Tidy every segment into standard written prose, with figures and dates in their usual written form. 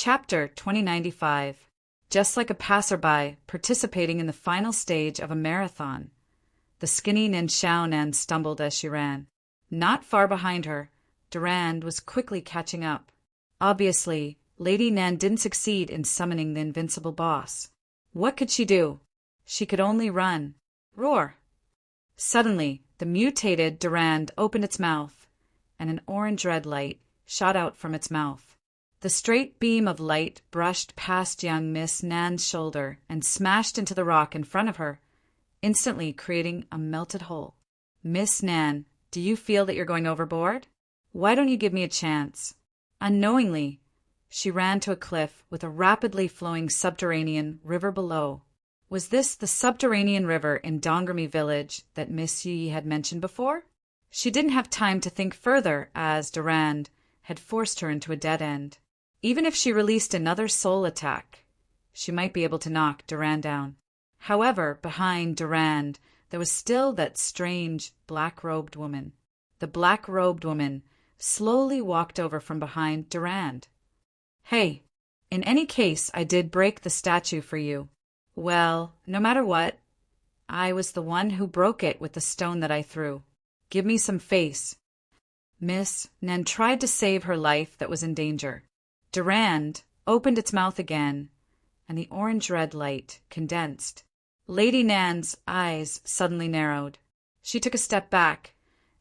Chapter 2095. Just like a passerby participating in the final stage of a marathon, the skinny Nan stumbled as she ran. Not far behind her, Durand was quickly catching up. Obviously, Lady Nan didn't succeed in summoning the invincible boss. What could she do? She could only run. Roar! Suddenly, the mutated Durand opened its mouth, and an orange-red light shot out from its mouth. The straight beam of light brushed past young Miss Nan's shoulder and smashed into the rock in front of her, instantly creating a melted hole. Miss Nan, do you feel that you're going overboard? Why don't you give me a chance? Unknowingly, she ran to a cliff with a rapidly flowing subterranean river below. Was this the subterranean river in Dongermy village that Miss Yi had mentioned before? She didn't have time to think further as Durand had forced her into a dead end. Even if she released another soul attack, she might be able to knock Durand down. However, behind Durand, there was still that strange black-robed woman. The black-robed woman slowly walked over from behind Durand. Hey, in any case, I did break the statue for you. Well, no matter what, I was the one who broke it with the stone that I threw. Give me some face. Miss Nan tried to save her life that was in danger. Durand opened its mouth again, and the orange-red light condensed. Lady Nan's eyes suddenly narrowed. She took a step back,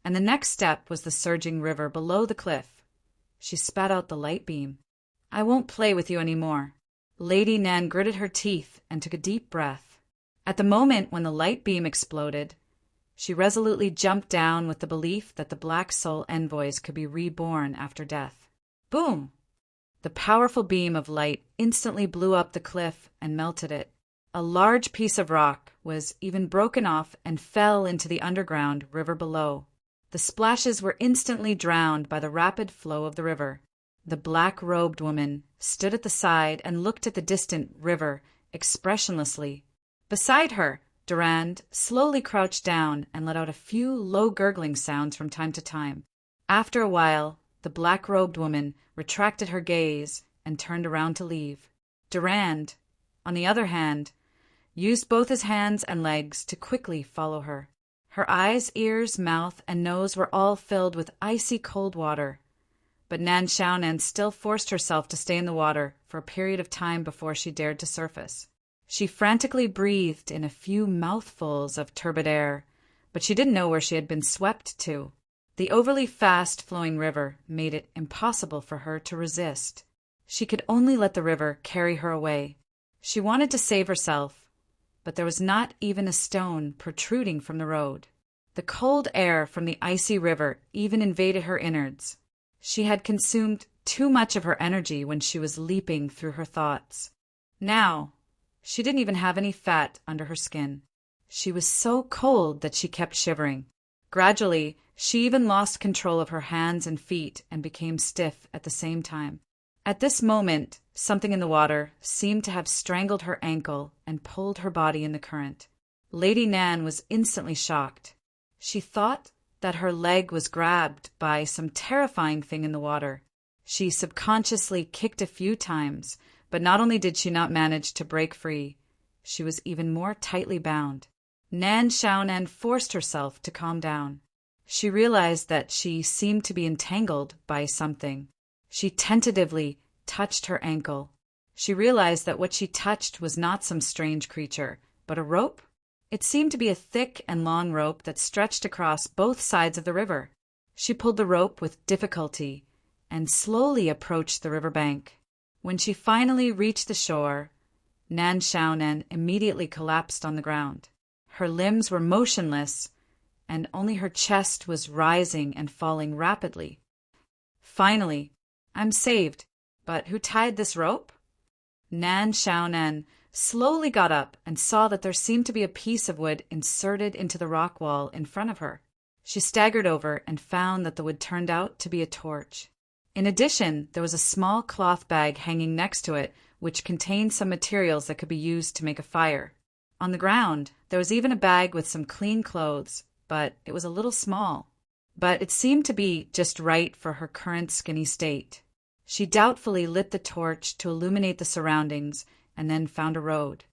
and the next step was the surging river below the cliff. She spat out the light beam. I won't play with you anymore. Lady Nan gritted her teeth and took a deep breath. At the moment when the light beam exploded, she resolutely jumped down with the belief that the Black Soul envoys could be reborn after death. Boom! The powerful beam of light instantly blew up the cliff and melted it. A large piece of rock was even broken off and fell into the underground river below. The splashes were instantly drowned by the rapid flow of the river. The black-robed woman stood at the side and looked at the distant river expressionlessly. Beside her, Durand slowly crouched down and let out a few low gurgling sounds from time to time. After a while, the black-robed woman retracted her gaze and turned around to leave. Durand, on the other hand, used both his hands and legs to quickly follow her. Her eyes, ears, mouth, and nose were all filled with icy cold water. But Nan still forced herself to stay in the water for a period of time before she dared to surface. She frantically breathed in a few mouthfuls of turbid air, but she didn't know where she had been swept to. The overly fast-flowing river made it impossible for her to resist. She could only let the river carry her away. She wanted to save herself, but there was not even a stone protruding from the road. The cold air from the icy river even invaded her innards. She had consumed too much of her energy when she was leaping through her thoughts. Now, she didn't even have any fat under her skin. She was so cold that she kept shivering. Gradually, she even lost control of her hands and feet and became stiff at the same time. At this moment, something in the water seemed to have strangled her ankle and pulled her body in the current. Lady Nan was instantly shocked. She thought that her leg was grabbed by some terrifying thing in the water. She subconsciously kicked a few times, but not only did she not manage to break free, she was even more tightly bound. Nan forced herself to calm down. She realized that she seemed to be entangled by something. She tentatively touched her ankle. She realized that what she touched was not some strange creature, but a rope. It seemed to be a thick and long rope that stretched across both sides of the river. She pulled the rope with difficulty and slowly approached the river bank. When she finally reached the shore, Nan immediately collapsed on the ground. Her limbs were motionless, and only her chest was rising and falling rapidly. Finally, I'm saved, but who tied this rope? Nan slowly got up and saw that there seemed to be a piece of wood inserted into the rock wall in front of her. She staggered over and found that the wood turned out to be a torch. In addition, there was a small cloth bag hanging next to it, which contained some materials that could be used to make a fire. On the ground, there was even a bag with some clean clothes, but it was a little small. But it seemed to be just right for her current skinny state. She doubtfully lit the torch to illuminate the surroundings and then found a road.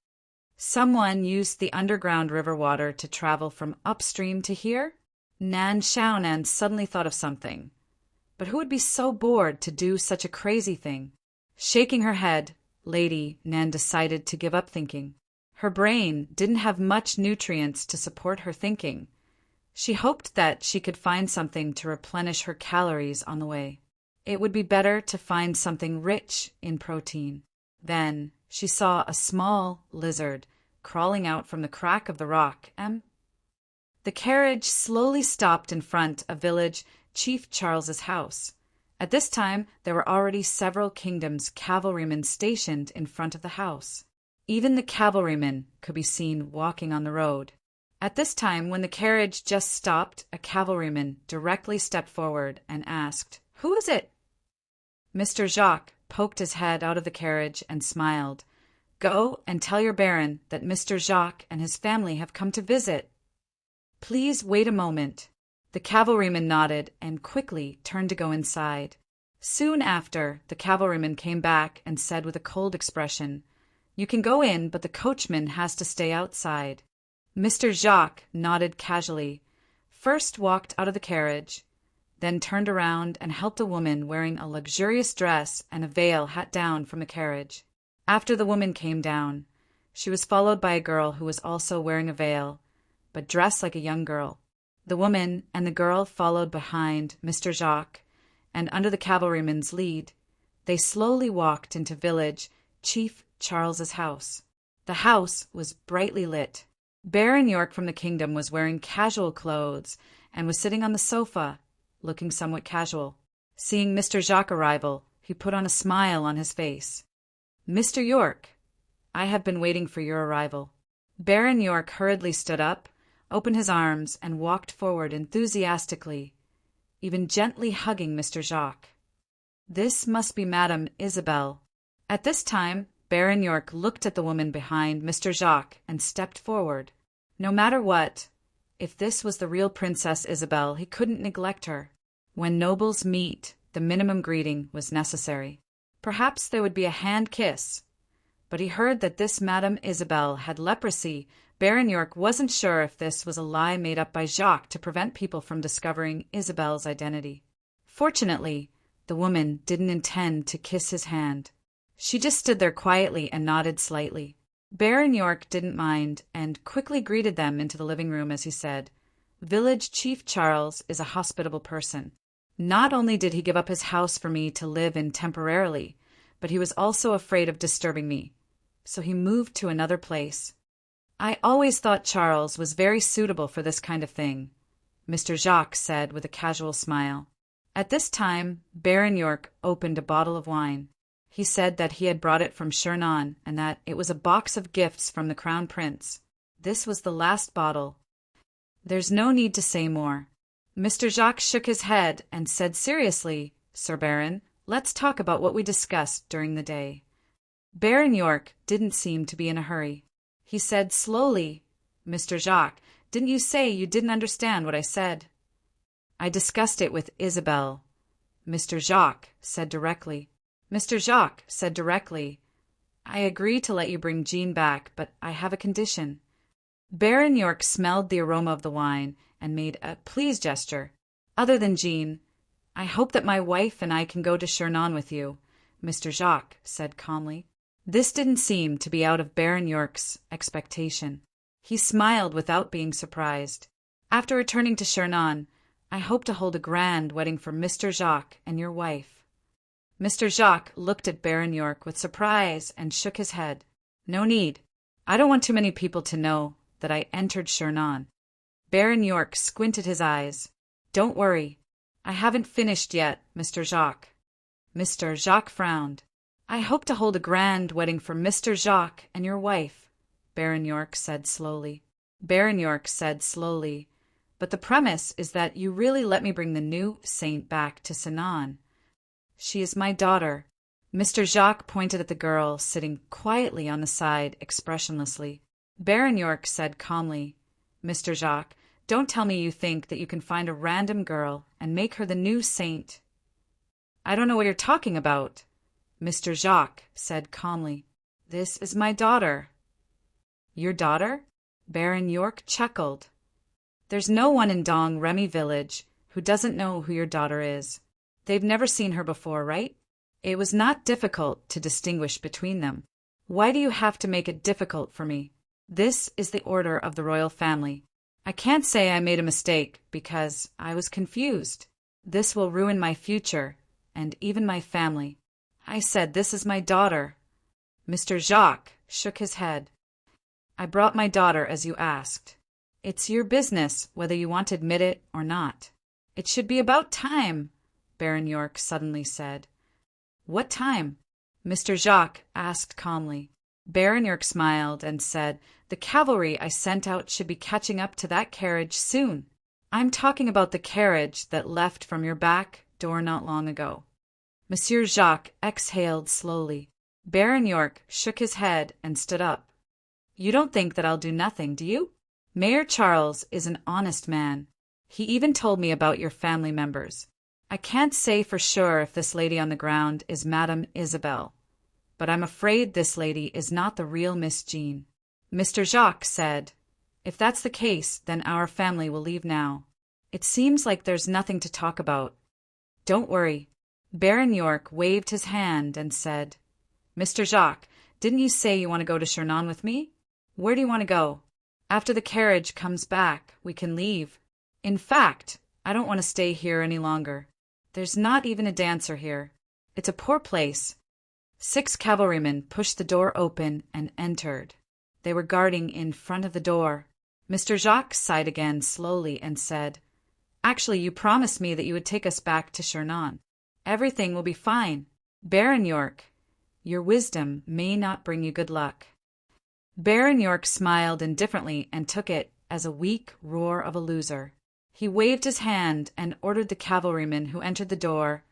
Someone used the underground river water to travel from upstream to here? Nan Xiaonan suddenly thought of something. But who would be so bored to do such a crazy thing? Shaking her head, Lady Nan decided to give up thinking. Her brain didn't have much nutrients to support her thinking. She hoped that she could find something to replenish her calories on the way. It would be better to find something rich in protein. Then she saw a small lizard crawling out from the crack of the rock. The carriage slowly stopped in front of village Chief Charles's house. At this time, there were already several kingdoms' cavalrymen stationed in front of the house. Even the cavalrymen could be seen walking on the road. At this time, when the carriage just stopped, a cavalryman directly stepped forward and asked, "Who is it?" Mr. Jacques poked his head out of the carriage and smiled. "Go and tell your baron that Mr. Jacques and his family have come to visit." "Please wait a moment." The cavalryman nodded and quickly turned to go inside. Soon after, the cavalryman came back and said with a cold expression, "You can go in, but the coachman has to stay outside." Mr. Jacques nodded casually, first walked out of the carriage, then turned around and helped a woman wearing a luxurious dress and a veil hat down from the carriage. After the woman came down, she was followed by a girl who was also wearing a veil, but dressed like a young girl. The woman and the girl followed behind Mr. Jacques, and under the cavalryman's lead, they slowly walked into village Chief Charles's house. The house was brightly lit. Baron York from the kingdom was wearing casual clothes and was sitting on the sofa, looking somewhat casual. Seeing Mr. Jacques' arrival, he put on a smile on his face. "Mr. York, I have been waiting for your arrival." Baron York hurriedly stood up, opened his arms, and walked forward enthusiastically, even gently hugging Mr. Jacques. "This must be Madame Isabelle." At this time, Baron York looked at the woman behind Mr. Jacques and stepped forward. No matter what, if this was the real Princess Isabelle, he couldn't neglect her. When nobles meet, the minimum greeting was necessary. Perhaps there would be a hand kiss. But he heard that this Madame Isabelle had leprosy. Baron York wasn't sure if this was a lie made up by Jacques to prevent people from discovering Isabelle's identity. Fortunately, the woman didn't intend to kiss his hand. She just stood there quietly and nodded slightly. Baron York didn't mind and quickly greeted them into the living room as he said, "Village Chief Charles is a hospitable person. Not only did he give up his house for me to live in temporarily, but he was also afraid of disturbing me, so he moved to another place. I always thought Charles was very suitable for this kind of thing," Mr. Jacques said with a casual smile. At this time, Baron York opened a bottle of wine. He said that he had brought it from Chernon and that it was a box of gifts from the Crown Prince. This was the last bottle. There's no need to say more. Mr. Jacques shook his head and said seriously, "Sir Baron, let's talk about what we discussed during the day." Baron York didn't seem to be in a hurry. He said slowly, "Mr. Jacques, didn't you say you didn't understand what I said?" "I discussed it with Isabelle." Mr. Jacques said directly. Mr. Jacques said directly, "I agree to let you bring Jean back, but I have a condition." Baron York smelled the aroma of the wine and made a please gesture. "Other than Jean, I hope that my wife and I can go to Chernon with you," Mr. Jacques said calmly. This didn't seem to be out of Baron York's expectation. He smiled without being surprised. "After returning to Chernon, I hope to hold a grand wedding for Mr. Jacques and your wife." Mr. Jacques looked at Baron York with surprise and shook his head. "No need. I don't want too many people to know that I entered Chernon." Baron York squinted his eyes. "Don't worry. I haven't finished yet, Mr. Jacques." Mr. Jacques frowned. "I hope to hold a grand wedding for Mr. Jacques and your wife," Baron York said slowly. Baron York said slowly, "But the premise is that you really let me bring the new saint back to Sinan. She is my daughter." Mr. Jacques pointed at the girl sitting quietly on the side expressionlessly. Baron York said calmly, "Mr. Jacques, don't tell me you think that you can find a random girl and make her the new saint." I don't know what you're talking about, Mr. Jacques said calmly. This is my daughter. Your daughter? Baron York chuckled. There's no one in Dong Remy village who doesn't know who your daughter is. They've never seen her before, right? It was not difficult to distinguish between them. Why do you have to make it difficult for me? This is the order of the royal family. I can't say I made a mistake because I was confused. This will ruin my future and even my family. I said this is my daughter. Mr. Jacques shook his head. I brought my daughter as you asked. It's your business whether you want to admit it or not. It should be about time, Baron York suddenly said. What time? Mr. Jacques asked calmly. Baron York smiled and said, The cavalry I sent out should be catching up to that carriage soon. I'm talking about the carriage that left from your back door not long ago. Monsieur Jacques exhaled slowly. Baron York shook his head and stood up. You don't think that I'll do nothing, do you? Mayor Charles is an honest man. He even told me about your family members. I can't say for sure if this lady on the ground is Madame Isabel, but I'm afraid this lady is not the real Miss Jean. Mr. Jacques said, If that's the case, then our family will leave now. It seems like there's nothing to talk about. Don't worry. Baron York waved his hand and said, Mr. Jacques, didn't you say you want to go to Chinon with me? Where do you want to go? After the carriage comes back, we can leave. In fact, I don't want to stay here any longer. There's not even a dancer here. It's a poor place. 6 cavalrymen pushed the door open and entered. They were guarding in front of the door. Mr. Jacques sighed again slowly and said, Actually, you promised me that you would take us back to Chinon. Everything will be fine. Baron York, your wisdom may not bring you good luck. Baron York smiled indifferently and took it as a weak roar of a loser. He waved his hand and ordered the cavalryman who entered the door,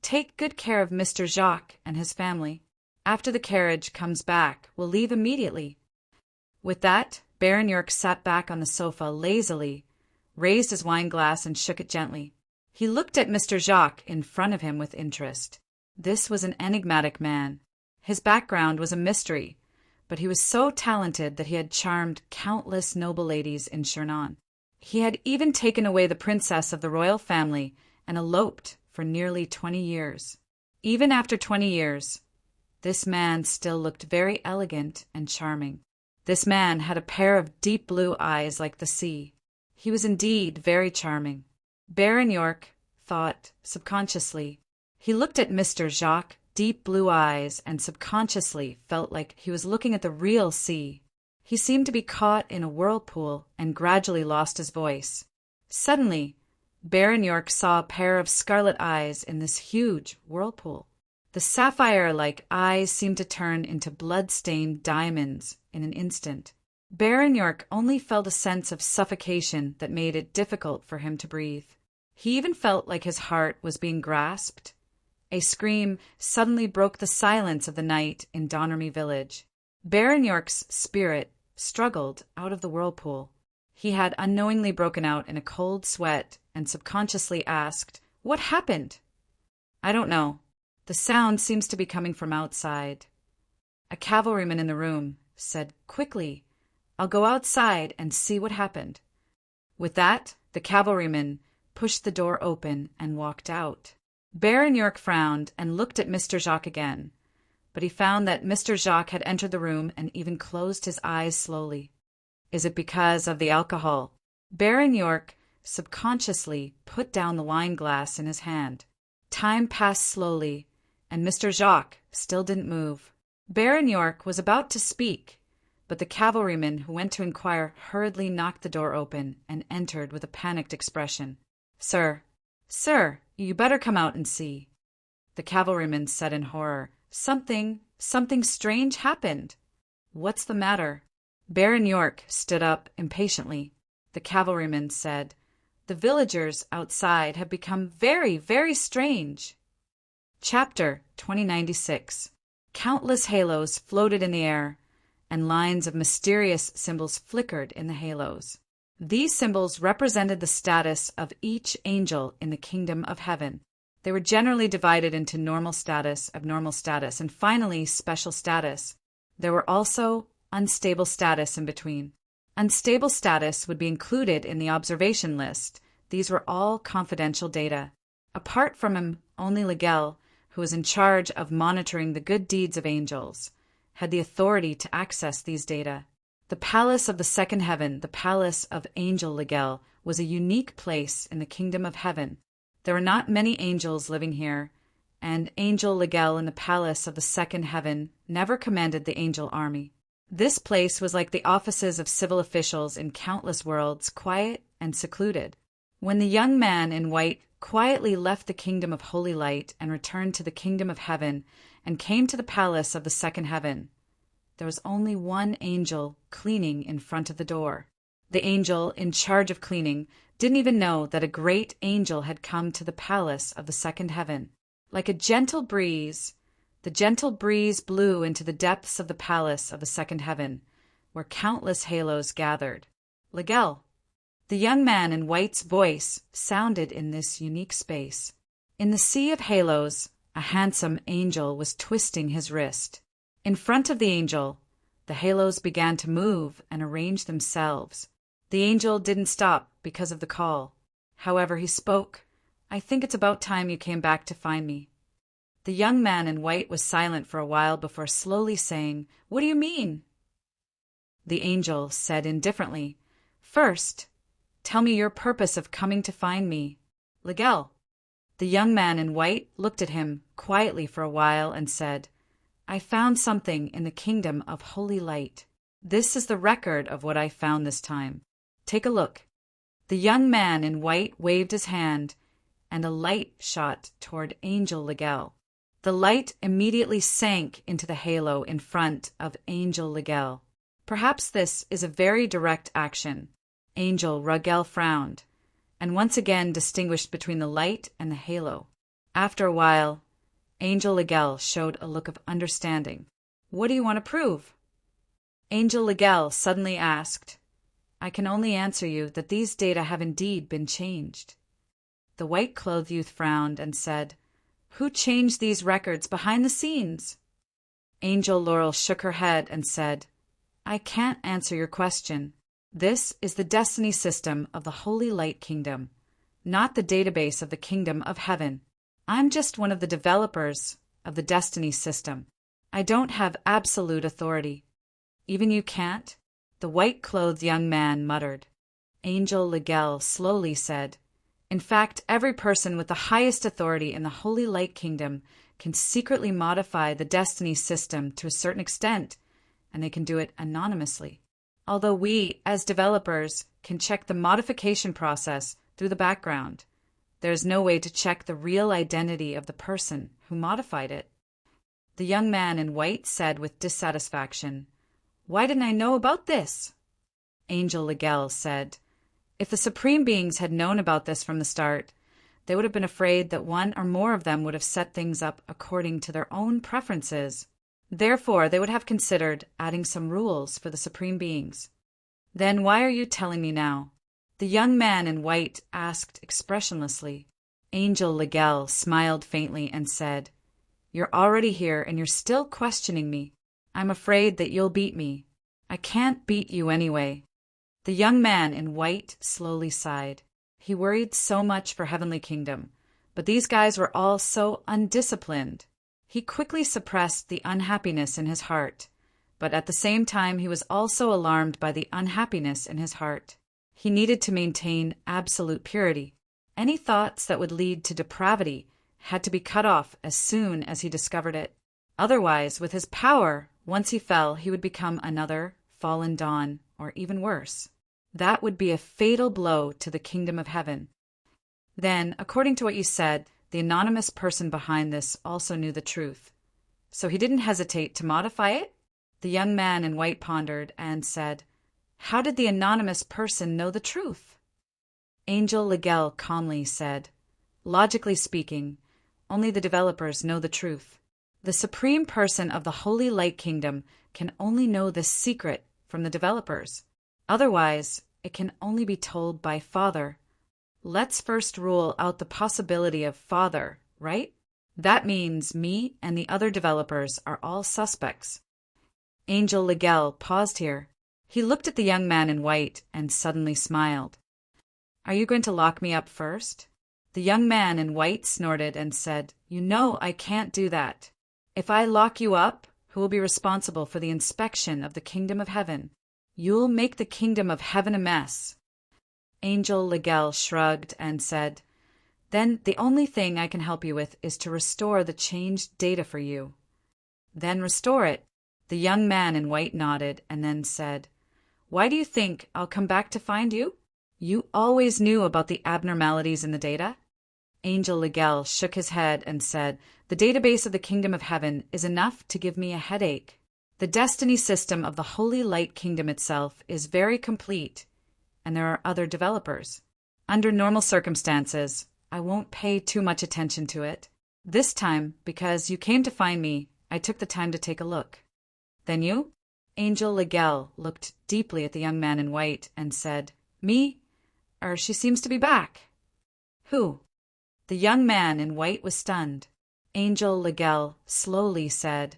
Take good care of Mr. Jacques and his family. After the carriage comes back, we'll leave immediately. With that, Baron York sat back on the sofa lazily, raised his wine glass and shook it gently. He looked at Mr. Jacques in front of him with interest. This was an enigmatic man. His background was a mystery, but he was so talented that he had charmed countless noble ladies in Chinon. He had even taken away the princess of the royal family and eloped for nearly 20 years. Even after 20 years, this man still looked very elegant and charming. This man had a pair of deep blue eyes like the sea. He was indeed very charming. Baron York thought subconsciously. He looked at Mr. Jacques' deep blue eyes and subconsciously felt like he was looking at the real sea. He seemed to be caught in a whirlpool and gradually lost his voice. Suddenly, Baron York saw a pair of scarlet eyes in this huge whirlpool. The sapphire-like eyes seemed to turn into blood-stained diamonds in an instant. Baron York only felt a sense of suffocation that made it difficult for him to breathe. He even felt like his heart was being grasped. A scream suddenly broke the silence of the night in Donnermy village. Baron York's spirit struggled out of the whirlpool. He had unknowingly broken out in a cold sweat and subconsciously asked, What happened? I don't know. The sound seems to be coming from outside. A cavalryman in the room said quickly, I'll go outside and see what happened. With that, the cavalryman pushed the door open and walked out. Baron York frowned and looked at Mr. Jacques again, but he found that Mr. Jacques had entered the room and even closed his eyes slowly. Is it because of the alcohol? Baron York subconsciously put down the wine glass in his hand. Time passed slowly, and Mr. Jacques still didn't move. Baron York was about to speak, but the cavalryman who went to inquire hurriedly knocked the door open and entered with a panicked expression. Sir, you better come out and see. The cavalryman said in horror, Something strange happened. What's the matter? Baron York stood up impatiently. The cavalryman said, The villagers outside have become very, very strange. Chapter 2096. Countless halos floated in the air, and lines of mysterious symbols flickered in the halos. These symbols represented the status of each angel in the kingdom of heaven. They were generally divided into normal status, abnormal status, and finally special status. There were also unstable status in between. Unstable status would be included in the observation list. These were all confidential data. Apart from him, only Ligel, who was in charge of monitoring the good deeds of angels, had the authority to access these data. The palace of the second heaven, the palace of Angel Ligel, was a unique place in the kingdom of heaven. There were not many angels living here, and Angel Ligel in the palace of the second heaven never commanded the angel army. This place was like the offices of civil officials in countless worlds, quiet and secluded. When the young man in white quietly left the kingdom of holy light and returned to the kingdom of heaven and came to the palace of the second heaven, there was only one angel cleaning in front of the door. The angel in charge of cleaning didn't even know that a great angel had come to the palace of the second heaven. Like a gentle breeze, the gentle breeze blew into the depths of the palace of the second heaven, where countless halos gathered. Ligel. The young man in white's voice sounded in this unique space. In the sea of halos, a handsome angel was twisting his wrist. In front of the angel, the halos began to move and arrange themselves. The angel didn't stop because of the call. However, he spoke. "I think it's about time you came back to find me." The young man in white was silent for a while before slowly saying, "What do you mean?" The angel said indifferently, "First, tell me your purpose of coming to find me." "Ligel." The young man in white looked at him quietly for a while and said, "I found something in the kingdom of holy light. This is the record of what I found this time. Take a look." The young man in white waved his hand, and a light shot toward Angel Ligel. The light immediately sank into the halo in front of Angel Ligel. Perhaps this is a very direct action. Angel Ligel frowned, and once again distinguished between the light and the halo. After a while, Angel Ligel showed a look of understanding. "What do you want to prove?" Angel Ligel suddenly asked, "I can only answer you that these data have indeed been changed." The white-clothed youth frowned and said, "Who changed these records behind the scenes?" Angel Laurel shook her head and said, "I can't answer your question. This is the destiny system of the Holy Light Kingdom, not the database of the Kingdom of Heaven. I'm just one of the developers of the destiny system. I don't have absolute authority." "Even you can't?" the white-clothed young man muttered. Angel Ligel slowly said, "In fact, every person with the highest authority in the Holy Light Kingdom can secretly modify the destiny system to a certain extent, and they can do it anonymously. Although we, as developers, can check the modification process through the background, there is no way to check the real identity of the person who modified it." The young man in white said with dissatisfaction, "Why didn't I know about this?" Angel Ligel said, "If the Supreme Beings had known about this from the start, they would have been afraid that one or more of them would have set things up according to their own preferences. Therefore, they would have considered adding some rules for the Supreme Beings." "Then why are you telling me now?" the young man in white asked expressionlessly. Angel Ligel smiled faintly and said, "You're already here and you're still questioning me. I'm afraid that you'll beat me. I can't beat you anyway." The young man in white slowly sighed. He worried so much for Heavenly Kingdom, but these guys were all so undisciplined. He quickly suppressed the unhappiness in his heart, but at the same time he was also alarmed by the unhappiness in his heart. He needed to maintain absolute purity. Any thoughts that would lead to depravity had to be cut off as soon as he discovered it. Otherwise, with his power, once he fell, he would become another fallen dawn, or even worse. That would be a fatal blow to the kingdom of heaven. Then, according to what you said, the anonymous person behind this also knew the truth. So he didn't hesitate to modify it? The young man in white pondered and said, "How did the anonymous person know the truth?" Angel Ligel calmly said, "Logically speaking, only the developers know the truth. The supreme person of the Holy Light Kingdom can only know this secret from the developers. Otherwise, it can only be told by Father. Let's first rule out the possibility of Father right? That means me and the other developers are all suspects. Angel Legel paused here. He looked at the young man in white and suddenly smiled. Are you going to lock me up first? The young man in white snorted and said, You know I can't do that. If I lock you up, who will be responsible for the inspection of the kingdom of heaven? You'll make the kingdom of heaven a mess. Angel Legel shrugged and said, Then the only thing I can help you with is to restore the changed data for you. Then restore it. The young man in white nodded and then said, Why do you think I'll come back to find you? You always knew about the abnormalities in the data? Angel Legel shook his head and said, The database of the kingdom of heaven is enough to give me a headache. The destiny system of the Holy Light Kingdom itself is very complete, and there are other developers. Under normal circumstances, I won't pay too much attention to it. This time, because you came to find me, I took the time to take a look. Then you? Angel Legel looked deeply at the young man in white and said, Me? She seems to be back. Who? The young man in white was stunned. Angel Legel slowly said,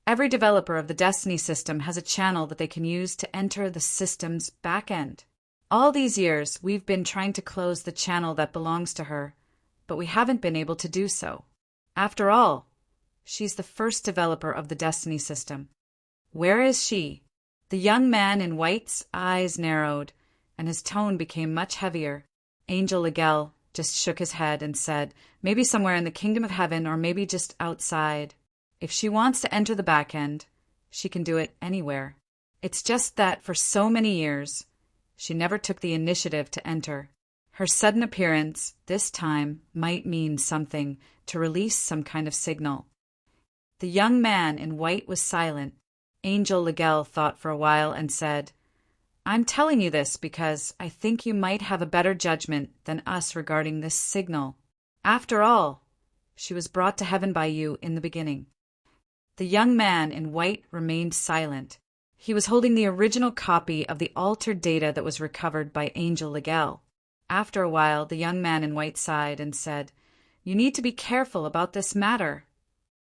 Every developer of the Destiny system has a channel that they can use to enter the system's back end. All these years, we've been trying to close the channel that belongs to her, but we haven't been able to do so. After all, she's the first developer of the Destiny system. Where is she? The young man in white's eyes narrowed, and his tone became much heavier. Angel Legel just shook his head and said, Maybe somewhere in the kingdom of heaven or maybe just outside. If she wants to enter the back end, she can do it anywhere. It's just that for so many years, she never took the initiative to enter. Her sudden appearance, this time, might mean something, to release some kind of signal. The young man in white was silent. Angel Legel thought for a while and said, I'm telling you this because I think you might have a better judgment than us regarding this signal. After all, she was brought to heaven by you in the beginning. The young man in white remained silent. He was holding the original copy of the altered data that was recovered by Angel Legel. After a while, the young man in white sighed and said, You need to be careful about this matter.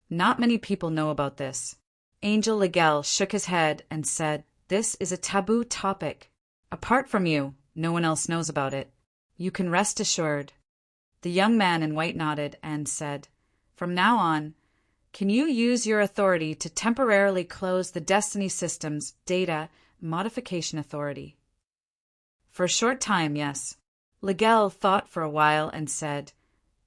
Not many people know about this. Angel Legel shook his head and said, This is a taboo topic. Apart from you, no one else knows about it. You can rest assured. The young man in white nodded and said, From now on, can you use your authority to temporarily close the Destiny System's data modification authority? For a short time, yes. Legel thought for a while and said,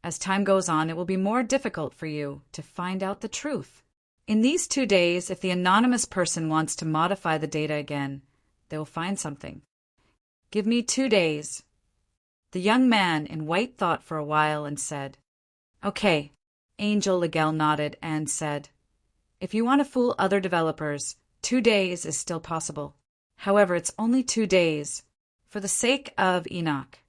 As time goes on, it will be more difficult for you to find out the truth. In these 2 days, if the anonymous person wants to modify the data again, they will find something. Give me 2 days. The young man in white thought for a while and said, Okay. Angel Legel nodded and said, If you want to fool other developers, 2 days is still possible. However, it's only 2 days. For the sake of Enoch,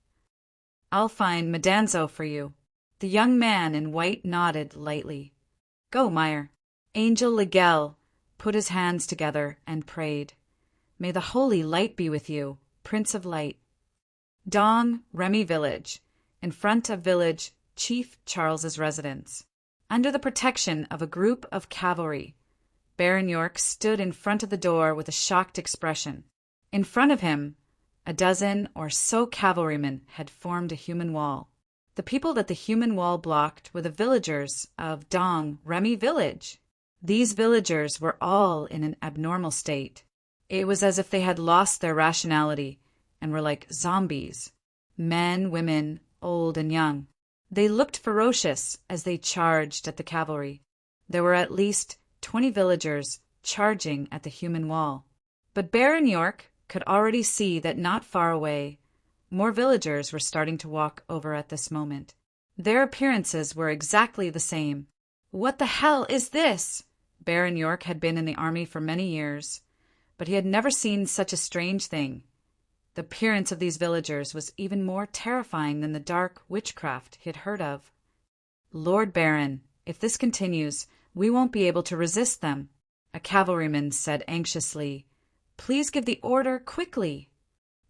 I'll find Medanzo for you. The young man in white nodded lightly. Go, Meyer. Angel Legel put his hands together and prayed. May the holy light be with you, Prince of Light. Dong, Remy Village, in front of village Chief Charles's residence. Under the protection of a group of cavalry, Baron York stood in front of the door with a shocked expression. In front of him, a dozen or so cavalrymen had formed a human wall. The people that the human wall blocked were the villagers of Dong, Remy Village. These villagers were all in an abnormal state. It was as if they had lost their rationality and were like zombies. Men, women, old and young. They looked ferocious as they charged at the cavalry. There were at least 20 villagers charging at the human wall. But Baron York could already see that not far away, more villagers were starting to walk over at this moment. Their appearances were exactly the same. What the hell is this? Baron York had been in the army for many years, but he had never seen such a strange thing. The appearance of these villagers was even more terrifying than the dark witchcraft he had heard of. Lord Baron, if this continues, we won't be able to resist them, a cavalryman said anxiously. Please give the order quickly.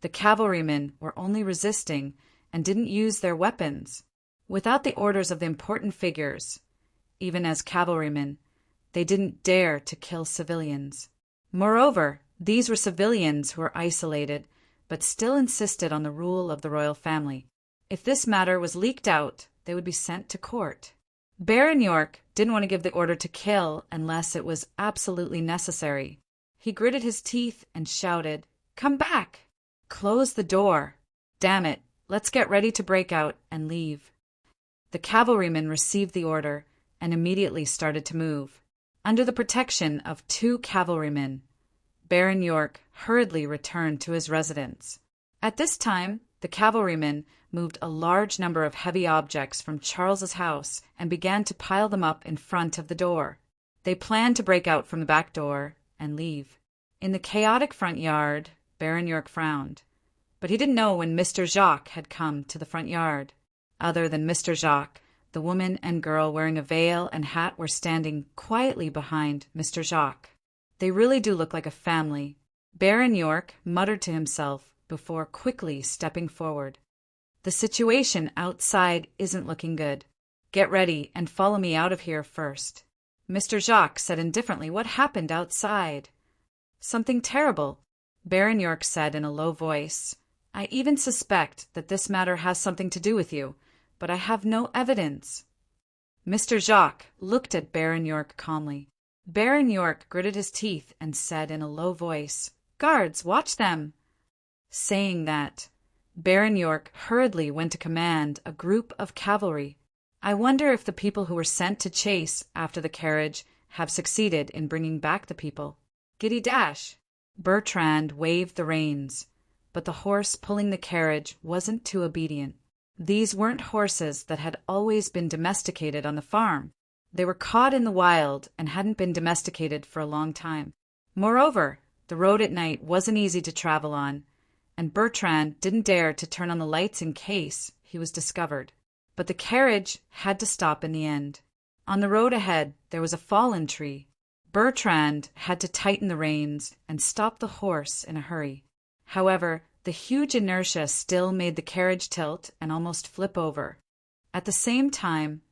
The cavalrymen were only resisting and didn't use their weapons. Without the orders of the important figures, even as cavalrymen, they didn't dare to kill civilians. Moreover, these were civilians who were isolated, but still insisted on the rule of the royal family. If this matter was leaked out, they would be sent to court. Baron York didn't want to give the order to kill unless it was absolutely necessary. He gritted his teeth and shouted, "Come back! Close the door! Damn it, let's get ready to break out and leave." The cavalrymen received the order and immediately started to move. Under the protection of 2 cavalrymen, Baron York hurriedly returned to his residence. At this time, the cavalrymen moved a large number of heavy objects from Charles's house and began to pile them up in front of the door. They planned to break out from the back door and leave. In the chaotic front yard, Baron York frowned, but he didn't know when Mr. Jacques had come to the front yard. Other than Mr. Jacques, the woman and girl wearing a veil and hat were standing quietly behind Mr. Jacques. They really do look like a family. Baron York muttered to himself before quickly stepping forward. The situation outside isn't looking good. Get ready and follow me out of here first. Mr. Jacques said indifferently, "What happened outside?" "Something terrible," Baron York said in a low voice. "I even suspect that this matter has something to do with you, but I have no evidence." Mr. Jacques looked at Baron York calmly. Baron York gritted his teeth and said in a low voice, "Guards, watch them!" Saying that, Baron York hurriedly went to command a group of cavalry. I wonder if the people who were sent to chase after the carriage have succeeded in bringing back the people. Giddy dash! Bertrand waved the reins, but the horse pulling the carriage wasn't too obedient. These weren't horses that had always been domesticated on the farm. They were caught in the wild and hadn't been domesticated for a long time. Moreover, the road at night wasn't easy to travel on, and Bertrand didn't dare to turn on the lights in case he was discovered. But the carriage had to stop in the end. On the road ahead, there was a fallen tree. Bertrand had to tighten the reins and stop the horse in a hurry. However, the huge inertia still made the carriage tilt and almost flip over. At the same time,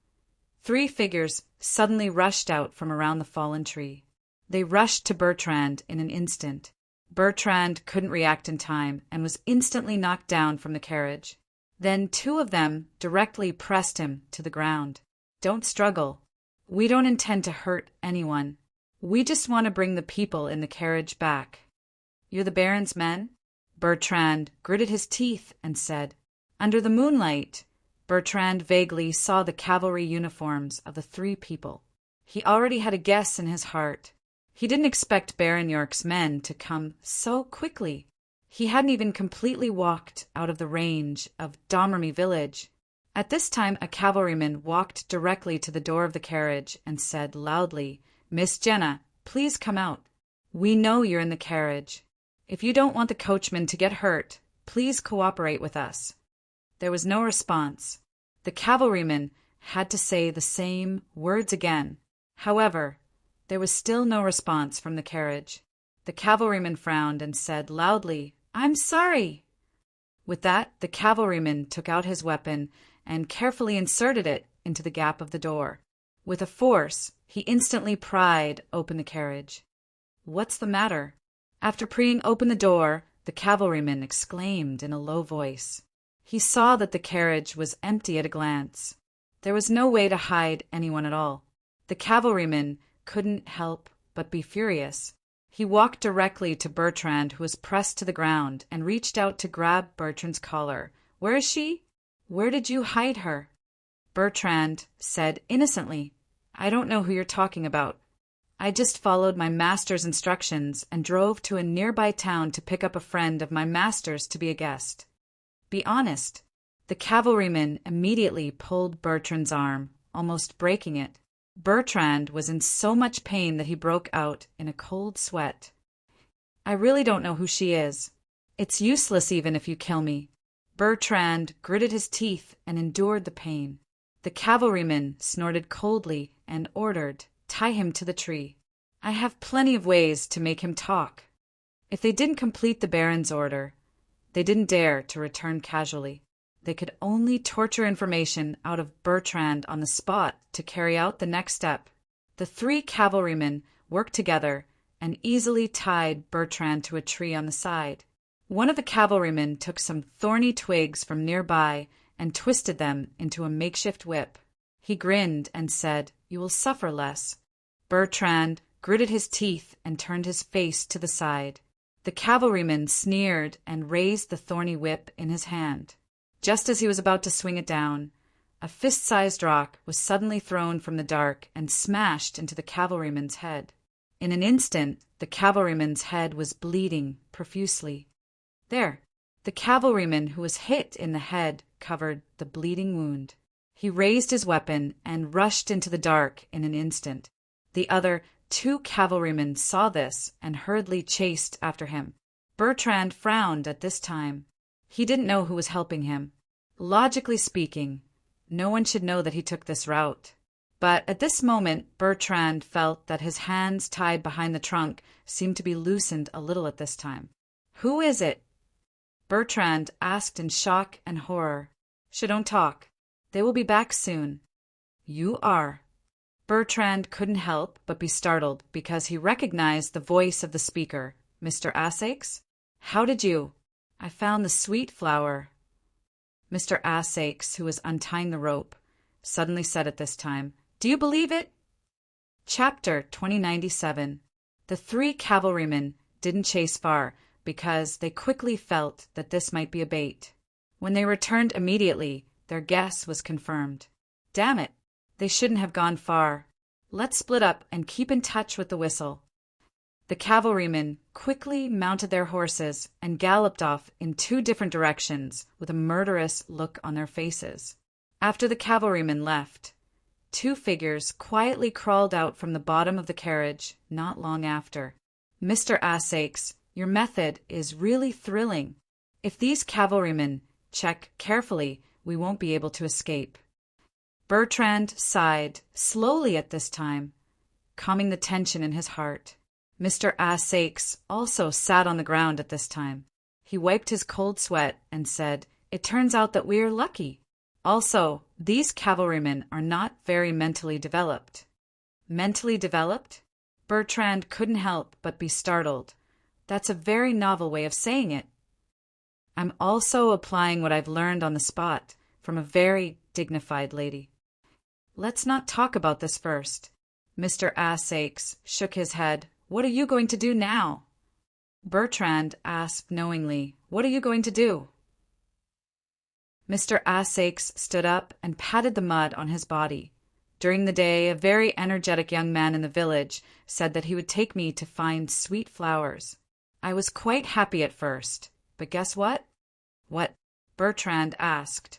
3 figures suddenly rushed out from around the fallen tree. They rushed to Bertrand in an instant. Bertrand couldn't react in time and was instantly knocked down from the carriage. Then 2 of them directly pressed him to the ground. "Don't struggle. We don't intend to hurt anyone. We just want to bring the people in the carriage back." "You're the Baron's men?" Bertrand gritted his teeth and said. Under the moonlight, Bertrand vaguely saw the cavalry uniforms of the 3 people. He already had a guess in his heart. He didn't expect Baron York's men to come so quickly. He hadn't even completely walked out of the range of Domremy village. At this time, a cavalryman walked directly to the door of the carriage and said loudly, "Miss Jenna, please come out. We know you're in the carriage. If you don't want the coachman to get hurt, please cooperate with us." There was no response. The cavalryman had to say the same words again. However, there was still no response from the carriage. The cavalryman frowned and said loudly, "I'm sorry." With that, the cavalryman took out his weapon and carefully inserted it into the gap of the door. With a force, he instantly pried open the carriage. "What's the matter?" After preening open the door, the cavalryman exclaimed in a low voice. He saw that the carriage was empty at a glance. There was no way to hide anyone at all. The cavalryman couldn't help but be furious. He walked directly to Bertrand, who was pressed to the ground, and reached out to grab Bertrand's collar. "Where is she? Where did you hide her?" Bertrand said innocently, "I don't know who you're talking about. I just followed my master's instructions and drove to a nearby town to pick up a friend of my master's to be a guest. Be honest." The cavalryman immediately pulled Bertrand's arm, almost breaking it. Bertrand was in so much pain that he broke out in a cold sweat. "I really don't know who she is. It's useless even if you kill me." Bertrand gritted his teeth and endured the pain. The cavalryman snorted coldly and ordered, "Tie him to the tree." I have plenty of ways to make him talk. If they didn't complete the Baron's order, they didn't dare to return casually. They could only torture information out of Bertrand on the spot to carry out the next step. The 3 cavalrymen worked together and easily tied Bertrand to a tree on the side. One of the cavalrymen took some thorny twigs from nearby and twisted them into a makeshift whip. He grinned and said, "You will suffer less." Bertrand gritted his teeth and turned his face to the side. The cavalryman sneered and raised the thorny whip in his hand. Just as he was about to swing it down, a fist-sized rock was suddenly thrown from the dark and smashed into the cavalryman's head. In an instant, the cavalryman's head was bleeding profusely. There, the cavalryman who was hit in the head covered the bleeding wound. He raised his weapon and rushed into the dark in an instant. The other 2 cavalrymen saw this and hurriedly chased after him. Bertrand frowned at this time. He didn't know who was helping him. Logically speaking, no one should know that he took this route. But at this moment, Bertrand felt that his hands tied behind the trunk seemed to be loosened a little at this time. "Who is it?" Bertrand asked in shock and horror. "Shh, don't talk. They will be back soon." "You are." Bertrand couldn't help but be startled because he recognized the voice of the speaker. "Mr. Assaix? How did you—" "I found the sweet flower." Mr. Assaix, who was untying the rope, suddenly said at this time, "Do you believe it?" Chapter 2097. The 3 cavalrymen didn't chase far because they quickly felt that this might be a bait. When they returned immediately, their guess was confirmed. Damn it, they shouldn't have gone far. Let's split up and keep in touch with the whistle. The cavalrymen quickly mounted their horses and galloped off in 2 different directions with a murderous look on their faces. After the cavalrymen left, 2 figures quietly crawled out from the bottom of the carriage not long after. "Mr. Assaix, your method is really thrilling. If these cavalrymen check carefully, we won't be able to escape." Bertrand sighed slowly at this time, calming the tension in his heart. Mr. Assaix also sat on the ground at this time. He wiped his cold sweat and said, "It turns out that we're lucky. Also, these cavalrymen are not very mentally developed." Mentally developed? Bertrand couldn't help but be startled. That's a very novel way of saying it. "I'm also applying what I've learned on the spot from a very dignified lady." "Let's not talk about this first." Mr. Assaix shook his head. "What are you going to do now?" Bertrand asked knowingly, "What are you going to do?" Mr. Assaix stood up and patted the mud on his body. During the day, a very energetic young man in the village said that he would take me to find sweet flowers. I was quite happy at first, but guess what? "What?" Bertrand asked.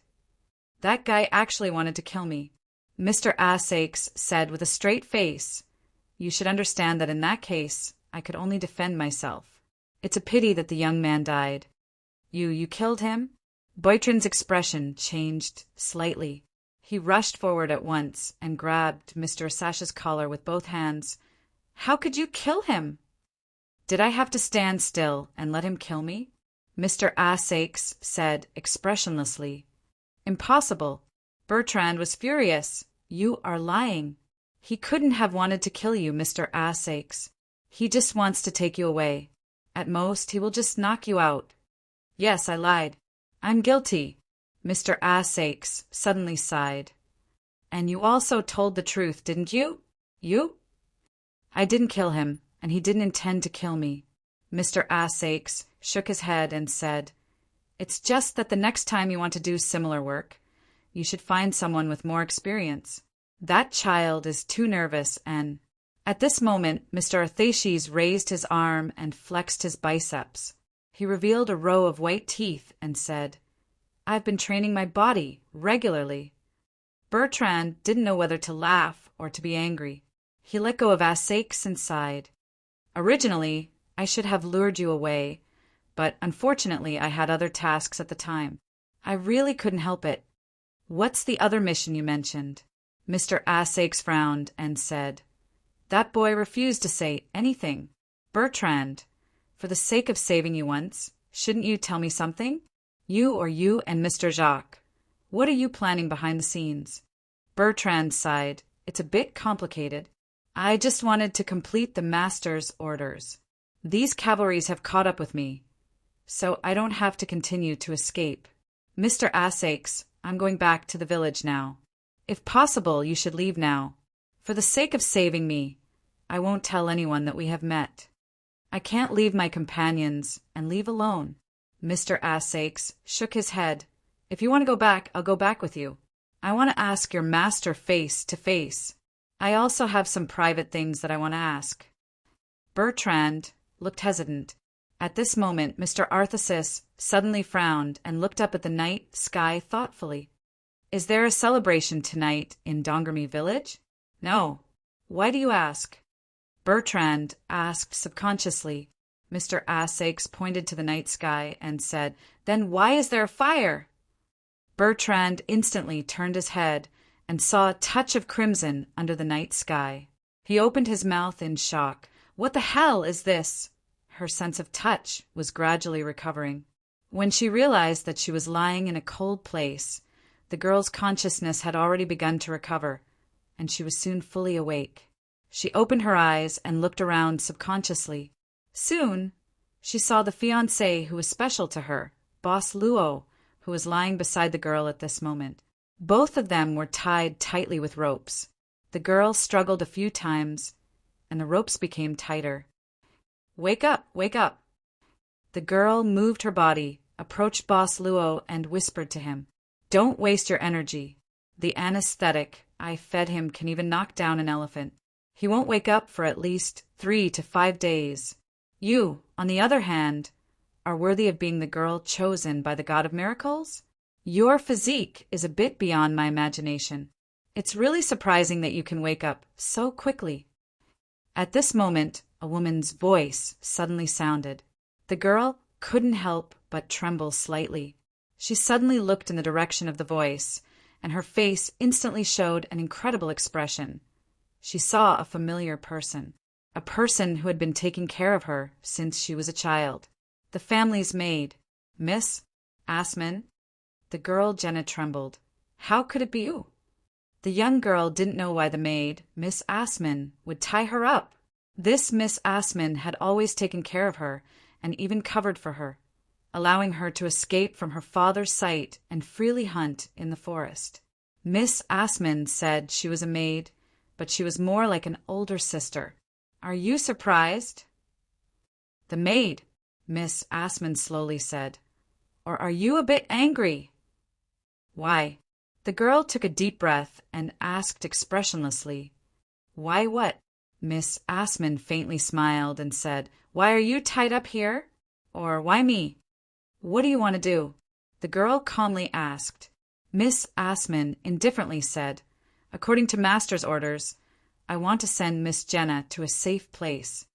"That guy actually wanted to kill me." Mr. Assaix said with a straight face, "You should understand that in that case, I could only defend myself. It's a pity that the young man died." You killed him?" Bertrand's expression changed slightly. He rushed forward at once and grabbed Mr. Assash's collar with both hands. "How could you kill him?" "Did I have to stand still and let him kill me?" Mr. Assaix said expressionlessly. "Impossible." Bertrand was furious. "You are lying. He couldn't have wanted to kill you, Mr. Assaix. He just wants to take you away. At most, he will just knock you out." "Yes, I lied. I'm guilty." Mr. Assaix suddenly sighed. "And you also told the truth, didn't you? You?" "I didn't kill him, and he didn't intend to kill me." Mr. Assaix shook his head and said, "It's just that the next time you want to do similar work, you should find someone with more experience. That child is too nervous and—" At this moment, Mr. Athaches raised his arm and flexed his biceps. He revealed a row of white teeth and said, "I've been training my body regularly." Bertrand didn't know whether to laugh or to be angry. He let go of Assaix and sighed. "Originally, I should have lured you away, but unfortunately I had other tasks at the time. I really couldn't help it. What's the other mission you mentioned?" Mr. Assaix frowned and said, "That boy refused to say anything. Bertrand, for the sake of saving you once, shouldn't you tell me something?" You and Mr. Jacques. What are you planning behind the scenes? Bertrand sighed. It's a bit complicated. I just wanted to complete the master's orders. These cavalries have caught up with me, so I don't have to continue to escape. Mr. Asakes, I'm going back to the village now. If possible, you should leave now. For the sake of saving me, I won't tell anyone that we have met. I can't leave my companions and leave alone. Mr. Asakes shook his head. If you want to go back, I'll go back with you. I want to ask your master face to face. I also have some private things that I want to ask. Bertrand looked hesitant. At this moment, Mr. Arthasis suddenly frowned and looked up at the night sky thoughtfully. Is there a celebration tonight in Dongermy village? No. Why do you ask? Bertrand asked subconsciously. Mr. Asakes pointed to the night sky and said, Then why is there a fire? Bertrand instantly turned his head and saw a touch of crimson under the night sky. He opened his mouth in shock. What the hell is this? Her sense of touch was gradually recovering. When she realized that she was lying in a cold place, the girl's consciousness had already begun to recover, and she was soon fully awake. She opened her eyes and looked around subconsciously. Soon, she saw the fiancé who was special to her, Boss Luo, who was lying beside the girl at this moment. Both of them were tied tightly with ropes. The girl struggled a few times, and the ropes became tighter. Wake up, wake up. The girl moved her body, approached Boss Luo, and whispered to him, Don't waste your energy. The anesthetic I fed him can even knock down an elephant. He won't wake up for at least 3 to 5 days. You, on the other hand, are worthy of being the girl chosen by the God of Miracles? Your physique is a bit beyond my imagination. It's really surprising that you can wake up so quickly. At this moment, a woman's voice suddenly sounded. The girl couldn't help but tremble slightly. She suddenly looked in the direction of the voice, and her face instantly showed an incredible expression. She saw a familiar person, a person who had been taking care of her since she was a child. The family's maid, Miss Assman. The girl Jenna trembled. How could it be you? The young girl didn't know why the maid, Miss Assman, would tie her up. This Miss Assman had always taken care of her and even covered for her, allowing her to escape from her father's sight and freely hunt in the forest. Miss Assman said she was a maid, but she was more like an older sister. Are you surprised? The maid, Miss Assman slowly said. Or are you a bit angry? Why? The girl took a deep breath and asked expressionlessly. Why what? Miss Assman faintly smiled and said, Why are you tied up here? Or why me? What do you want to do? The girl calmly asked. Miss Assman indifferently said, According to master's orders, I want to send Miss Jenna to a safe place.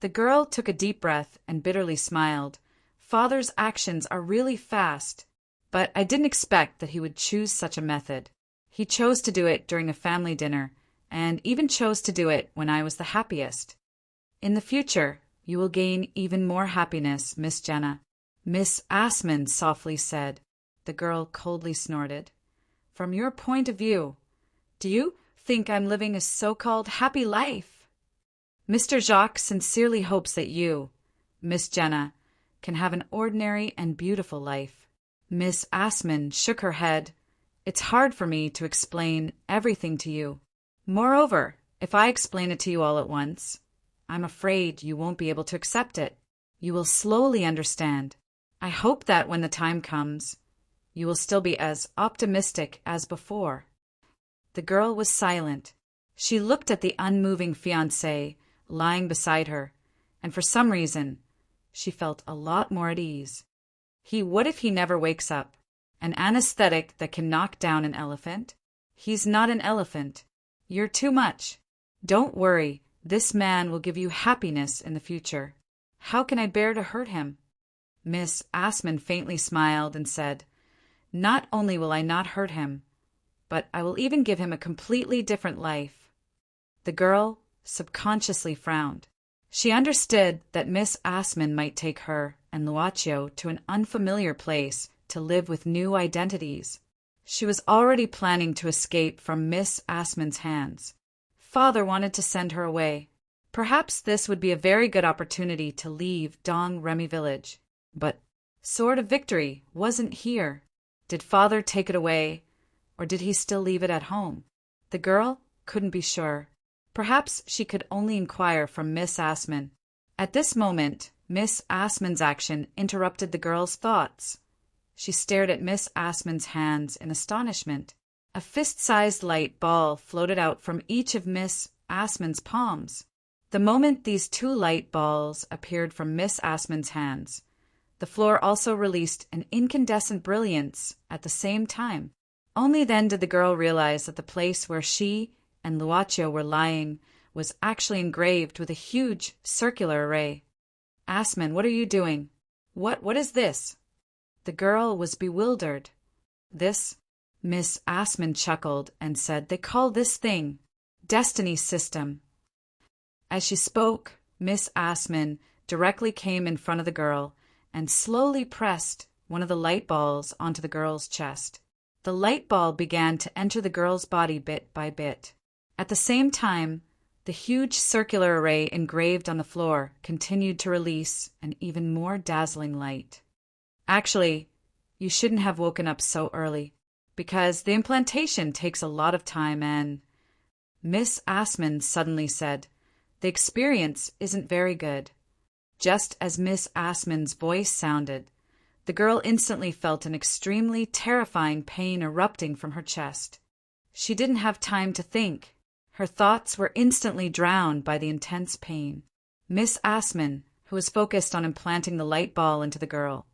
The girl took a deep breath and bitterly smiled. Father's actions are really fast, but I didn't expect that he would choose such a method. He chose to do it during a family dinner, and even chose to do it when I was the happiest. In the future, you will gain even more happiness, Miss Jenna. Miss Assman softly said. The girl coldly snorted. From your point of view, do you think I'm living a so-called happy life? Mr. Jacques sincerely hopes that you, Miss Jenna, can have an ordinary and beautiful life. Miss Assman shook her head. It's hard for me to explain everything to you. Moreover, if I explain it to you all at once, I'm afraid you won't be able to accept it. You will slowly understand. I hope that when the time comes, you will still be as optimistic as before. The girl was silent. She looked at the unmoving fiancé lying beside her, and for some reason, she felt a lot more at ease. What if he never wakes up? An anesthetic that can knock down an elephant? He's not an elephant. You're too much. Don't worry, this man will give you happiness in the future. How can I bear to hurt him? Miss Assman faintly smiled and said, Not only will I not hurt him, but I will even give him a completely different life. The girl subconsciously frowned. She understood that Miss Assman might take her and Luaccio to an unfamiliar place to live with new identities. She was already planning to escape from Miss Assman's hands. Father wanted to send her away. Perhaps this would be a very good opportunity to leave Dong Remy village. But Sword of Victory wasn't here. Did Father take it away, or did he still leave it at home? The girl couldn't be sure. Perhaps she could only inquire from Miss Assman. At this moment, Miss Assman's action interrupted the girl's thoughts. She stared at Miss Assman's hands in astonishment. A fist-sized light ball floated out from each of Miss Assman's palms. The moment these two light balls appeared from Miss Assman's hands, the floor also released an incandescent brilliance at the same time. Only then did the girl realize that the place where she and Luocio were lying was actually engraved with a huge circular array. "Assman, what are you doing? What is this?" The girl was bewildered. "This?" Miss Assman chuckled and said, "They call this thing Destiny System." As she spoke, Miss Assman directly came in front of the girl and slowly pressed one of the light balls onto the girl's chest. The light ball began to enter the girl's body bit by bit. At the same time, the huge circular array engraved on the floor continued to release an even more dazzling light. "Actually, you shouldn't have woken up so early, because the implantation takes a lot of time and—" Miss Assman suddenly said, "The experience isn't very good." Just as Miss Assman's voice sounded, the girl instantly felt an extremely terrifying pain erupting from her chest. She didn't have time to think. Her thoughts were instantly drowned by the intense pain. Miss Assman, who was focused on implanting the light ball into the girl,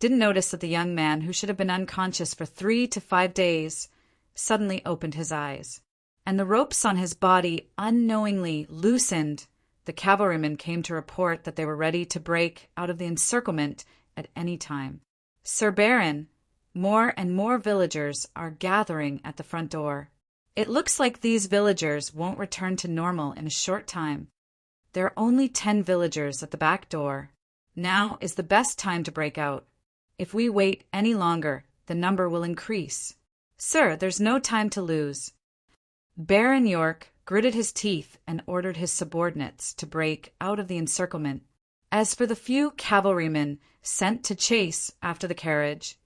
didn't notice that the young man, who should have been unconscious for 3 to 5 days, suddenly opened his eyes. And the ropes on his body unknowingly loosened. The cavalrymen came to report that they were ready to break out of the encirclement at any time. "Sir Baron, more and more villagers are gathering at the front door. It looks like these villagers won't return to normal in a short time. There are only 10 villagers at the back door. Now is the best time to break out. If we wait any longer, the number will increase. Sir, there's no time to lose." Baron York gritted his teeth and ordered his subordinates to break out of the encirclement. As for the few cavalrymen sent to chase after the carriage,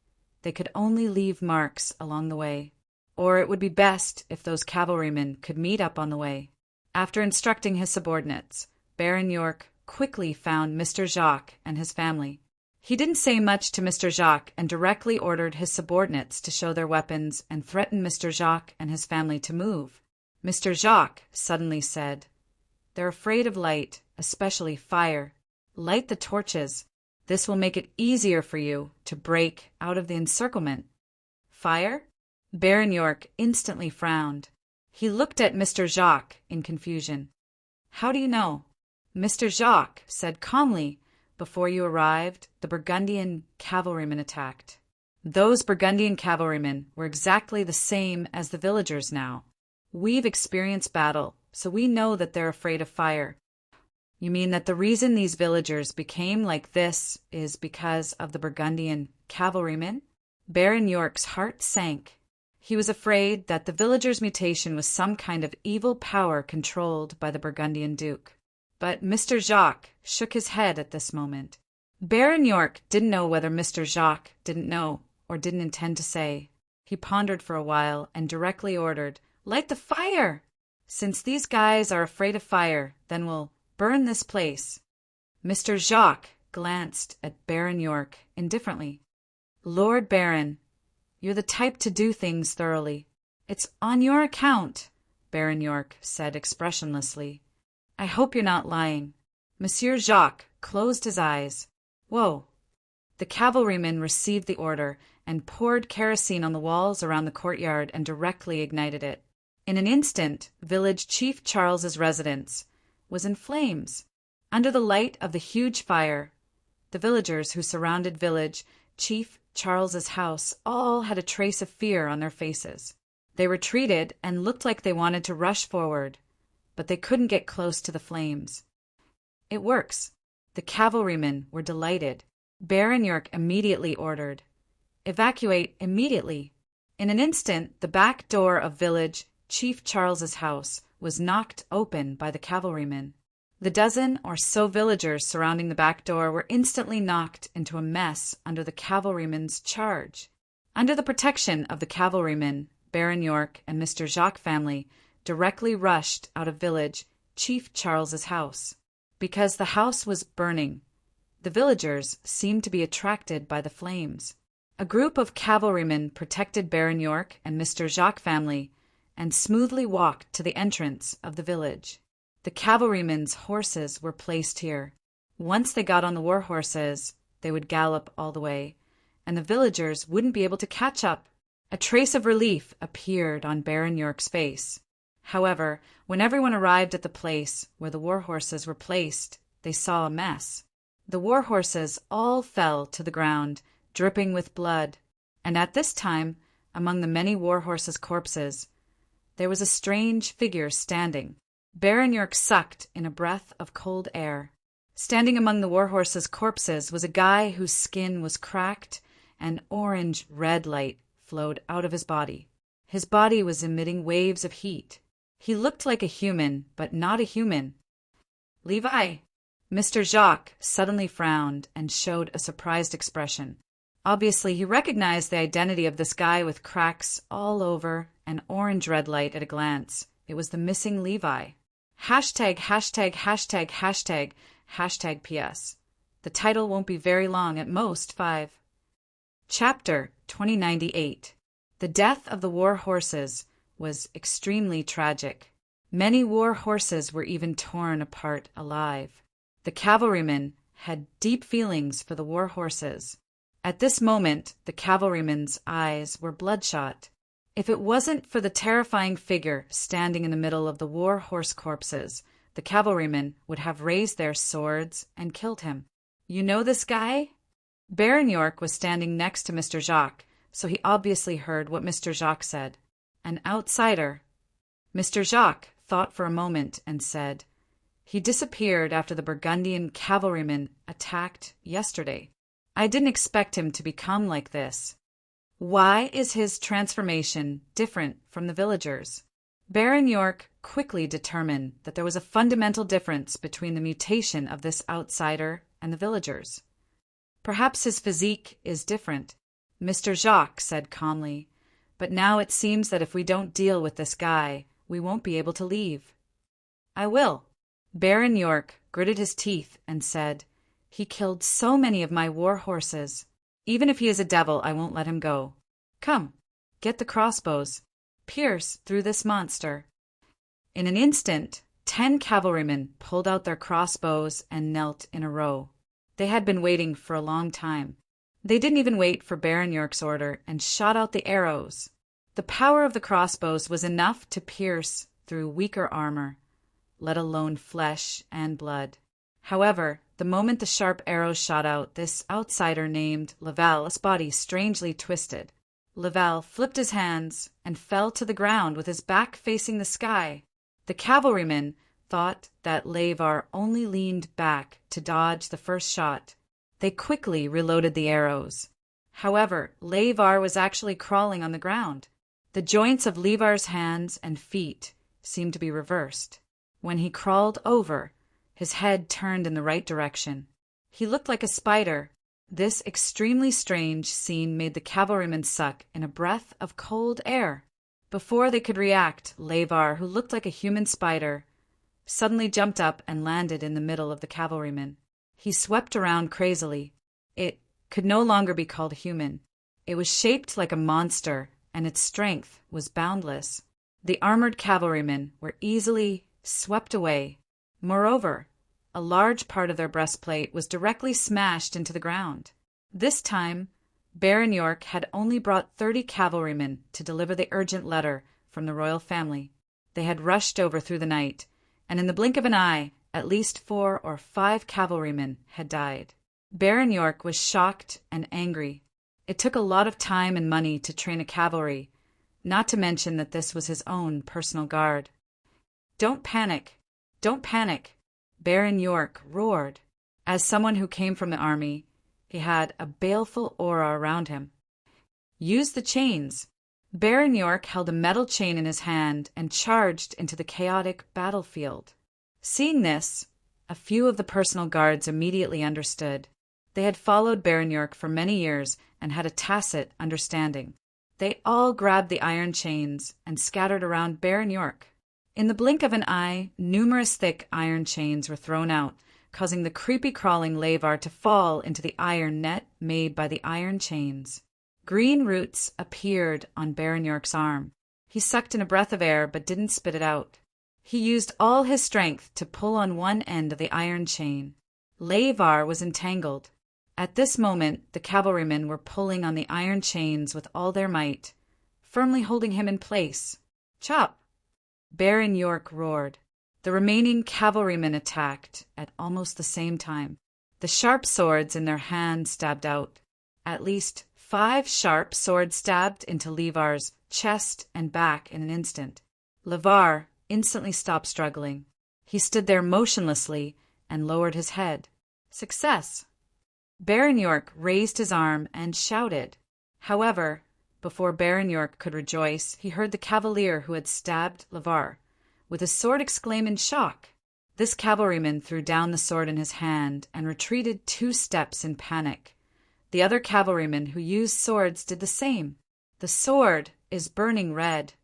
they could only leave marks along the way. Or it would be best if those cavalrymen could meet up on the way. After instructing his subordinates, Baron York quickly found Mr. Jacques and his family. He didn't say much to Mr. Jacques and directly ordered his subordinates to show their weapons and threaten Mr. Jacques and his family to move. Mr. Jacques suddenly said, "They're afraid of light, especially fire. Light the torches. This will make it easier for you to break out of the encirclement." "Fire?" Baron York instantly frowned. He looked at Mr. Jacques in confusion. "How do you know?" Mr. Jacques said calmly, "Before you arrived, the Burgundian cavalrymen attacked. Those Burgundian cavalrymen were exactly the same as the villagers now. We've experienced battle, so we know that they're afraid of fire." "You mean that the reason these villagers became like this is because of the Burgundian cavalrymen?" Baron York's heart sank. He was afraid that the villagers' mutation was some kind of evil power controlled by the Burgundian Duke. But Mr. Jacques shook his head at this moment. Baron York didn't know whether Mr. Jacques didn't know or didn't intend to say. He pondered for a while and directly ordered, "Light the fire! Since these guys are afraid of fire, then we'll burn this place." Mr. Jacques glanced at Baron York indifferently. "Lord Baron, you're the type to do things thoroughly. It's on your account," Baron York said expressionlessly. "I hope you're not lying." Monsieur Jacques closed his eyes. "Whoa." The cavalrymen received the order and poured kerosene on the walls around the courtyard and directly ignited it. In an instant, village Chief Charles's residence was in flames. Under the light of the huge fire, the villagers who surrounded village Chief Charles's house all had a trace of fear on their faces. They retreated and looked like they wanted to rush forward, but they couldn't get close to the flames. "It works." The cavalrymen were delighted. Baron York immediately ordered, Evacuate immediately. In an instant, the back door of village Chief Charles's house was knocked open by the cavalrymen. The dozen or so villagers surrounding the back door were instantly knocked into a mess under the cavalrymen's charge. Under the protection of the cavalrymen, Baron York and Mr. Jacques family directly rushed out of village Chief Charles's house. Because the house was burning, the villagers seemed to be attracted by the flames. A group of cavalrymen protected Baron York and Mr. Jacques family and smoothly walked to the entrance of the village. The cavalrymen's horses were placed here. Once they got on the war horses, they would gallop all the way, and the villagers wouldn't be able to catch up. A trace of relief appeared on Baron York's face. However, when everyone arrived at the place where the war horses were placed, they saw a mess. The war horses all fell to the ground, dripping with blood, and at this time, among the many war horses' corpses, there was a strange figure standing. Baron York sucked in a breath of cold air. Standing among the war horses' corpses was a guy whose skin was cracked and orange red light flowed out of his body. His body was emitting waves of heat. He looked like a human, but not a human. Levi! Mr. Jacques suddenly frowned and showed a surprised expression. Obviously, he recognized the identity of this guy with cracks all over and orange red light at a glance. It was the missing Levi. Hashtag, hashtag, hashtag, hashtag, hashtag PS. The title won't be very long, at most 5. Chapter 2098. The death of the war horses was extremely tragic. Many war horses were even torn apart alive. The cavalrymen had deep feelings for the war horses. At this moment, the cavalrymen's eyes were bloodshot. If it wasn't for the terrifying figure standing in the middle of the war horse corpses, the cavalrymen would have raised their swords and killed him. You know this guy? Baron York was standing next to Mr. Jacques, so he obviously heard what Mr. Jacques said. An outsider. Mr. Jacques thought for a moment and said, "He disappeared after the Burgundian cavalrymen attacked yesterday. I didn't expect him to become like this. Why is his transformation different from the villagers?" Baron York quickly determined that there was a fundamental difference between the mutation of this outsider and the villagers. "Perhaps his physique is different," Mr. Jacques said calmly, "but now it seems that if we don't deal with this guy, we won't be able to leave." "I will." Baron York gritted his teeth and said, "He killed so many of my war horses. Even if he is a devil, I won't let him go. Come, get the crossbows. Pierce through this monster." In an instant, 10 cavalrymen pulled out their crossbows and knelt in a row. They had been waiting for a long time. They didn't even wait for Baron York's order and shot out the arrows. The power of the crossbows was enough to pierce through weaker armor, let alone flesh and blood. However, the moment the sharp arrows shot out, this outsider named Laval's body strangely twisted. Laval flipped his hands and fell to the ground with his back facing the sky. The cavalrymen thought that Lavar only leaned back to dodge the first shot. They quickly reloaded the arrows. However, Lavar was actually crawling on the ground. The joints of Levar's hands and feet seemed to be reversed. When he crawled over, his head turned in the right direction. He looked like a spider. This extremely strange scene made the cavalrymen suck in a breath of cold air. Before they could react, Lavar, who looked like a human spider, suddenly jumped up and landed in the middle of the cavalrymen. He swept around crazily. It could no longer be called human. It was shaped like a monster, and its strength was boundless. The armored cavalrymen were easily swept away. Moreover, a large part of their breastplate was directly smashed into the ground. This time, Baron York had only brought 30 cavalrymen to deliver the urgent letter from the royal family. They had rushed over through the night, and in the blink of an eye, at least 4 or 5 cavalrymen had died. Baron York was shocked and angry. It took a lot of time and money to train a cavalry, not to mention that this was his own personal guard. "Don't panic! Don't panic!" Baron York roared. As someone who came from the army, he had a baleful aura around him. Use the chains. Baron York held a metal chain in his hand and charged into the chaotic battlefield. Seeing this, a few of the personal guards immediately understood. They had followed Baron York for many years and had a tacit understanding. They all grabbed the iron chains and scattered around Baron York. In the blink of an eye, numerous thick iron chains were thrown out, causing the creepy-crawling Lavar to fall into the iron net made by the iron chains. Green roots appeared on Baron York's arm. He sucked in a breath of air but didn't spit it out. He used all his strength to pull on one end of the iron chain. Lavar was entangled. At this moment, the cavalrymen were pulling on the iron chains with all their might, firmly holding him in place. Chop! Baron York roared. The remaining cavalrymen attacked at almost the same time. The sharp swords in their hands stabbed out. At least 5 sharp swords stabbed into Lavar's chest and back in an instant. Lavar instantly stopped struggling. He stood there motionlessly and lowered his head. Success! Baron York raised his arm and shouted. However, before Baron York could rejoice, he heard the cavalier who had stabbed Lavar with his sword exclaim in shock. This cavalryman threw down the sword in his hand and retreated 2 steps in panic. The other cavalrymen who used swords did the same. The sword is burning red.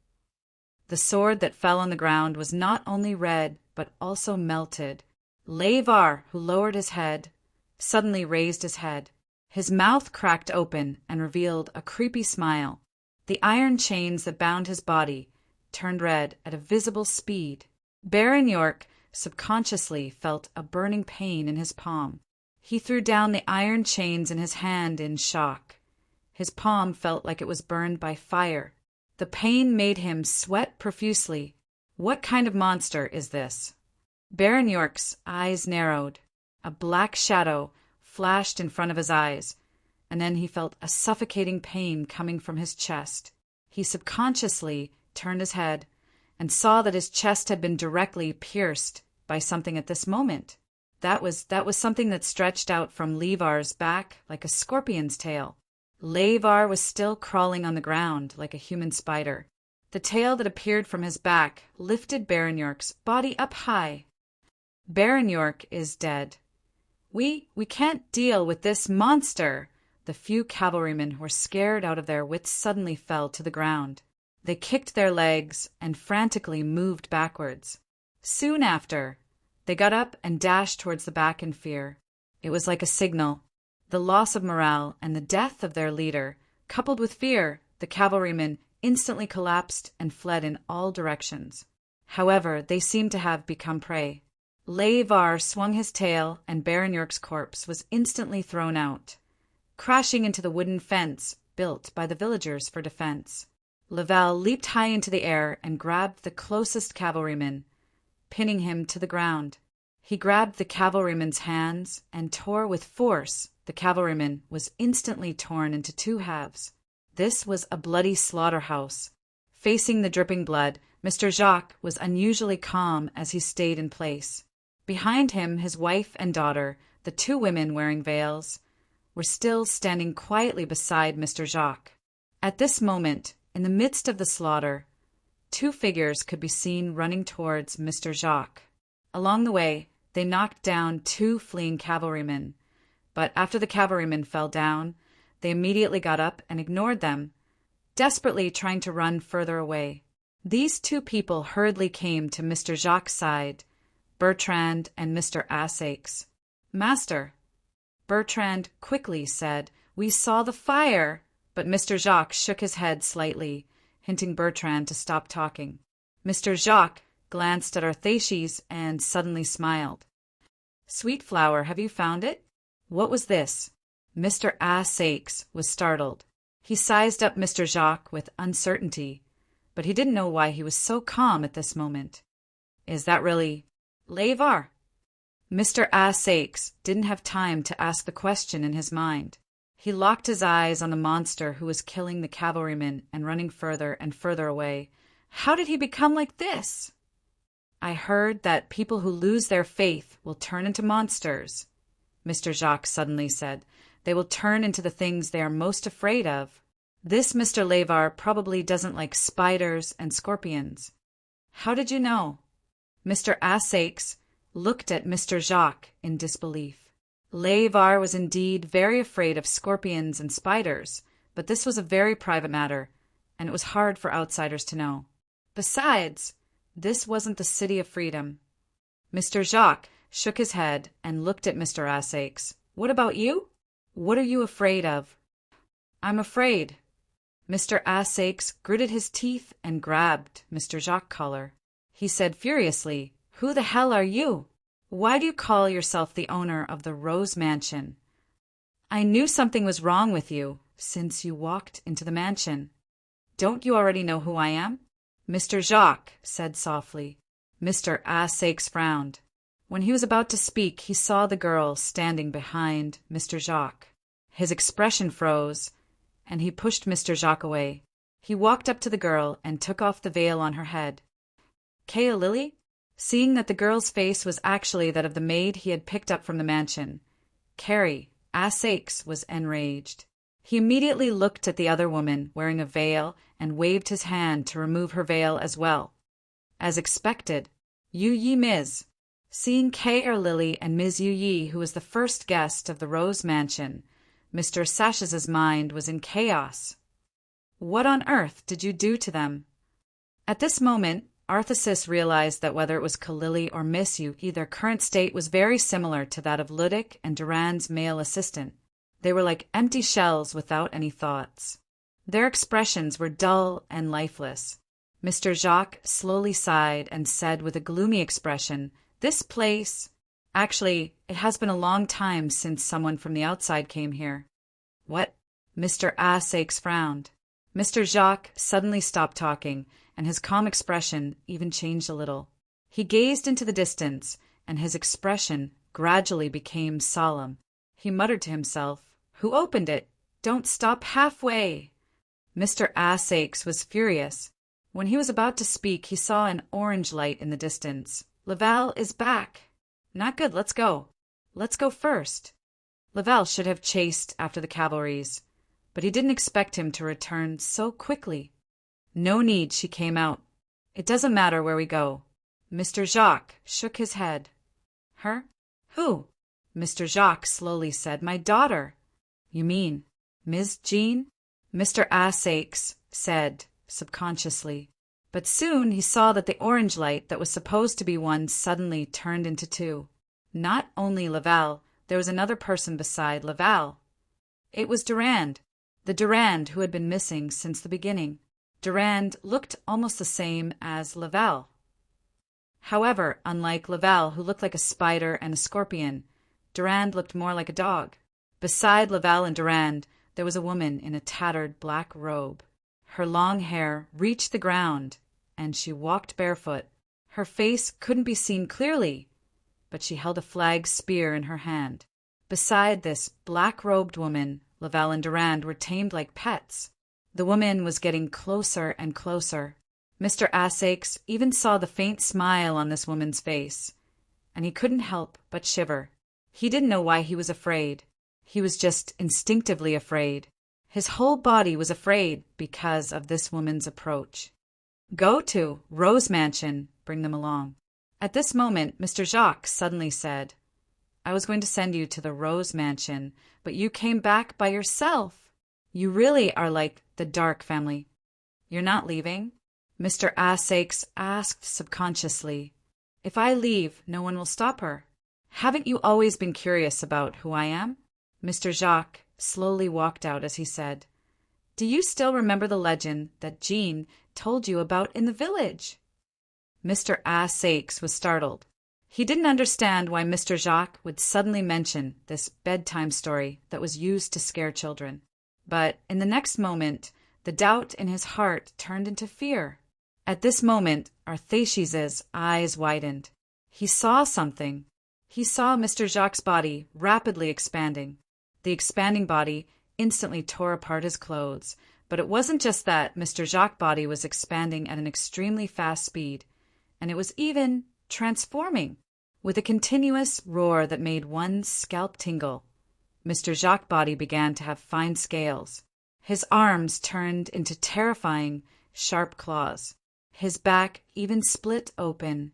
The sword that fell on the ground was not only red, but also melted. Lavar, who lowered his head, suddenly raised his head. His mouth cracked open and revealed a creepy smile. The iron chains that bound his body turned red at a visible speed. Baron York subconsciously felt a burning pain in his palm. He threw down the iron chains in his hand in shock. His palm felt like it was burned by fire. The pain made him sweat profusely. What kind of monster is this? Baron York's eyes narrowed. A black shadow flashed in front of his eyes, and then he felt a suffocating pain coming from his chest. He subconsciously turned his head and saw that his chest had been directly pierced by something at this moment. That was something that stretched out from Lavar's back like a scorpion's tail. Lavar was still crawling on the ground like a human spider. The tail that appeared from his back lifted Baron York's body up high. Baron York is dead. We can't deal with this monster. The few cavalrymen who were scared out of their wits suddenly fell to the ground. They kicked their legs and frantically moved backwards. Soon after, they got up and dashed towards the back in fear. It was like a signal. The loss of morale and the death of their leader, coupled with fear, the cavalrymen instantly collapsed and fled in all directions. However, they seemed to have become prey. Lavar swung his tail, and Baron York's corpse was instantly thrown out, crashing into the wooden fence built by the villagers for defense. Laval leaped high into the air and grabbed the closest cavalryman, pinning him to the ground. He grabbed the cavalryman's hands and tore with force. The cavalryman was instantly torn into 2 halves. This was a bloody slaughterhouse. Facing the dripping blood, Mr. Jacques was unusually calm as he stayed in place. Behind him, his wife and daughter, the 2 women wearing veils, were still standing quietly beside Mr. Jacques. At this moment, in the midst of the slaughter, 2 figures could be seen running towards Mr. Jacques. Along the way, they knocked down 2 fleeing cavalrymen, but after the cavalrymen fell down, they immediately got up and ignored them, desperately trying to run further away. These 2 people hurriedly came to Mr. Jacques' side, Bertrand and Mr. Assaix. "Master," Bertrand quickly said, "we saw the fire," but Mr. Jacques shook his head slightly, hinting Bertrand to stop talking. Mr. Jacques glanced at Arthaces and suddenly smiled. "Sweet flower, have you found it?" What was this? Mr. Assaix was startled. He sized up Mr. Jacques with uncertainty, but he didn't know why he was so calm at this moment. "Is that really Lavar?" Mr. Assaix didn't have time to ask the question in his mind. He locked his eyes on the monster who was killing the cavalrymen and running further and further away. How did he become like this? "I heard that people who lose their faith will turn into monsters," Mr. Jacques suddenly said. "They will turn into the things they are most afraid of." This Mr. Levar probably doesn't like spiders and scorpions. How did you know? Mr. Asakes looked at Mr. Jacques in disbelief. Levar was indeed very afraid of scorpions and spiders, but this was a very private matter, and it was hard for outsiders to know. Besides, this wasn't the City of Freedom. Mr. Jacques shook his head and looked at Mr. Asakes. What about you? What are you afraid of? I'm afraid. Mr. Asakes gritted his teeth and grabbed Mr. Jacques' collar. He said furiously, Who the hell are you? Why do you call yourself the owner of the Rose Mansion? I knew something was wrong with you since you walked into the mansion. Don't you already know who I am? Mr. Jacques said softly. Mr. Asakes frowned. When he was about to speak, he saw the girl standing behind Mr. Jacques. His expression froze, and he pushed Mr. Jacques away. He walked up to the girl and took off the veil on her head. Kea Lily? Seeing that the girl's face was actually that of the maid he had picked up from the mansion, Carrie Asakes was enraged. He immediately looked at the other woman wearing a veil and waved his hand to remove her veil as well. As expected, Yu Yi Ms. Seeing Kea Lily and Ms. Yu Yi, who was the first guest of the Rose Mansion, Mr. Sashes's mind was in chaos. What on earth did you do to them? At this moment, Arthesis realized that whether it was Kalili or Miss Yu, their current state was very similar to that of Ludic and Durand's male assistant. They were like empty shells without any thoughts. Their expressions were dull and lifeless. Mr. Jacques slowly sighed and said with a gloomy expression, This place… Actually, it has been a long time since someone from the outside came here. What? Mr. Asakes frowned. Mr. Jacques suddenly stopped talking, and his calm expression even changed a little. He gazed into the distance, and his expression gradually became solemn. He muttered to himself, Who opened it? Don't stop halfway. Mr. Asakes was furious. When he was about to speak, he saw an orange light in the distance. Laval is back. Not good, let's go. Let's go first. Laval should have chased after the cavalries, but he didn't expect him to return so quickly. No need, she came out. It doesn't matter where we go. Mr. Jacques shook his head. Her? Who? Mr. Jacques slowly said, My daughter. You mean Ms. Jean? Mr. Asakes said subconsciously. But soon he saw that the orange light that was supposed to be one suddenly turned into two. Not only Laval, there was another person beside Laval. It was Durand, the Durand who had been missing since the beginning. Durand looked almost the same as Laval. However, unlike Laval, who looked like a spider and a scorpion, Durand looked more like a dog. Beside Laval and Durand, there was a woman in a tattered black robe. Her long hair reached the ground, and she walked barefoot. Her face couldn't be seen clearly, but she held a flag spear in her hand. Beside this black-robed woman, Laval and Durand were tamed like pets. The woman was getting closer and closer. Mr. Asakes even saw the faint smile on this woman's face, and he couldn't help but shiver. He didn't know why he was afraid. He was just instinctively afraid. His whole body was afraid because of this woman's approach. Go to Rose Mansion, bring them along. At this moment, Mr. Jacques suddenly said, I was going to send you to the Rose Mansion, but you came back by yourself. You really are like the Dark family. You're not leaving? Mr. Asakes asked subconsciously. If I leave, no one will stop her. Haven't you always been curious about who I am? Mr. Jacques slowly walked out as he said, Do you still remember the legend that Jean told you about in the village? Mr. Asakes was startled. He didn't understand why Mr. Jacques would suddenly mention this bedtime story that was used to scare children. But in the next moment, the doubt in his heart turned into fear. At this moment, Arthesius's eyes widened. He saw something. He saw Mr. Jacques' body rapidly expanding. The expanding body instantly tore apart his clothes. But it wasn't just that Mr. Jacques' body was expanding at an extremely fast speed, and it was even transforming, with a continuous roar that made one's scalp tingle. Mr. Jacques' body began to have fine scales. His arms turned into terrifying, sharp claws. His back even split open,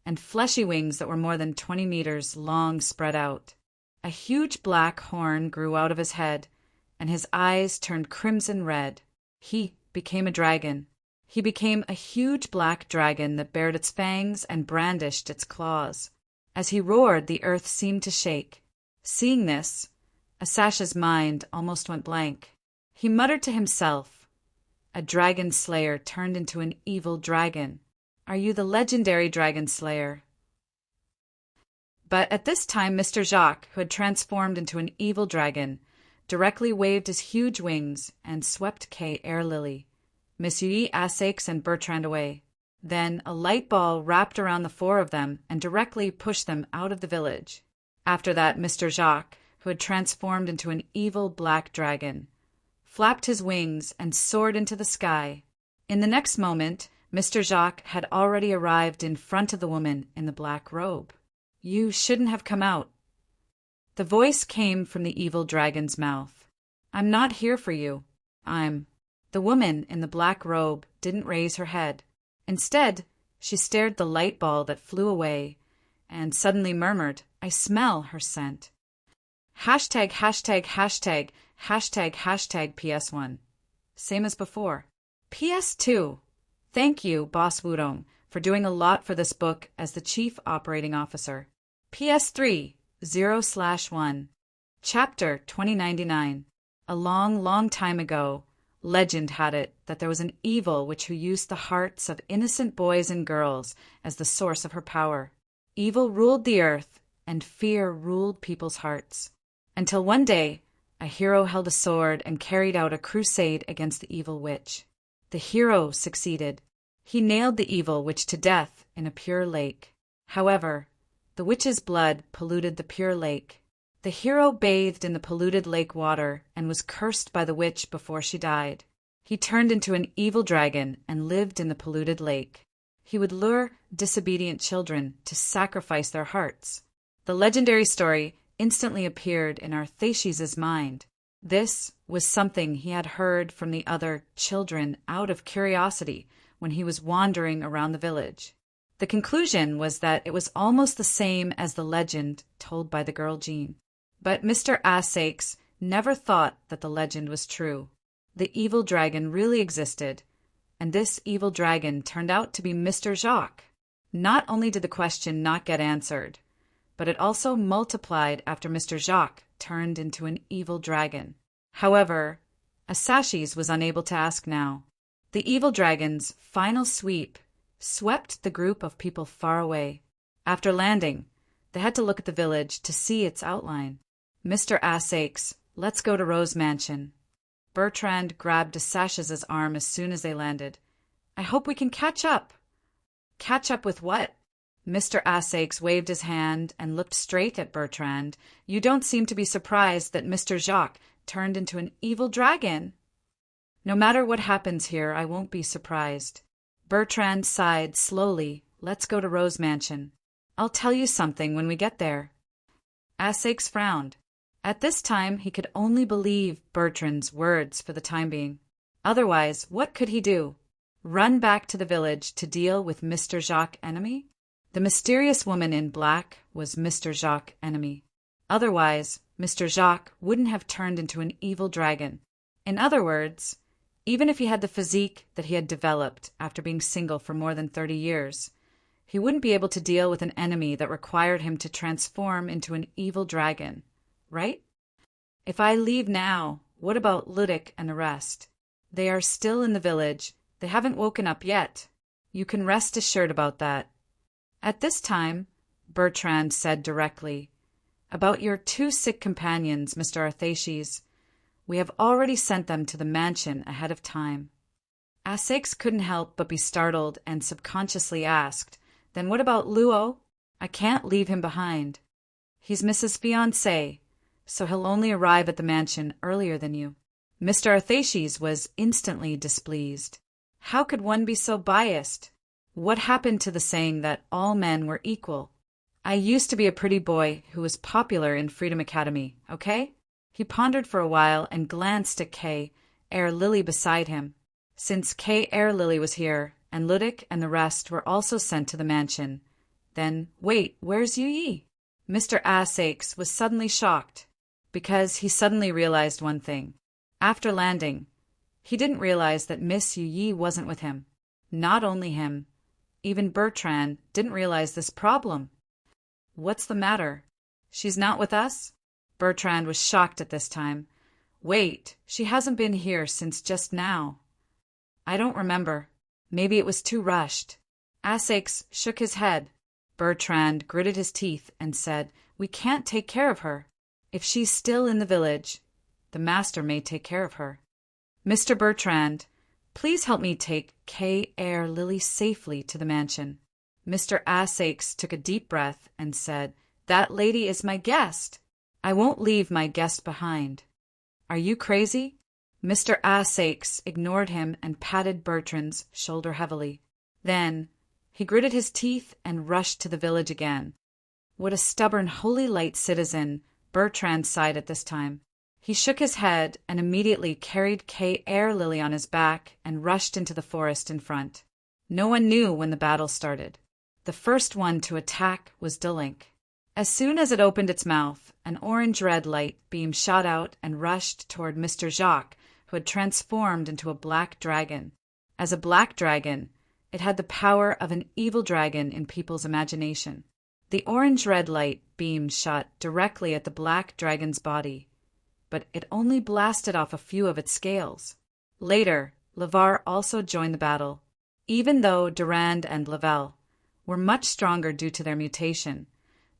and fleshy wings that were more than 20 meters long spread out. A huge black horn grew out of his head, and his eyes turned crimson red. He became a dragon. He became a huge black dragon that bared its fangs and brandished its claws. As he roared, the earth seemed to shake. Seeing this, Asash's mind almost went blank. He muttered to himself, "A dragon slayer turned into an evil dragon. Are you the legendary dragon slayer?" But at this time Mr. Jacques, who had transformed into an evil dragon, directly waved his huge wings and swept Kay Airlily, Monsieur Assaix and Bertrand away. Then a light ball wrapped around the four of them and directly pushed them out of the village. After that, Mr. Jacques, who had transformed into an evil black dragon, flapped his wings and soared into the sky. In the next moment, Mr. Jacques had already arrived in front of the woman in the black robe. "You shouldn't have come out." The voice came from the evil dragon's mouth. "I'm not here for you. I'm—" The woman in the black robe didn't raise her head. Instead, she stared the light ball that flew away and suddenly murmured, "I smell her scent." Hashtag, hashtag, hashtag, hashtag, hashtag PS1. Same as before. PS2. Thank you, Boss Wudong, for doing a lot for this book as the Chief Operating Officer. PS3. 0/1. Chapter 2099. A long, long time ago, legend had it that there was an evil witch who used the hearts of innocent boys and girls as the source of her power. Evil ruled the earth, and fear ruled people's hearts. Until one day, a hero held a sword and carried out a crusade against the evil witch. The hero succeeded. He nailed the evil witch to death in a pure lake. However, the witch's blood polluted the pure lake. The hero bathed in the polluted lake water and was cursed by the witch before she died. He turned into an evil dragon and lived in the polluted lake. He would lure disobedient children to sacrifice their hearts. The legendary story instantly appeared in Arthashis' mind. This was something he had heard from the other children out of curiosity when he was wandering around the village. The conclusion was that it was almost the same as the legend told by the girl Jean. But Mr. Assaix never thought that the legend was true. The evil dragon really existed, and this evil dragon turned out to be Mr. Jacques. Not only did the question not get answered, but it also multiplied after Mr. Jacques turned into an evil dragon. However, Asashis was unable to ask now. The evil dragon's final sweep swept the group of people far away. After landing, they had to look at the village to see its outline. "Mr. Assaix, let's go to Rose Mansion." Bertrand grabbed Asashis' arm as soon as they landed. "I hope we can catch up." "Catch up with what?" Mr. Assaix waved his hand and looked straight at Bertrand. "You don't seem to be surprised that Mr. Jacques turned into an evil dragon." "No matter what happens here, I won't be surprised." Bertrand sighed slowly. "Let's go to Rose Mansion. I'll tell you something when we get there." Assaix frowned. At this time, he could only believe Bertrand's words for the time being. Otherwise, what could he do? Run back to the village to deal with Mr. Jacques' enemy? The mysterious woman in black was Mr. Jacques' enemy. Otherwise, Mr. Jacques wouldn't have turned into an evil dragon. In other words, even if he had the physique that he had developed after being single for more than 30 years, he wouldn't be able to deal with an enemy that required him to transform into an evil dragon, right? If I leave now, what about Ludic and the rest? They are still in the village. They haven't woken up yet. You can rest assured about that. At this time, Bertrand said directly, "About your 2 sick companions, Mr. Arthashis, we have already sent them to the mansion ahead of time." Assaix couldn't help but be startled and subconsciously asked, "Then what about Luo? I can't leave him behind. He's Mrs. Fiancé, so he'll only arrive at the mansion earlier than you." Mr. Arthashis was instantly displeased. How could one be so biased? What happened to the saying that all men were equal? I used to be a pretty boy who was popular in Freedom Academy, okay? He pondered for a while and glanced at Kay Air Lily beside him. Since K. Air Lily was here, and Ludic and the rest were also sent to the mansion, then, wait, where's Yu Yi? Mr. Asax was suddenly shocked, because he suddenly realized one thing. After landing, he didn't realize that Miss Yu Yi wasn't with him. Not only him, even Bertrand didn't realize this problem. What's the matter? She's not with us? Bertrand was shocked at this time. Wait, she hasn't been here since just now. I don't remember. Maybe it was too rushed. Asax shook his head. Bertrand gritted his teeth and said, We can't take care of her. If she's still in the village, the master may take care of her. Mr. Bertrand, please help me take K. Air Lily safely to the mansion. Mr. Asax took a deep breath and said, That lady is my guest. I won't leave my guest behind. Are you crazy? Mr. Asax ignored him and patted Bertrand's shoulder heavily. Then he gritted his teeth and rushed to the village again. What a stubborn Holy Light citizen, Bertrand sighed at this time. He shook his head and immediately carried K. Air Lily on his back and rushed into the forest in front. No one knew when the battle started. The first one to attack was Delink. As soon as it opened its mouth, an orange-red light beam shot out and rushed toward Mr. Jacques, who had transformed into a black dragon. As a black dragon, it had the power of an evil dragon in people's imagination. The orange-red light beam shot directly at the black dragon's body, but it only blasted off a few of its scales. Later, Lavar also joined the battle. Even though Durand and Lavelle were much stronger due to their mutation,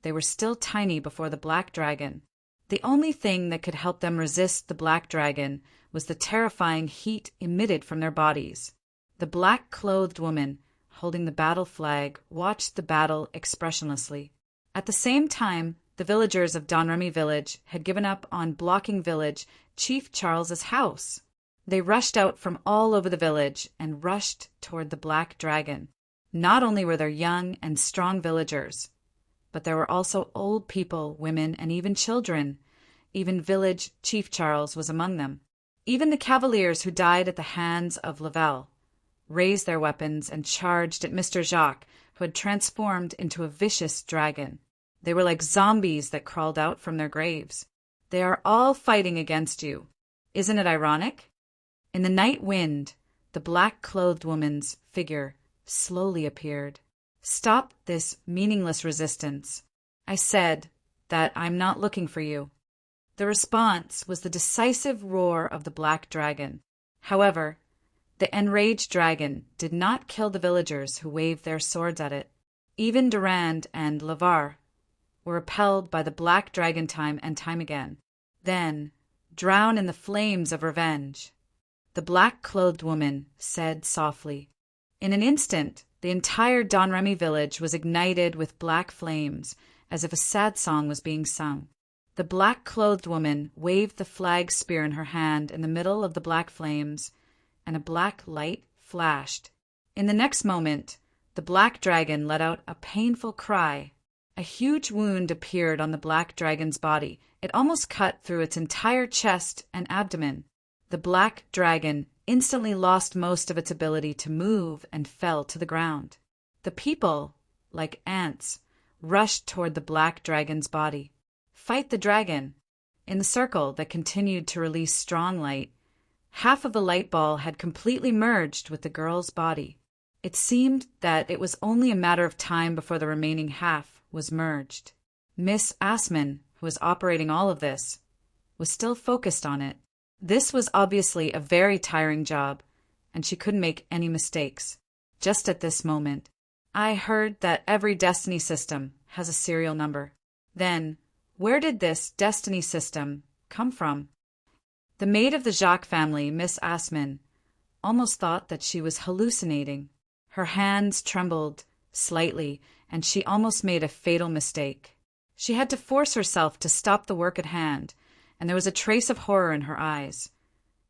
they were still tiny before the black dragon. The only thing that could help them resist the black dragon was the terrifying heat emitted from their bodies. The black-clothed woman, holding the battle flag, watched the battle expressionlessly. At the same time, the villagers of Domremy village had given up on blocking village Chief Charles's house. They rushed out from all over the village and rushed toward the black dragon. Not only were there young and strong villagers, but there were also old people, women, and even children. Even village Chief Charles was among them. Even the cavaliers who died at the hands of Lavelle raised their weapons and charged at Mr. Jacques, who had transformed into a vicious dragon. They were like zombies that crawled out from their graves. They are all fighting against you. Isn't it ironic? In the night wind, the black-clothed woman's figure slowly appeared. Stop this meaningless resistance. I said that I'm not looking for you. The response was the decisive roar of the black dragon. However, the enraged dragon did not kill the villagers who waved their swords at it. Even Durand and Lavar were repelled by the black dragon time and time again. Then, drown in the flames of revenge. The black-clothed woman said softly. In an instant, the entire Domremy village was ignited with black flames, as if a sad song was being sung. The black-clothed woman waved the flag spear in her hand in the middle of the black flames, and a black light flashed. In the next moment, the black dragon let out a painful cry. A huge wound appeared on the black dragon's body. It almost cut through its entire chest and abdomen. The black dragon instantly lost most of its ability to move and fell to the ground. The people, like ants, rushed toward the black dragon's body. Fight the dragon! In the circle that continued to release strong light, half of the light ball had completely merged with the girl's body. It seemed that it was only a matter of time before the remaining half was merged. Miss Assman, who was operating all of this, was still focused on it. This was obviously a very tiring job, and she couldn't make any mistakes. Just at this moment, I heard that every destiny system has a serial number. Then, where did this destiny system come from? The maid of the Jacques family, Miss Assman, almost thought that she was hallucinating. Her hands trembled slightly, and she almost made a fatal mistake. She had to force herself to stop the work at hand, and there was a trace of horror in her eyes.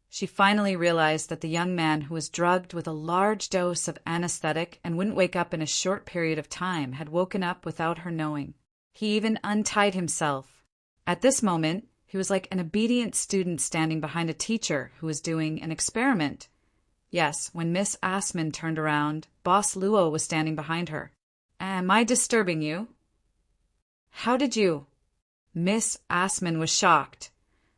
She finally realized that the young man who was drugged with a large dose of anesthetic and wouldn't wake up in a short period of time had woken up without her knowing. He even untied himself. At this moment, He was like an obedient student standing behind a teacher who was doing an experiment. Yes, when Miss Assman turned around, Boss Luo was standing behind her. Am I disturbing you? How did you? Miss Assman was shocked,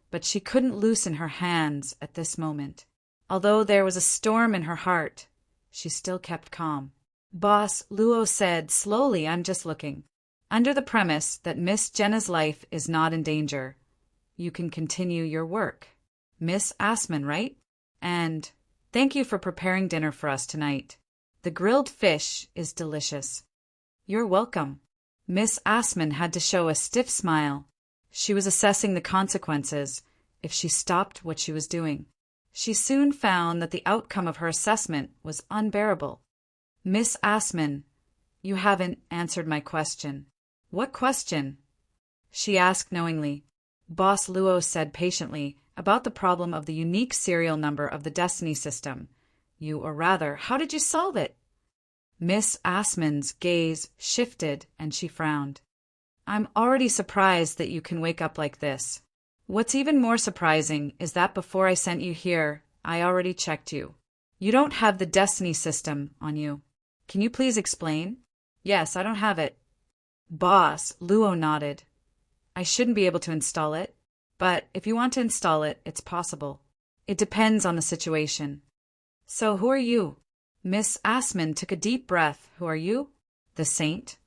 but she couldn't loosen her hands at this moment. Although there was a storm in her heart, she still kept calm. Boss Luo said slowly, I'm just looking. Under the premise that Miss Jenna's life is not in danger, you can continue your work. Miss Assman, right? And thank you for preparing dinner for us tonight. The grilled fish is delicious. You're welcome. Miss Assman had to show a stiff smile. She was assessing the consequences if she stopped what she was doing. She soon found that the outcome of her assessment was unbearable. Miss Assman, you haven't answered my question. What question? She asked knowingly. Boss Luo said patiently about the problem of the unique serial number of the Destiny system. Or rather, how did you solve it? Miss Assman's gaze shifted and she frowned. I'm already surprised that you can wake up like this. What's even more surprising is that before I sent you here, I already checked you. You don't have the Destiny system on you. Can you please explain? Yes, I don't have it. Boss Luo nodded. I shouldn't be able to install it, but if you want to install it, it's possible. It depends on the situation. So who are you? Miss Assman took a deep breath. Who are you? The saint?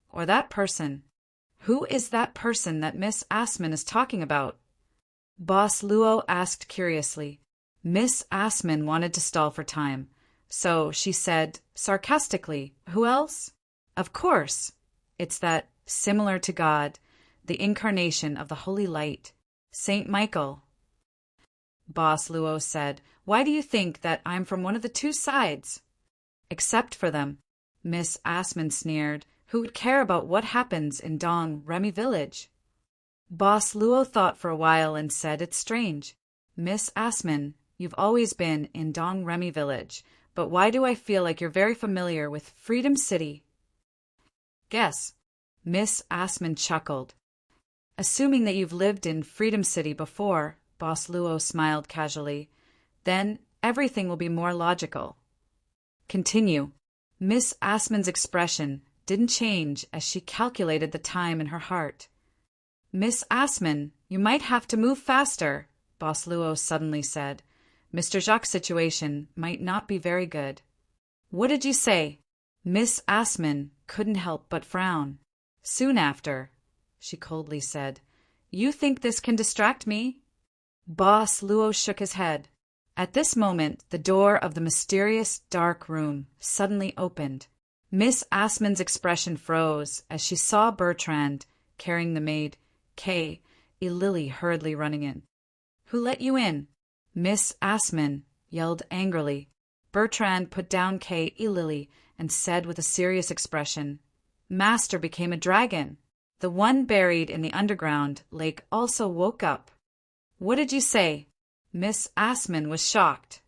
Or that person? Who is that person that Miss Assman is talking about? Boss Luo asked curiously. Miss Assman wanted to stall for time, so she said sarcastically, who else? Of course, it's that, similar to God, the incarnation of the holy light, Saint Michael. Boss Luo said, why do you think that I'm from one of the two sides? Except for them, Miss Assman sneered. Who would care about what happens in Dong Remy village? Boss Luo thought for a while and said, it's strange. Miss Assman, you've always been in Dong Remy village, but why do I feel like you're very familiar with Freedom City? Guess. Miss Assman chuckled. Assuming that you've lived in Freedom City before, Boss Luo smiled casually, then everything will be more logical. Continue. Miss Assman's expression didn't change as she calculated the time in her heart. Miss Assman, you might have to move faster, Boss Luo suddenly said. Mr. Jacques' situation might not be very good. What did you say? Miss Assman couldn't help but frown. Soon after, she coldly said, you think this can distract me? Boss Luo shook his head. At this moment, the door of the mysterious dark room suddenly opened. Miss Assman's expression froze as she saw Bertrand carrying the maid, Kay, Lily hurriedly running in. Who let you in? Miss Assman yelled angrily. Bertrand put down Kay, Lily and said with a serious expression, Master became a dragon. The one buried in the underground lake also woke up. What did you say? Miss Assman was shocked.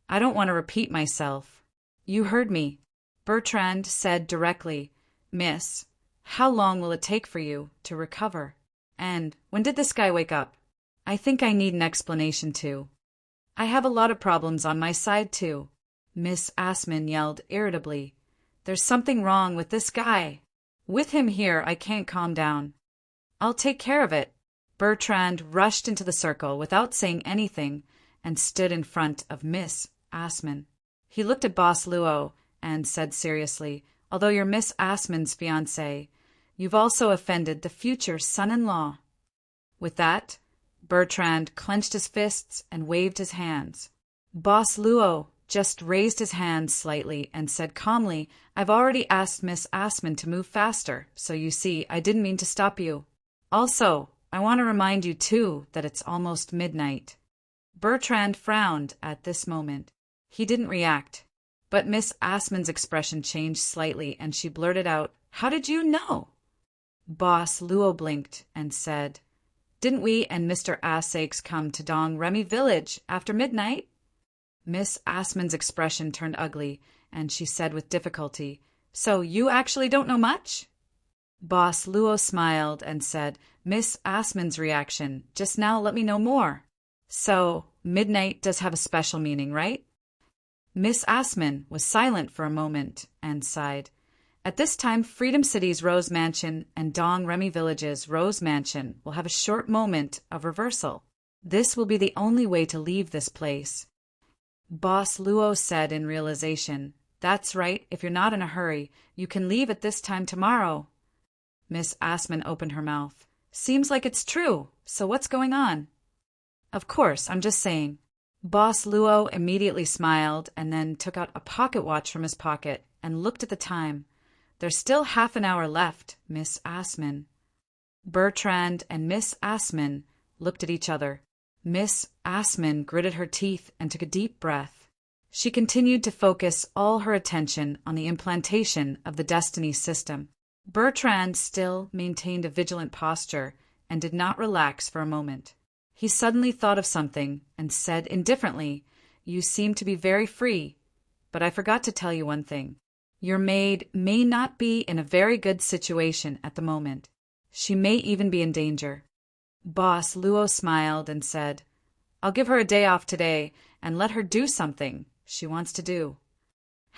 I don't want to repeat myself. You heard me. Bertrand said directly, Miss, how long will it take for you to recover? And when did this guy wake up? I think I need an explanation too. I have a lot of problems on my side too. Miss Assman yelled irritably. There's something wrong with this guy. With him here, I can't calm down. I'll take care of it. Bertrand rushed into the circle without saying anything and stood in front of Miss Assman. He looked at Boss Luo and said seriously, although you're Miss Assman's fiancé, you've also offended the future son-in-law. With that, Bertrand clenched his fists and waved his hands. Boss Luo just raised his hands slightly and said calmly, I've already asked Miss Assman to move faster, so you see, I didn't mean to stop you. Also, I want to remind you too that it's almost midnight. Bertrand frowned at this moment. He didn't react. But Miss Assman's expression changed slightly, and she blurted out, How did you know? Boss Luo blinked and said, Didn't we and Mr. Assakes come to Dong Remy village after midnight? Miss Assman's expression turned ugly, and she said with difficulty, So you actually don't know much? Boss Luo smiled and said, "Miss Asman's reaction just now let me know more. So, midnight does have a special meaning, right?" Miss Asman was silent for a moment and sighed. At this time, Freedom City's Rose Mansion and Dong Remy Village's Rose Mansion will have a short moment of reversal. This will be the only way to leave this place. Boss Luo said in realization, "That's right, if you're not in a hurry, you can leave at this time tomorrow." Miss Asman opened her mouth. "Seems like it's true, so what's going on?" "Of course, I'm just saying." Boss Luo immediately smiled and then took out a pocket watch from his pocket and looked at the time. "There's still half an hour left, Miss Asman." Bertrand and Miss Asman looked at each other. Miss Asman gritted her teeth and took a deep breath. She continued to focus all her attention on the implantation of the destiny system. Bertrand still maintained a vigilant posture and did not relax for a moment. He suddenly thought of something and said indifferently, "You seem to be very free, but I forgot to tell you one thing. Your maid may not be in a very good situation at the moment. She may even be in danger." Boss Luo smiled and said, "I'll give her a day off today and let her do something she wants to do.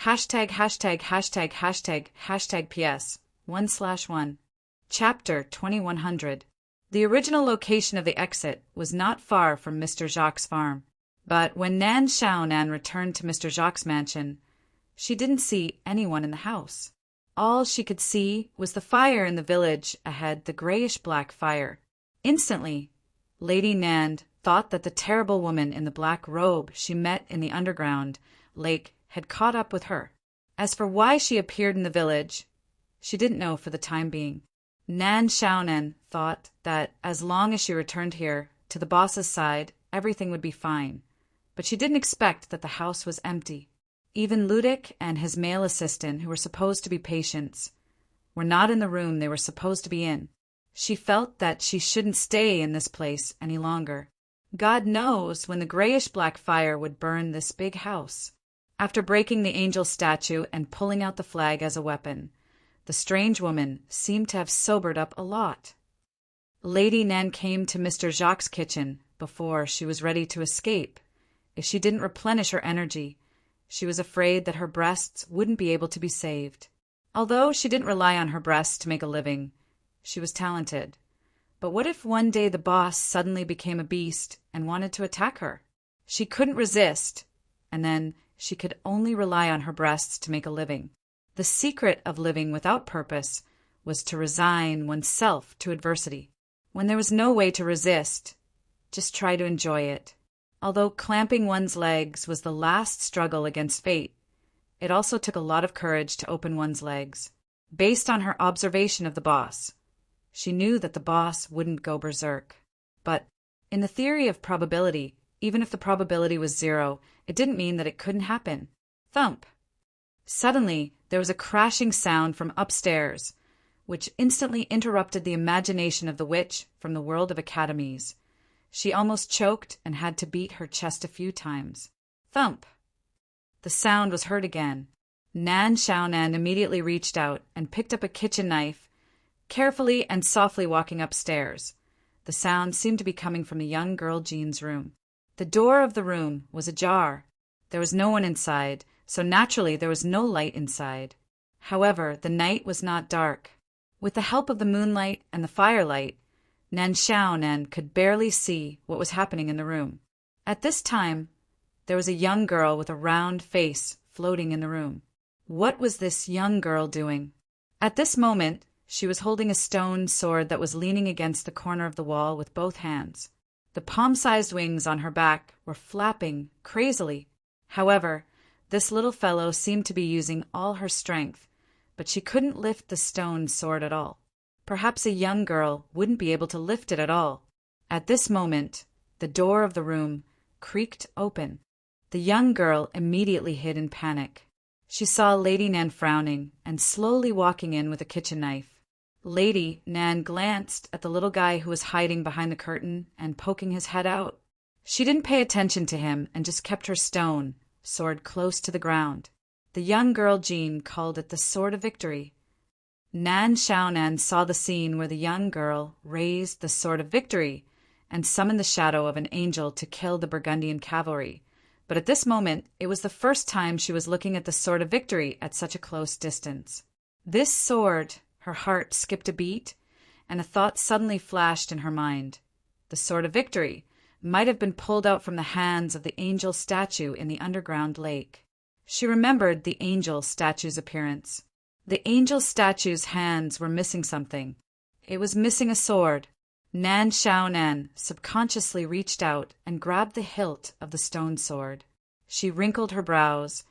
Hashtag, hashtag, hashtag, hashtag, hashtag PS 1/1. Chapter 2100. The original location of the exit was not far from Mr. Jacques' farm, but when Nan Xiaonan returned to Mr. Jacques' mansion, she didn't see anyone in the house. All she could see was the fire in the village ahead, the grayish-black fire. Instantly, Lady Nan thought that the terrible woman in the black robe she met in the underground lake had caught up with her. As for why she appeared in the village, she didn't know for the time being. Nan Xiaonan thought that as long as she returned here, to the boss's side, everything would be fine. But she didn't expect that the house was empty. Even Ludic and his male assistant, who were supposed to be patients, were not in the room they were supposed to be in. She felt that she shouldn't stay in this place any longer. God knows when the grayish-black fire would burn this big house. After breaking the angel statue and pulling out the flag as a weapon, the strange woman seemed to have sobered up a lot. Lady Nan came to Mr. Jacques' kitchen before she was ready to escape. If she didn't replenish her energy, she was afraid that her breasts wouldn't be able to be saved. Although she didn't rely on her breasts to make a living, she was talented. But what if one day the boss suddenly became a beast and wanted to attack her? She couldn't resist, and then she could only rely on her breasts to make a living. The secret of living without purpose was to resign oneself to adversity. When there was no way to resist, just try to enjoy it. Although clamping one's legs was the last struggle against fate, it also took a lot of courage to open one's legs. Based on her observation of the boss, she knew that the boss wouldn't go berserk. But in the theory of probability, even if the probability was 0, it didn't mean that it couldn't happen. Thump! Suddenly, there was a crashing sound from upstairs, which instantly interrupted the imagination of the witch from the world of academies. She almost choked and had to beat her chest a few times. Thump! The sound was heard again. Nan Xiaonan immediately reached out and picked up a kitchen knife, carefully and softly walking upstairs. The sound seemed to be coming from the young girl Jean's room. The door of the room was ajar. There was no one inside, so naturally there was no light inside. However, the night was not dark. With the help of the moonlight and the firelight, Nan Xiaonan could barely see what was happening in the room. At this time, there was a young girl with a round face floating in the room. What was this young girl doing? At this moment, she was holding a stone sword that was leaning against the corner of the wall with both hands. The palm-sized wings on her back were flapping crazily. However, this little fellow seemed to be using all her strength, but she couldn't lift the stone sword at all. Perhaps a young girl wouldn't be able to lift it at all. At this moment, the door of the room creaked open. The young girl immediately hid in panic. She saw Lady Nan frowning and slowly walking in with a kitchen knife. Lady Nan glanced at the little guy who was hiding behind the curtain and poking his head out. She didn't pay attention to him and just kept her stone sword close to the ground. The young girl Jean called it the Sword of Victory. Nan Xiaonan saw the scene where the young girl raised the Sword of Victory and summoned the shadow of an angel to kill the Burgundian cavalry. But at this moment, it was the first time she was looking at the Sword of Victory at such a close distance. This sword, her heart skipped a beat, and a thought suddenly flashed in her mind. The Sword of Victory might have been pulled out from the hands of the angel statue in the underground lake. She remembered the angel statue's appearance. The angel statue's hands were missing something. It was missing a sword. Nan Xiaonan subconsciously reached out and grabbed the hilt of the stone sword. She wrinkled her brows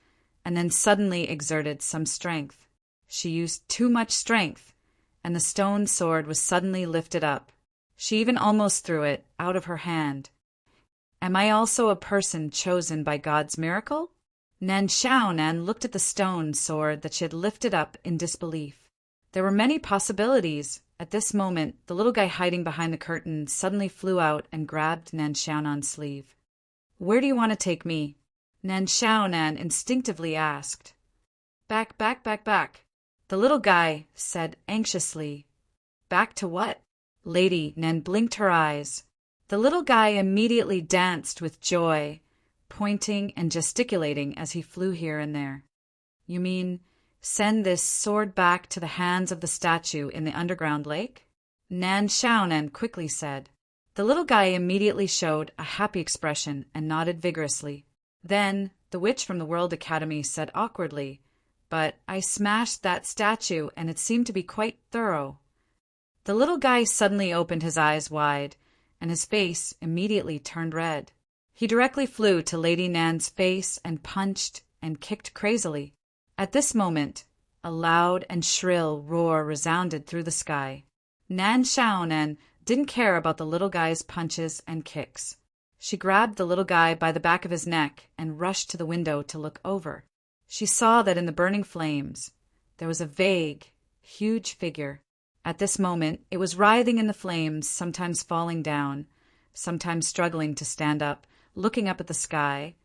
and then suddenly exerted some strength. She used too much strength, and the stone sword was suddenly lifted up. She even almost threw it out of her hand. Am I also a person chosen by God's miracle? Nan Xiaonan looked at the stone sword that she had lifted up in disbelief. There were many possibilities. At this moment, the little guy hiding behind the curtain suddenly flew out and grabbed Nan Xiaonan's sleeve. Where do you want to take me? Nan Xiaonan instinctively asked. Back, back, back, back. The little guy said anxiously. Back to what? Lady Nan blinked her eyes. The little guy immediately danced with joy, pointing and gesticulating as he flew here and there. You mean send this sword back to the hands of the statue in the underground lake? Nan Xiaonan quickly said. The little guy immediately showed a happy expression and nodded vigorously. Then the witch from the World Academy said awkwardly, But I smashed that statue and it seemed to be quite thorough. The little guy suddenly opened his eyes wide, and his face immediately turned red. He directly flew to Lady Nan's face and punched and kicked crazily. At this moment, a loud and shrill roar resounded through the sky. Nan Xiaonan didn't care about the little guy's punches and kicks. She grabbed the little guy by the back of his neck and rushed to the window to look over. She saw that in the burning flames, there was a vague, huge figure. At this moment, it was writhing in the flames, sometimes falling down, sometimes struggling to stand up, looking up at the sky,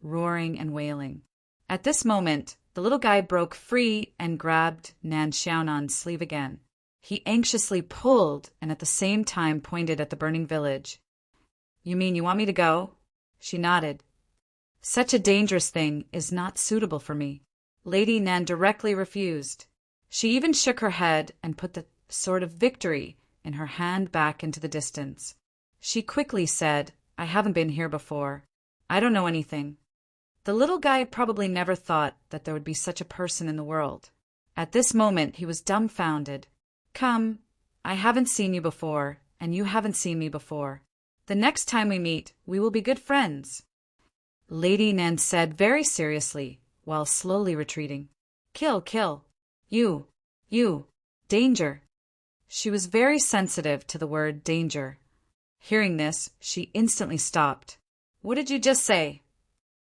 roaring and wailing. At this moment, the little guy broke free and grabbed Nan Xiaonan's sleeve again. He anxiously pulled and at the same time pointed at the burning village. You mean you want me to go? She nodded. Such a dangerous thing is not suitable for me. Lady Nan directly refused. She even shook her head and put the Sword of Victory in her hand back into the distance. She quickly said, I haven't been here before. I don't know anything. The little guy probably never thought that there would be such a person in the world. At this moment, he was dumbfounded. Come, I haven't seen you before, and you haven't seen me before. The next time we meet, we will be good friends. Lady Nan said very seriously, while slowly retreating. Kill, kill. You, danger. She was very sensitive to the word danger. Hearing this, she instantly stopped. What did you just say?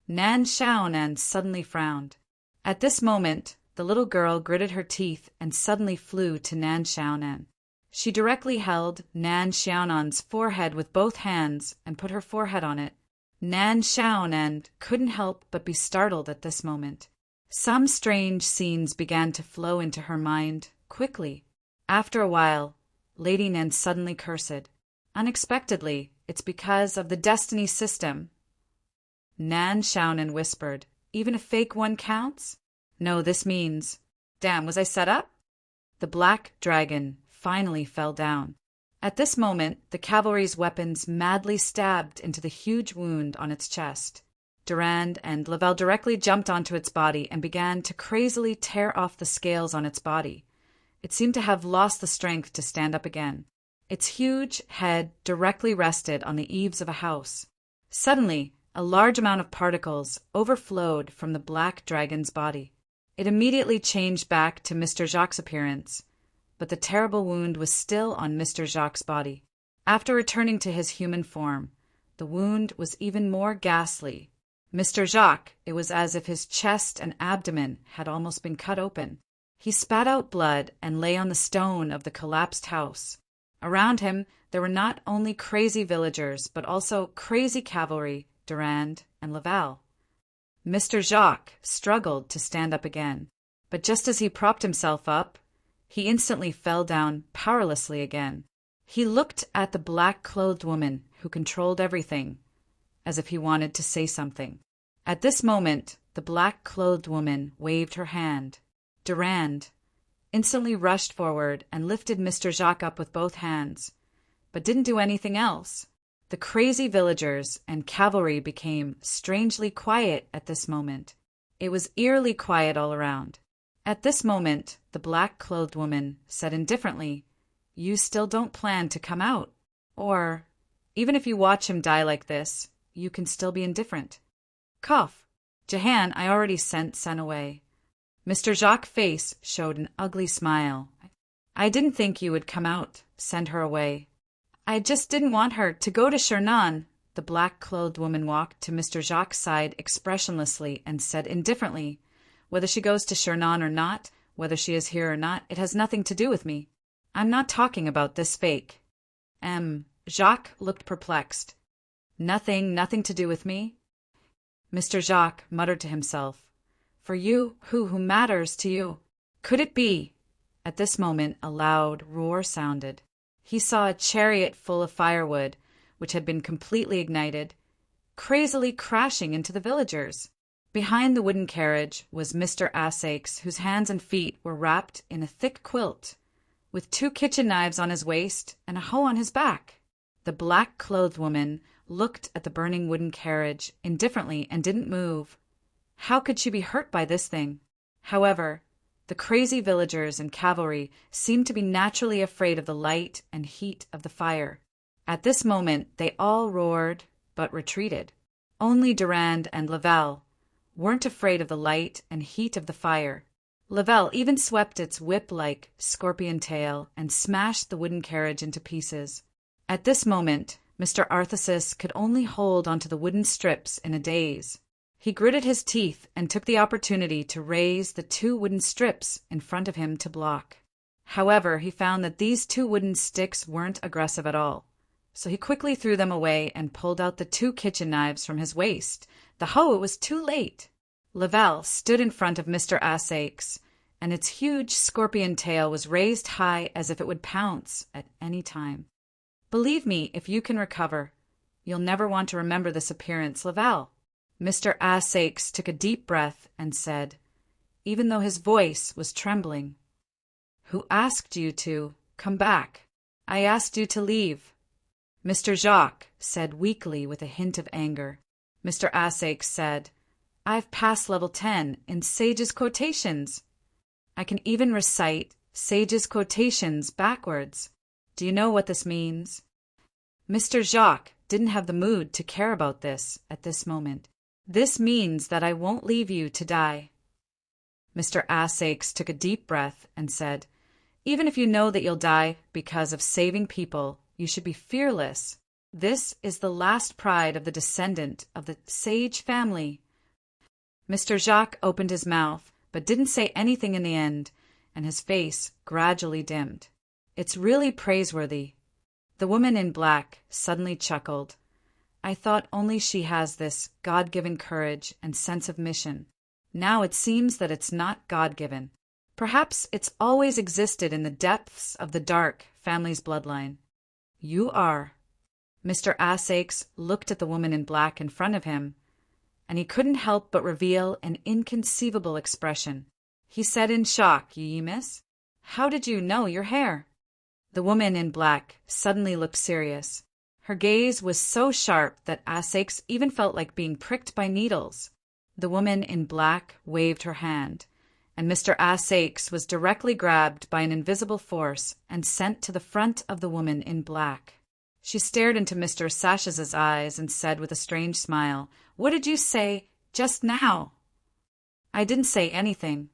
Nan Xiaonan suddenly frowned. At this moment, the little girl gritted her teeth and suddenly flew to Nan Xiaonan. She directly held Nan Xiaonan's forehead with both hands and put her forehead on it. Nan Xiaonan couldn't help but be startled at this moment. Some strange scenes began to flow into her mind quickly. After a while, Lady Nan suddenly cursed. Unexpectedly, it's because of the destiny system. Nan Xiaonan whispered, Even a fake one counts? No, this means... Damn, was I set up? The black dragon finally fell down. At this moment, the cavalry's weapons madly stabbed into the huge wound on its chest. Durand and Lavelle directly jumped onto its body and began to crazily tear off the scales on its body. It seemed to have lost the strength to stand up again. Its huge head directly rested on the eaves of a house. Suddenly, a large amount of particles overflowed from the black dragon's body. It immediately changed back to Mr. Jacques' appearance, but the terrible wound was still on Mr. Jacques' body. After returning to his human form, the wound was even more ghastly. Mr. Jacques, it was as if his chest and abdomen had almost been cut open. He spat out blood and lay on the stone of the collapsed house. Around him, there were not only crazy villagers, but also crazy cavalry, Durand and Laval. Mr. Jacques struggled to stand up again, but just as he propped himself up, He instantly fell down powerlessly again. He looked at the black-clothed woman who controlled everything, as if he wanted to say something. At this moment, the black-clothed woman waved her hand. Durand instantly rushed forward and lifted Mr. Jacques up with both hands, but didn't do anything else. The crazy villagers and cavalry became strangely quiet at this moment. It was eerily quiet all around. At this moment, the black-clothed woman said indifferently, "You still don't plan to come out? Or, even if you watch him die like this, you can still be indifferent." Cough. "Jehan, I already sent Sen away." Mr. Jacques' face showed an ugly smile. "I didn't think you would come out, send her away. I just didn't want her to go to Chernon." The black-clothed woman walked to Mr. Jacques' side expressionlessly and said indifferently, "Whether she goes to Chernon or not, whether she is here or not, it has nothing to do with me. I'm not talking about this fake." Jacques looked perplexed. Nothing to do with me?" Mr. Jacques muttered to himself, "For you, who matters to you? Could it be?" At this moment a loud roar sounded. He saw a chariot full of firewood, which had been completely ignited, crazily crashing into the villagers. Behind the wooden carriage was Mr. Assaix, whose hands and feet were wrapped in a thick quilt, with 2 kitchen knives on his waist and a hoe on his back. The black-clothed woman looked at the burning wooden carriage indifferently and didn't move. How could she be hurt by this thing? However, the crazy villagers and cavalry seemed to be naturally afraid of the light and heat of the fire. At this moment they all roared, but retreated. Only Durand and Laval weren't afraid of the light and heat of the fire. Laval even swept its whip-like scorpion tail and smashed the wooden carriage into pieces. At this moment, Mr. Arthursis could only hold onto the wooden strips in a daze. He gritted his teeth and took the opportunity to raise the 2 wooden strips in front of him to block. However, he found that these 2 wooden sticks weren't aggressive at all, so he quickly threw them away and pulled out the 2 kitchen knives from his waist. The hoe was too late. Laval stood in front of Mr. Assaix, and its huge scorpion tail was raised high as if it would pounce at any time. "Believe me, if you can recover, you'll never want to remember this appearance, Laval." Mr. Assaix took a deep breath and said, even though his voice was trembling, "Who asked you to come back? I asked you to leave." Mr. Jacques said weakly with a hint of anger. Mr. Assaix said, "I've passed level 10 in Sage's quotations. I can even recite Sage's quotations backwards. Do you know what this means?" Mr. Jacques didn't have the mood to care about this at this moment. "This means that I won't leave you to die." Mr. Assaix took a deep breath and said, "Even if you know that you'll die because of saving people, you should be fearless. This is the last pride of the descendant of the Sage family." Mr. Jacques opened his mouth, but didn't say anything in the end, and his face gradually dimmed. "It's really praiseworthy." The woman in black suddenly chuckled. "I thought only she has this God-given courage and sense of mission. Now it seems that it's not God-given. Perhaps it's always existed in the depths of the dark family's bloodline. You are." Mr. Assaix looked at the woman in black in front of him, and he couldn't help but reveal an inconceivable expression. He said in shock, "Ye miss? How did you know your hair?" The woman in black suddenly looked serious. Her gaze was so sharp that Assaix even felt like being pricked by needles. The woman in black waved her hand, and Mr. Assaix was directly grabbed by an invisible force and sent to the front of the woman in black. She stared into Mr. Saches's eyes and said with a strange smile, "What did you say just now?" "I didn't say anything."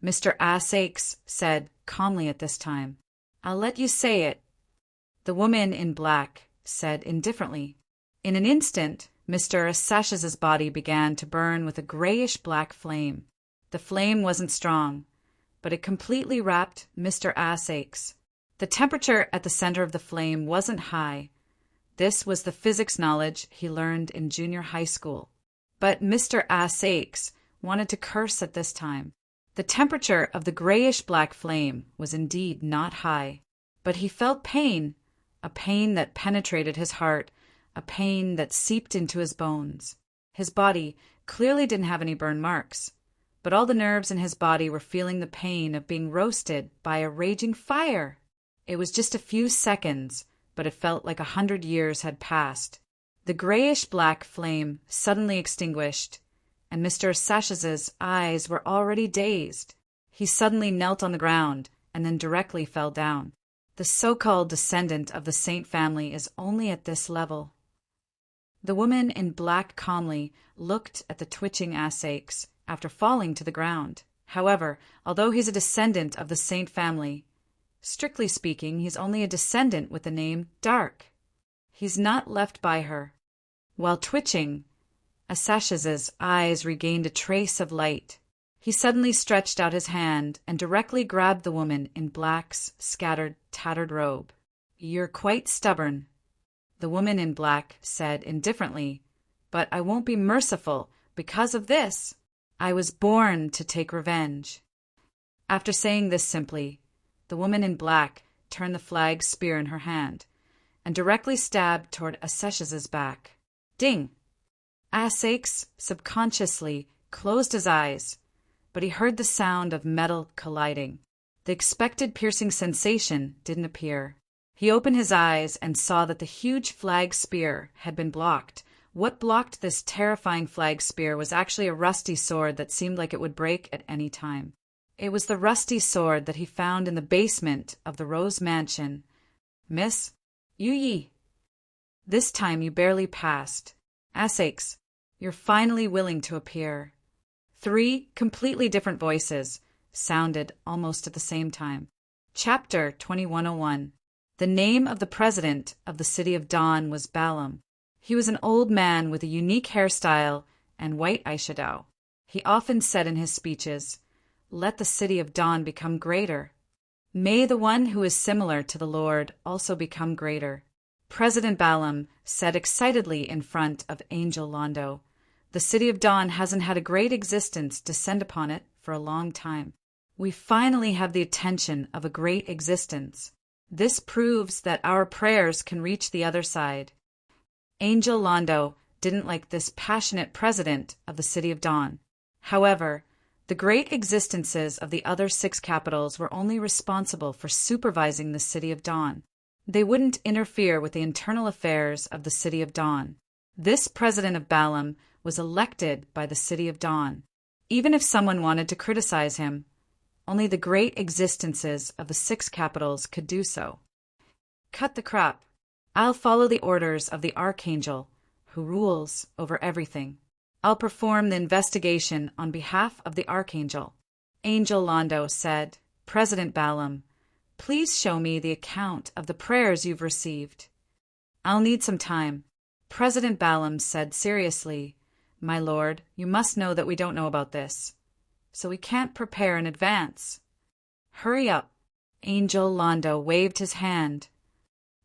Mr. Assaix said calmly at this time, "I'll let you say it." The woman in black said indifferently. In an instant, Mr. Saches's body began to burn with a grayish-black flame. The flame wasn't strong, but it completely wrapped Mr. Assaix. The temperature at the center of the flame wasn't high. This was the physics knowledge he learned in junior high school. But Mr. Assaix wanted to curse at this time. The temperature of the grayish-black flame was indeed not high, but he felt pain, a pain that penetrated his heart, a pain that seeped into his bones. His body clearly didn't have any burn marks, but all the nerves in his body were feeling the pain of being roasted by a raging fire. It was just a few seconds, but it felt like 100 years had passed. The grayish-black flame suddenly extinguished, and Mr. Sashes's eyes were already dazed. He suddenly knelt on the ground and then directly fell down. The so-called descendant of the Saint family is only at this level. The woman in black calmly looked at the twitching Asakes after falling to the ground. However, although he's a descendant of the Saint family, strictly speaking, he's only a descendant with the name Dark. He's not left by her. While twitching, Asashes's eyes regained a trace of light. He suddenly stretched out his hand and directly grabbed the woman in black's scattered, tattered robe. "You're quite stubborn," the woman in black said indifferently, "but I won't be merciful because of this. I was born to take revenge." After saying this simply, the woman in black turned the flag spear in her hand and directly stabbed toward Aseshes's back. Ding! Asakes subconsciously closed his eyes, but he heard the sound of metal colliding. The expected piercing sensation didn't appear. He opened his eyes and saw that the huge flag spear had been blocked. What blocked this terrifying flag spear was actually a rusty sword that seemed like it would break at any time. It was the rusty sword that he found in the basement of the Rose Mansion. "Miss, Yi. This time you barely passed. Asakes, you're finally willing to appear." 3 completely different voices sounded almost at the same time. Chapter 2101. The name of the president of the City of Dawn was Balaam. He was an old man with a unique hairstyle and white eyeshadow. He often said in his speeches, "Let the City of Dawn become greater. May the one who is similar to the Lord also become greater." President Balaam said excitedly in front of Angel Londo, "The City of Dawn hasn't had a great existence descend upon it for a long time. We finally have the attention of a great existence. This proves that our prayers can reach the other side." Angel Londo didn't like this passionate president of the City of Dawn. However, the great existences of the other 6 capitals were only responsible for supervising the City of Dawn. They wouldn't interfere with the internal affairs of the City of Dawn. This president of Balaam was elected by the City of Dawn. Even if someone wanted to criticize him, only the great existences of the 6 capitals could do so. Cut the crap. I'll follow the orders of the Archangel, who rules over everything. I'll perform the investigation on behalf of the Archangel. Angel Londo said, "President Balaam, please show me the account of the prayers you've received." "I'll need some time." President Balaam said seriously, "My lord, you must know that we don't know about this, so we can't prepare in advance." "Hurry up." Angel Londo waved his hand.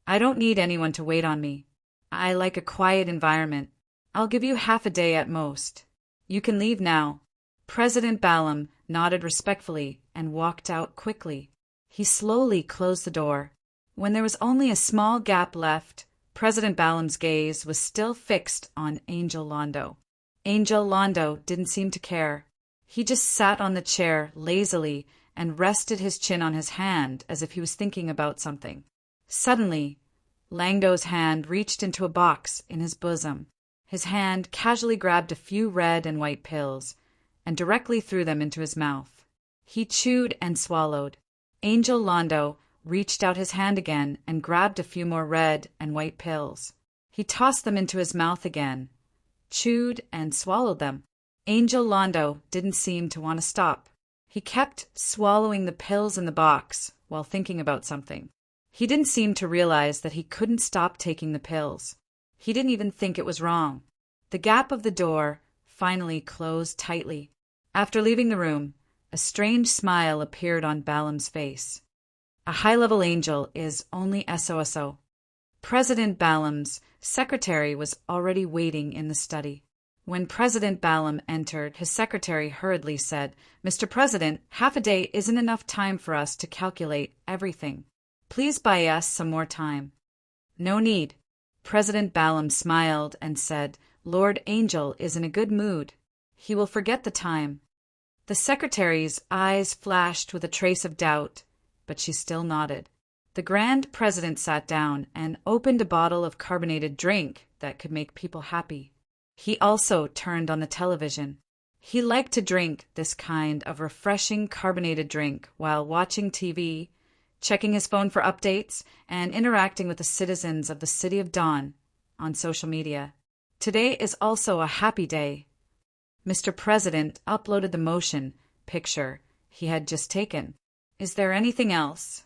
"I don't need anyone to wait on me. I like a quiet environment. I'll give you half a day at most. You can leave now." President Balaam nodded respectfully and walked out quickly. He slowly closed the door. When there was only a small gap left, President Balaam's gaze was still fixed on Angel Londo. Angel Londo didn't seem to care. He just sat on the chair lazily and rested his chin on his hand as if he was thinking about something. Suddenly, Langdo's hand reached into a box in his bosom. His hand casually grabbed a few red and white pills and directly threw them into his mouth. He chewed and swallowed. Angel Londo reached out his hand again and grabbed a few more red and white pills. He tossed them into his mouth again, chewed and swallowed them. Angel Londo didn't seem to want to stop. He kept swallowing the pills in the box while thinking about something. He didn't seem to realize that he couldn't stop taking the pills. He didn't even think it was wrong. The gap of the door finally closed tightly. After leaving the room, a strange smile appeared on Balaam's face. A high-level angel is only SOSO. President Balaam's secretary was already waiting in the study. When President Ballum entered, his secretary hurriedly said, "Mr. President, half a day isn't enough time for us to calculate everything. Please buy us some more time." "No need." President Ballum smiled and said, "Lord Angel is in a good mood. He will forget the time." The secretary's eyes flashed with a trace of doubt, but she still nodded. The Grand President sat down and opened a bottle of carbonated drink that could make people happy. He also turned on the television. He liked to drink this kind of refreshing carbonated drink while watching TV, checking his phone for updates, and interacting with the citizens of the City of Dawn on social media. Today is also a happy day. Mr. President uploaded the motion picture he had just taken. "Is there anything else?"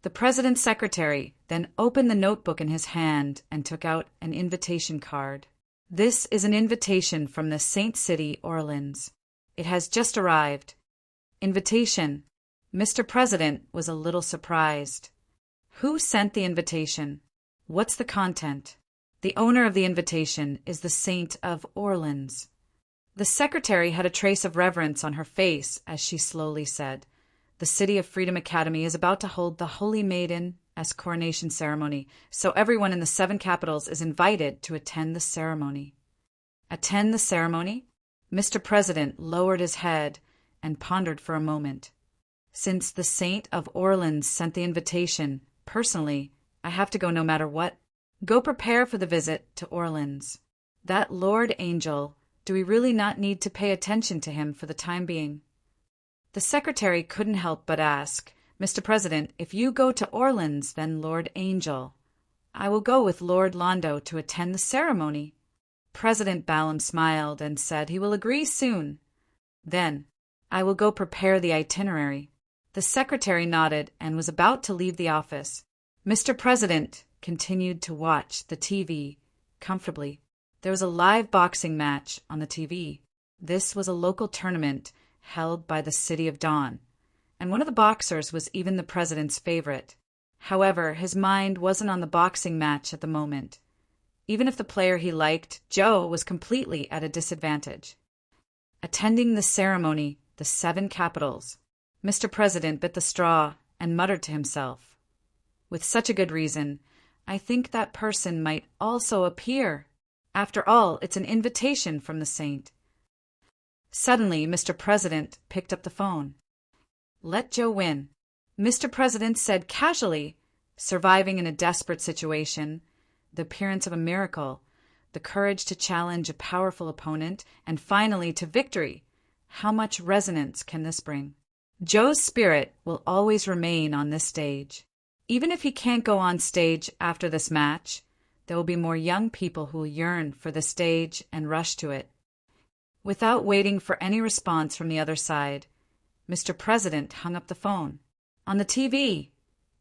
The president's secretary then opened the notebook in his hand and took out an invitation card. "This is an invitation from the Saint City, Orleans. It has just arrived." Invitation. Mr. President was a little surprised. Who sent the invitation? What's the content? The owner of the invitation is the Saint of Orleans. The secretary had a trace of reverence on her face as she slowly said, "The City of Freedom Academy is about to hold the Holy Maiden's coronation ceremony, so everyone in the 7 capitals is invited to attend the ceremony." Attend the ceremony? Mr. President lowered his head and pondered for a moment. "Since the Saint of Orleans sent the invitation, personally, I have to go no matter what. Go prepare for the visit to Orleans. That Lord Angel, do we really not need to pay attention to him for the time being?" The secretary couldn't help but ask, "Mr. President, if you go to Orleans, then Lord Angel. I will go with Lord Londo to attend the ceremony." President Ballum smiled and said he will agree soon. "Then, I will go prepare the itinerary." The secretary nodded and was about to leave the office. Mr. President continued to watch the TV comfortably. There was a live boxing match on the TV. This was a local tournament held by the City of Dawn, and one of the boxers was even the president's favorite. However, his mind wasn't on the boxing match at the moment. Even if the player he liked, Joe, was completely at a disadvantage. Attending the ceremony, the 7 capitals. Mr. President bit the straw and muttered to himself, "With such a good reason, I think that person might also appear. After all, it's an invitation from the saint." Suddenly, Mr. President picked up the phone. "Let Joe win," Mr. President said casually, surviving in a desperate situation, the appearance of a miracle, the courage to challenge a powerful opponent, and finally to victory. How much resonance can this bring? Joe's spirit will always remain on this stage. Even if he can't go on stage after this match, there will be more young people who will yearn for the stage and rush to it. Without waiting for any response from the other side, Mr. President hung up the phone. On the TV,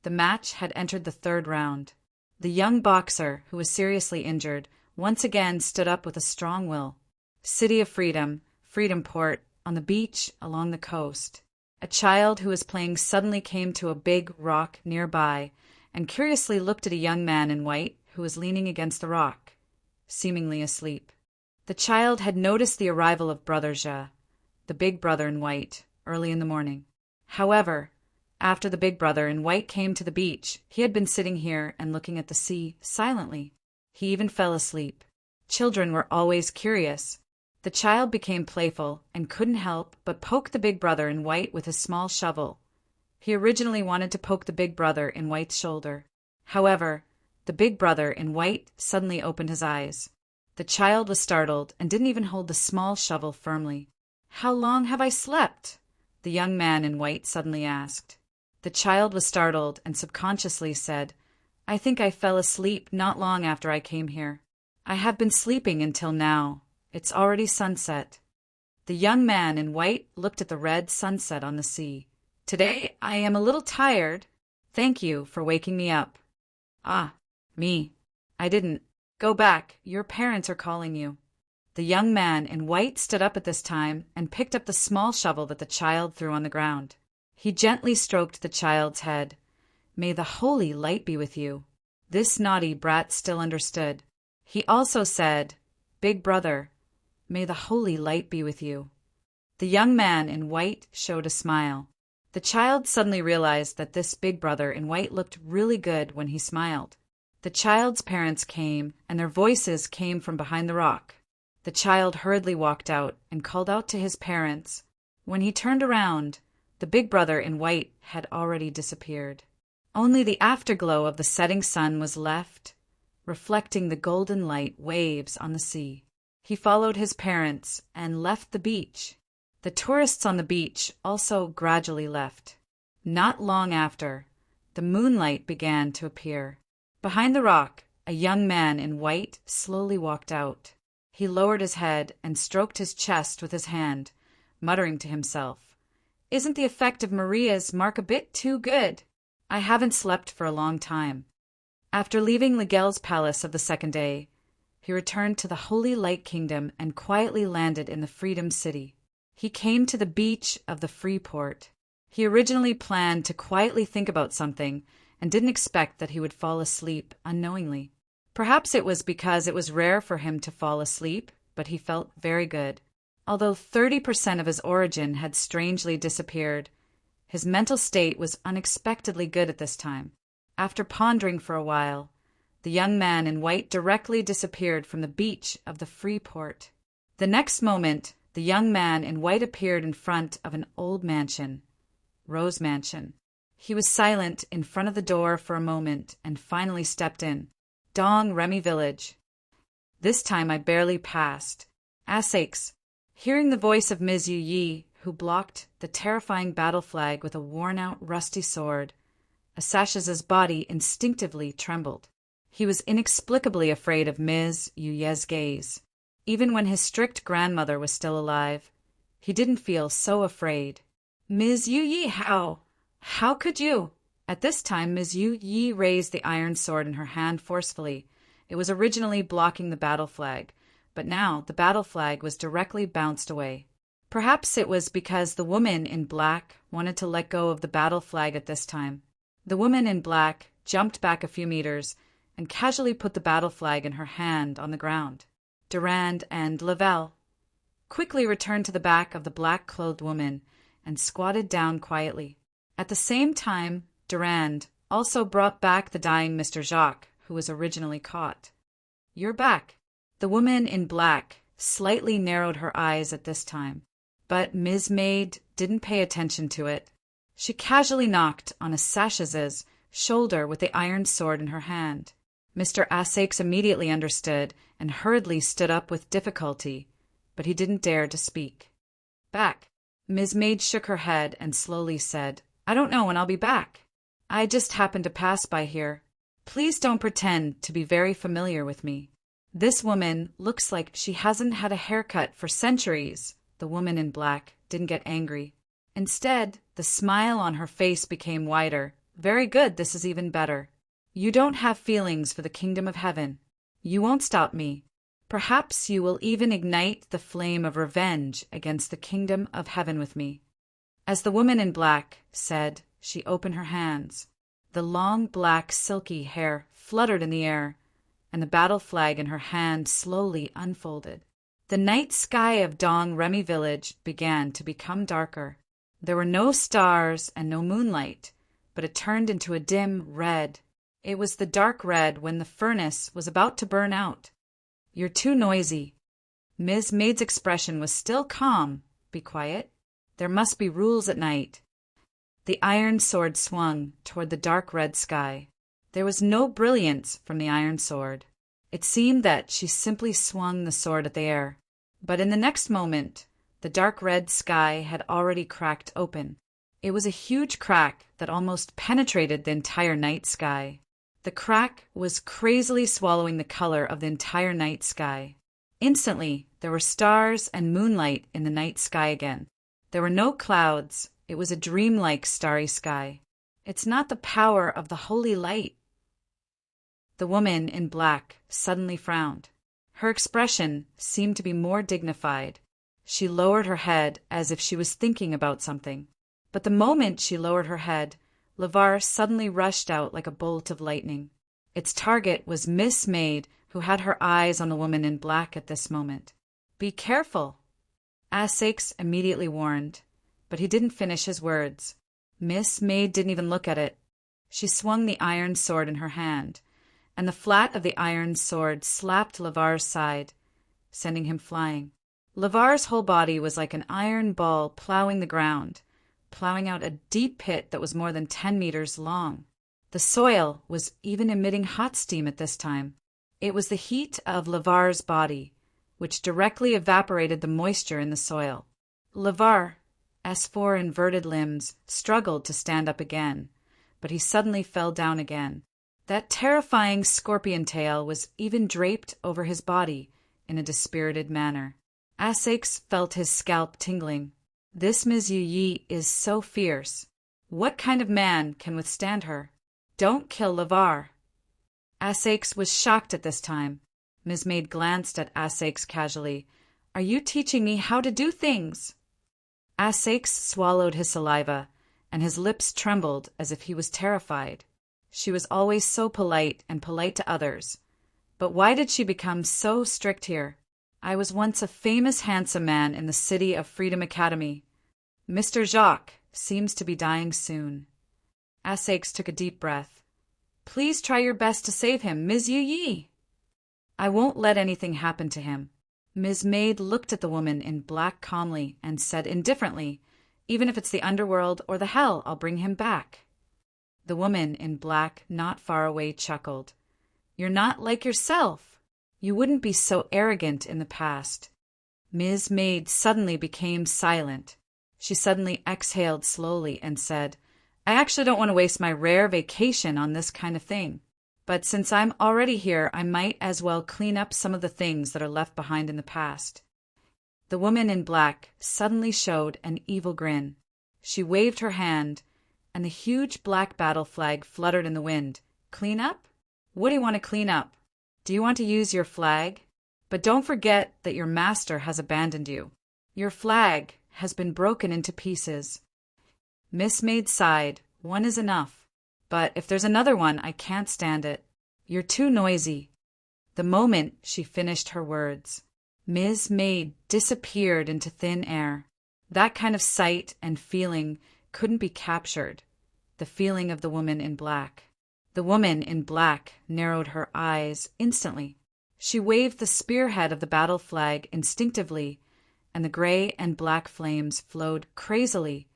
the match had entered the 3rd round. The young boxer, who was seriously injured, once again stood up with a strong will. City of Freedom, Freedomport, on the beach along the coast. A child who was playing suddenly came to a big rock nearby and curiously looked at a young man in white who was leaning against the rock, seemingly asleep. The child had noticed the arrival of Brother Ja, the big brother in white, early in the morning. However, after the big brother in white came to the beach, he had been sitting here and looking at the sea silently. He even fell asleep. Children were always curious. The child became playful and couldn't help but poke the big brother in white with his small shovel. He originally wanted to poke the big brother in white's shoulder. However, the big brother in white suddenly opened his eyes. The child was startled and didn't even hold the small shovel firmly. "How long have I slept?" the young man in white suddenly asked. The child was startled and subconsciously said, "I think I fell asleep not long after I came here. I have been sleeping until now. It's already sunset." The young man in white looked at the red sunset on the sea. "Today I am a little tired. Thank you for waking me up." "Ah, me. I didn't. Go back. Your parents are calling you." The young man in white stood up at this time and picked up the small shovel that the child threw on the ground. He gently stroked the child's head. "May the holy light be with you." This naughty brat still understood. He also said, "Big brother, may the holy light be with you." The young man in white showed a smile. The child suddenly realized that this big brother in white looked really good when he smiled. The child's parents came, and their voices came from behind the rock. The child hurriedly walked out and called out to his parents. When he turned around, the big brother in white had already disappeared. Only the afterglow of the setting sun was left, reflecting the golden light waves on the sea. He followed his parents and left the beach. The tourists on the beach also gradually left. Not long after, the moonlight began to appear. Behind the rock, a young man in white slowly walked out. He lowered his head and stroked his chest with his hand, muttering to himself, "Isn't the effect of Maria's mark a bit too good? I haven't slept for a long time." After leaving Miguel's palace of the second day, he returned to the Holy Light Kingdom and quietly landed in the Freedom City. He came to the beach of the Freeport. He originally planned to quietly think about something and didn't expect that he would fall asleep unknowingly. Perhaps it was because it was rare for him to fall asleep, but he felt very good. Although 30% of his origin had strangely disappeared, his mental state was unexpectedly good at this time. After pondering for a while, the young man in white directly disappeared from the beach of the Freeport. The next moment, the young man in white appeared in front of an old mansion, Rose Mansion. He was silent in front of the door for a moment and finally stepped in. "Dong Remy Village." This time I barely passed. Sakes. Hearing the voice of Ms. Yu Yi, who blocked the terrifying battle flag with a worn-out rusty sword, Asash's body instinctively trembled. He was inexplicably afraid of Ms. Yu Ye's gaze. Even when his strict grandmother was still alive, he didn't feel so afraid. "Ms. Yu Yi, how could you?" At this time, Ms. Yu Yi raised the iron sword in her hand forcefully. It was originally blocking the battle flag, but now the battle flag was directly bounced away. Perhaps it was because the woman in black wanted to let go of the battle flag at this time. The woman in black jumped back a few meters and casually put the battle flag in her hand on the ground. Durand and Lavelle quickly returned to the back of the black-clothed woman and squatted down quietly. At the same time, Durand also brought back the dying Mr. Jacques, who was originally caught. "You're back." The woman in black slightly narrowed her eyes at this time, but Ms. Maid didn't pay attention to it. She casually knocked on Asash's shoulder with the iron sword in her hand. Mr. Asakes immediately understood and hurriedly stood up with difficulty, but he didn't dare to speak. "Back." Ms. Maid shook her head and slowly said, "I don't know when I'll be back. I just happened to pass by here. Please don't pretend to be very familiar with me. This woman looks like she hasn't had a haircut for centuries." The woman in black didn't get angry. Instead, the smile on her face became wider. "Very good, this is even better. You don't have feelings for the kingdom of heaven. You won't stop me. Perhaps you will even ignite the flame of revenge against the kingdom of heaven with me." As the woman in black said, she opened her hands. The long black silky hair fluttered in the air, and the battle flag in her hand slowly unfolded. The night sky of Dong Remy Village began to become darker. There were no stars and no moonlight, but it turned into a dim red. It was the dark red when the furnace was about to burn out. "You're too noisy." Ms. Maid's expression was still calm. "Be quiet. There must be rules at night." The iron sword swung toward the dark red sky. There was no brilliance from the iron sword. It seemed that she simply swung the sword at the air. But in the next moment, the dark red sky had already cracked open. It was a huge crack that almost penetrated the entire night sky. The crack was crazily swallowing the color of the entire night sky. Instantly, there were stars and moonlight in the night sky again. There were no clouds. It was a dreamlike starry sky. "It's not the power of the holy light." The woman in black suddenly frowned. Her expression seemed to be more dignified. She lowered her head as if she was thinking about something. But the moment she lowered her head, Lavar suddenly rushed out like a bolt of lightning. Its target was Miss Maid, who had her eyes on the woman in black at this moment. "Be careful," Essex immediately warned, but he didn't finish his words. Miss Maid didn't even look at it. She swung the iron sword in her hand, and the flat of the iron sword slapped Lavar's side, sending him flying. Lavar's whole body was like an iron ball plowing the ground, plowing out a deep pit that was more than 10 meters long. The soil was even emitting hot steam at this time. It was the heat of Lavar's body, which directly evaporated the moisture in the soil. Lavar's four inverted limbs struggled to stand up again, but he suddenly fell down again. That terrifying scorpion tail was even draped over his body in a dispirited manner. Essex felt his scalp tingling. This Ms. Yi is so fierce. What kind of man can withstand her? Don't kill Lavar. Essex was shocked at this time. Ms. Maid glanced at Essex casually. Are you teaching me how to do things? Essex swallowed his saliva, and his lips trembled as if he was terrified. She was always so polite and polite to others. But why did she become so strict here? I was once a famous handsome man in the city of Freedom Academy. Mr. Jacques seems to be dying soon. Essex took a deep breath. Please try your best to save him, Ms. Yi. I won't let anything happen to him. Ms. Maid looked at the woman in black calmly and said indifferently, Even if it's the underworld or the hell, I'll bring him back. The woman in black not far away chuckled. You're not like yourself. You wouldn't be so arrogant in the past. Ms. Maid suddenly became silent. She suddenly exhaled slowly and said, I actually don't want to waste my rare vacation on this kind of thing. But since I'm already here, I might as well clean up some of the things that are left behind in the past. The woman in black suddenly showed an evil grin. She waved her hand, and the huge black battle flag fluttered in the wind. Clean up? What do you want to clean up? Do you want to use your flag? But don't forget that your master has abandoned you. Your flag has been broken into pieces. Miss Maid sighed. One is enough. But if there's another one, I can't stand it. You're too noisy. The moment she finished her words, Ms. Maid disappeared into thin air. That kind of sight and feeling couldn't be captured. The feeling of the woman in black. The woman in black narrowed her eyes instantly. She waved the spearhead of the battle flag instinctively, and the gray and black flames flowed crazily,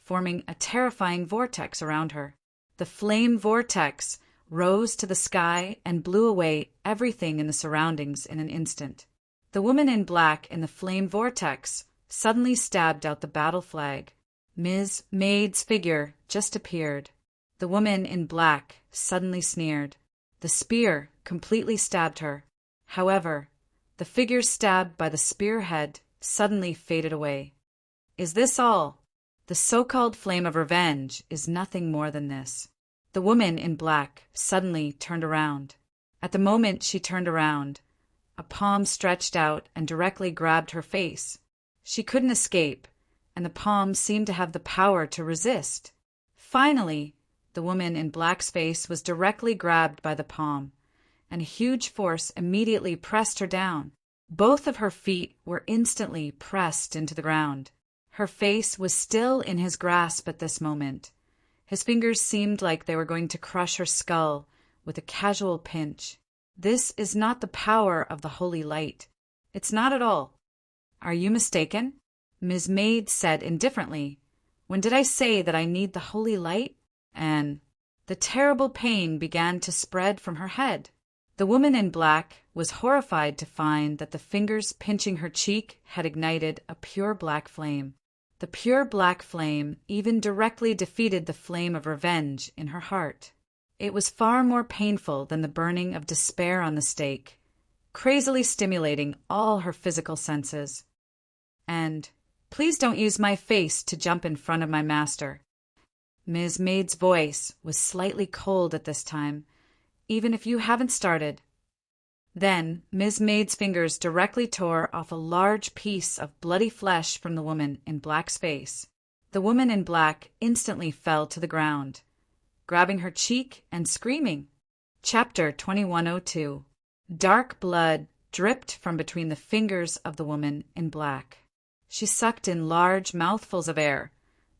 forming a terrifying vortex around her. The flame vortex rose to the sky and blew away everything in the surroundings in an instant. The woman in black in the flame vortex suddenly stabbed out the battle flag. Ms. Maid's figure just appeared. The woman in black suddenly sneered. The spear completely stabbed her. However, the figure stabbed by the spearhead suddenly faded away. Is this all? The so-called flame of revenge is nothing more than this. The woman in black suddenly turned around. At the moment she turned around, a palm stretched out and directly grabbed her face. She couldn't escape, and the palm seemed to have the power to resist. Finally, the woman in black's face was directly grabbed by the palm, and a huge force immediately pressed her down. Both of her feet were instantly pressed into the ground. Her face was still in his grasp at this moment. His fingers seemed like they were going to crush her skull with a casual pinch. This is not the power of the holy light. It's not at all. Are you mistaken? Ms. Maid said indifferently. When did I say that I need the holy light? And the terrible pain began to spread from her head. The woman in black was horrified to find that the fingers pinching her cheek had ignited a pure black flame. The pure black flame even directly defeated the flame of revenge in her heart. It was far more painful than the burning of despair on the stake, crazily stimulating all her physical senses. And, please don't use my face to jump in front of my master. Ms. Maid's voice was slightly cold at this time, even if you haven't started. Then, Ms. Maid's fingers directly tore off a large piece of bloody flesh from the woman in black's face. The woman in black instantly fell to the ground, grabbing her cheek and screaming. Chapter 2102. Dark blood dripped from between the fingers of the woman in black. She sucked in large mouthfuls of air,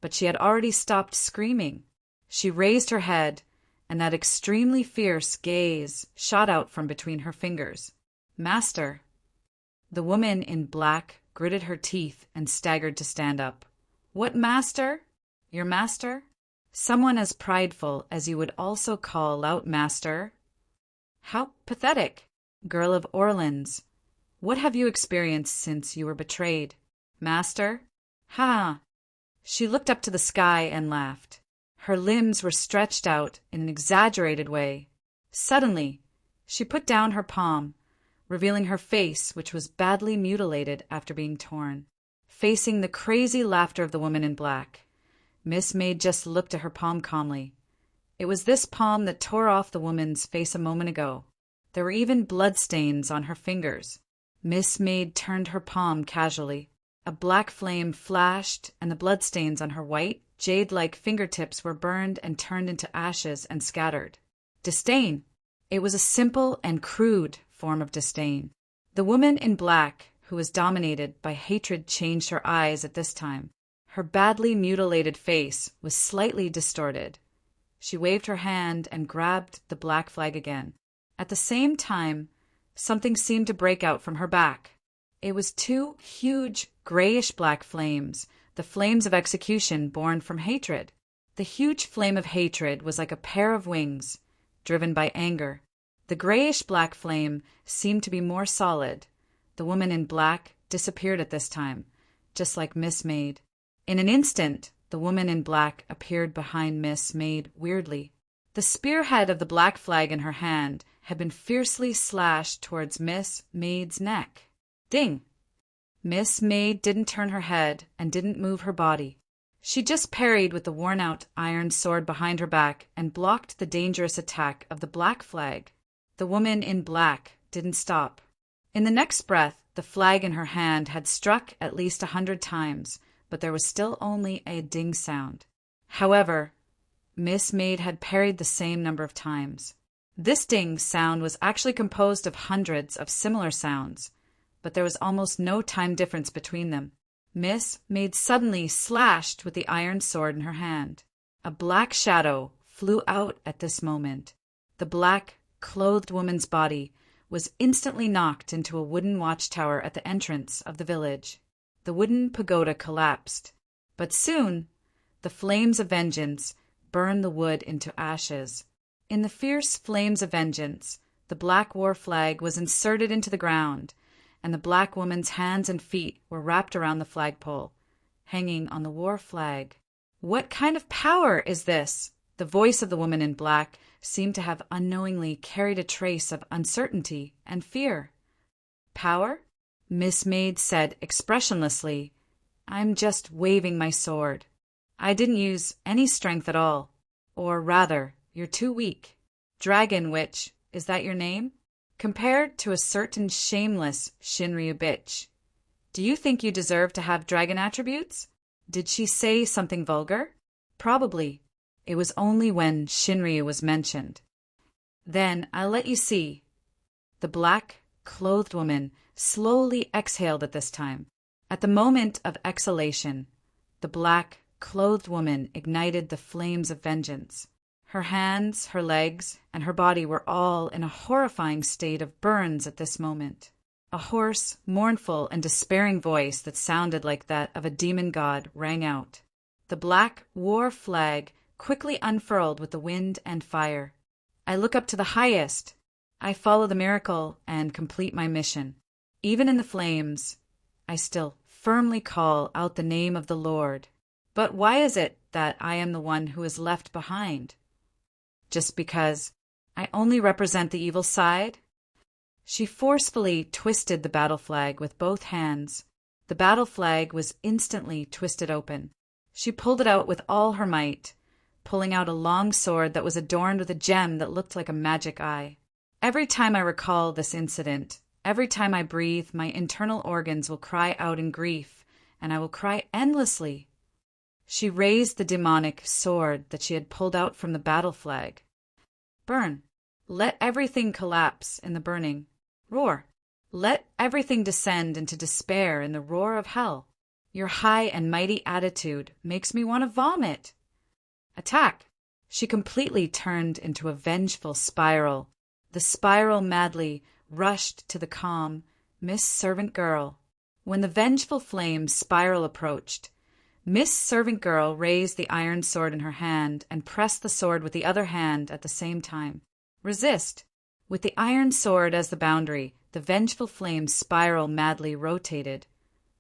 but she had already stopped screaming. She raised her head, and that extremely fierce gaze shot out from between her fingers. "Master." The woman in black gritted her teeth and staggered to stand up. "What master? Your master?" "Someone as prideful as you would also call out master." "How pathetic! Girl of Orleans, what have you experienced since you were betrayed?" "Master? Ha!" She looked up to the sky and laughed. Her limbs were stretched out in an exaggerated way. Suddenly, she put down her palm, revealing her face, which was badly mutilated after being torn. Facing the crazy laughter of the woman in black, Miss Maid just looked at her palm calmly. It was this palm that tore off the woman's face a moment ago. There were even bloodstains on her fingers. Miss Maid turned her palm casually. A black flame flashed, and the bloodstains on her white, jade-like fingertips were burned and turned into ashes and scattered. Disdain! It was a simple and crude form of disdain. The woman in black, who was dominated by hatred, changed her eyes at this time. Her badly mutilated face was slightly distorted. She waved her hand and grabbed the black flag again. At the same time, something seemed to break out from her back. It was two huge grayish-black flames, the flames of execution born from hatred. The huge flame of hatred was like a pair of wings, driven by anger. The grayish-black flame seemed to be more solid. The woman in black disappeared at this time, just like Miss Maid. In an instant, the woman in black appeared behind Miss Maid weirdly. The spearhead of the black flag in her hand had been fiercely slashed towards Miss Maid's neck. Ding! Miss Maid didn't turn her head and didn't move her body. She just parried with the worn-out iron sword behind her back and blocked the dangerous attack of the black flag. The woman in black didn't stop. In the next breath, the flag in her hand had struck at least 100 times, but there was still only a ding sound. However, Miss Maid had parried the same number of times. This ding sound was actually composed of hundreds of similar sounds, but there was almost no time difference between them. Miss Maid suddenly slashed with the iron sword in her hand. A black shadow flew out at this moment. The black, clothed woman's body was instantly knocked into a wooden watchtower at the entrance of the village. The wooden pagoda collapsed, but soon the flames of vengeance burned the wood into ashes. In the fierce flames of vengeance, the black war flag was inserted into the ground, and the black woman's hands and feet were wrapped around the flagpole, hanging on the war flag. "What kind of power is this?" The voice of the woman in black seemed to have unknowingly carried a trace of uncertainty and fear. "Power?" Miss Maid said expressionlessly. "I'm just waving my sword. I didn't use any strength at all. Or rather, you're too weak. Dragon Witch, is that your name? Compared to a certain shameless Shinryu bitch. Do you think you deserve to have dragon attributes?" Did she say something vulgar? Probably. It was only when Shinryu was mentioned. "Then I'll let you see." The black, clothed woman slowly exhaled at this time. At the moment of exhalation, the black, clothed woman ignited the flames of vengeance. Her hands, her legs, and her body were all in a horrifying state of burns at this moment. A hoarse, mournful, and despairing voice that sounded like that of a demon god rang out. The black war flag quickly unfurled with the wind and fire. I look up to the highest. I follow the miracle and complete my mission. Even in the flames, I still firmly call out the name of the Lord. But why is it that I am the one who is left behind? Just because I only represent the evil side? She forcefully twisted the battle flag with both hands. The battle flag was instantly twisted open. She pulled it out with all her might, pulling out a long sword that was adorned with a gem that looked like a magic eye. Every time I recall this incident, every time I breathe, my internal organs will cry out in grief, and I will cry endlessly. She raised the demonic sword that she had pulled out from the battle flag. "Burn. Let everything collapse in the burning. Roar. Let everything descend into despair in the roar of hell. Your high and mighty attitude makes me want to vomit. Attack. She completely turned into a vengeful spiral. The spiral madly rushed to the calm Miss Servant Girl. When the vengeful flame's spiral approached, Miss Servant Girl raised the iron sword in her hand and pressed the sword with the other hand at the same time. Resist. With the iron sword as the boundary, the vengeful flame's spiral madly rotated.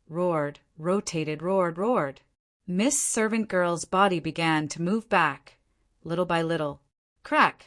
Roared, rotated, roared, roared. Miss Servant Girl's body began to move back, little by little. Crack!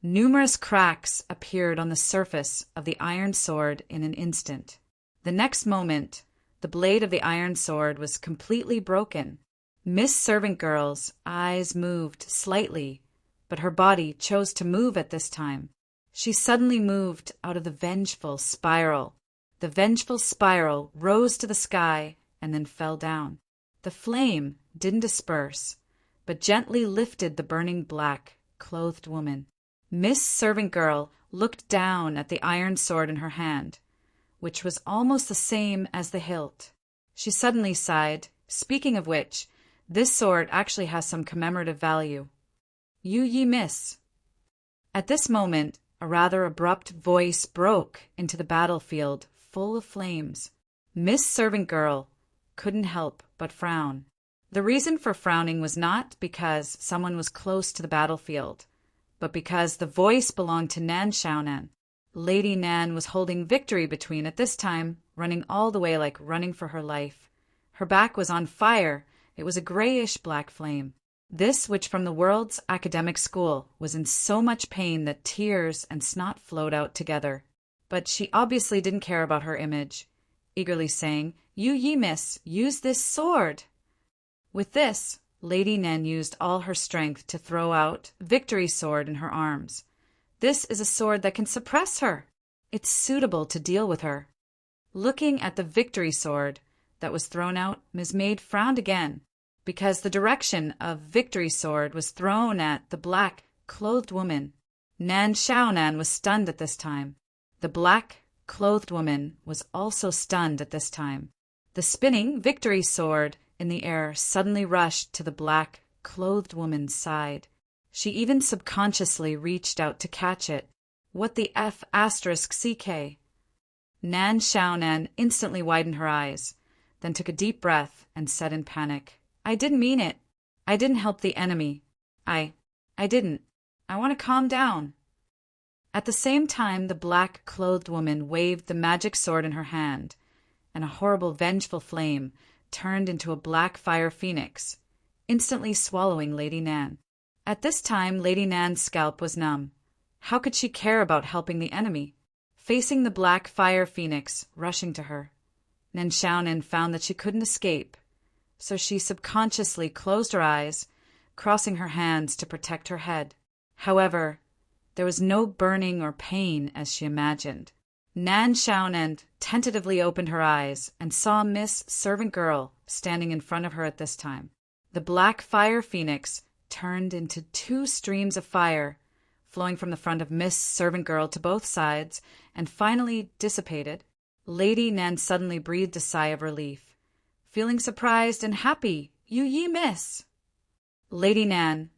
Numerous cracks appeared on the surface of the iron sword in an instant. The next moment, the blade of the iron sword was completely broken. Miss Servant Girl's eyes moved slightly, but her body chose to move at this time. She suddenly moved out of the vengeful spiral. The vengeful spiral rose to the sky and then fell down. The flame didn't disperse, but gently lifted the burning black, clothed woman. Miss Servant Girl looked down at the iron sword in her hand, which was almost the same as the hilt. She suddenly sighed, speaking of which, this sword actually has some commemorative value. You ye miss. At this moment, a rather abrupt voice broke into the battlefield full of flames. Miss Servant Girl couldn't help but frown. The reason for frowning was not because someone was close to the battlefield, but because the voice belonged to Nan Xiaonan. Lady Nan was holding Victory Between at this time, running all the way like running for her life. Her back was on fire. It was a grayish-black flame. This, which from the world's academic school, was in so much pain that tears and snot flowed out together. But she obviously didn't care about her image, eagerly saying, "You ye miss, use this sword." With this, Lady Nan used all her strength to throw out Victory's sword in her arms. This is a sword that can suppress her. It's suitable to deal with her. Looking at the Victory sword that was thrown out, Ms. Maid frowned again, because the direction of Victory's sword was thrown at the black, clothed woman. Nan Xiaonan was stunned at this time. The black, clothed woman was also stunned at this time. The spinning Victory sword in the air suddenly rushed to the black, clothed woman's side. She even subconsciously reached out to catch it. What the F***CK? Nan Xiaonan instantly widened her eyes, then took a deep breath and said in panic, "I didn't mean it. I didn't help the enemy. I didn't. I want to calm down." At the same time, the black-clothed woman waved the magic sword in her hand, and a horrible vengeful flame turned into a black fire phoenix, instantly swallowing Lady Nan. At this time, Lady Nan's scalp was numb. How could she care about helping the enemy? Facing the black fire phoenix rushing to her, Nan Xiaonan found that she couldn't escape, so she subconsciously closed her eyes, crossing her hands to protect her head. However, there was no burning or pain as she imagined. Nan Xiaonan tentatively opened her eyes and saw Miss Servant Girl standing in front of her at this time. The black fire phoenix turned into two streams of fire, flowing from the front of Miss Servant Girl to both sides, and finally dissipated. Lady Nan suddenly breathed a sigh of relief, feeling surprised and happy. "You ye miss." "Lady Nan,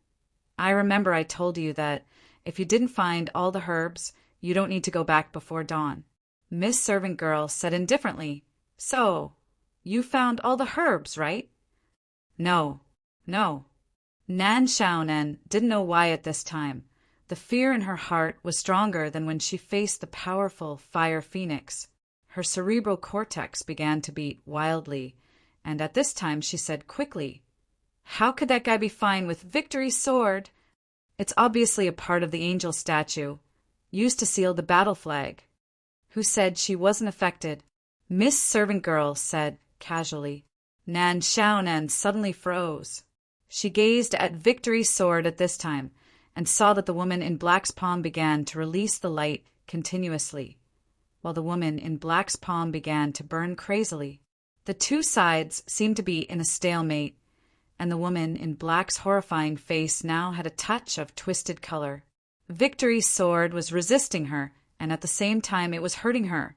I remember I told you that if you didn't find all the herbs, you don't need to go back before dawn," Miss Servant Girl said indifferently. "So, you found all the herbs, right?" No. Nan Xiaonan didn't know why at this time. The fear in her heart was stronger than when she faced the powerful fire phoenix. Her cerebral cortex began to beat wildly, and at this time she said quickly, "How could that guy be fine with Victory's sword? It's obviously a part of the angel statue, used to seal the battle flag." Who said she wasn't affected? Miss Servant Girl said casually. Nan Xiaonan suddenly froze. She gazed at Victory's sword at this time, and saw that the woman in black's palm began to release the light continuously, while the woman in black's palm began to burn crazily. The two sides seemed to be in a stalemate, and the woman in black's horrifying face now had a touch of twisted color. Victory's sword was resisting her and at the same time it was hurting her,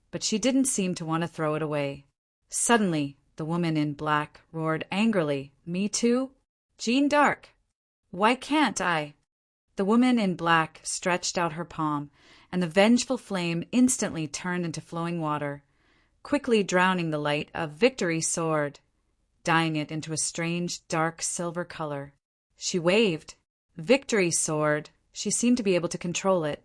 but she didn't seem to want to throw it away. Suddenly, the woman in black roared angrily, "Me too? Jeanne d'Arc! Why can't I?" The woman in black stretched out her palm, and the vengeful flame instantly turned into flowing water, quickly drowning the light of Victory's sword, dyeing it into a strange, dark silver color. She waved. Victory's sword. She seemed to be able to control it.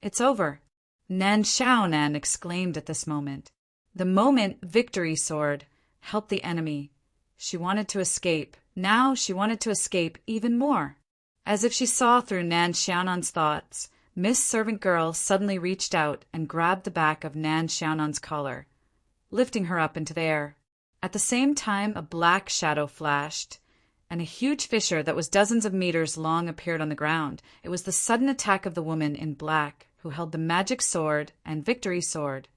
"It's over," Nan Xiaonan exclaimed at this moment. The moment Victory's sword helped the enemy, she wanted to escape. Now she wanted to escape even more. As if she saw through Nan Xiaonan's thoughts, Miss Servant Girl suddenly reached out and grabbed the back of Nan Xiaonan's collar, lifting her up into the air. At the same time, a black shadow flashed, and a huge fissure that was dozens of meters long appeared on the ground. It was the sudden attack of the woman in black, who held the magic sword and Victory's sword.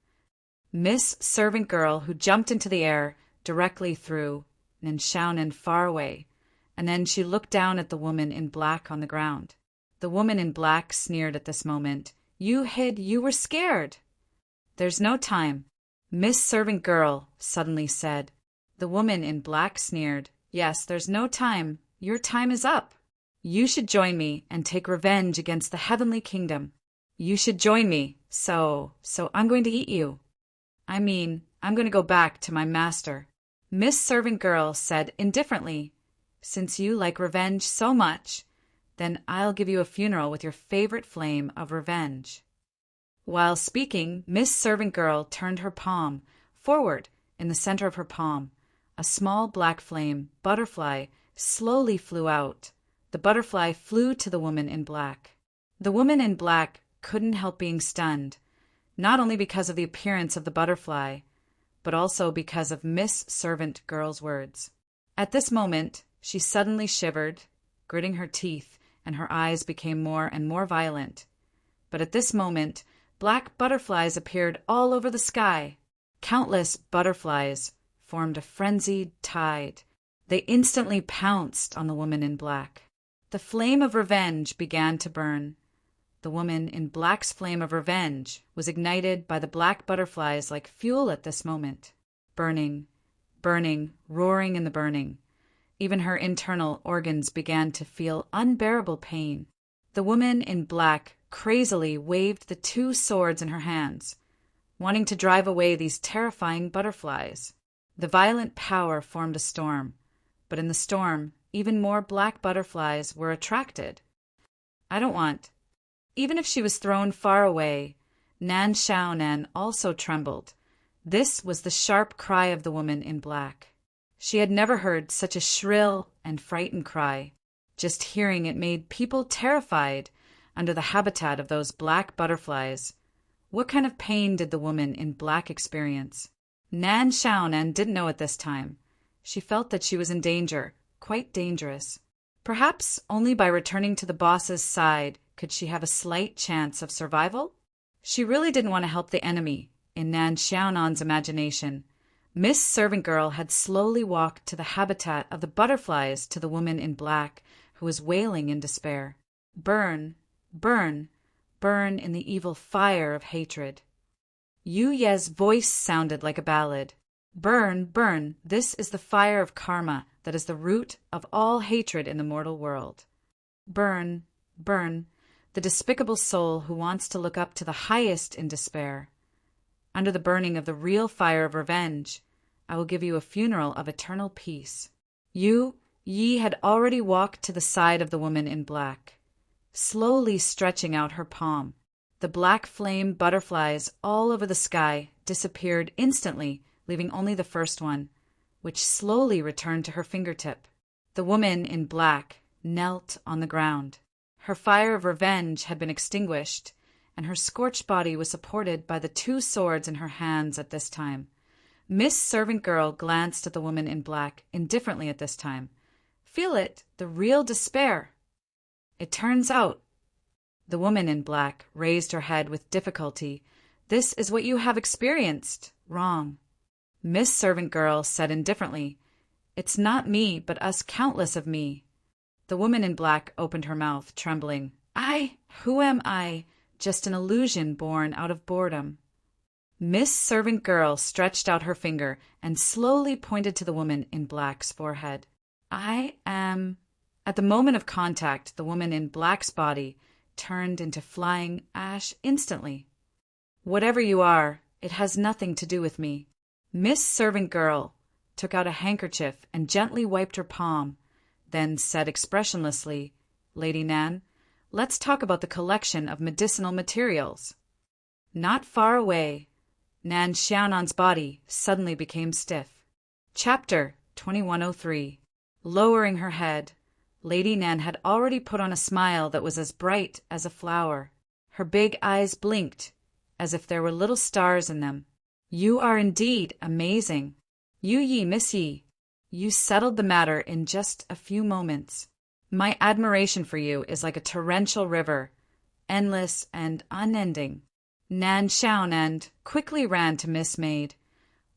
Miss Servant Girl, who jumped into the air, directly threw Nan Xiaonan far away, and then she looked down at the woman in black on the ground. The woman in black sneered at this moment. "You hid, you were scared." "There's no time," Miss Servant Girl suddenly said. The woman in black sneered. "Yes, there's no time. Your time is up. You should join me and take revenge against the Heavenly Kingdom. You should join me, so I'm going to eat you. I'm going to go back to my master." Miss Servant Girl said indifferently, "Since you like revenge so much, then I'll give you a funeral with your favorite flame of revenge." While speaking, Miss Servant Girl turned her palm forward. In the center of her palm, a small black flame butterfly slowly flew out. The butterfly flew to the woman in black. The woman in black couldn't help being stunned, not only because of the appearance of the butterfly, but also because of Miss Servant Girl's words. At this moment, she suddenly shivered, gritting her teeth, and her eyes became more and more violent. But at this moment, black butterflies appeared all over the sky. Countless butterflies formed a frenzied tide. They instantly pounced on the woman in black. The flame of revenge began to burn. The woman in black's flame of revenge was ignited by the black butterflies like fuel at this moment. Burning, burning, roaring in the burning. Even her internal organs began to feel unbearable pain. The woman in black crazily waved the two swords in her hands, wanting to drive away these terrifying butterflies. The violent power formed a storm, but in the storm, even more black butterflies were attracted. I don't want. Even if she was thrown far away, Nan Xiaonan also trembled. This was the sharp cry of the woman in black. She had never heard such a shrill and frightened cry. Just hearing it made people terrified under the habitat of those black butterflies. What kind of pain did the woman in black experience? Nan Xiaonan didn't know at this time. She felt that she was in danger, quite dangerous. Perhaps only by returning to the boss's side could she have a slight chance of survival. She really didn't want to help the enemy. In Nan Xiaonan's imagination, Miss Servant Girl had slowly walked to the habitat of the butterflies to the woman in black, who was wailing in despair. Burn, burn, burn in the evil fire of hatred. Yu Ye's voice sounded like a ballad. Burn, burn, this is the fire of karma that is the root of all hatred in the mortal world. Burn, burn, the despicable soul who wants to look up to the highest in despair. Under the burning of the real fire of revenge, I will give you a funeral of eternal peace. Yi had already walked to the side of the woman in black, slowly stretching out her palm. The black flame butterflies all over the sky disappeared instantly, leaving only the first one, which slowly returned to her fingertip. The woman in black knelt on the ground. Her fire of revenge had been extinguished, and her scorched body was supported by the two swords in her hands at this time. Miss Servant Girl glanced at the woman in black indifferently at this time. Feel it, the real despair. It turns out. The woman in black raised her head with difficulty. This is what you have experienced. Wrong. Miss Servant Girl said indifferently, It's not me, but us countless of me. The woman in black opened her mouth, trembling. Who am I? just an illusion born out of boredom. Miss Servant Girl stretched out her finger and slowly pointed to the woman in black's forehead. I am... At the moment of contact, the woman in black's body turned into flying ash instantly. Whatever you are, it has nothing to do with me. Miss Servant Girl took out a handkerchief and gently wiped her palm, then said expressionlessly, Lady Nan, let's talk about the collection of medicinal materials. Not far away, Nan Xiaonan's body suddenly became stiff. Chapter 2103. Lowering her head, Lady Nan had already put on a smile that was as bright as a flower. Her big eyes blinked, as if there were little stars in them. You are indeed amazing. Yu Yi, Miss Yi, you settled the matter in just a few moments. My admiration for you is like a torrential river, endless and unending. Nan Xiaonan quickly ran to Miss Maid,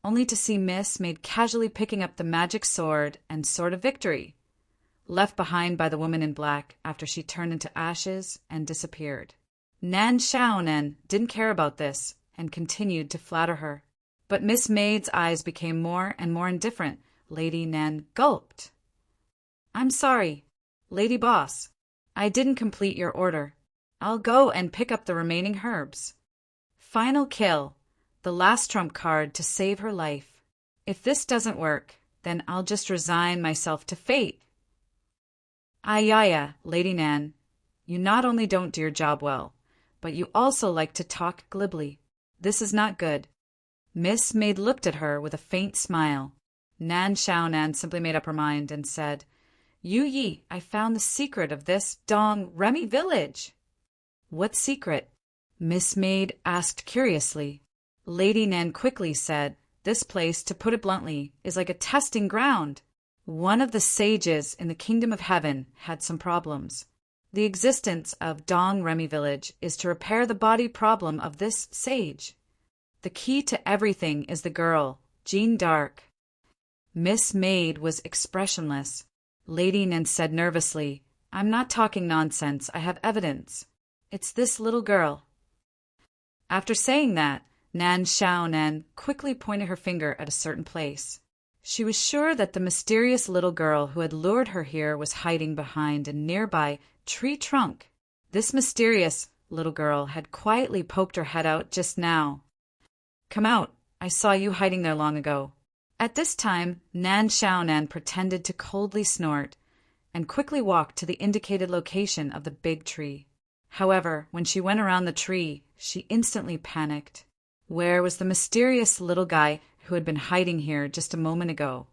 only to see Miss Maid casually picking up the magic sword and Sword of Victory, left behind by the woman in black after she turned into ashes and disappeared. Nan Xiaonan didn't care about this and continued to flatter her. But Miss Maid's eyes became more and more indifferent. Lady Nan gulped. I'm sorry, Lady Boss. I didn't complete your order. I'll go and pick up the remaining herbs. Final kill, the last trump card to save her life. If this doesn't work, then I'll just resign myself to fate. Ayaya, Lady Nan, you not only don't do your job well, but you also like to talk glibly. This is not good. Miss Maid looked at her with a faint smile. Nan Xiaonan simply made up her mind and said, Yu Yi, I found the secret of this Dong Remy village. What secret? Miss Maid asked curiously. Lady Nan quickly said, this place, to put it bluntly, is like a testing ground. One of the sages in the kingdom of heaven had some problems. The existence of Dong Remy village is to repair the body problem of this sage. The key to everything is the girl, Jeanne d'Arc. Miss Maid was expressionless. Lady Nan said nervously, I'm not talking nonsense, I have evidence. It's this little girl. After saying that, Nan Xiaonan quickly pointed her finger at a certain place. She was sure that the mysterious little girl who had lured her here was hiding behind a nearby tree trunk. This mysterious little girl had quietly poked her head out just now. Come out, I saw you hiding there long ago. At this time, Nan Xiaonan pretended to coldly snort and quickly walked to the indicated location of the big tree. However, when she went around the tree, she instantly panicked. Where was the mysterious little guy who had been hiding here just a moment ago?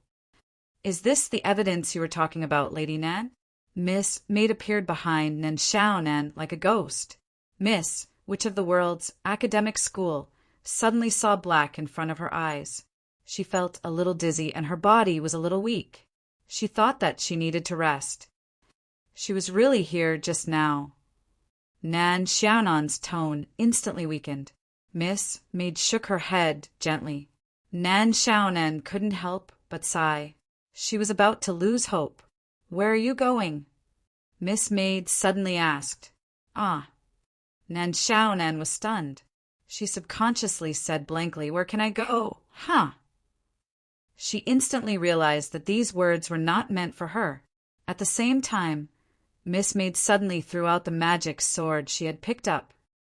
Is this the evidence you were talking about, Lady Nan? Miss Maid appeared behind Nan Xiaonan like a ghost. Miss, Witch of the World's academic school, suddenly saw black in front of her eyes. She felt a little dizzy and her body was a little weak. She thought that she needed to rest. She was really here just now. Nan Xiaonan's tone instantly weakened. Miss Maid shook her head gently. Nan Xiaonan couldn't help but sigh. She was about to lose hope. Where are you going? Miss Maid suddenly asked. Ah. Nan Xiaonan was stunned. She subconsciously said blankly, Where can I go? Huh. She instantly realized that these words were not meant for her. At the same time, Miss Maid suddenly threw out the magic sword she had picked up.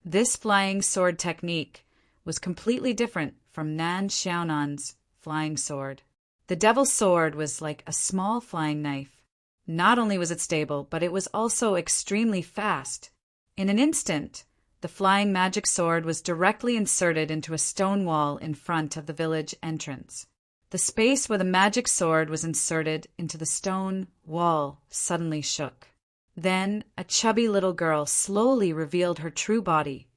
This flying sword technique was completely different from Nan Xiaonan's flying sword. The devil's sword was like a small flying knife. Not only was it stable, but it was also extremely fast. In an instant, the flying magic sword was directly inserted into a stone wall in front of the village entrance. The space where the magic sword was inserted into the stone wall suddenly shook. Then a chubby little girl slowly revealed her true body.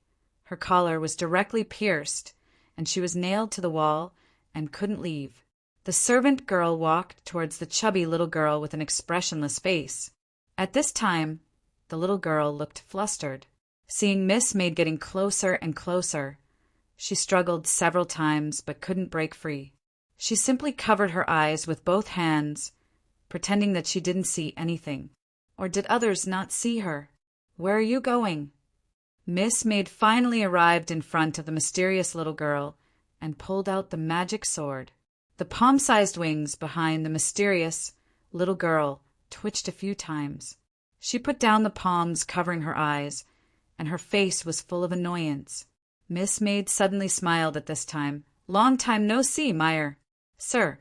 Her collar was directly pierced, and she was nailed to the wall and couldn't leave. The servant girl walked towards the chubby little girl with an expressionless face. At this time, the little girl looked flustered. Seeing Miss Maid getting closer and closer, she struggled several times but couldn't break free. She simply covered her eyes with both hands, pretending that she didn't see anything. Or did others not see her? Where are you going? Miss Maid finally arrived in front of the mysterious little girl and pulled out the magic sword. The palm-sized wings behind the mysterious little girl twitched a few times. She put down the palms covering her eyes, and her face was full of annoyance. Miss Maid suddenly smiled at this time. "Long time no see, Meyer. Sir."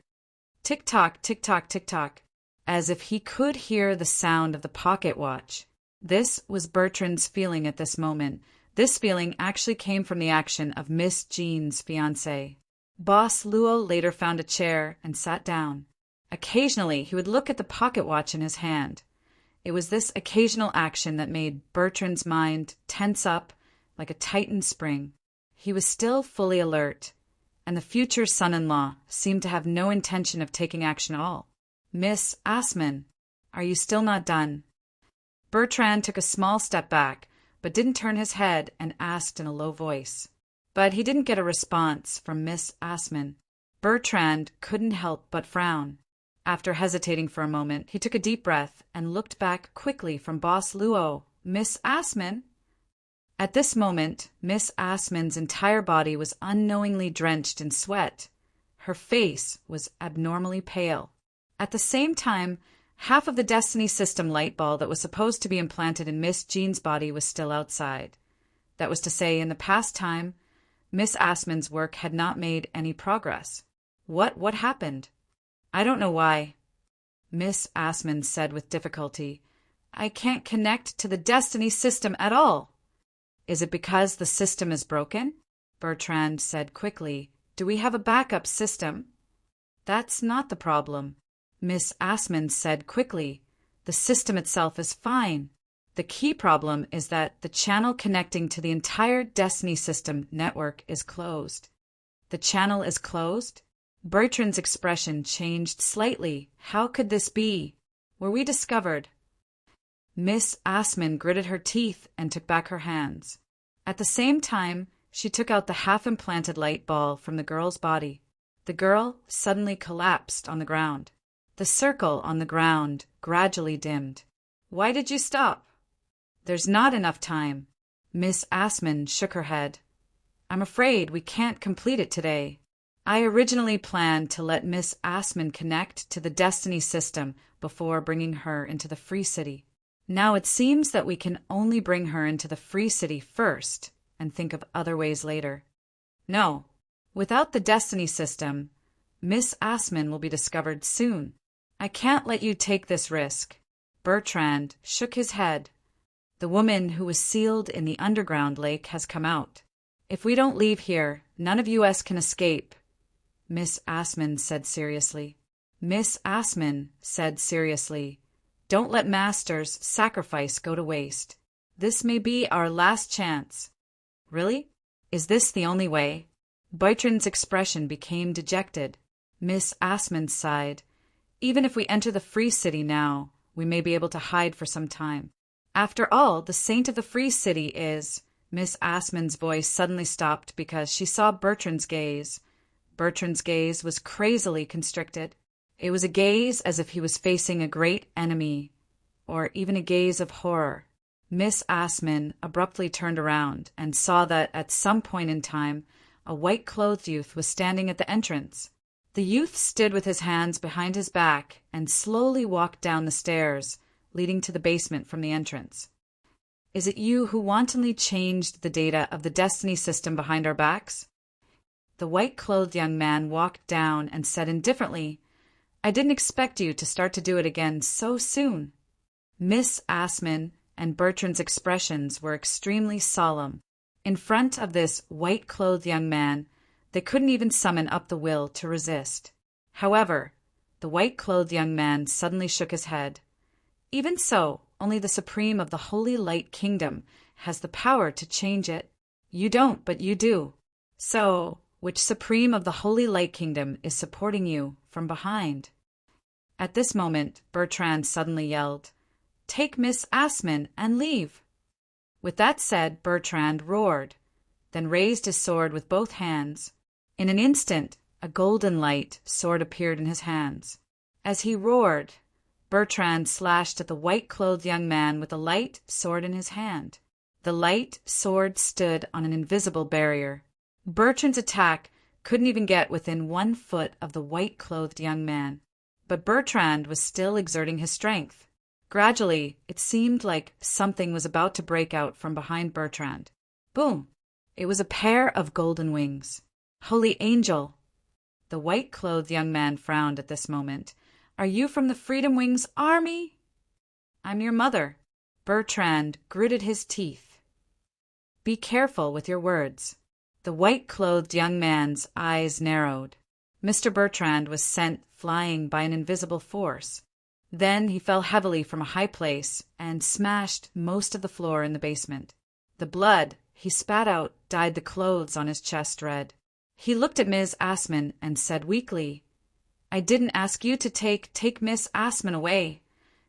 Tick-tock, tick-tock, tick-tock, as if he could hear the sound of the pocket watch. This was Bertrand's feeling at this moment. This feeling actually came from the action of Miss Jean's fiancé. Boss Luo later found a chair and sat down. Occasionally, he would look at the pocket watch in his hand. It was this occasional action that made Bertrand's mind tense up like a tightened spring. He was still fully alert, and the future son-in-law seemed to have no intention of taking action at all. "Miss Assman, are you still not done?" Bertrand took a small step back, but didn't turn his head and asked in a low voice. But he didn't get a response from Miss Assman. Bertrand couldn't help but frown. After hesitating for a moment, he took a deep breath and looked back quickly from Boss Luo. "Miss Assman?" At this moment, Miss Assman's entire body was unknowingly drenched in sweat. Her face was abnormally pale. At the same time, half of the Destiny System light ball that was supposed to be implanted in Miss Jean's body was still outside. That was to say, in the past time, Miss Assman's work had not made any progress. What happened? "I don't know why," Miss Assman said with difficulty. "I can't connect to the Destiny System at all." "Is it because the system is broken?" Bertrand said quickly. "Do we have a backup system?" "That's not the problem," Miss Assman said quickly. "The system itself is fine. The key problem is that the channel connecting to the entire Destiny System network is closed." "The channel is closed?" Bertrand's expression changed slightly. "How could this be? Were we discovered?" Miss Assman gritted her teeth and took back her hands. At the same time, she took out the half-implanted light ball from the girl's body. The girl suddenly collapsed on the ground. The circle on the ground gradually dimmed. "Why did you stop?" "There's not enough time." Miss Assman shook her head. "I'm afraid we can't complete it today. I originally planned to let Miss Assman connect to the Destiny System before bringing her into the Free City. Now it seems that we can only bring her into the Free City first and think of other ways later. No, without the Destiny System, Miss Assman will be discovered soon. I can't let you take this risk." Bertrand shook his head. "The woman who was sealed in the underground lake has come out. If we don't leave here, none of us can escape," Miss Assman said seriously. Miss Assman said seriously, "Don't let Master's sacrifice go to waste. This may be our last chance." "Really? Is this the only way?" Bertrand's expression became dejected. Miss Assman sighed. "Even if we enter the Free City now, we may be able to hide for some time. After all, the saint of the Free City is—" Miss Assman's voice suddenly stopped because she saw Bertrand's gaze. Bertrand's gaze was crazily constricted. It was a gaze as if he was facing a great enemy, or even a gaze of horror. Miss Assman abruptly turned around and saw that at some point in time a white-clothed youth was standing at the entrance. The youth stood with his hands behind his back and slowly walked down the stairs leading to the basement from the entrance. "Is it you who wantonly changed the data of the Destiny System behind our backs?" The white-clothed young man walked down and said indifferently, "I didn't expect you to start to do it again so soon." Miss Assman and Bertrand's expressions were extremely solemn. In front of this white-clothed young man, they couldn't even summon up the will to resist. However, the white-clothed young man suddenly shook his head. "Even so, only the Supreme of the Holy Light Kingdom has the power to change it. You don't, but you do. So, which Supreme of the Holy Light Kingdom is supporting you from behind?" At this moment, Bertrand suddenly yelled, "Take Miss Assman and leave." With that said, Bertrand roared, then raised his sword with both hands. In an instant, a golden light sword appeared in his hands. As he roared, Bertrand slashed at the white-clothed young man with the light sword in his hand. The light sword stood on an invisible barrier. Bertrand's attack couldn't even get within 1 foot of the white-clothed young man. But Bertrand was still exerting his strength. Gradually, it seemed like something was about to break out from behind Bertrand. Boom! It was a pair of golden wings. Holy angel! The white-clothed young man frowned at this moment. Are you from the Freedom Wings army? I'm your mother. Bertrand gritted his teeth. Be careful with your words. The white-clothed young man's eyes narrowed. Mr. Bertrand was sent flying by an invisible force. Then he fell heavily from a high place and smashed most of the floor in the basement. The blood he spat out dyed the clothes on his chest red. He looked at Ms. Assman and said weakly, I didn't ask you to take Miss Assman away.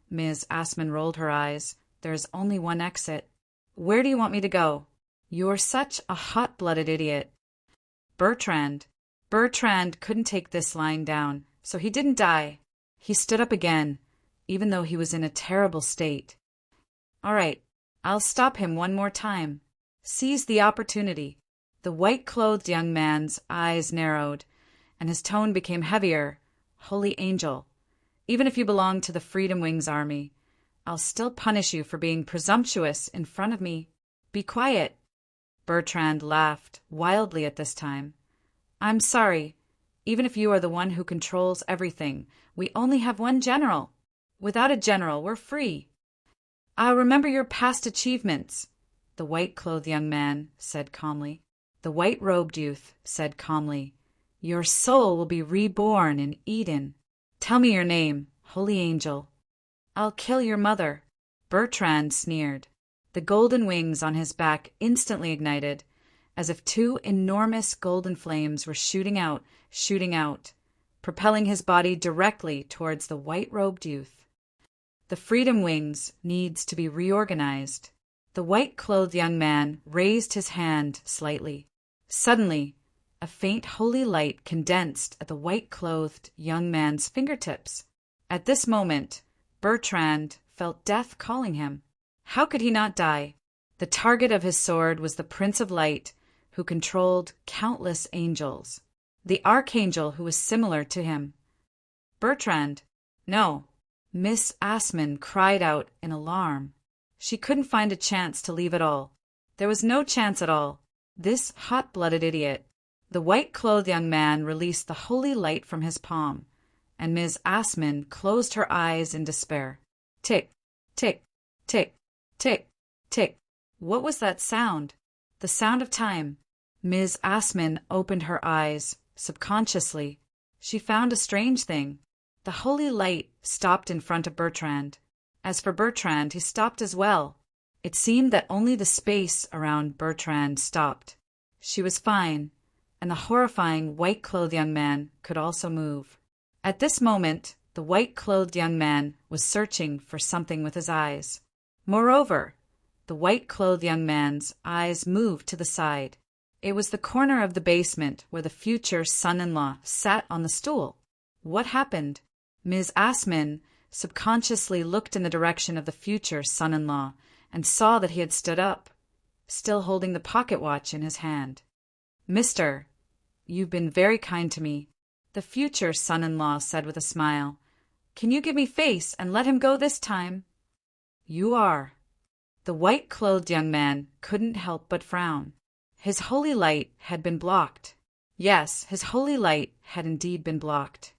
Ms. Assman rolled her eyes. There's only one exit. Where do you want me to go? You're such a hot-blooded idiot. Bertrand couldn't take this lying down, so he didn't die. He stood up again, even though he was in a terrible state. All right, I'll stop him one more time. Seize the opportunity. The white-clothed young man's eyes narrowed, and his tone became heavier. Holy angel, even if you belong to the Freedom Wings army, I'll still punish you for being presumptuous in front of me. Be quiet. Bertrand laughed wildly at this time. I'm sorry. Even if you are the one who controls everything, we only have one general. Without a general, we're free. I'll remember your past achievements, the white-clothed young man said calmly. The white-robed youth said calmly, Your soul will be reborn in Eden. Tell me your name, holy angel. I'll kill your mother. Bertrand sneered. The golden wings on his back instantly ignited, as if 2 enormous golden flames were shooting out, propelling his body directly towards the white-robed youth. The Freedom Wings needs to be reorganized. The white-clothed young man raised his hand slightly. Suddenly, a faint holy light condensed at the white-clothed young man's fingertips. At this moment, Bertrand felt death calling him. How could he not die? The target of his sword was the Prince of Light, who controlled countless angels. The archangel who was similar to him. Bertrand! No! Miss Assman cried out in alarm. She couldn't find a chance to leave at all. There was no chance at all. This hot-blooded idiot. The white-clothed young man released the holy light from his palm, and Ms. Assman closed her eyes in despair. Tick, tick, tick, tick, tick. What was that sound? The sound of time. Ms. Assman opened her eyes, subconsciously. She found a strange thing. The holy light stopped in front of Bertrand. As for Bertrand, he stopped as well. It seemed that only the space around Bertrand stopped. She was fine, and the horrifying white-clothed young man could also move. At this moment, the white-clothed young man was searching for something with his eyes. Moreover, the white-clothed young man's eyes moved to the side. It was the corner of the basement where the future son-in-law sat on the stool. What happened? Ms. Assman subconsciously looked in the direction of the future son-in-law and saw that he had stood up, still holding the pocket watch in his hand. Mister, you've been very kind to me, the future son-in-law said with a smile. Can you give me face and let him go this time? You are. The white-clothed young man couldn't help but frown. His holy light had been blocked. Yes, his holy light had indeed been blocked.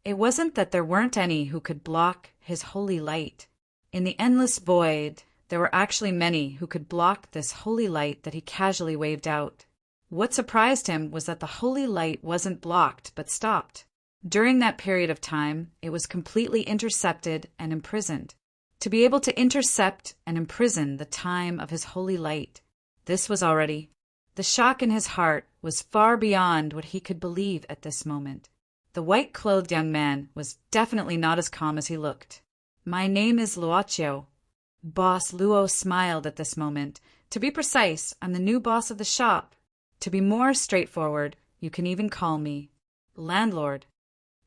It wasn't that there weren't any who could block his holy light. In the endless void, there were actually many who could block this holy light that he casually waved out. What surprised him was that the holy light wasn't blocked but stopped. During that period of time, it was completely intercepted and imprisoned. To be able to intercept and imprison the time of his holy light, this was already. The shock in his heart was far beyond what he could believe at this moment. The white-clothed young man was definitely not as calm as he looked. My name is Luocchio. Boss Luo smiled at this moment. To be precise, I'm the new boss of the shop. To be more straightforward, you can even call me landlord.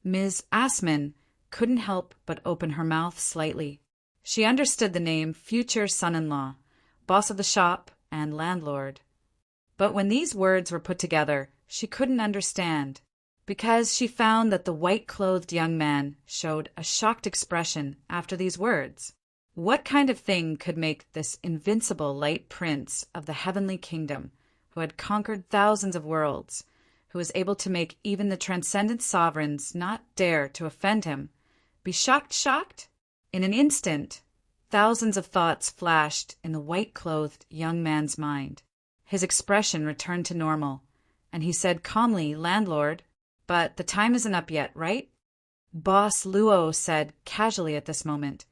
Ms. Assman couldn't help but open her mouth slightly. She understood the name future son-in-law, boss of the shop, and landlord. But when these words were put together, she couldn't understand, because she found that the white-clothed young man showed a shocked expression after these words. What kind of thing could make this invincible light prince of the heavenly kingdom, who had conquered thousands of worlds, who was able to make even the transcendent sovereigns not dare to offend him, be shocked? In an instant, thousands of thoughts flashed in the white-clothed young man's mind. His expression returned to normal, and he said calmly, "Landlord, but the time isn't up yet, right?" Boss Luo said casually at this moment,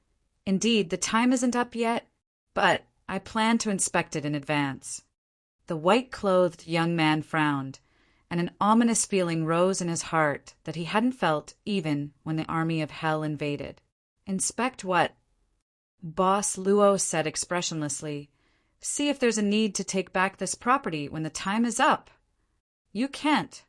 "Indeed, the time isn't up yet, but I plan to inspect it in advance." The white-clothed young man frowned, and an ominous feeling rose in his heart that he hadn't felt even when the army of hell invaded. "Inspect what?" Boss Luo said expressionlessly, "See if there's a need to take back this property when the time is up." "You can't."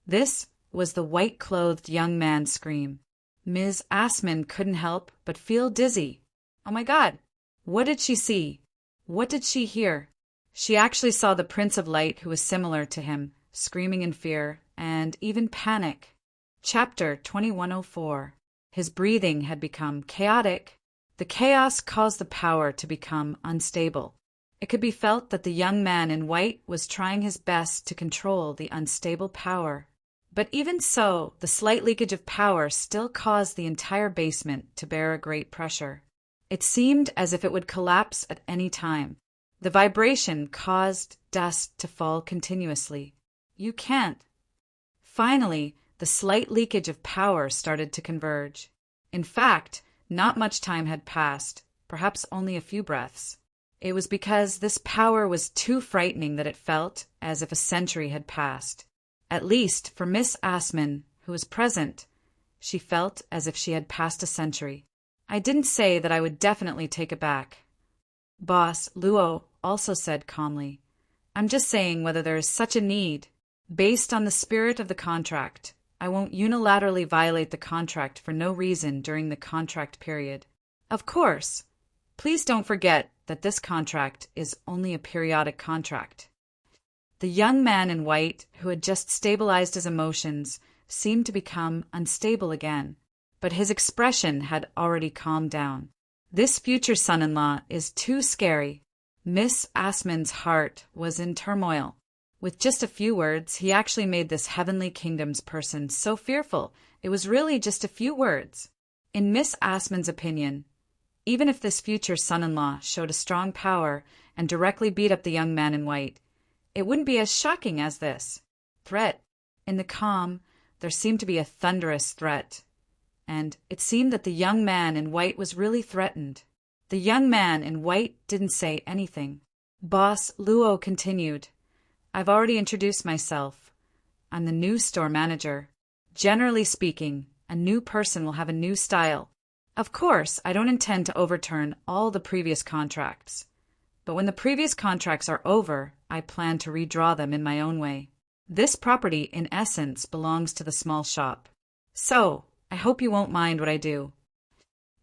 This was the white-clothed young man's scream. Ms. Assman couldn't help but feel dizzy. Oh my God! What did she see? What did she hear? She actually saw the Prince of Light, who was similar to him, screaming in fear and even panic. Chapter 2104. His breathing had become chaotic. The chaos caused the power to become unstable. It could be felt that the young man in white was trying his best to control the unstable power. But even so, the slight leakage of power still caused the entire basement to bear a great pressure. It seemed as if it would collapse at any time. The vibration caused dust to fall continuously. "You can't." Finally, the slight leakage of power started to converge. In fact, not much time had passed, perhaps only a few breaths. It was because this power was too frightening that it felt as if a century had passed. At least for Miss Assman, who was present, she felt as if she had passed a century. "I didn't say that I would definitely take it back," Boss Luo also said calmly. "I'm just saying whether there is such a need. Based on the spirit of the contract, I won't unilaterally violate the contract for no reason during the contract period. Of course, please don't forget that this contract is only a periodic contract." The young man in white, who had just stabilized his emotions, seemed to become unstable again, but his expression had already calmed down. This future son-in-law is too scary. Miss Assman's heart was in turmoil. With just a few words, he actually made this heavenly kingdom's person so fearful. It was really just a few words. In Miss Assman's opinion, even if this future son-in-law showed a strong power and directly beat up the young man in white, it wouldn't be as shocking as this. Threat. In the calm, there seemed to be a thunderous threat, and it seemed that the young man in white was really threatened. The young man in white didn't say anything. Boss Luo continued, "I've already introduced myself. I'm the new store manager. Generally speaking, a new person will have a new style. Of course, I don't intend to overturn all the previous contracts. But when the previous contracts are over, I plan to redraw them in my own way. This property, in essence, belongs to the small shop. So, I hope you won't mind what I do."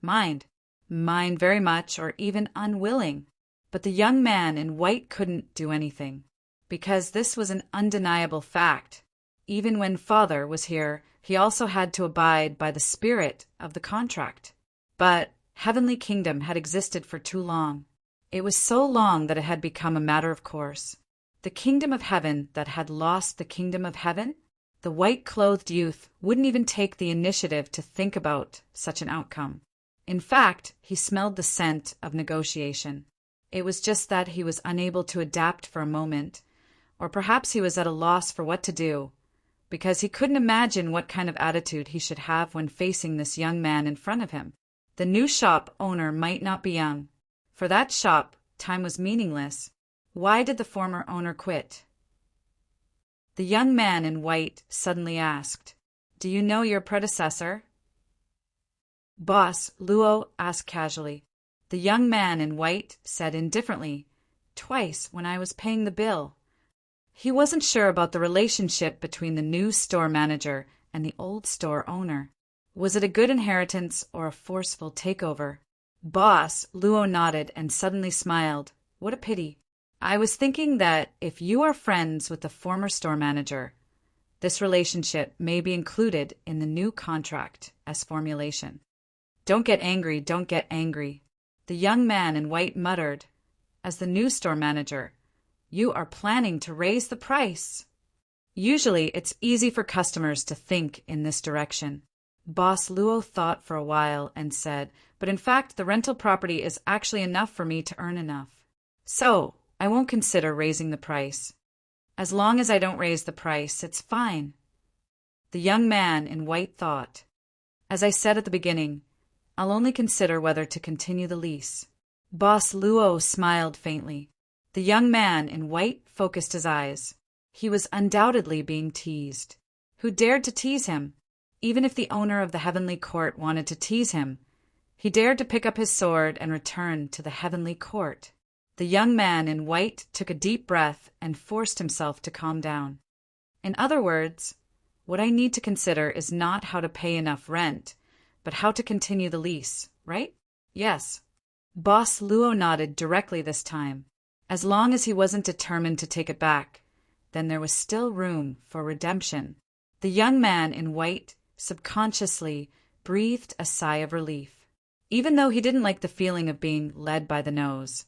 Mind very much, or even unwilling. But the young man in white couldn't do anything, because this was an undeniable fact. Even when Father was here, he also had to abide by the spirit of the contract. But Heavenly Kingdom had existed for too long. It was so long that it had become a matter of course. The kingdom of heaven that had lost the kingdom of heaven? The white-clothed youth wouldn't even take the initiative to think about such an outcome. In fact, he smelled the scent of negotiation. It was just that he was unable to adapt for a moment, or perhaps he was at a loss for what to do, because he couldn't imagine what kind of attitude he should have when facing this young man in front of him. The new shop owner might not be young. For that shop, time was meaningless. Why did the former owner quit? The young man in white suddenly asked, "Do you know your predecessor?" Boss Luo asked casually. The young man in white said indifferently, "Twice when I was paying the bill." He wasn't sure about the relationship between the new store manager and the old store owner. Was it a good inheritance or a forceful takeover? Boss Luo nodded and suddenly smiled. What a pity. I was thinking that if you are friends with the former store manager, this relationship may be included in the new contract as formulation. Don't get angry, don't get angry. The young man in white muttered, as the new store manager, you are planning to raise the price. Usually, it's easy for customers to think in this direction. Boss Luo thought for a while and said, but in fact, the rental property is actually enough for me to earn enough. So, I won't consider raising the price. As long as I don't raise the price, it's fine. The young man in white thought, as I said at the beginning, I'll only consider whether to continue the lease. Boss Luo smiled faintly. The young man in white focused his eyes. He was undoubtedly being teased. Who dared to tease him? Even if the owner of the heavenly court wanted to tease him, he dared to pick up his sword and return to the heavenly court. The young man in white took a deep breath and forced himself to calm down. In other words, what I need to consider is not how to pay enough rent, but how to continue the lease, right? Yes. Boss Luo nodded directly this time. As long as he wasn't determined to take it back, then there was still room for redemption. The young man in white subconsciously breathed a sigh of relief. Even though he didn't like the feeling of being led by the nose,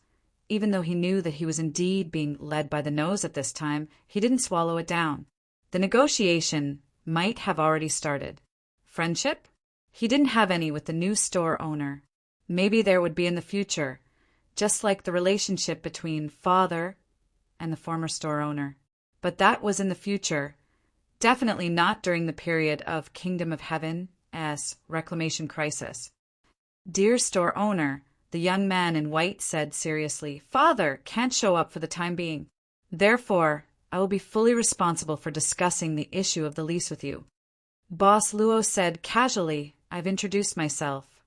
even though he knew that he was indeed being led by the nose at this time, he didn't swallow it down. The negotiation might have already started. Friendship? He didn't have any with the new store owner. Maybe there would be in the future, just like the relationship between father and the former store owner. But that was in the future, definitely not during the period of Kingdom of Heaven as reclamation crisis. Dear store owner, the young man in white said seriously, Father can't show up for the time being. Therefore, I will be fully responsible for discussing the issue of the lease with you. Boss Luo said casually, I've introduced myself.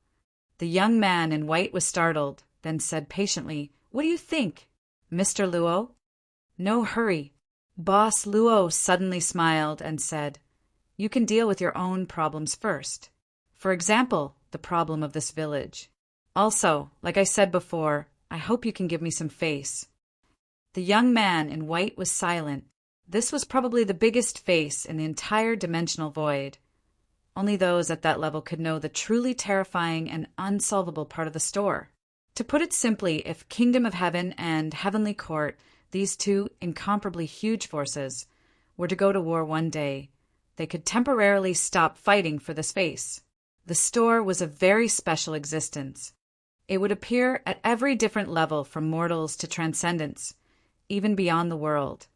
The young man in white was startled, then said patiently, What do you think, Mr. Luo? No hurry. Boss Luo suddenly smiled and said, You can deal with your own problems first. For example, the problem of this village. Also, like I said before, I hope you can give me some face. The young man in white was silent. This was probably the biggest face in the entire dimensional void. Only those at that level could know the truly terrifying and unsolvable part of the store. To put it simply, if Kingdom of Heaven and Heavenly Court, these two incomparably huge forces, were to go to war one day, they could temporarily stop fighting for this face. The store was a very special existence. It would appear at every different level from mortals to transcendence, even beyond the world,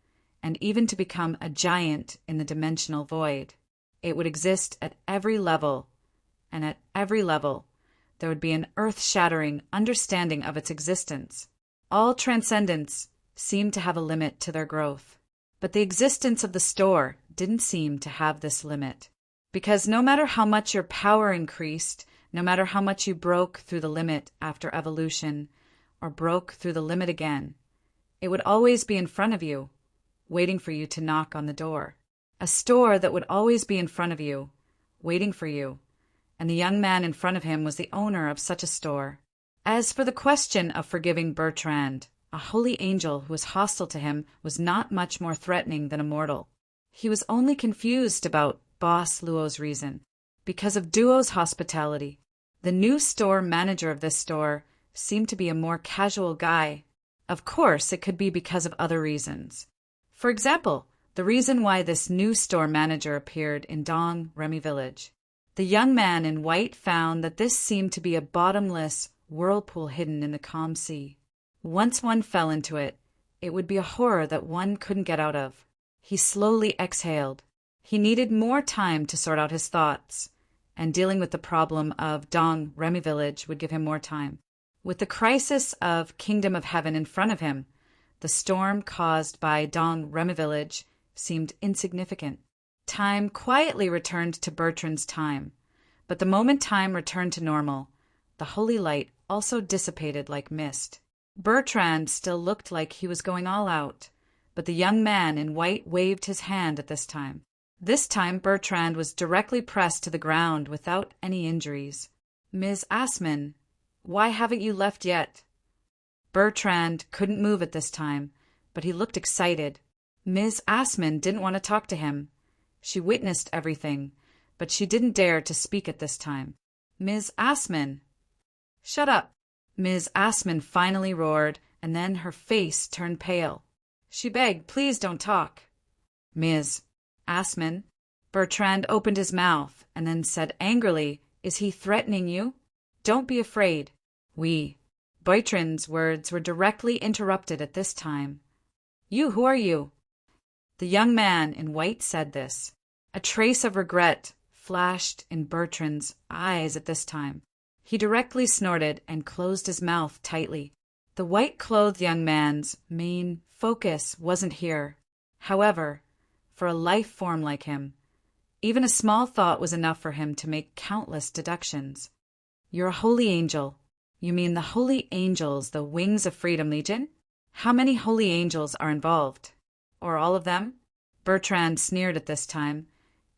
and even to become a giant in the dimensional void. It would exist at every level, and at every level there would be an earth-shattering understanding of its existence. All transcendents seemed to have a limit to their growth, but the existence of the store didn't seem to have this limit, because no matter how much your power increased, no matter how much you broke through the limit after evolution, or broke through the limit again, it would always be in front of you, waiting for you to knock on the door. A store that would always be in front of you, waiting for you, and the young man in front of him was the owner of such a store. As for the question of forgiving Bertrand, a holy angel who was hostile to him was not much more threatening than a mortal. He was only confused about Boss Luo's reason, because of Duo's hospitality. The new store manager of this store seemed to be a more casual guy. Of course, it could be because of other reasons. For example, the reason why this new store manager appeared in Dong Remy Village. The young man in white found that this seemed to be a bottomless whirlpool hidden in the calm sea. Once one fell into it, it would be a horror that one couldn't get out of. He slowly exhaled. He needed more time to sort out his thoughts, and dealing with the problem of Dong Remy Village would give him more time. With the crisis of Kingdom of Heaven in front of him, the storm caused by Dong Remy Village seemed insignificant. Time quietly returned to Bertrand's time, but the moment time returned to normal, the holy light also dissipated like mist. Bertrand still looked like he was going all out, but the young man in white waved his hand at this time. This time Bertrand was directly pressed to the ground without any injuries. Ms. Assman, why haven't you left yet? Bertrand couldn't move at this time, but he looked excited. Ms. Assman didn't want to talk to him. She witnessed everything, but she didn't dare to speak at this time. Ms. Assman! Shut up! Ms. Assman finally roared, and then her face turned pale. She begged, please don't talk. Ms. Assman. Bertrand opened his mouth and then said angrily, is he threatening you? Don't be afraid. Oui. Bertrand's words were directly interrupted at this time. Who are you? The young man in white said this. A trace of regret flashed in Bertrand's eyes at this time. He directly snorted and closed his mouth tightly. The white-clothed young man's main focus wasn't here. However, for a life form like him, even a small thought was enough for him to make countless deductions. You're a holy angel. You mean the holy angels, the Wings of Freedom Legion? How many holy angels are involved? Or all of them? Bertrand sneered at this time.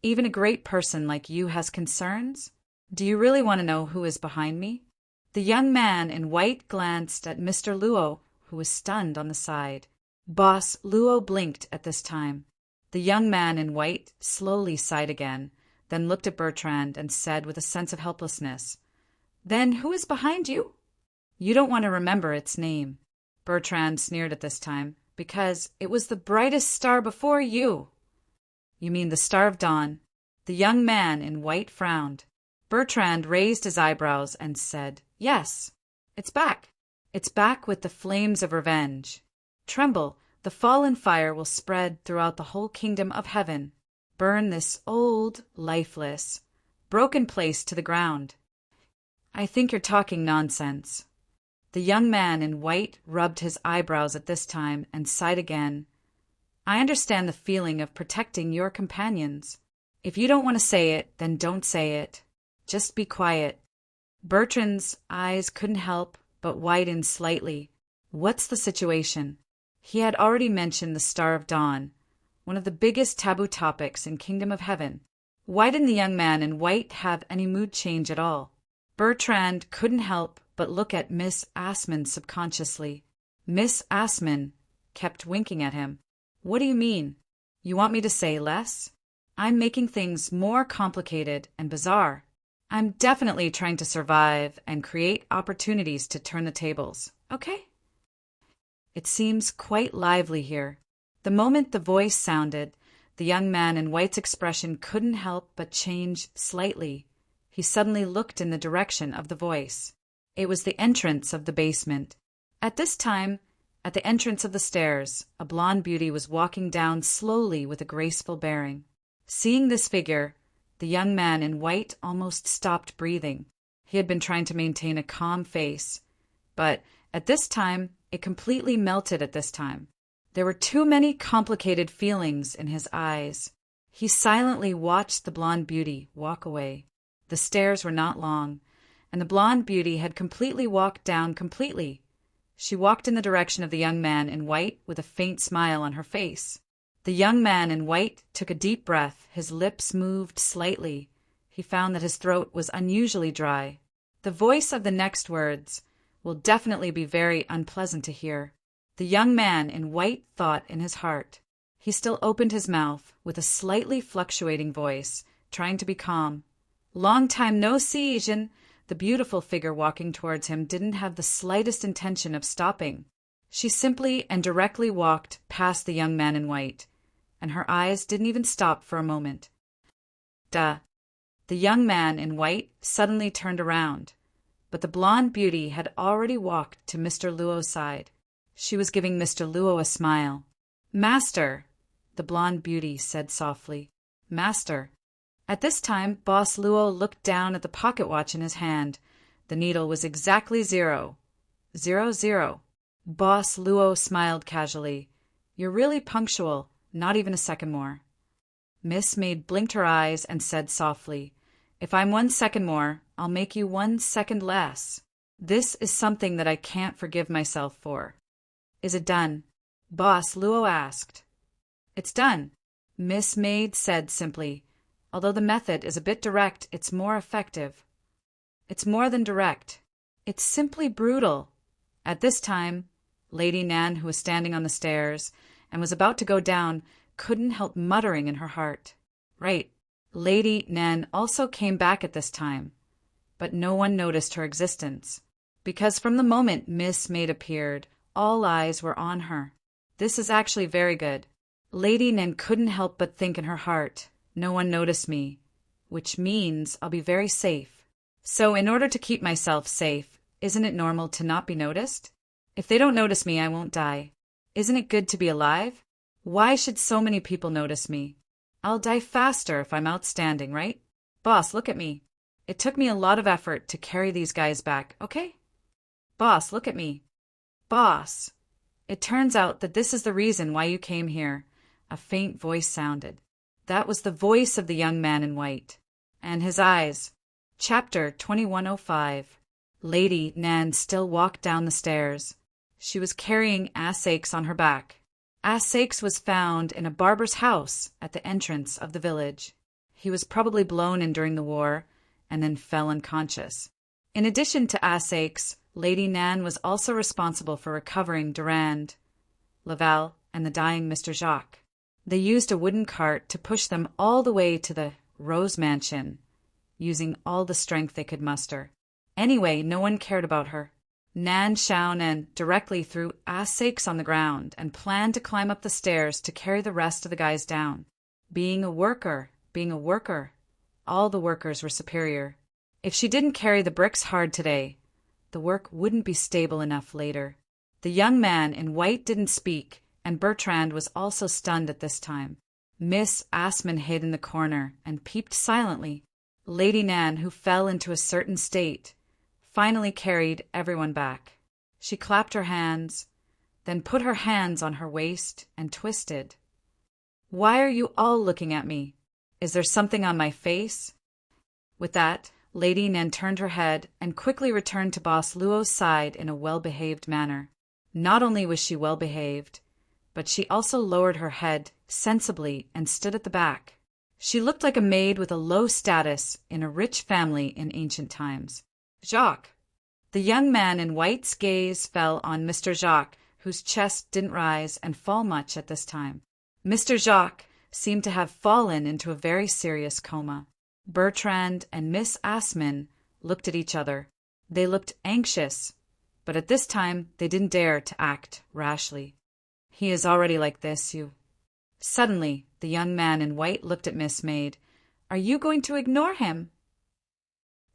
Even a great person like you has concerns? Do you really want to know who is behind me? The young man in white glanced at Mr. Luo, who was stunned on the side. Boss Luo blinked at this time. The young man in white slowly sighed again, then looked at Bertrand and said with a sense of helplessness, Then who is behind you? You don't want to remember its name. Bertrand sneered at this time, because it was the brightest star before you. You mean the Star of Dawn? The young man in white frowned. Bertrand raised his eyebrows and said, Yes, it's back. It's back with the flames of revenge. Tremble, the fallen fire will spread throughout the whole kingdom of heaven. Burn this old, lifeless, broken place to the ground. I think you're talking nonsense. The young man in white rubbed his eyebrows at this time and sighed again. I understand the feeling of protecting your companions. If you don't want to say it, then don't say it. Just be quiet. Bertrand's eyes couldn't help but widen slightly. What's the situation? He had already mentioned the Star of Dawn, one of the biggest taboo topics in Kingdom of Heaven. Why didn't the young man in white have any mood change at all? Bertrand couldn't help but look at Miss Assman subconsciously. Miss Assman kept winking at him. What do you mean? You want me to say less? I'm making things more complicated and bizarre. I'm definitely trying to survive and create opportunities to turn the tables, okay? It seems quite lively here. The moment the voice sounded, the young man in white's expression couldn't help but change slightly. He suddenly looked in the direction of the voice. It was the entrance of the basement. At this time, at the entrance of the stairs, a blonde beauty was walking down slowly with a graceful bearing. Seeing this figure, the young man in white almost stopped breathing. He had been trying to maintain a calm face, but at this time, it completely melted at this time. There were too many complicated feelings in his eyes. He silently watched the blonde beauty walk away. The stairs were not long, and the blonde beauty had completely walked down completely. She walked in the direction of the young man in white with a faint smile on her face. The young man in white took a deep breath. His lips moved slightly. He found that his throat was unusually dry. The voice of the next words will definitely be very unpleasant to hear. The young man in white thought in his heart. He still opened his mouth with a slightly fluctuating voice, trying to be calm. Long time no see, Jean. The beautiful figure walking towards him didn't have the slightest intention of stopping. She simply and directly walked past the young man in white, and her eyes didn't even stop for a moment. Duh. The young man in white suddenly turned around, but the blonde beauty had already walked to Mr. Luo's side. She was giving Mr. Luo a smile. Master, the blonde beauty said softly. Master. At this time, Boss Luo looked down at the pocket watch in his hand. The needle was exactly 0. 00. Boss Luo smiled casually. You're really punctual, not even a second more. Miss Maid blinked her eyes and said softly, If I'm 1 second more, I'll make you 1 second less. This is something that I can't forgive myself for. Is it done? Boss Luo asked. It's done, Miss Maid said simply. Although the method is a bit direct, it's more effective. It's more than direct. It's simply brutal. At this time, Lady Nan, who was standing on the stairs and was about to go down, couldn't help muttering in her heart. Right, Lady Nan also came back at this time, but no one noticed her existence, because from the moment Miss Maid appeared, all eyes were on her. This is actually very good. Lady Nan couldn't help but think in her heart, no one noticed me, which means I'll be very safe. So in order to keep myself safe, isn't it normal to not be noticed? If they don't notice me, I won't die. Isn't it good to be alive? Why should so many people notice me? I'll die faster if I'm outstanding, right? Boss, look at me. It took me a lot of effort to carry these guys back, okay? Boss, look at me. Boss, it turns out that this is the reason why you came here. A faint voice sounded. That was the voice of the young man in white. And his eyes. Chapter 2105. Lady Nan still walked down the stairs. She was carrying Asaix on her back. Asaix was found in a barber's house at the entrance of the village. He was probably blown in during the war and then fell unconscious. In addition to Asaix, Lady Nan was also responsible for recovering Durand, Laval, and the dying Mr. Jacques. They used a wooden cart to push them all the way to the Rose Mansion, using all the strength they could muster. Anyway, no one cared about her. Nan Xiaonan directly threw Asaix on the ground and planned to climb up the stairs to carry the rest of the guys down. Being a worker, all the workers were superior. If she didn't carry the bricks hard today, the work wouldn't be stable enough later. The young man in white didn't speak, and Bertrand was also stunned at this time. Miss Assman hid in the corner and peeped silently. Lady Nan, who fell into a certain state, finally carried everyone back. She clapped her hands, then put her hands on her waist and twisted. Why are you all looking at me? Is there something on my face? With that, Lady Nan turned her head and quickly returned to Boss Luo's side in a well-behaved manner. Not only was she well-behaved, but she also lowered her head sensibly and stood at the back. She looked like a maid with a low status in a rich family in ancient times. Jacques. The young man in white's gaze fell on Mr. Jacques, whose chest didn't rise and fall much at this time. Mr. Jacques seemed to have fallen into a very serious coma. Bertrand and Miss Assman looked at each other. They looked anxious, but at this time they didn't dare to act rashly. He is already like this, you. Suddenly, the young man in white looked at Miss Maid. Are you going to ignore him?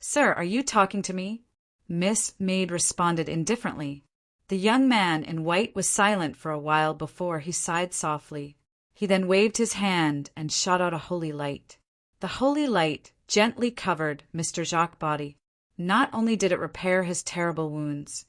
Sir, are you talking to me? Miss Maid responded indifferently. The young man in white was silent for a while before he sighed softly. He then waved his hand and shot out a holy light. The holy light gently covered Mr. Jacques' body. Not only did it repair his terrible wounds,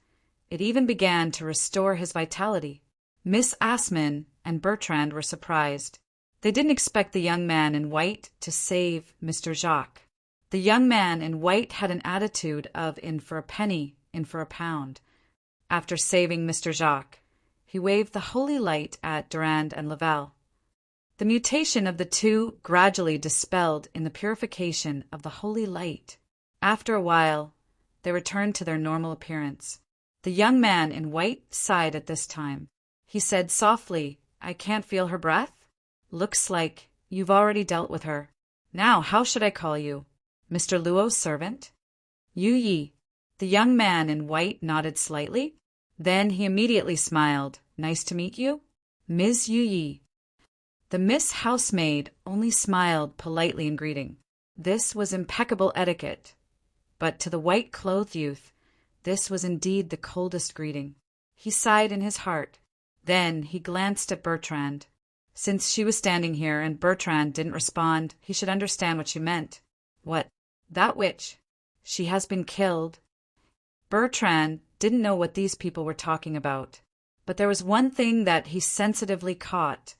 it even began to restore his vitality. Miss Assman and Bertrand were surprised. They didn't expect the young man in white to save Mr. Jacques. The young man in white had an attitude of in for a penny, in for a pound. After saving Mr. Jacques, he waved the holy light at Durand and Laval. The mutation of the two gradually dispelled in the purification of the holy light. After a while, they returned to their normal appearance. The young man in white sighed at this time. He said softly, I can't feel her breath? Looks like you've already dealt with her. Now, how should I call you? Mr. Luo's servant? Yu Yi. The young man in white nodded slightly. Then he immediately smiled. Nice to meet you. Ms. Yu Yi. The Miss Housemaid only smiled politely in greeting. This was impeccable etiquette. But to the white-clothed youth, this was indeed the coldest greeting. He sighed in his heart. Then he glanced at Bertrand. Since she was standing here and Bertrand didn't respond, he should understand what she meant. What? That witch. She has been killed. Bertrand didn't know what these people were talking about. But there was one thing that he sensitively caught.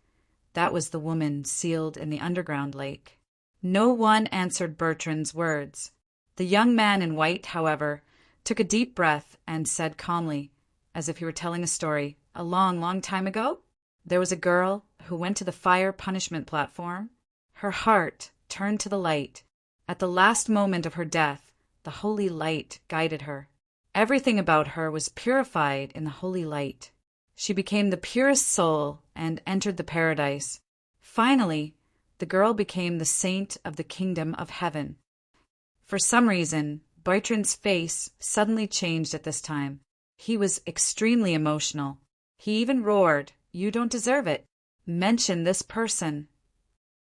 That was the woman sealed in the underground lake. No one answered Bertrand's words. The young man in white, however, took a deep breath and said calmly, as if he were telling a story, a long, long time ago, there was a girl who went to the fire punishment platform. Her heart turned to the light. At the last moment of her death, the holy light guided her. Everything about her was purified in the holy light. She became the purest soul and entered the paradise. Finally, the girl became the saint of the kingdom of heaven. For some reason, Bertrand's face suddenly changed at this time. He was extremely emotional. He even roared, "You don't deserve it. Mention this person."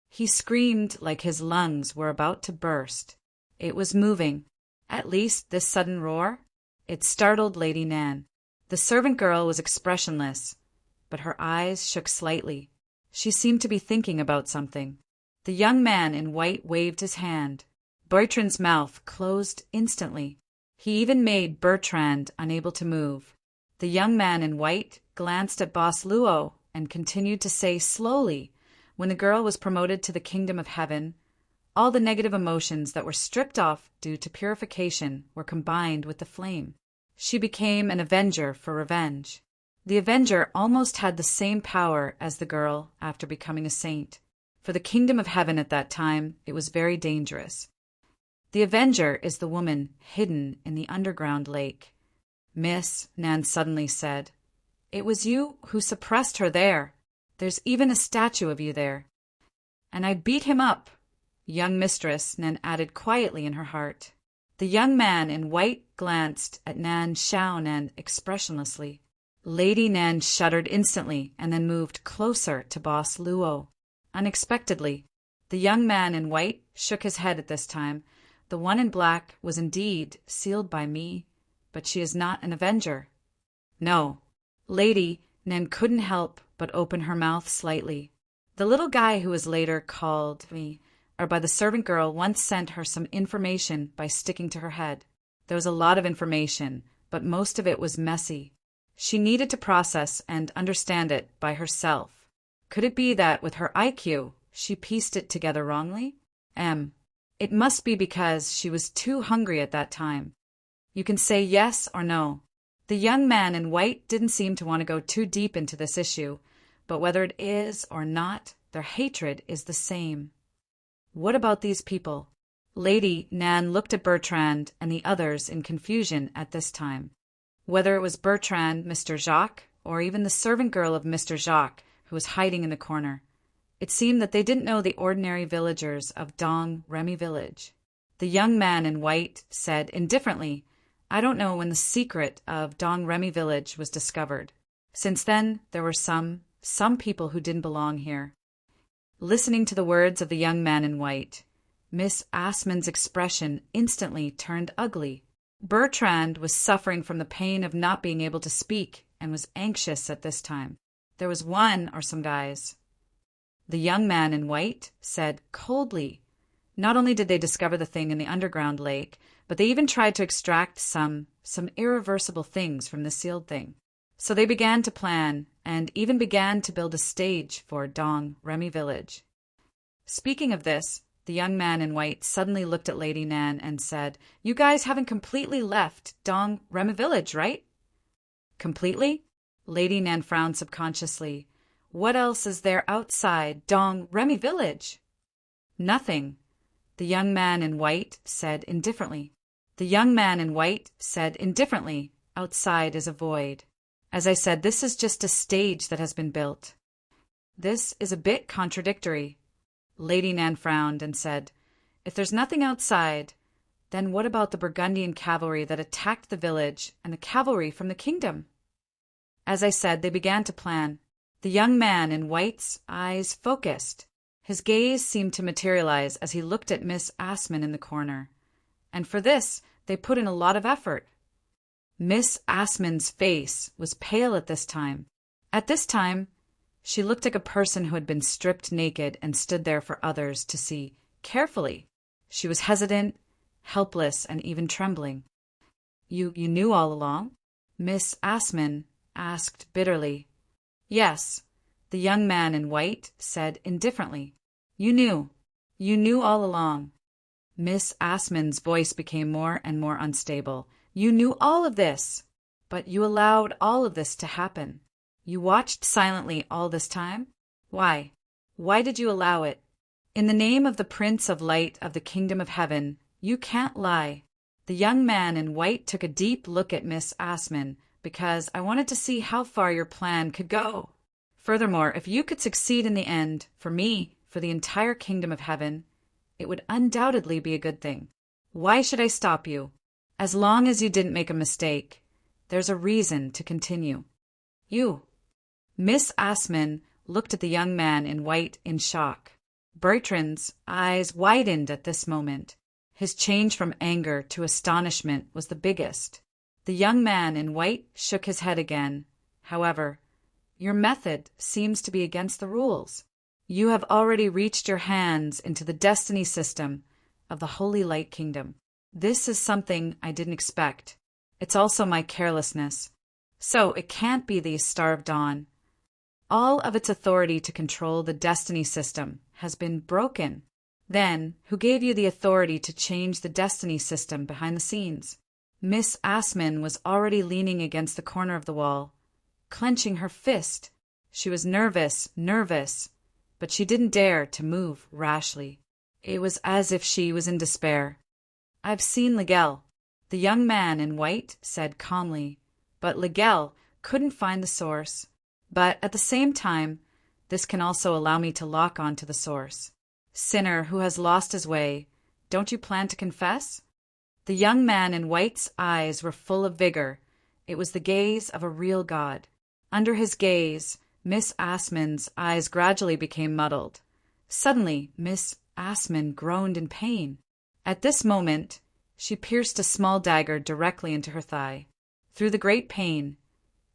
He screamed like his lungs were about to burst. It was moving. At least this sudden roar. It startled Lady Nan. The servant girl was expressionless, but her eyes shook slightly. She seemed to be thinking about something. The young man in white waved his hand. Bertrand's mouth closed instantly. He even made Bertrand unable to move. The young man in white glanced at Boss Luo and continued to say slowly, when the girl was promoted to the kingdom of heaven, all the negative emotions that were stripped off due to purification were combined with the flame. She became an avenger for revenge. The avenger almost had the same power as the girl after becoming a saint. For the kingdom of heaven at that time, it was very dangerous. The avenger is the woman hidden in the underground lake. "Miss," Nan suddenly said, "it was you who suppressed her there. There's even a statue of you there." "And I beat him up." "Young mistress," Nan added quietly in her heart. The young man in white glanced at Nan Xiaonan expressionlessly. Lady Nan shuddered instantly and then moved closer to Boss Luo. Unexpectedly, the young man in white shook his head at this time. "The one in black was indeed sealed by me, but she is not an avenger." "No." Lady Nan couldn't help but open her mouth slightly. "The little guy who was later called me, or by the servant girl, once sent her some information by sticking to her head. There was a lot of information, but most of it was messy. She needed to process and understand it by herself. Could it be that with her IQ, she pieced it together wrongly? It must be because she was too hungry at that time. You can say yes or no." The young man in white didn't seem to want to go too deep into this issue, but whether it is or not, their hatred is the same. "What about these people?" Lady Nan looked at Bertrand and the others in confusion at this time. Whether it was Bertrand, Mr. Jacques, or even the servant girl of Mr. Jacques, who was hiding in the corner, it seemed that they didn't know the ordinary villagers of Dong Remy village. The young man in white said indifferently, "I don't know when the secret of Dong Remy village was discovered. Since then, there were some people who didn't belong here." Listening to the words of the young man in white, Miss Assman's expression instantly turned ugly. Bertrand was suffering from the pain of not being able to speak and was anxious at this time. There was one or some guys. The young man in white said coldly, "Not only did they discover the thing in the underground lake, but they even tried to extract some irreversible things from the sealed thing. So they began to plan and even began to build a stage for Dong Remy village." Speaking of this, the young man in white suddenly looked at Lady Nan and said, "You guys haven't completely left Dong Remy village, right?" "Completely?" Lady Nan frowned subconsciously. "What else is there outside Dong Remy village?" "Nothing," the young man in white said indifferently. "Outside is a void. As I said, this is just a stage that has been built." "This is a bit contradictory." Lady Nan frowned and said, "If there's nothing outside, then what about the Burgundian cavalry that attacked the village and the cavalry from the kingdom?" As I said, they began to plan. The young man in white's eyes focused. His gaze seemed to materialize as he looked at Miss Assman in the corner. And for this, they put in a lot of effort. Miss Assman's face was pale at this time. At this time, she looked like a person who had been stripped naked and stood there for others to see carefully. She was hesitant, helpless, and even trembling. You knew all along?" Miss Assman asked bitterly. "Yes," the young man in white said indifferently. You knew all along." Miss Assman's voice became more and more unstable. "You knew all of this, but you allowed all of this to happen. You watched silently all this time? Why? Why did you allow it? In the name of the Prince of Light of the Kingdom of Heaven, you can't lie." The young man in white took a deep look at Miss Assman, because I wanted to see how far your plan could go. Furthermore, if you could succeed in the end, for me, for the entire kingdom of heaven, it would undoubtedly be a good thing. Why should I stop you? As long as you didn't make a mistake, there's a reason to continue. You. Miss Assman looked at the young man in white in shock. Bertrand's eyes widened at this moment. His change from anger to astonishment was the biggest. The young man in white shook his head again. However, your method seems to be against the rules. You have already reached your hands into the destiny system of the Holy Light Kingdom. This is something I didn't expect. It's also my carelessness. So it can't be the Star of Dawn. All of its authority to control the destiny system has been broken. Then, who gave you the authority to change the destiny system behind the scenes? Miss Assman was already leaning against the corner of the wall, clenching her fist. She was nervous, but she didn't dare to move rashly. It was as if she was in despair. I've seen Legel, the young man in white said calmly, but Legel couldn't find the source. But at the same time, this can also allow me to lock on to the source. Sinner who has lost his way, don't you plan to confess? The young man in white's eyes were full of vigor. It was the gaze of a real God. Under his gaze, Miss Assman's eyes gradually became muddled. Suddenly, Miss Assman groaned in pain. At this moment, she pierced a small dagger directly into her thigh. Through the great pain,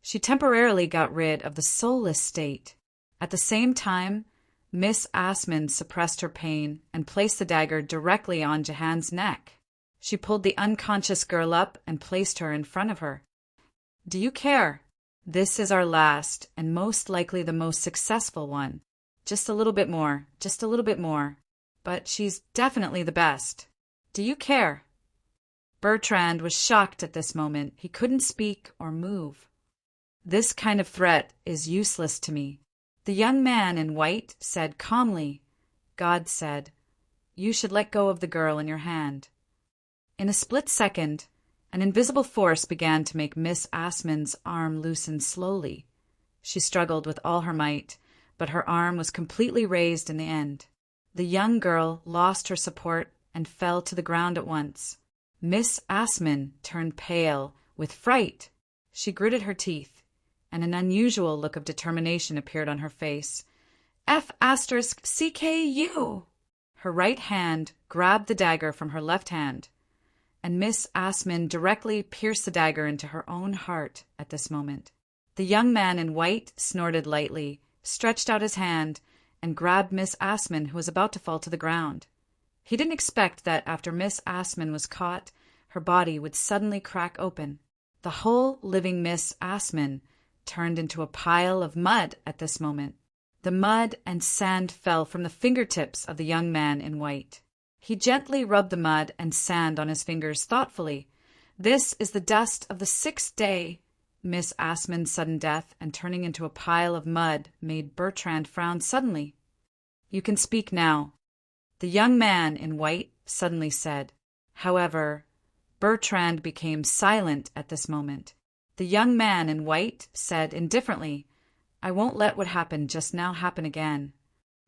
she temporarily got rid of the soulless state. At the same time, Miss Assman suppressed her pain and placed the dagger directly on Jahan's neck. She pulled the unconscious girl up and placed her in front of her. Do you care? This is our last and most likely the most successful one. Just a little bit more, just a little bit more. But she's definitely the best. Do you care? Bertrand was shocked at this moment. He couldn't speak or move. This kind of threat is useless to me. The young man in white said calmly, God said, you should let go of the girl in your hand. In a split second, an invisible force began to make Miss Assman's arm loosen slowly. She struggled with all her might, but her arm was completely raised in the end. The young girl lost her support and fell to the ground at once. Miss Assman turned pale with fright. She gritted her teeth, and an unusual look of determination appeared on her face. F*CKU! Her right hand grabbed the dagger from her left hand, and Miss Assman directly pierced the dagger into her own heart at this moment. The young man in white snorted lightly, stretched out his hand, and grabbed Miss Assman, who was about to fall to the ground. He didn't expect that after Miss Assman was caught, her body would suddenly crack open. The whole living Miss Assman turned into a pile of mud at this moment. The mud and sand fell from the fingertips of the young man in white. He gently rubbed the mud and sand on his fingers thoughtfully. This is the dust of the 6th day. Miss Assman's sudden death and turning into a pile of mud made Bertrand frown suddenly. You can speak now, the young man in white suddenly said. However, Bertrand became silent at this moment. The young man in white said indifferently, I won't let what happened just now happen again.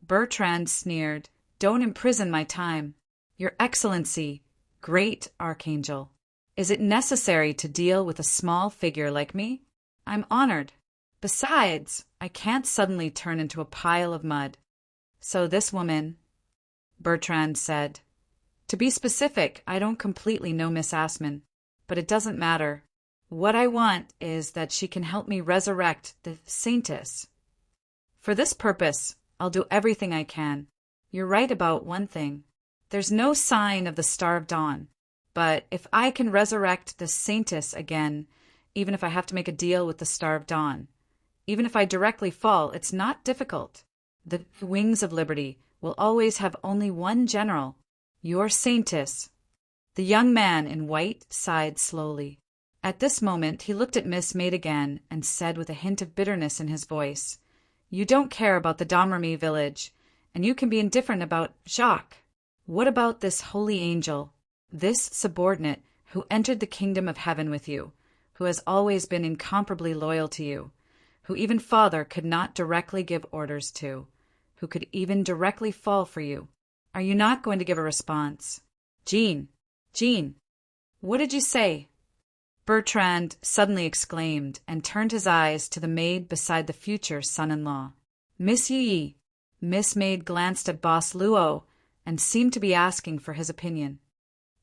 Bertrand sneered, Don't imprison my time. Your Excellency, great Archangel, is it necessary to deal with a small figure like me? I'm honored. Besides, I can't suddenly turn into a pile of mud. So this woman, Bertrand said. To be specific, I don't completely know Miss Assman, but it doesn't matter. What I want is that she can help me resurrect the Saintess. For this purpose, I'll do everything I can. You're right about one thing. There's no sign of the Star of Dawn, but if I can resurrect the Saintess again, even if I have to make a deal with the Star of Dawn, even if I directly fall, it's not difficult. The Wings of Liberty will always have only one general, your Saintess. The young man in white sighed slowly. At this moment, he looked at Miss Maid again and said with a hint of bitterness in his voice, You don't care about the Domremy village, and you can be indifferent about Jacques. What about this holy angel, this subordinate who entered the kingdom of heaven with you, who has always been incomparably loyal to you, who even father could not directly give orders to, who could even directly fall for you. Are you not going to give a response? Jean! Jean! What did you say? Bertrand suddenly exclaimed and turned his eyes to the maid beside the future son-in-law. Miss Yi. Miss Maid glanced at Boss Luo and seemed to be asking for his opinion.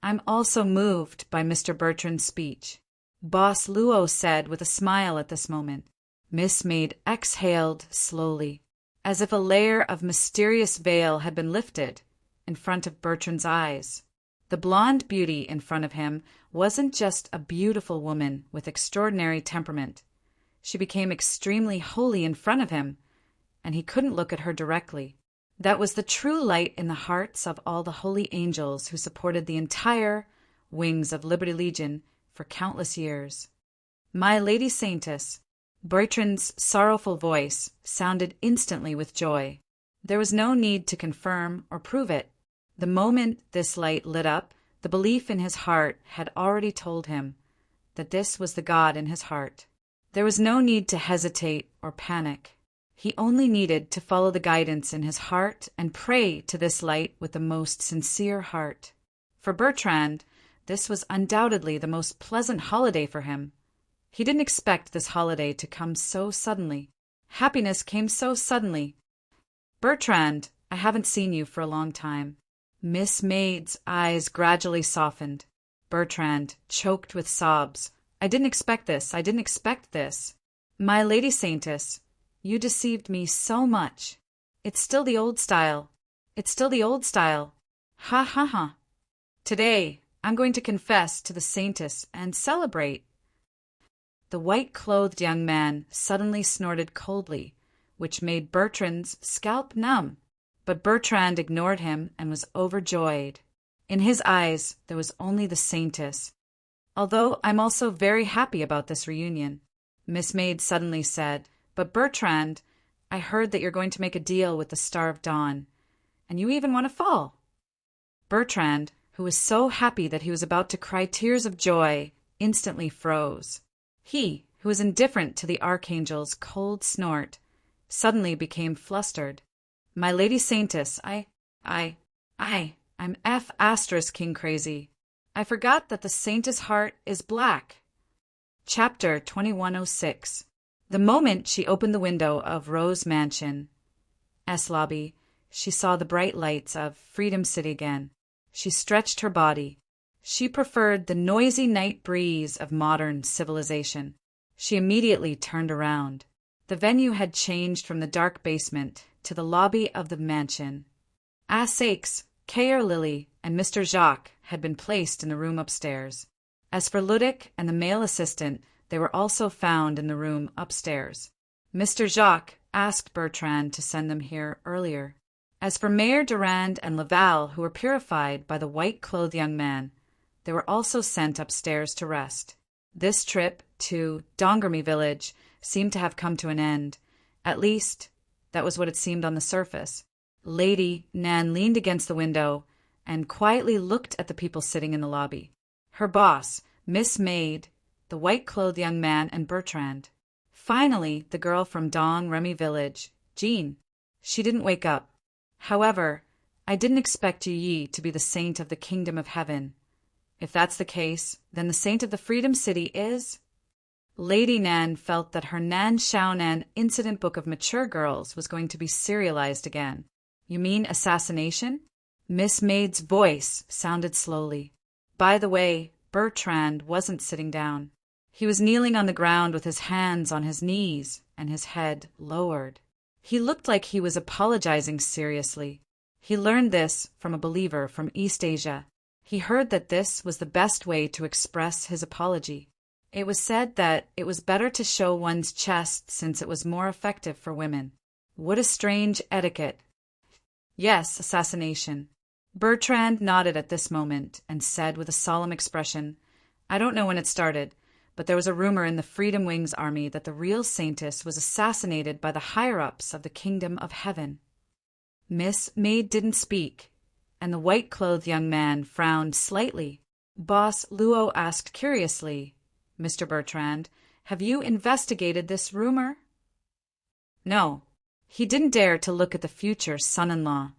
I'm also moved by Mr. Bertrand's speech, Boss Luo said with a smile at this moment. Miss Maid exhaled slowly, as if a layer of mysterious veil had been lifted in front of Bertrand's eyes. The blonde beauty in front of him wasn't just a beautiful woman with extraordinary temperament. She became extremely holy in front of him, and he couldn't look at her directly. That was the true light in the hearts of all the holy angels who supported the entire wings of Liberty Legion for countless years. My Lady Saintess, Bertrand's sorrowful voice sounded instantly with joy. There was no need to confirm or prove it. The moment this light lit up, the belief in his heart had already told him that this was the God in his heart. There was no need to hesitate or panic. He only needed to follow the guidance in his heart and pray to this light with the most sincere heart. For Bertrand, this was undoubtedly the most pleasant holiday for him. He didn't expect this holiday to come so suddenly. Happiness came so suddenly. Bertrand, I haven't seen you for a long time. Miss Maid's eyes gradually softened. Bertrand choked with sobs. I didn't expect this. I didn't expect this. My Lady Saintess, you deceived me so much. It's still the old style. It's still the old style. Ha ha ha. Today, I'm going to confess to the Saintess and celebrate. The white-clothed young man suddenly snorted coldly, which made Bertrand's scalp numb. But Bertrand ignored him and was overjoyed. In his eyes, there was only the Saintess. Although I'm also very happy about this reunion, Miss Maid suddenly said, but Bertrand, I heard that you're going to make a deal with the Star of Dawn, and you even want to fall. Bertrand, who was so happy that he was about to cry tears of joy, instantly froze. He, who was indifferent to the Archangel's cold snort, suddenly became flustered. My Lady Saintess, I'm F** King Crazy. I forgot that the Saintess' heart is black. Chapter 2106. The moment she opened the window of Rose Mansion S lobby, she saw the bright lights of Freedom City again. She stretched her body. She preferred the noisy night breeze of modern civilization. She immediately turned around. The venue had changed from the dark basement to the lobby of the mansion. Sakes, K.R. Lily, and Mr. Jacques had been placed in the room upstairs. As for Ludic and the male assistant, they were also found in the room upstairs. Mr. Jacques asked Bertrand to send them here earlier. As for Mayor Durand and Laval, who were purified by the white-clothed young man, they were also sent upstairs to rest. This trip to Dongermy Village seemed to have come to an end. At least, that was what it seemed on the surface. Lady Nan leaned against the window and quietly looked at the people sitting in the lobby. Her boss, Miss Maid, the white-clothed young man, and Bertrand. Finally, the girl from Dong Remy Village, Jean. She didn't wake up. However, I didn't expect Yi to be the saint of the kingdom of heaven. If that's the case, then the saint of the Freedom City is... Lady Nan felt that her Nan Xiaonan incident book of mature girls was going to be serialized again. You mean assassination? Miss Maid's voice sounded slowly. By the way, Bertrand wasn't sitting down. He was kneeling on the ground with his hands on his knees and his head lowered. He looked like he was apologizing seriously. He learned this from a believer from East Asia. He heard that this was the best way to express his apology. It was said that it was better to show one's chest since it was more effective for women. What a strange etiquette. Yes, assassination. Bertrand nodded at this moment and said with a solemn expression, I don't know when it started, but there was a rumor in the Freedom Wings army that the real Saintess was assassinated by the higher-ups of the kingdom of heaven. Miss Maid didn't speak, and the white-clothed young man frowned slightly. Boss Luo asked curiously, Mr. Bertrand. Have you investigated this rumor? No. He didn't dare to look at the future son-in-law,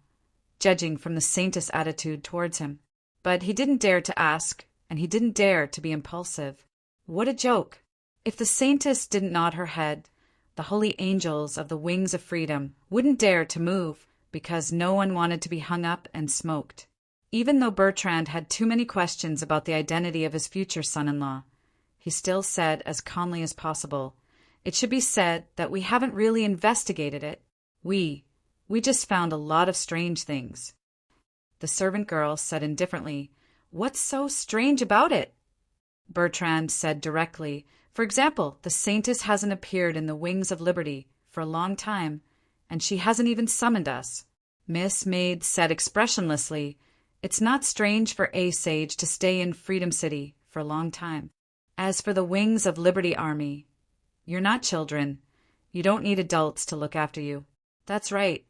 judging from the saintess attitude towards him. But he didn't dare to ask, and he didn't dare to be impulsive. What a joke! If the saintess didn't nod her head, the holy angels of the wings of freedom wouldn't dare to move because no one wanted to be hung up and smoked. Even though Bertrand had too many questions about the identity of his future son-in-law, he still said as calmly as possible, "It should be said that we haven't really investigated it. We just found a lot of strange things." The servant girl said indifferently, "What's so strange about it?" Bertrand said directly, "For example, the saintess hasn't appeared in the Wings of Liberty for a long time, and she hasn't even summoned us." Miss Maid said expressionlessly, "It's not strange for a sage to stay in Freedom City for a long time. As for the Wings of Liberty Army, you're not children. You don't need adults to look after you." "That's right."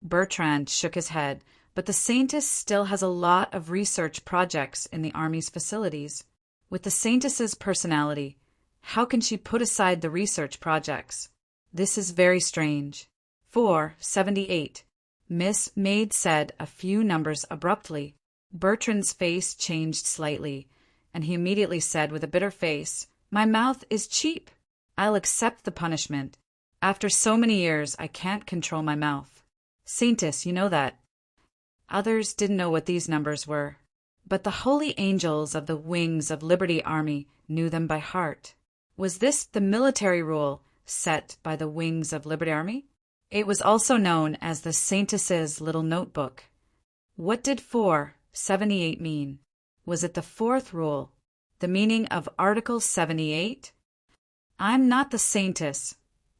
Bertrand shook his head, but the saintess still has a lot of research projects in the Army's facilities. With the saintess's personality, how can she put aside the research projects? This is very strange. 478. Miss Maid said a few numbers abruptly. Bertrand's face changed slightly, and he immediately said with a bitter face, "My mouth is cheap. I'll accept the punishment. After so many years, I can't control my mouth. Saintess, you know that." Others didn't know what these numbers were, but the holy angels of the Wings of Liberty Army knew them by heart. Was this the military rule set by the Wings of Liberty Army? It was also known as the Saintess's little notebook. What did 478 mean? Was it the fourth rule, the meaning of Article 78? "I'm not the saintess,"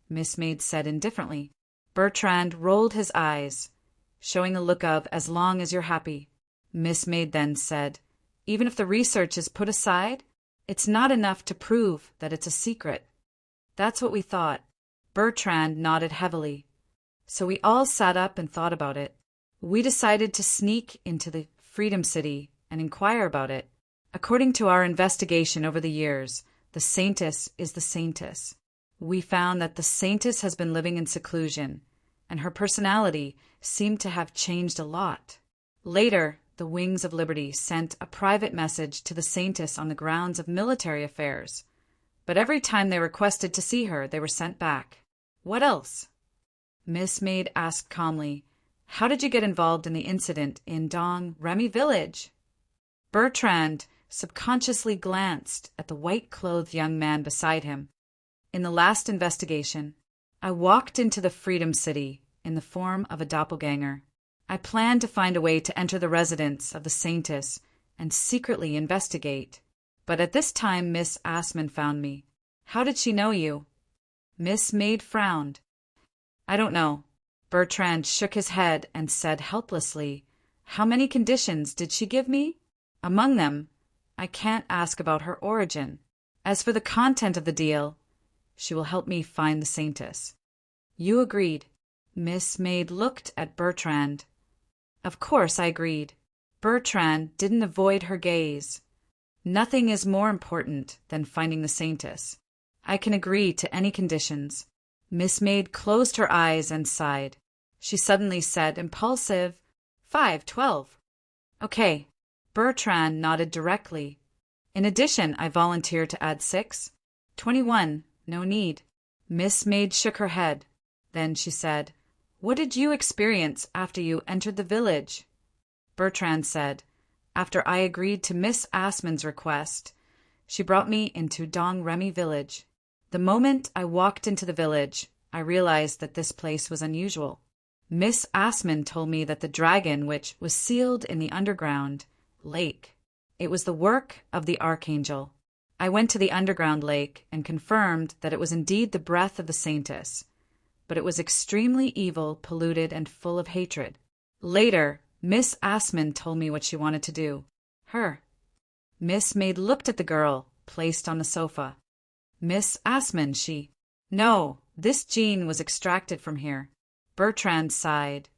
Miss Maid said indifferently. Bertrand rolled his eyes, showing a look of "as long as you're happy." Miss Maid then said, "Even if the research is put aside, it's not enough to prove that it's a secret." "That's what we thought." Bertrand nodded heavily. "So we all sat up and thought about it. We decided to sneak into the Freedom City and inquire about it. According to our investigation over the years, the saintess is the saintess. We found that the saintess has been living in seclusion, and her personality seemed to have changed a lot. Later, the Wings of Liberty sent a private message to the saintess on the grounds of military affairs, but every time they requested to see her, they were sent back." "What else?" Miss Maid asked calmly, "How did you get involved in the incident in Dong Remy Village?" Bertrand subconsciously glanced at the white-clothed young man beside him. "In the last investigation, I walked into the Freedom City in the form of a doppelganger. I planned to find a way to enter the residence of the saintess and secretly investigate. But at this time Miss Assman found me. How did she know you?" Miss Maid frowned. "I don't know." Bertrand shook his head and said helplessly, "How many conditions did she give me? Among them, I can't ask about her origin. As for the content of the deal, she will help me find the saintess." "You agreed." Miss Maid looked at Bertrand. "Of course I agreed." Bertrand didn't avoid her gaze. "Nothing is more important than finding the saintess. I can agree to any conditions." Miss Maid closed her eyes and sighed. She suddenly said, impulsive, 512. "Okay." Bertrand nodded directly. "In addition, I volunteer to add 6. 21. No need." Miss Maid shook her head. Then she said, "What did you experience after you entered the village?" Bertrand said, "After I agreed to Miss Assman's request, she brought me into Dong Remy Village. The moment I walked into the village, I realized that this place was unusual. Miss Assman told me that the dragon which was sealed in the underground lake, it was the work of the archangel. I went to the underground lake and confirmed that it was indeed the breath of the saintess, but it was extremely evil, polluted, and full of hatred. Later, Miss Assman told me what she wanted to do. Her." Miss Maid looked at the girl, placed on the sofa. "Miss Assman, she—" "No, this gene was extracted from here." Bertrand sighed.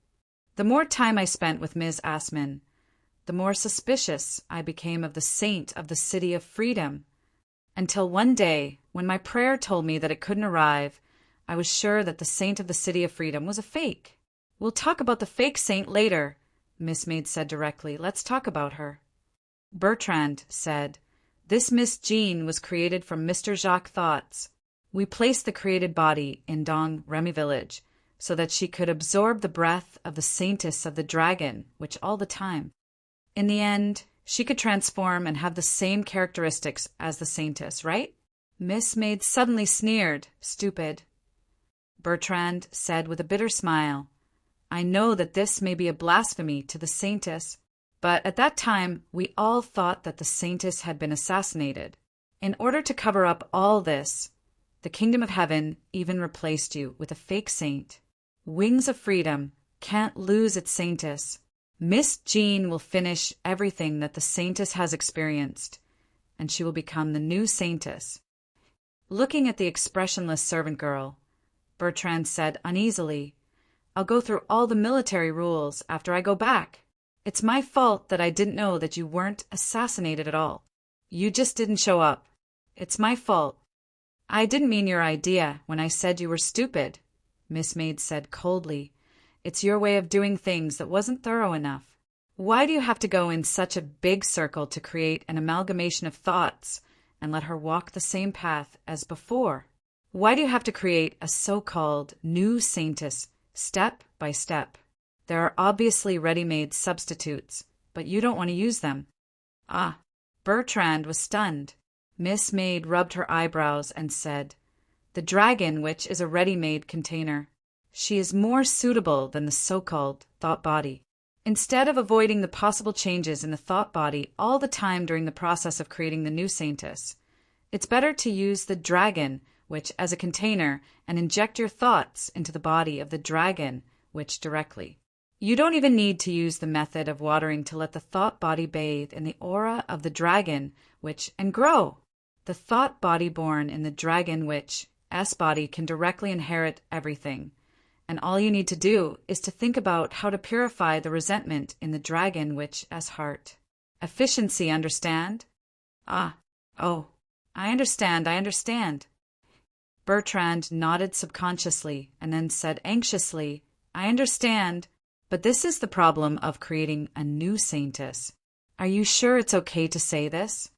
"The more time I spent with Miss Assman, the more suspicious I became of the saint of the City of Freedom. Until one day, when my prayer told me that it couldn't arrive, I was sure that the saint of the City of Freedom was a fake. We'll talk about the fake saint later, Miss Maid said directly. Let's talk about her. Bertrand said, "This Miss Jean was created from Mr. Jacques' thoughts. We placed the created body in Dong Remy village so that she could absorb the breath of the saintess of the dragon, which all the time. In the end, she could transform and have the same characteristics as the saintess, right?" Miss Maid suddenly sneered. "Stupid." Bertrand said with a bitter smile, "I know that this may be a blasphemy to the saintess, but at that time we all thought that the saintess had been assassinated. In order to cover up all this, the kingdom of heaven even replaced you with a fake saint. Wings of Freedom can't lose its saintess. Miss Jean will finish everything that the saintess has experienced, and she will become the new saintess." Looking at the expressionless servant girl, Bertrand said uneasily, "I'll go through all the military rules after I go back. It's my fault that I didn't know that you weren't assassinated at all. You just didn't show up. It's my fault." "I didn't mean your idea when I said you were stupid," Miss Maid said coldly. "It's your way of doing things that wasn't thorough enough. Why do you have to go in such a big circle to create an amalgamation of thoughts and let her walk the same path as before? Why do you have to create a so-called new saintess step by step? There are obviously ready-made substitutes, but you don't want to use them." "Ah." Bertrand was stunned. Miss Maid rubbed her eyebrows and said, "The dragon witch is a ready-made container. She is more suitable than the so-called thought body. Instead of avoiding the possible changes in the thought body all the time during the process of creating the new saintess, it's better to use the dragon witch as a container and inject your thoughts into the body of the dragon witch directly. You don't even need to use the method of watering to let the thought body bathe in the aura of the dragon witch and grow. The thought body born in the dragon witch S-body can directly inherit everything, and all you need to do is to think about how to purify the resentment in the dragon witch S-heart. Efficiency, understand?" "Ah, oh, I understand." Bertrand nodded subconsciously and then said anxiously, "I understand, but this is the problem of creating a new saintess. Are you sure it's okay to say this?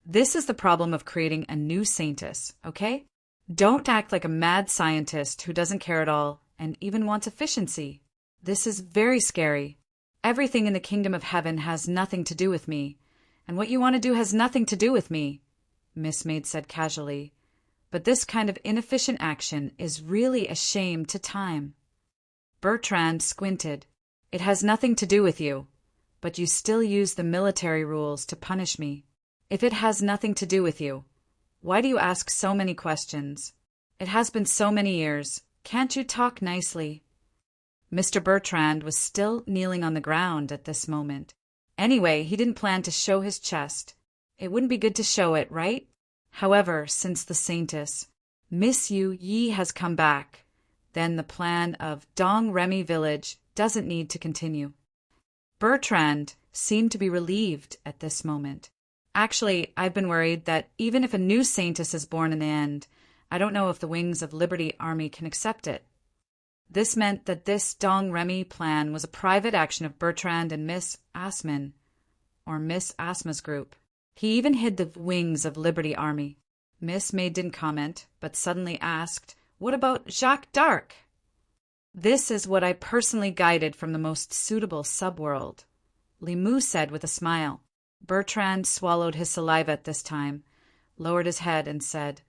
This is the problem of creating a new saintess, okay? Don't act like a mad scientist who doesn't care at all and even wants efficiency. This is very scary. Everything in the kingdom of heaven has nothing to do with me, and what you want to do has nothing to do with me," Miss Maid said casually. "But this kind of inefficient action is really a shame to time." Bertrand squinted. "It has nothing to do with you, but you still use the military rules to punish me. If it has nothing to do with you, why do you ask so many questions? It has been so many years. Can't you talk nicely?" Mr. Bertrand was still kneeling on the ground at this moment. Anyway, he didn't plan to show his chest. It wouldn't be good to show it, right? However, since the saintess, Miss Yu Yi, has come back, then the plan of Dong Remy village doesn't need to continue. Bertrand seemed to be relieved at this moment. "Actually, I've been worried that even if a new saintess is born in the end, I don't know if the Wings of Liberty army can accept it." This meant that this Dong Remy plan was a private action of Bertrand and Miss Asman, or Miss Asma's group. He even hid the Wings of Liberty army. Miss Maid didn't comment, but suddenly asked, "What about Jacques d'Arc?" "This is what I personally guided from the most suitable subworld," Limoux said with a smile. Bertrand swallowed his saliva at this time, lowered his head, and said,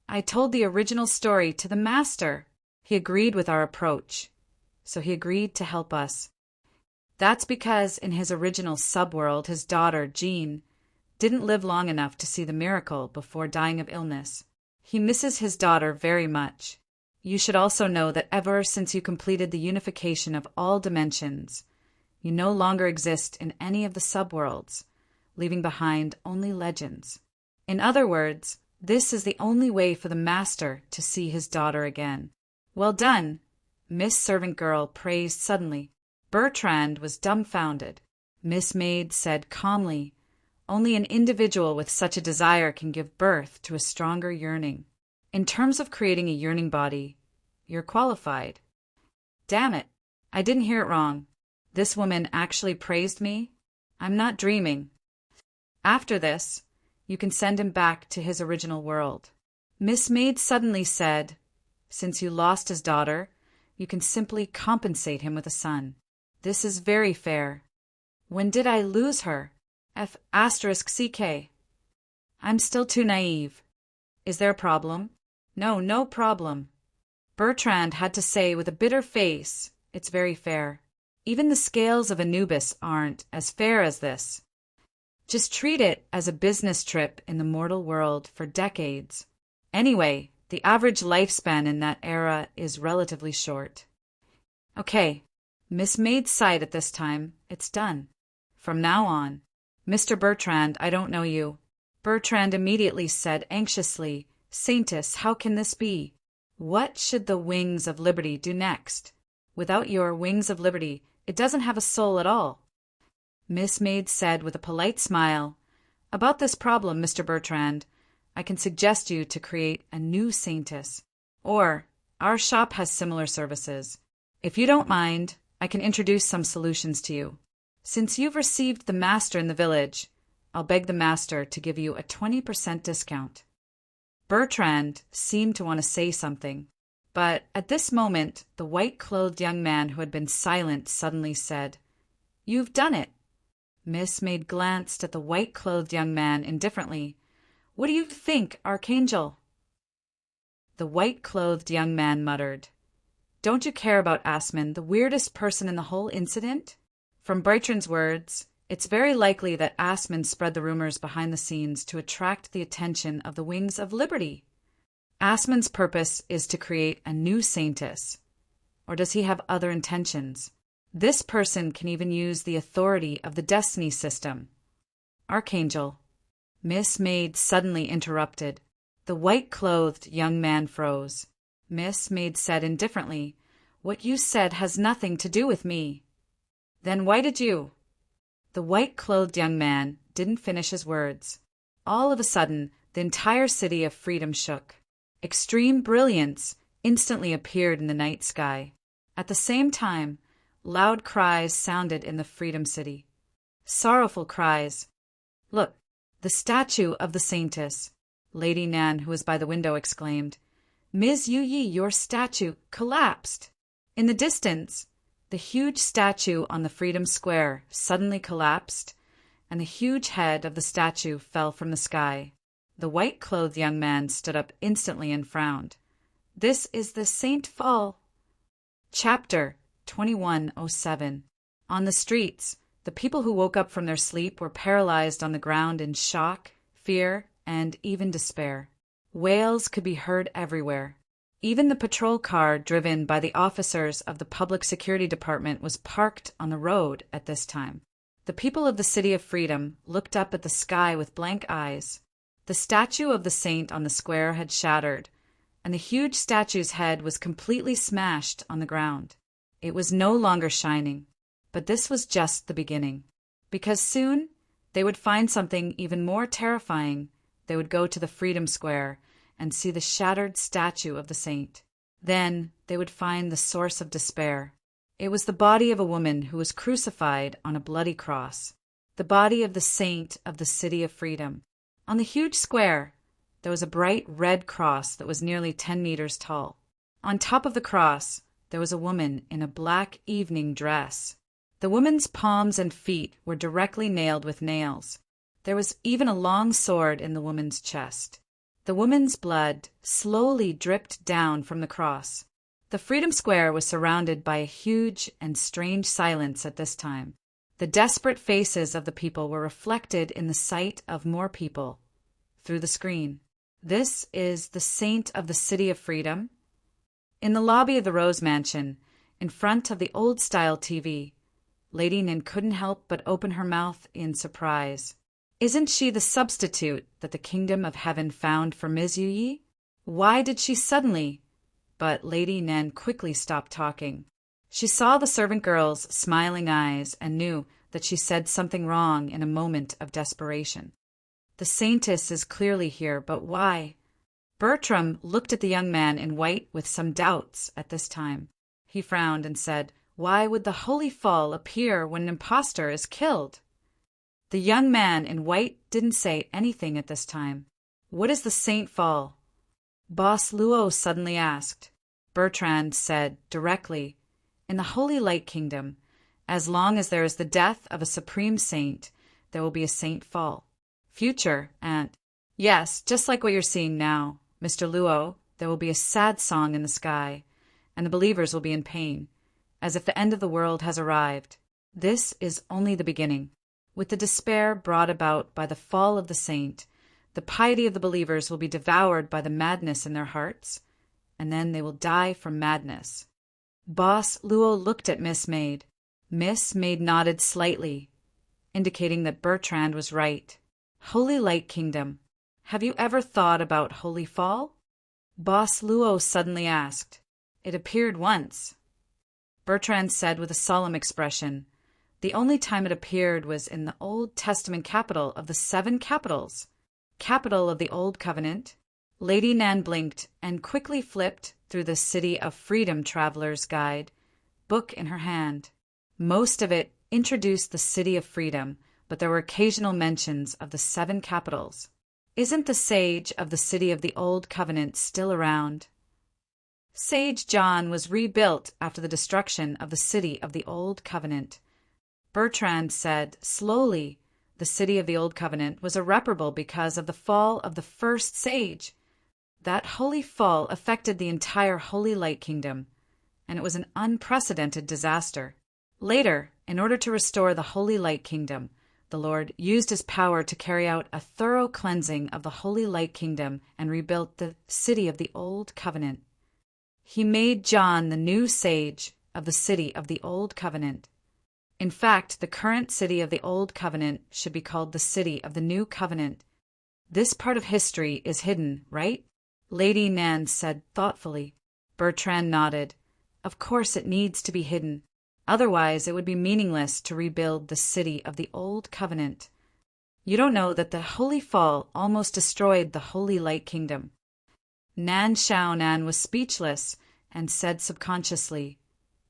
"I told the original story to the master. He agreed with our approach, so he agreed to help us. That's because in his original subworld, his daughter, Jean, didn't live long enough to see the miracle before dying of illness. He misses his daughter very much. You should also know that ever since you completed the unification of all dimensions, you no longer exist in any of the subworlds, leaving behind only legends. In other words, this is the only way for the master to see his daughter again." "Well done," Miss Servant Girl praised suddenly. Bertrand was dumbfounded. Miss Maid said calmly, Only an individual with such a desire can give birth to a stronger yearning. In terms of creating a yearning body, you're qualified. Damn it, I didn't hear it wrong. This woman actually praised me? I'm not dreaming. After this, you can send him back to his original world. Miss Maid suddenly said, since you lost his daughter, you can simply compensate him with a son. This is very fair. When did I lose her? F***CK. I'm still too naive. Is there a problem? No, no problem. Bertrand had to say with a bitter face, it's very fair. Even the scales of Anubis aren't as fair as this. Just treat it as a business trip in the mortal world for decades. Anyway, the average lifespan in that era is relatively short. Okay, Miss Maid sighed at this time. It's done. From now on. Mr. Bertrand, I don't know you. Bertrand immediately said anxiously, Saintess, how can this be? What should the Wings of Liberty do next? Without your Wings of Liberty, it doesn't have a soul at all. Miss Maid said with a polite smile, About this problem, Mr. Bertrand, I can suggest you to create a new Saintess. Or, our shop has similar services. If you don't mind, I can introduce some solutions to you. Since you've received the master in the village, I'll beg the master to give you a 20% discount. Bertrand seemed to want to say something, but at this moment the white-clothed young man who had been silent suddenly said, You've done it. Miss Maid glanced at the white-clothed young man indifferently. What do you think, Archangel? The white-clothed young man muttered, Don't you care about Asmund, the weirdest person in the whole incident? From Bertrand's words, it's very likely that Asmund spread the rumors behind the scenes to attract the attention of the Wings of Liberty. Asmund's purpose is to create a new Saintess. Or does he have other intentions? This person can even use the authority of the destiny system. Archangel. Miss Maid suddenly interrupted. The white-clothed young man froze. Miss Maid said indifferently, What you said has nothing to do with me. Then why did you? The white-clothed young man didn't finish his words. All of a sudden, the entire city of Freedom shook. Extreme brilliance instantly appeared in the night sky. At the same time, loud cries sounded in the Freedom City. Sorrowful cries. Look, the statue of the Saintess. Lady Nan, who was by the window, exclaimed, Ms. Yu Yi, your statue collapsed. In the distance, the huge statue on the Freedom Square suddenly collapsed, and the huge head of the statue fell from the sky. The white-clothed young man stood up instantly and frowned. This is the Saint Fall. Chapter 2107. On the streets, the people who woke up from their sleep were paralyzed on the ground in shock, fear, and even despair. Wails could be heard everywhere. Even the patrol car driven by the officers of the Public Security Department was parked on the road at this time. The people of the City of Freedom looked up at the sky with blank eyes. The statue of the saint on the square had shattered, and the huge statue's head was completely smashed on the ground. It was no longer shining, but this was just the beginning. Because soon they would find something even more terrifying. They would go to the Freedom Square and see the shattered statue of the saint. Then they would find the source of despair. It was the body of a woman who was crucified on a bloody cross. The body of the saint of the City of Freedom. On the huge square, there was a bright red cross that was nearly 10 meters tall. On top of the cross, there was a woman in a black evening dress. The woman's palms and feet were directly nailed with nails. There was even a long sword in the woman's chest. The woman's blood slowly dripped down from the cross. The Freedom Square was surrounded by a huge and strange silence at this time. The desperate faces of the people were reflected in the sight of more people through the screen. This is the Saint of the City of Freedom. In the lobby of the Rose Mansion, in front of the old-style TV, Lady Nin couldn't help but open her mouth in surprise. Isn't she the substitute that the kingdom of heaven found for Ms. Yu Yi? Why did she suddenly? But Lady Nin quickly stopped talking. She saw the servant girl's smiling eyes and knew that she said something wrong in a moment of desperation. The saintess is clearly here, but why? Bertram looked at the young man in white with some doubts at this time. He frowned and said, "Why would the Holy Fall appear when an impostor is killed?" The young man in white didn't say anything at this time. "What is the Saint Fall?" Boss Luo suddenly asked. Bertrand said directly, "In the Holy Light Kingdom, as long as there is the death of a supreme saint, there will be a Saint Fall. Future, and yes, just like what you're seeing now, Mr. Luo, there will be a sad song in the sky, and the believers will be in pain, as if the end of the world has arrived. This is only the beginning. With the despair brought about by the fall of the saint, the piety of the believers will be devoured by the madness in their hearts, and then they will die from madness." Boss Luo looked at Miss Maid. Miss Maid nodded slightly, indicating that Bertrand was right. Holy Light Kingdom. Have you ever thought about Holy Fall? Boss Luo suddenly asked. It appeared once. Bertrand said with a solemn expression. The only time it appeared was in the Old Testament capital of the 7 capitals. Capital of the Old Covenant. Lady Nan blinked and quickly flipped through the City of Freedom Traveler's Guide, book in her hand. Most of it introduced the City of Freedom, but there were occasional mentions of the 7 capitals. Isn't the sage of the City of the Old Covenant still around? Sage John was rebuilt after the destruction of the City of the Old Covenant. Bertrand said, slowly, the City of the Old Covenant was irreparable because of the fall of the first sage. That holy fall affected the entire Holy Light Kingdom, and it was an unprecedented disaster. Later, in order to restore the Holy Light Kingdom, the Lord used his power to carry out a thorough cleansing of the Holy Light Kingdom and rebuilt the City of the Old Covenant. He made John the new sage of the City of the Old Covenant. In fact, the current City of the Old Covenant should be called the City of the New Covenant. This part of history is hidden, right? Lady Nan said thoughtfully. Bertrand nodded. Of course it needs to be hidden. Otherwise, it would be meaningless to rebuild the City of the Old Covenant. You don't know that the Holy Fall almost destroyed the Holy Light Kingdom. Nan Xiaonan was speechless and said subconsciously,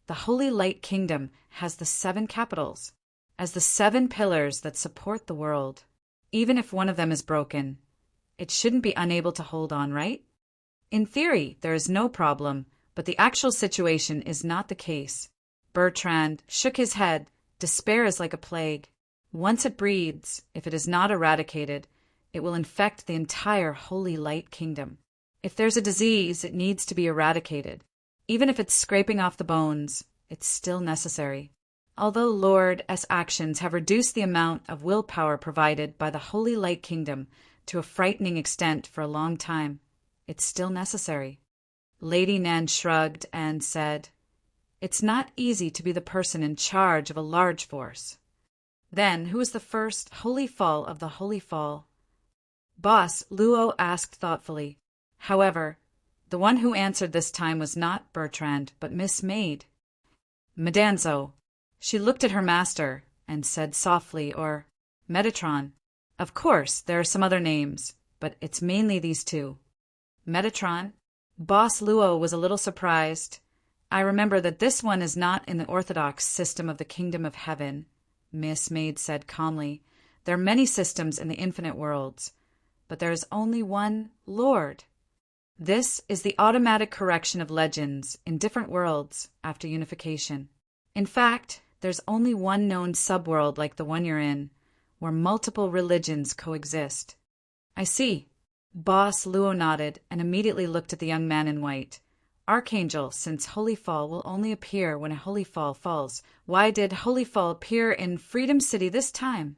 the Holy Light Kingdom has the 7 capitals, as the 7 pillars that support the world. Even if one of them is broken, it shouldn't be unable to hold on, right? In theory, there is no problem, but the actual situation is not the case. Bertrand shook his head. Despair is like a plague. Once it breeds, if it is not eradicated, it will infect the entire Holy Light Kingdom. If there's a disease, it needs to be eradicated. Even if it's scraping off the bones, it's still necessary. Although Lord's actions have reduced the amount of willpower provided by the Holy Light Kingdom to a frightening extent for a long time, it's still necessary. Lady Nan shrugged and said, It's not easy to be the person in charge of a large force. Then, who was the first Holy Fall of the Holy Fall? Boss Luo asked thoughtfully. However, the one who answered this time was not Bertrand, but Miss Maid. Medanzo. She looked at her master and said softly, or Metatron. Of course, there are some other names, but it's mainly these 2. Metatron. Boss Luo was a little surprised. I remember that this one is not in the orthodox system of the Kingdom of Heaven, Miss Maid said calmly. There are many systems in the infinite worlds, but there is only one Lord. This is the automatic correction of legends in different worlds after unification. In fact, there's only one known subworld like the one you're in, where multiple religions coexist. I see. Boss Luo nodded and immediately looked at the young man in white. Archangel, since Holy Fall will only appear when a Holy Fall falls, why did Holy Fall appear in Freedom City this time?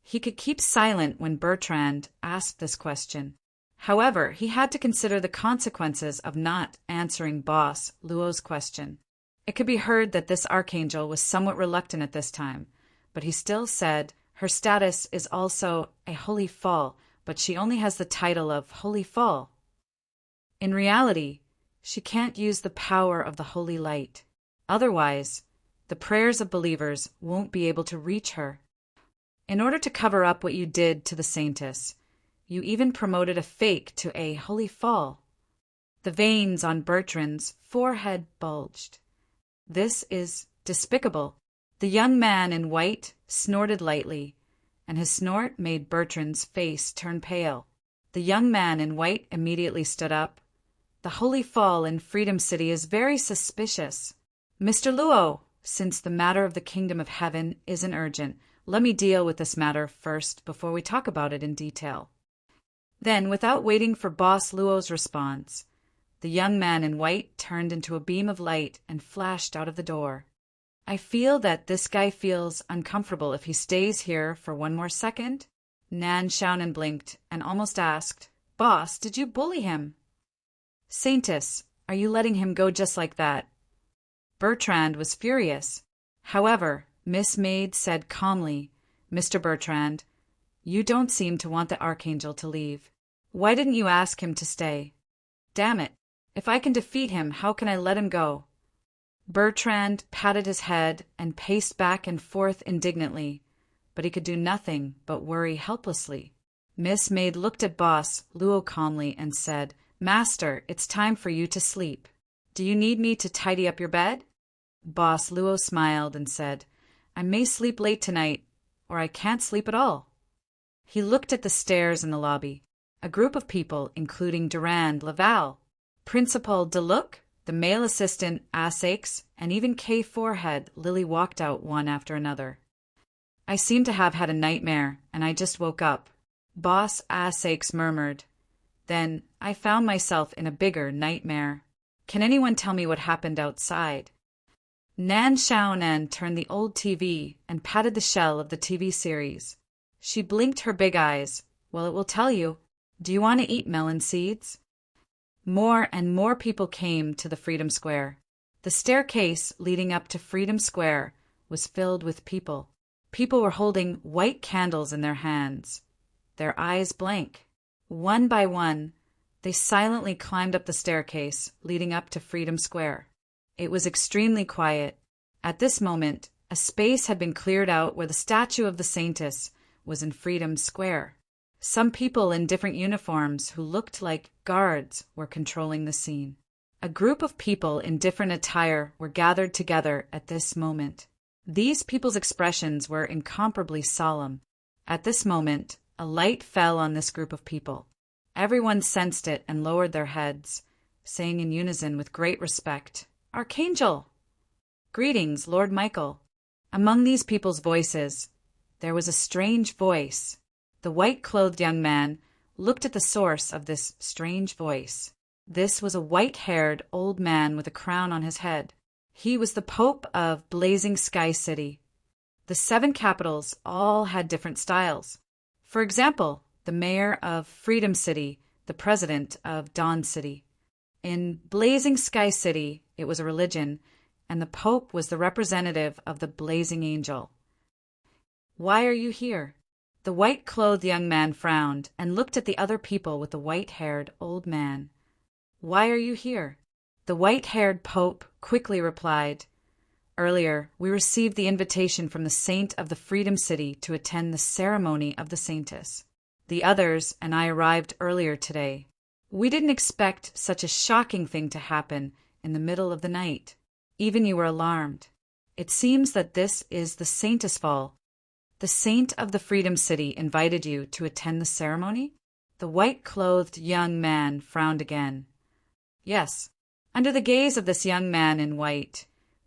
He could keep silent when Bertrand asked this question. However, he had to consider the consequences of not answering Boss Luo's question. It could be heard that this archangel was somewhat reluctant at this time, but he still said her status is also a Holy Fall, but she only has the title of Holy Fall. In reality, she can't use the power of the Holy Light. Otherwise, The prayers of believers won't be able to reach her. In order to cover up what you did to the saintess, you even promoted a fake to a holy fall. The veins on Bertrand's forehead bulged. This is despicable. The young man in white snorted lightly, and his snort made Bertrand's face turn pale. The young man in white immediately stood up. The holy fall in Freedom City is very suspicious. Mr. Luo, since the matter of the kingdom of heaven isn't urgent, let me deal with this matter first before we talk about it in detail. Then, without waiting for Boss Luo's response, the young man in white turned into a beam of light and flashed out of the door. I feel that this guy feels uncomfortable if he stays here for one more second. Nan Xiaonan blinked and almost asked, Boss, did you bully him? Saintess, are you letting him go just like that? Bertrand was furious. However, Miss Maid said calmly, Mr. Bertrand, you don't seem to want the Archangel to leave. Why didn't you ask him to stay? Damn it. If I can defeat him, how can I let him go? Bertrand patted his head and paced back and forth indignantly, but he could do nothing but worry helplessly. Miss Maid looked at Boss Luo calmly and said, Master, it's time for you to sleep. Do you need me to tidy up your bed? Boss Luo smiled and said, I may sleep late tonight, or I can't sleep at all. He looked at the stairs in the lobby. A group of people, including Durand Laval, Principal Deluc, the male assistant Asakes, and even K Forehead, Lily walked out one after another. I seem to have had a nightmare, and I just woke up, Boss Asakes murmured. Then I found myself in a bigger nightmare. Can anyone tell me what happened outside? Nan Xiaonan turned the old TV and patted the shell of the TV series. She blinked her big eyes. Well, it will tell you. Do you want to eat melon seeds? More and more people came to the Freedom Square. The staircase leading up to Freedom Square was filled with people. People were holding white candles in their hands, their eyes blank. One by one, they silently climbed up the staircase leading up to Freedom Square. It was extremely quiet. At this moment, a space had been cleared out where the statue of the Saintess was in Freedom Square. Some people in different uniforms who looked like guards were controlling the scene. A group of people in different attire were gathered together at this moment. These people's expressions were incomparably solemn. At this moment, a light fell on this group of people. Everyone sensed it and lowered their heads, saying in unison with great respect, Archangel! Greetings, Lord Michael. Among these people's voices, there was a strange voice. The white-clothed young man looked at the source of this strange voice. This was a white-haired old man with a crown on his head. He was the Pope of Blazing Sky City. The 7 capitals all had different styles. For example, the mayor of Freedom City, the president of Dawn City. In Blazing Sky City, it was a religion, and the Pope was the representative of the Blazing Angel. Why are you here? The white-clothed young man frowned and looked at the other people with the white-haired old man. Why are you here? The white-haired Pope quickly replied, Earlier, we received the invitation from the Saint of the Freedom City to attend the ceremony of the Saintess. The others and I arrived earlier today. We didn't expect such a shocking thing to happen in the middle of the night. Even you were alarmed. It seems that this is the Saintess Fall. The Saint of the Freedom City invited you to attend the ceremony? The white-clothed young man frowned again. Yes. Under the gaze of this young man in white,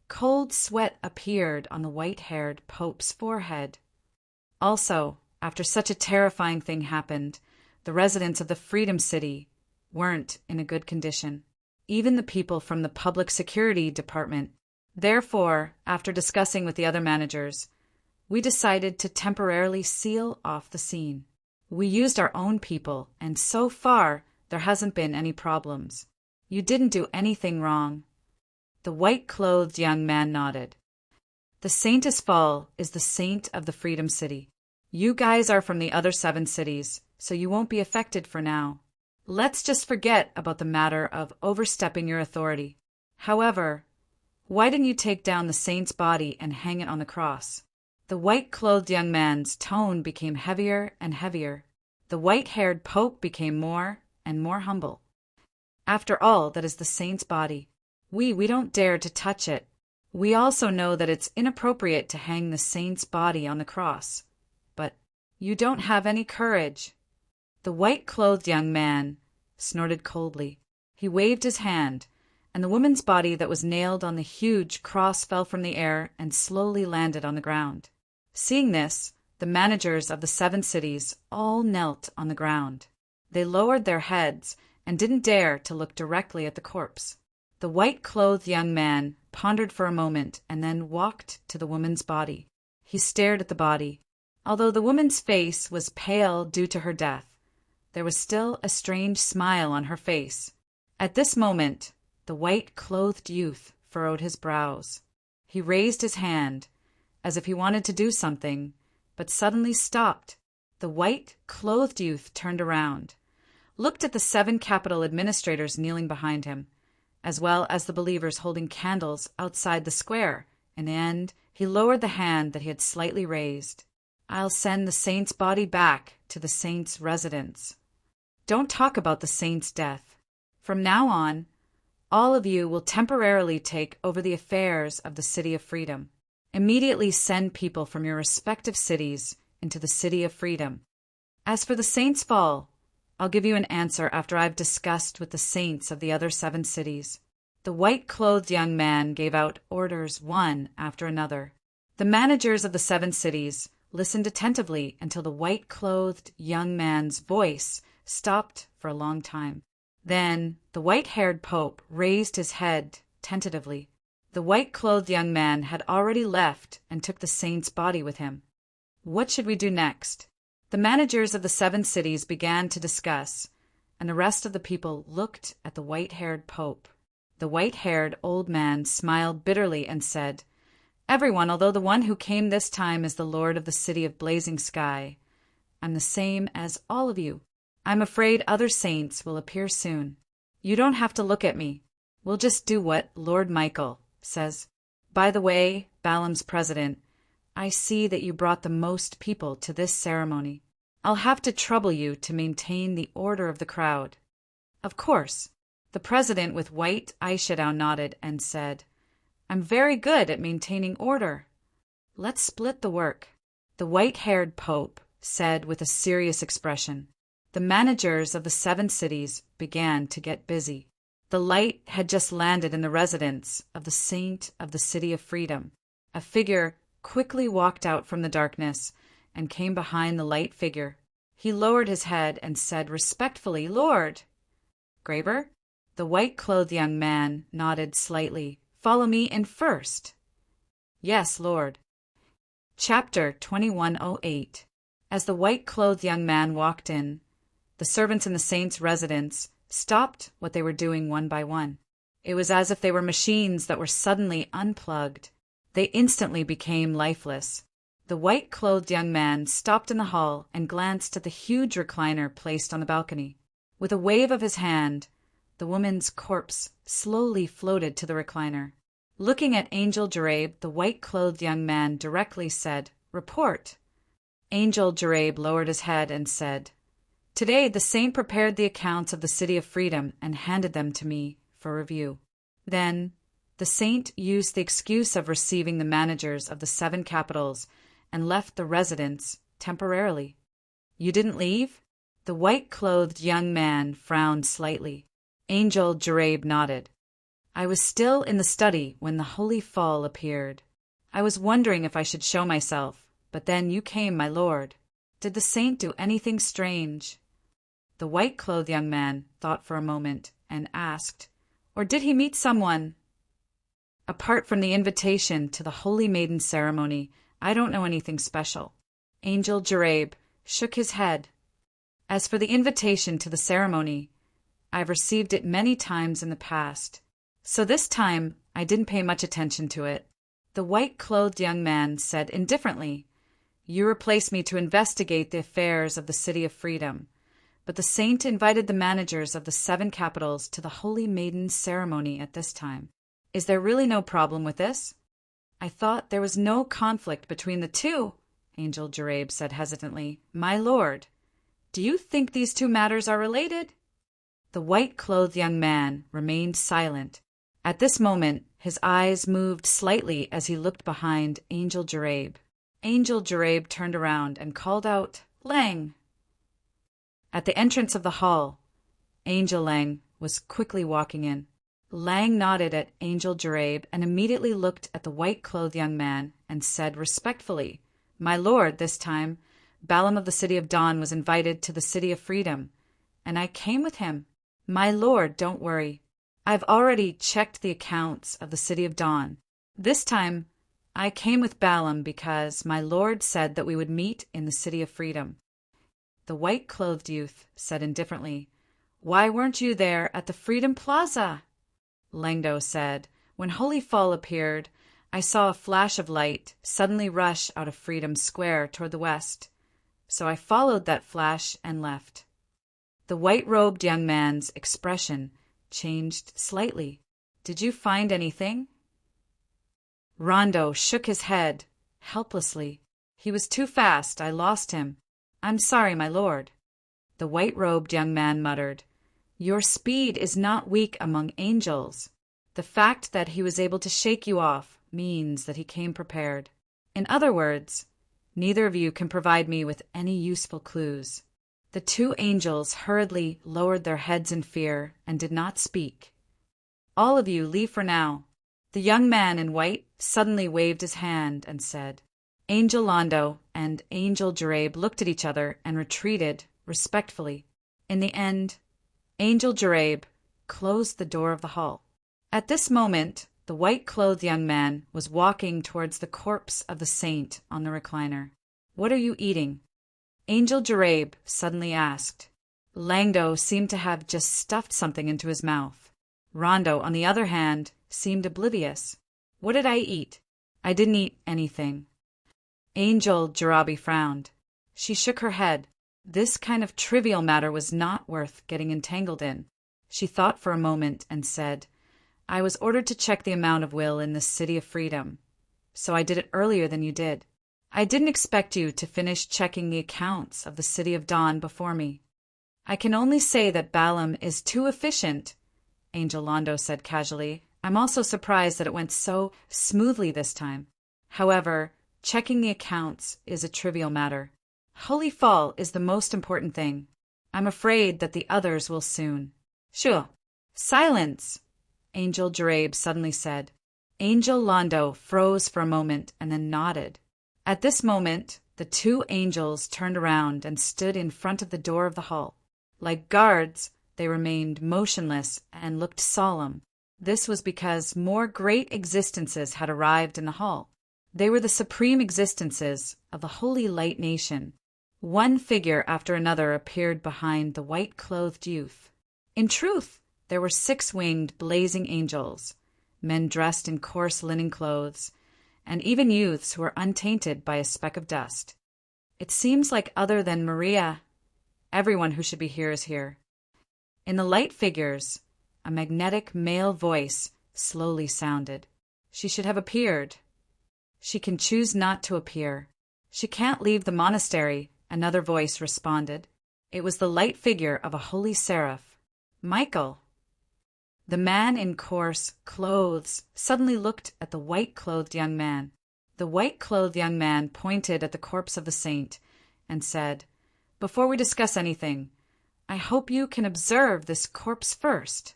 cold sweat appeared on the white-haired Pope's forehead. Also, after such a terrifying thing happened, the residents of the Freedom City weren't in a good condition. Even the people from the Public Security Department. Therefore, after discussing with the other managers, we decided to temporarily seal off the scene. We used our own people, and so far, there hasn't been any problems. You didn't do anything wrong. The white-clothed young man nodded. The Saintess Fall is the saint of the Freedom City. You guys are from the other 7 cities, so you won't be affected for now. Let's just forget about the matter of overstepping your authority. However, Why didn't you take down the saint's body and hang it on the cross? The white-clothed young man's tone became heavier and heavier. The white-haired pope became more and more humble. After all, that is the saint's body. We don't dare to touch it. We also know that it's inappropriate to hang the saint's body on the cross. But you don't have any courage. The white-clothed young man snorted coldly. He waved his hand, and the woman's body that was nailed on the huge cross fell from the air and slowly landed on the ground. Seeing this, the managers of the 7 cities all knelt on the ground. They lowered their heads and didn't dare to look directly at the corpse. The white-clothed young man pondered for a moment and then walked to the woman's body. He stared at the body. Although the woman's face was pale due to her death, there was still a strange smile on her face. At this moment, the white-clothed youth furrowed his brows. He raised his hand, as if he wanted to do something, but suddenly stopped. The white-clothed youth turned around, looked at the 7 capital administrators kneeling behind him, as well as the believers holding candles outside the square. In the end, he lowered the hand that he had slightly raised. I'll send the saint's body back to the saint's residence. Don't talk about the saint's death. From now on, all of you will temporarily take over the affairs of the City of Freedom. Immediately send people from your respective cities into the City of Freedom. As for the saint's fall, I'll give you an answer after I've discussed with the saints of the other 7 cities. The white-clothed young man gave out orders one after another. The managers of the 7 cities listened attentively until the white-clothed young man's voice stopped for a long time. Then the white-haired pope raised his head tentatively. The white-clothed young man had already left and took the saint's body with him. What should we do next? The managers of the 7 cities began to discuss, and the rest of the people looked at the white-haired pope. The white-haired old man smiled bitterly and said, Everyone, although the one who came this time is the Lord of the City of Blazing Sky, I'm the same as all of you. I'm afraid other saints will appear soon. You don't have to look at me. We'll just do what Lord Michael says. By the way, Balaam's president, I see that you brought the most people to this ceremony. I'll have to trouble you to maintain the order of the crowd. Of course. The president with white eyeshadow nodded and said, I'm very good at maintaining order. Let's split the work. The white-haired pope said with a serious expression. The managers of the 7 cities began to get busy. The light had just landed in the residence of the saint of the City of Freedom. A figure quickly walked out from the darkness and came behind the light figure. He lowered his head and said respectfully, Lord. Graber? The white-clothed young man nodded slightly. Follow me in first. Yes, Lord. Chapter 2108. As the white-clothed young man walked in, the servants in the saint's residence stopped what they were doing one by one. It was as if they were machines that were suddenly unplugged. They instantly became lifeless. The white-clothed young man stopped in the hall and glanced at the huge recliner placed on the balcony. With a wave of his hand, the woman's corpse slowly floated to the recliner. Looking at Angel Jarabe, the white-clothed young man directly said, Report. Angel Jarabe lowered his head and said, Today the saint prepared the accounts of the City of Freedom and handed them to me for review. Then the saint used the excuse of receiving the managers of the 7 capitals and left the residence temporarily. You didn't leave? The white-clothed young man frowned slightly. Angel Jarabe nodded. I was still in the study when the Holy Fall appeared. I was wondering if I should show myself, but then you came, my lord. Did the saint do anything strange? The white-clothed young man thought for a moment and asked, Or did he meet someone? Apart from the invitation to the Holy Maiden ceremony, I don't know anything special. Angel Jarabe shook his head. As for the invitation to the ceremony, I've received it many times in the past, so this time I didn't pay much attention to it. The white-clothed young man said indifferently, You replaced me to investigate the affairs of the City of Freedom, but the saint invited the managers of the 7 capitals to the Holy Maiden ceremony at this time. Is there really no problem with this? I thought there was no conflict between the two, Angel Jarabe said hesitantly. My lord, do you think these two matters are related? The white-clothed young man remained silent. At this moment, his eyes moved slightly as he looked behind Angel Jarabe. Angel Jarabe turned around and called out, Lang! At the entrance of the hall, Angel Lang was quickly walking in. Lang nodded at Angel Jarabe and immediately looked at the white-clothed young man and said respectfully, My lord, this time, Balaam of the City of Dawn was invited to the City of Freedom, and I came with him. My lord, don't worry. I've already checked the accounts of the City of Dawn. This time, I came with Balaam because my lord said that we would meet in the City of Freedom. The white-clothed youth said indifferently, Why weren't you there at the Freedom Plaza? Langdo said, When Holy Fall appeared, I saw a flash of light suddenly rush out of Freedom Square toward the west. So I followed that flash and left. The white-robed young man's expression changed slightly. Did you find anything? Rondo shook his head, helplessly. He was too fast. I lost him. I'm sorry, my lord. The white-robed young man muttered, Your speed is not weak among angels. The fact that he was able to shake you off means that he came prepared. In other words, neither of you can provide me with any useful clues. The two angels hurriedly lowered their heads in fear and did not speak. All of you leave for now. The young man in white suddenly waved his hand and said, Angel Londo and Angel Jarabe looked at each other and retreated respectfully. In the end, Angel Jarabe closed the door of the hall. At this moment, the white-clothed young man was walking towards the corpse of the saint on the recliner. What are you eating? Angel Jarabe suddenly asked. Langdo seemed to have just stuffed something into his mouth. Rondo, on the other hand, seemed oblivious. What did I eat? I didn't eat anything. Angel Jarabe frowned. She shook her head. This kind of trivial matter was not worth getting entangled in. She thought for a moment and said, I was ordered to check the amount of will in the City of Freedom, so I did it earlier than you did. I didn't expect you to finish checking the accounts of the City of Dawn before me. I can only say that Balaam is too efficient, Angel Londo said casually. I'm also surprised that it went so smoothly this time. However, checking the accounts is a trivial matter. Holy Fall is the most important thing. I'm afraid that the others will soon. Sure. Silence, Angel Jarabe suddenly said. Angel Londo froze for a moment and then nodded. At this moment, the two angels turned around and stood in front of the door of the hall. Like guards, they remained motionless and looked solemn. This was because more great existences had arrived in the hall. They were the supreme existences of the Holy Light Nation. One figure after another appeared behind the white-clothed youth. In truth, there were 6-winged blazing angels, men dressed in coarse linen clothes, and even youths who were untainted by a speck of dust. It seems like other than Maria, everyone who should be here is here. In the light figures, a magnetic male voice slowly sounded. She should have appeared. She can choose not to appear. She can't leave the monastery, another voice responded. It was the light figure of a holy seraph. Michael. The man in coarse clothes suddenly looked at the white-clothed young man. The white-clothed young man pointed at the corpse of the saint and said, Before we discuss anything, I hope you can observe this corpse first.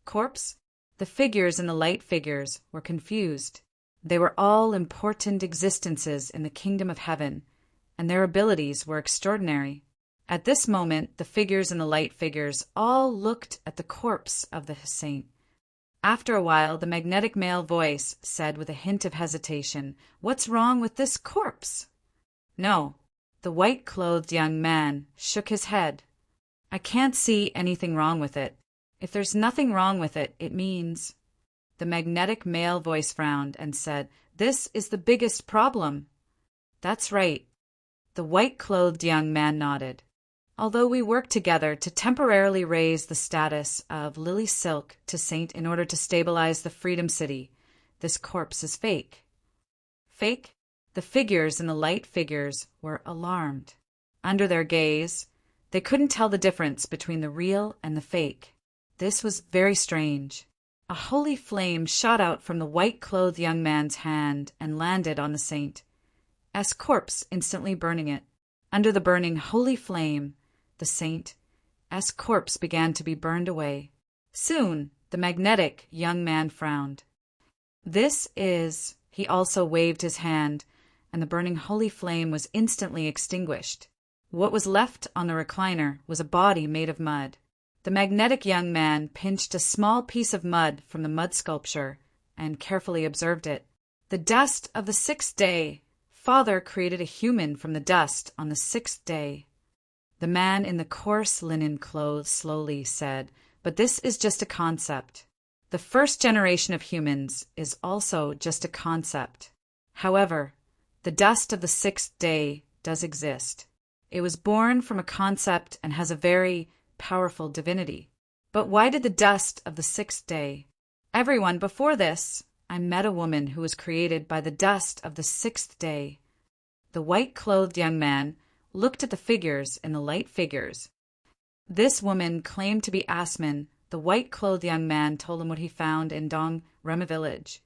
Corpse? The figures in the light figures were confused. They were all important existences in the kingdom of heaven, and their abilities were extraordinary. At this moment, the figures in the light figures all looked at the corpse of the saint. After a while, the magnetic male voice said with a hint of hesitation, What's wrong with this corpse? No. The white-clothed young man shook his head. I can't see anything wrong with it. If there's nothing wrong with it, it means... The magnetic male voice frowned and said, This is the biggest problem. That's right. The white-clothed young man nodded. Although we work together to temporarily raise the status of Lily Silk to saint in order to stabilize the Freedom City, this corpse is fake. Fake? The figures in the light figures were alarmed. Under their gaze, they couldn't tell the difference between the real and the fake. This was very strange. A holy flame shot out from the white-clothed young man's hand and landed on the saint's corpse, instantly burning it. Under the burning holy flame, the saint's corpse began to be burned away. Soon, the magnetic young man frowned. This is... He also waved his hand, and the burning holy flame was instantly extinguished. What was left on the recliner was a body made of mud. The magnetic young man pinched a small piece of mud from the mud sculpture and carefully observed it. The dust of the 6th day. Father created a human from the dust on the 6th day. The man in the coarse linen clothes slowly said, "But this is just a concept. The first generation of humans is also just a concept. However, the dust of the 6th day does exist. It was born from a concept and has a very powerful divinity. But why did the dust of the 6th day? Everyone, before this, I met a woman who was created by the dust of the 6th day." The white-clothed young man looked at the figures in the light figures. This woman claimed to be Asmin. The white-clothed young man told him what he found in Dong Rema village,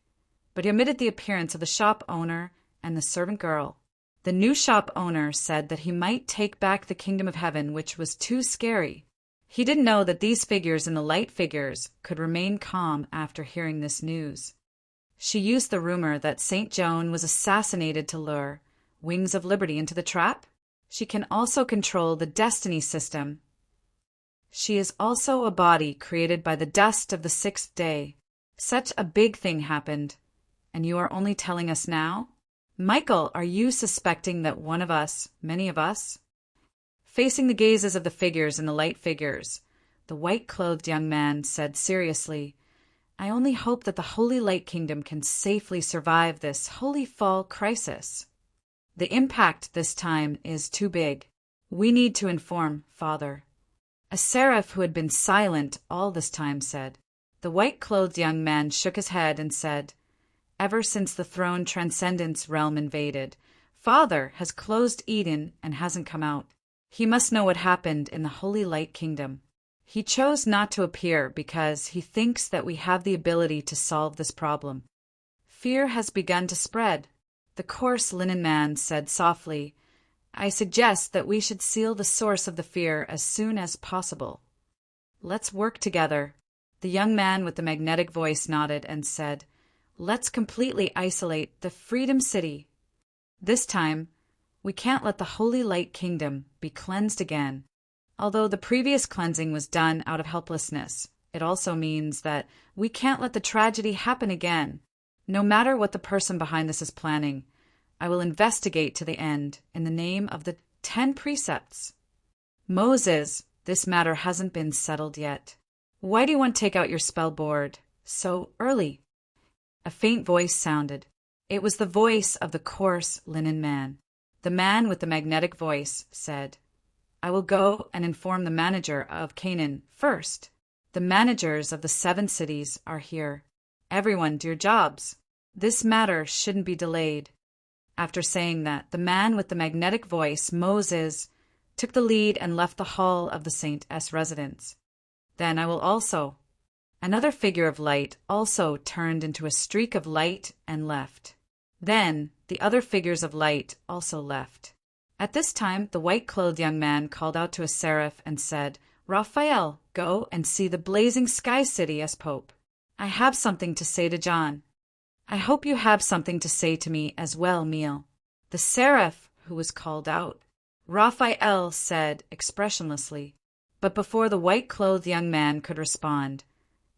but he omitted the appearance of the shop owner and the servant girl. The new shop owner said that he might take back the kingdom of heaven, which was too scary. He didn't know that these figures in the light figures could remain calm after hearing this news. She used the rumor that Saint Joan was assassinated to lure Wings of Liberty into the trap. She can also control the destiny system. She is also a body created by the dust of the 6th day. Such a big thing happened, and you are only telling us now? Michael, are you suspecting that one of us, many of us? Facing the gazes of the figures in the light figures, the white-clothed young man said seriously, "I only hope that the Holy Light Kingdom can safely survive this Holy Fall crisis. The impact this time is too big. We need to inform Father." A seraph who had been silent all this time said. The white-clothed young man shook his head and said, "Ever since the throne transcendence realm invaded, Father has closed Eden and hasn't come out. He must know what happened in the Holy Light Kingdom. He chose not to appear because he thinks that we have the ability to solve this problem. Fear has begun to spread." The coarse linen man said softly, "I suggest that we should seal the source of the fear as soon as possible. Let's work together." The young man with the magnetic voice nodded and said, "Let's completely isolate the Freedom City. This time, we can't let the Holy Light Kingdom be cleansed again. Although the previous cleansing was done out of helplessness, it also means that we can't let the tragedy happen again. No matter what the person behind this is planning, I will investigate to the end in the name of the 10 precepts. Moses, this matter hasn't been settled yet. Why do you want to take out your spell board so early?" A faint voice sounded. It was the voice of the coarse linen man. The man with the magnetic voice said, "I will go and inform the manager of Canaan first. The managers of the 7 cities are here. Everyone do your jobs. This matter shouldn't be delayed." After saying that, the man with the magnetic voice, Moses, took the lead and left the hall of the Saint's residence. "Then I will also." Another figure of light also turned into a streak of light and left. Then the other figures of light also left. At this time, the white-clothed young man called out to a seraph and said, "Raphael, go and see the blazing sky city as Pope. I have something to say to John. I hope you have something to say to me as well, Miel." The seraph who was called out, Raphael, said expressionlessly, but before the white-clothed young man could respond,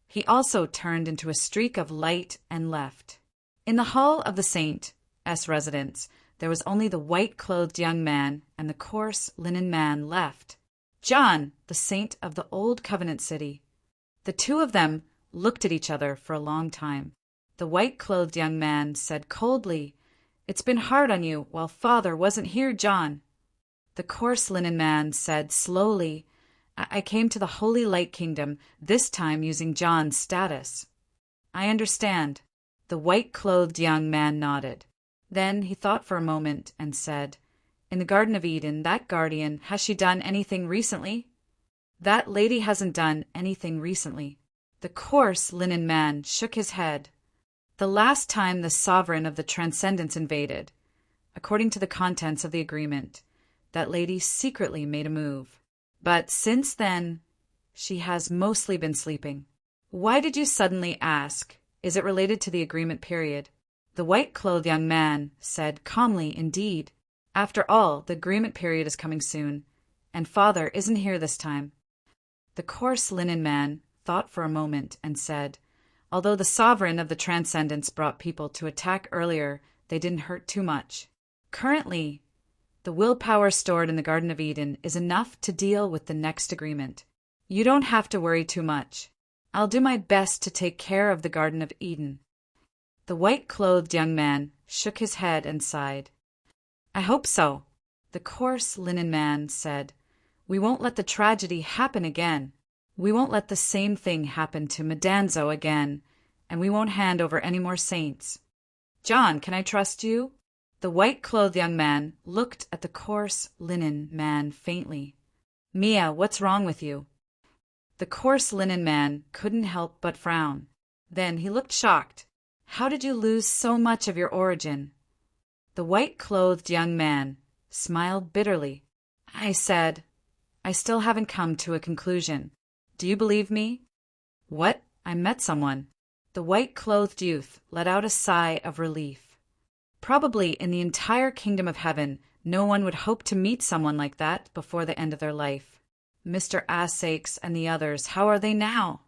he also turned into a streak of light and left. In the hall of the Saint's residence, there was only the white-clothed young man and the coarse linen man left. John, the saint of the Old Covenant City. The two of them looked at each other for a long time. The white-clothed young man said coldly, "It's been hard on you while Father wasn't here, John." The coarse linen man said slowly, I came to the Holy Light Kingdom, this time using John's status. I understand. The white-clothed young man nodded. Then he thought for a moment and said, In the Garden of Eden, that guardian, has she done anything recently? That lady hasn't done anything recently. The coarse linen man shook his head. The last time the sovereign of the Transcendence invaded, according to the contents of the agreement, that lady secretly made a move. But since then, she has mostly been sleeping. Why did you suddenly ask? Is it related to the agreement period? The white-clothed young man said calmly, Indeed. After all, the agreement period is coming soon, and father isn't here this time. The coarse linen man thought for a moment and said, Although the sovereign of the Transcendence brought people to attack earlier, they didn't hurt too much. Currently, the willpower stored in the Garden of Eden is enough to deal with the next agreement. You don't have to worry too much. I'll do my best to take care of the Garden of Eden. The white-clothed young man shook his head and sighed. I hope so. The coarse linen man said, We won't let the tragedy happen again. We won't let the same thing happen to Medanzo again, and we won't hand over any more saints. John, can I trust you? The white-clothed young man looked at the coarse linen man faintly. Mia, what's wrong with you? The coarse linen man couldn't help but frown. Then he looked shocked. How did you lose so much of your origin? The white-clothed young man smiled bitterly. I said, I still haven't come to a conclusion. Do you believe me? What? I met someone. The white-clothed youth let out a sigh of relief. Probably in the entire kingdom of heaven, no one would hope to meet someone like that before the end of their life. Mr. Assakes and the others, how are they now?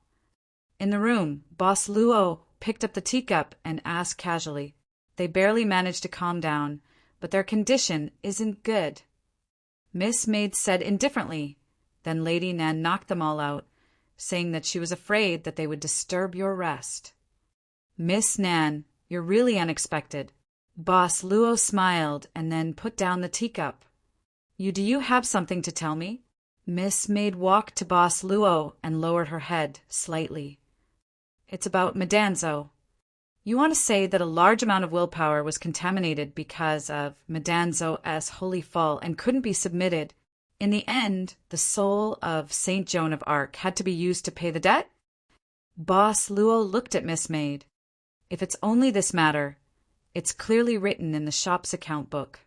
In the room, Boss Luo picked up the teacup and asked casually. They barely managed to calm down, but their condition isn't good. Miss Maid said indifferently. Then Lady Nan knocked them all out, saying that she was afraid that they would disturb your rest. Miss Nan, you're really unexpected. Boss Luo smiled and then put down the teacup. Do you have something to tell me? Miss Maid walked to Boss Luo and lowered her head slightly. It's about Medanzo. You want to say that a large amount of willpower was contaminated because of Medanzo's holy fall and couldn't be submitted. In the end, the soul of Saint Joan of Arc had to be used to pay the debt? Boss Luo looked at Miss Maid. If it's only this matter, it's clearly written in the shop's account book.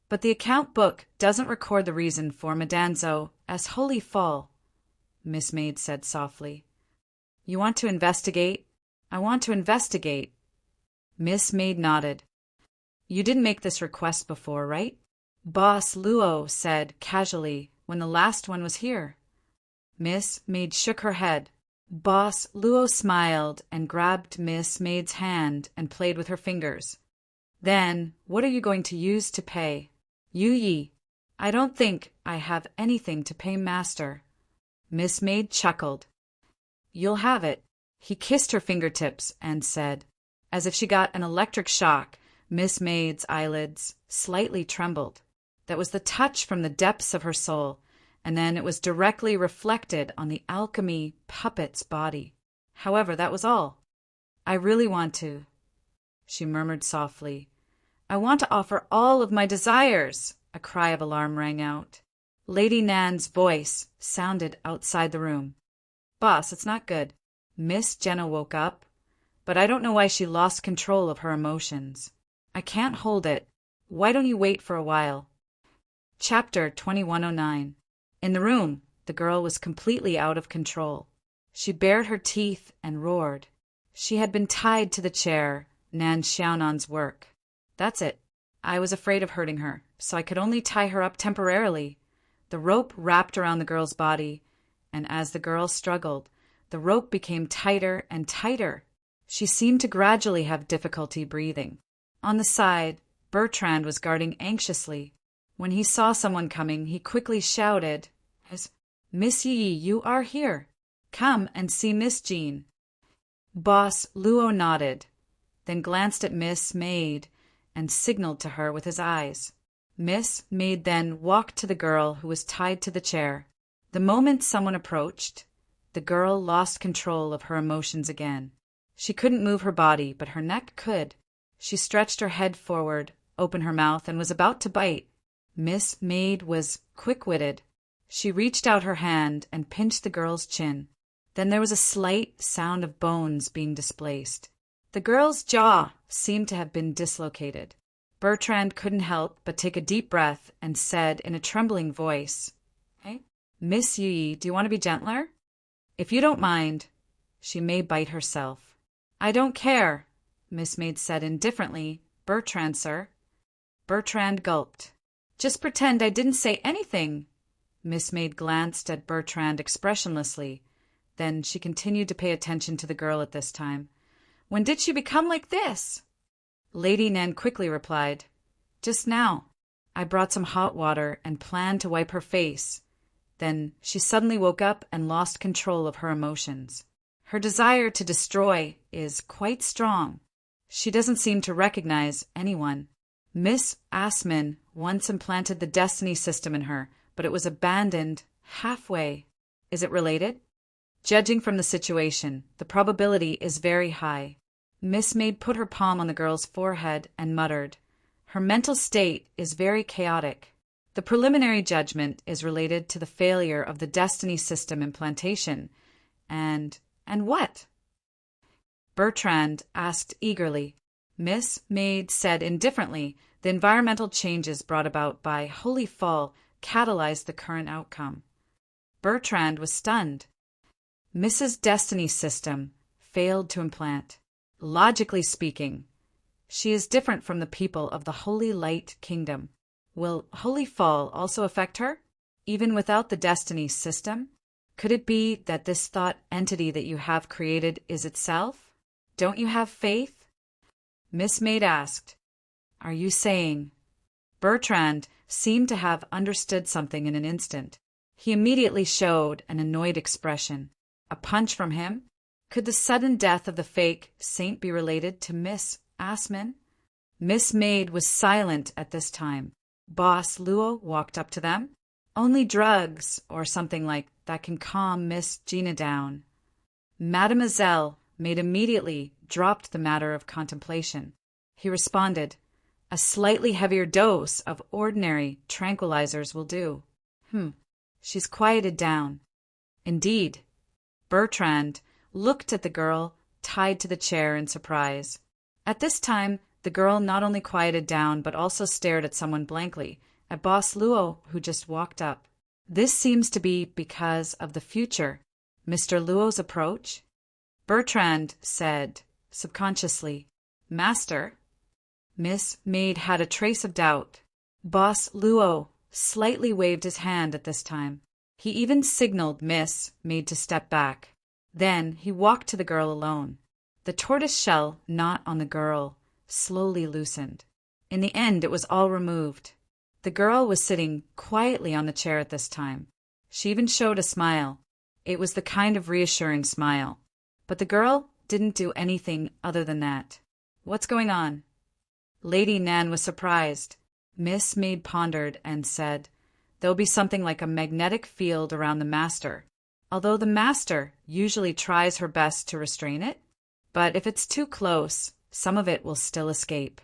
But the account book doesn't record the reason for Medanzo's holy fall, Miss Maid said softly. You want to investigate? I want to investigate. Miss Maid nodded. You didn't make this request before, right? Boss Luo said casually when the last one was here. Miss Maid shook her head. Boss Luo smiled and grabbed Miss Maid's hand and played with her fingers. Then, what are you going to use to pay? Yi, I don't think I have anything to pay master. Miss Maid chuckled. You'll have it. He kissed her fingertips and said, as if she got an electric shock, Miss Maid's eyelids slightly trembled. That was the touch from the depths of her soul, and then it was directly reflected on the alchemy puppet's body. However, that was all. I really want to, she murmured softly. I want to offer all of my desires, a cry of alarm rang out. Lady Nan's voice sounded outside the room. Boss, it's not good. Miss Jenna woke up, but I don't know why she lost control of her emotions. I can't hold it. Why don't you wait for a while? Chapter 2109. In the room, the girl was completely out of control. She bared her teeth and roared. She had been tied to the chair, Nan Xiaonan's work. That's it. I was afraid of hurting her, so I could only tie her up temporarily. The rope wrapped around the girl's body, and as the girl struggled, the rope became tighter and tighter. She seemed to gradually have difficulty breathing. On the side, Bertrand was guarding anxiously. When he saw someone coming, he quickly shouted, Miss Yi, you are here. Come and see Miss Jean. Boss Luo nodded, then glanced at Miss Maid and signaled to her with his eyes. Miss Maid then walked to the girl who was tied to the chair. The moment someone approached, the girl lost control of her emotions again. She couldn't move her body, but her neck could. She stretched her head forward, opened her mouth, and was about to bite. Miss Maid was quick-witted. She reached out her hand and pinched the girl's chin. Then there was a slight sound of bones being displaced. The girl's jaw seemed to have been dislocated. Bertrand couldn't help but take a deep breath and said in a trembling voice, "Hey, Miss Yi, do you want to be gentler? If you don't mind, she may bite herself." "I don't care," Miss Maid said indifferently. "Bertrand, sir." Bertrand gulped. "Just pretend I didn't say anything." Miss Maid glanced at Bertrand expressionlessly. Then she continued to pay attention to the girl at this time. "When did she become like this?" Lady Nan quickly replied, "Just now. I brought some hot water and planned to wipe her face." Then she suddenly woke up and lost control of her emotions. Her desire to destroy is quite strong. She doesn't seem to recognize anyone. Miss Asman once implanted the destiny system in her, but it was abandoned halfway. Is it related? Judging from the situation, the probability is very high. Miss Maid put her palm on the girl's forehead and muttered, "Her mental state is very chaotic. The preliminary judgment is related to the failure of the destiny system implantation. And what?" Bertrand asked eagerly. Miss Maid said indifferently, "The environmental changes brought about by Holy Fall catalyzed the current outcome." Bertrand was stunned. Mrs. Destiny's system failed to implant. Logically speaking, she is different from the people of the Holy Light Kingdom. Will Holy Fall also affect her, even without the Destiny system? Could it be that this thought entity that you have created is itself? Don't you have faith? Miss Maid asked, "Are you saying?" Bertrand seemed to have understood something in an instant. He immediately showed an annoyed expression. A punch from him? Could the sudden death of the fake saint be related to Miss Asman? Miss Maid was silent at this time. Boss Luo walked up to them. "Only drugs, or something like that, can calm Miss Gina down." Mademoiselle Maid immediately dropped the matter of contemplation. He responded, "A slightly heavier dose of ordinary tranquilizers will do." She's quieted down. Indeed. Bertrand looked at the girl tied to the chair in surprise. At this time, the girl not only quieted down but also stared at someone blankly, at Boss Luo, who just walked up. This seems to be because of the future. Mr. Luo's approach? Bertrand said, subconsciously, "Master." Miss Maid had a trace of doubt. Boss Luo slightly waved his hand at this time. He even signaled Miss Maid to step back. Then he walked to the girl alone. The tortoise shell knot on the girl slowly loosened. In the end, it was all removed. The girl was sitting quietly on the chair at this time. She even showed a smile. It was the kind of reassuring smile. But the girl didn't do anything other than that. "What's going on?" Lady Nan was surprised. Miss Maid pondered and said, "There'll be something like a magnetic field around the master, although the master usually tries her best to restrain it. But if it's too close, some of it will still escape.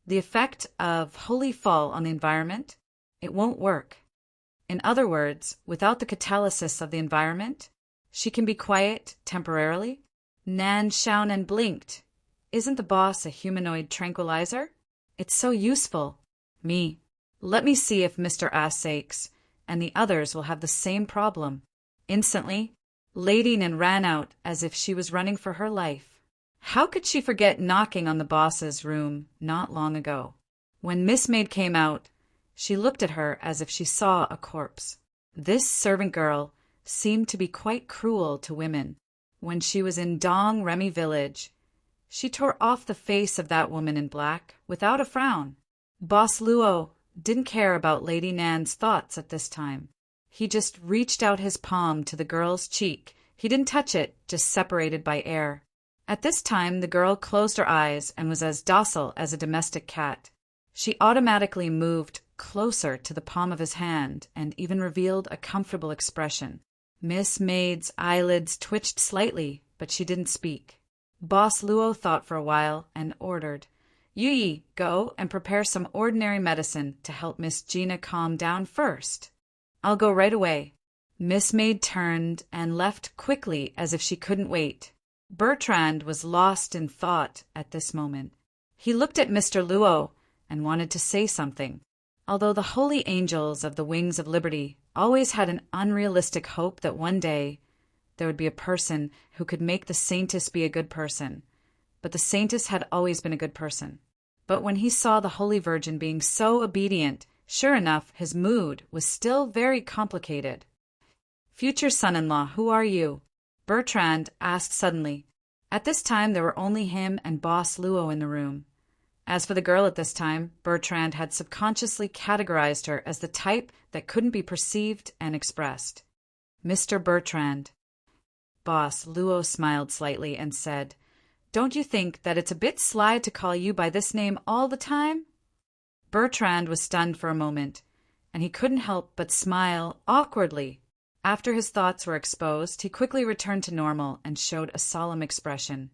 The effect of Holy Fall on the environment, it won't work. In other words, without the catalysis of the environment, she can be quiet temporarily." Nan Xiaonan blinked. "Isn't the boss a humanoid tranquilizer? It's so useful." Let me see if Mr. Asakes and the others will have the same problem." Instantly, Lady Nan ran out as if she was running for her life. How could she forget knocking on the boss's room not long ago? When Miss Maid came out, she looked at her as if she saw a corpse. This servant girl seemed to be quite cruel to women. When she was in Dong Remy village, she tore off the face of that woman in black without a frown. Boss Luo didn't care about Lady Nan's thoughts at this time. He just reached out his palm to the girl's cheek. He didn't touch it, just separated by air. At this time, the girl closed her eyes and was as docile as a domestic cat. She automatically moved closer to the palm of his hand and even revealed a comfortable expression. Miss Maid's eyelids twitched slightly, but she didn't speak. Boss Luo thought for a while and ordered, "Yi, go and prepare some ordinary medicine to help Miss Gina calm down first." "I'll go right away." Miss Maid turned and left quickly as if she couldn't wait. Bertrand was lost in thought at this moment. He looked at Mr. Luo and wanted to say something. Although the holy angels of the Wings of Liberty always had an unrealistic hope that one day there would be a person who could make the saintess be a good person, but the saintess had always been a good person. But when he saw the Holy Virgin being so obedient, sure enough, his mood was still very complicated. "Future son-in-law, who are you?" Bertrand asked suddenly. At this time there were only him and Boss Luo in the room. As for the girl at this time, Bertrand had subconsciously categorized her as the type that couldn't be perceived and expressed. "Mr. Bertrand." Boss Luo smiled slightly and said, "Don't you think that it's a bit sly to call you by this name all the time?" Bertrand was stunned for a moment, and he couldn't help but smile awkwardly. After his thoughts were exposed, he quickly returned to normal and showed a solemn expression.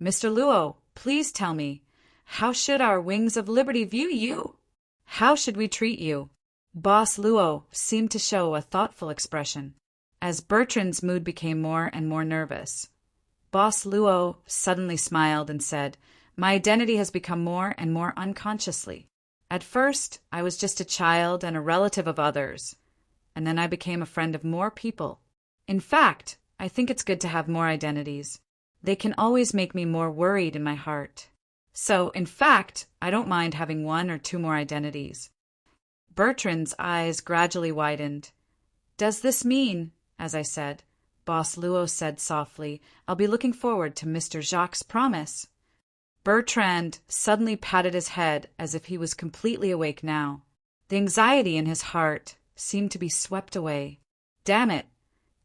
"Mr. Luo, please tell me, how should our Wings of Liberty view you? How should we treat you?" Boss Luo seemed to show a thoughtful expression. As Bertrand's mood became more and more nervous, Boss Luo suddenly smiled and said, "My identity has become more and more unconsciously. At first, I was just a child and a relative of others, and then I became a friend of more people. In fact, I think it's good to have more identities. They can always make me more worried in my heart. So, in fact, I don't mind having one or two more identities." Bertrand's eyes gradually widened. "Does this mean," as I said, Boss Luo said softly, "I'll be looking forward to Mr. Jacques' promise?" Bertrand suddenly patted his head as if he was completely awake now. The anxiety in his heart seemed to be swept away. "Damn it!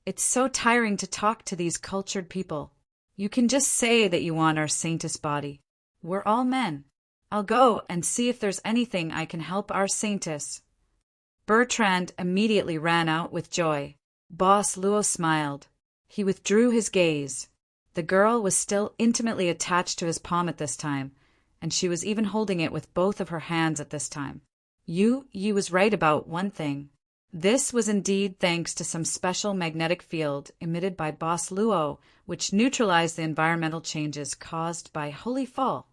It's so tiring to talk to these cultured people. You can just say that you want our saintess body. We're all men. I'll go and see if there's anything I can help our saintess." Bertrand immediately ran out with joy. Boss Luo smiled. He withdrew his gaze. The girl was still intimately attached to his palm at this time, and she was even holding it with both of her hands at this time. Yi was right about one thing. This was indeed thanks to some special magnetic field emitted by Boss Luo, which neutralized the environmental changes caused by Holy Fall.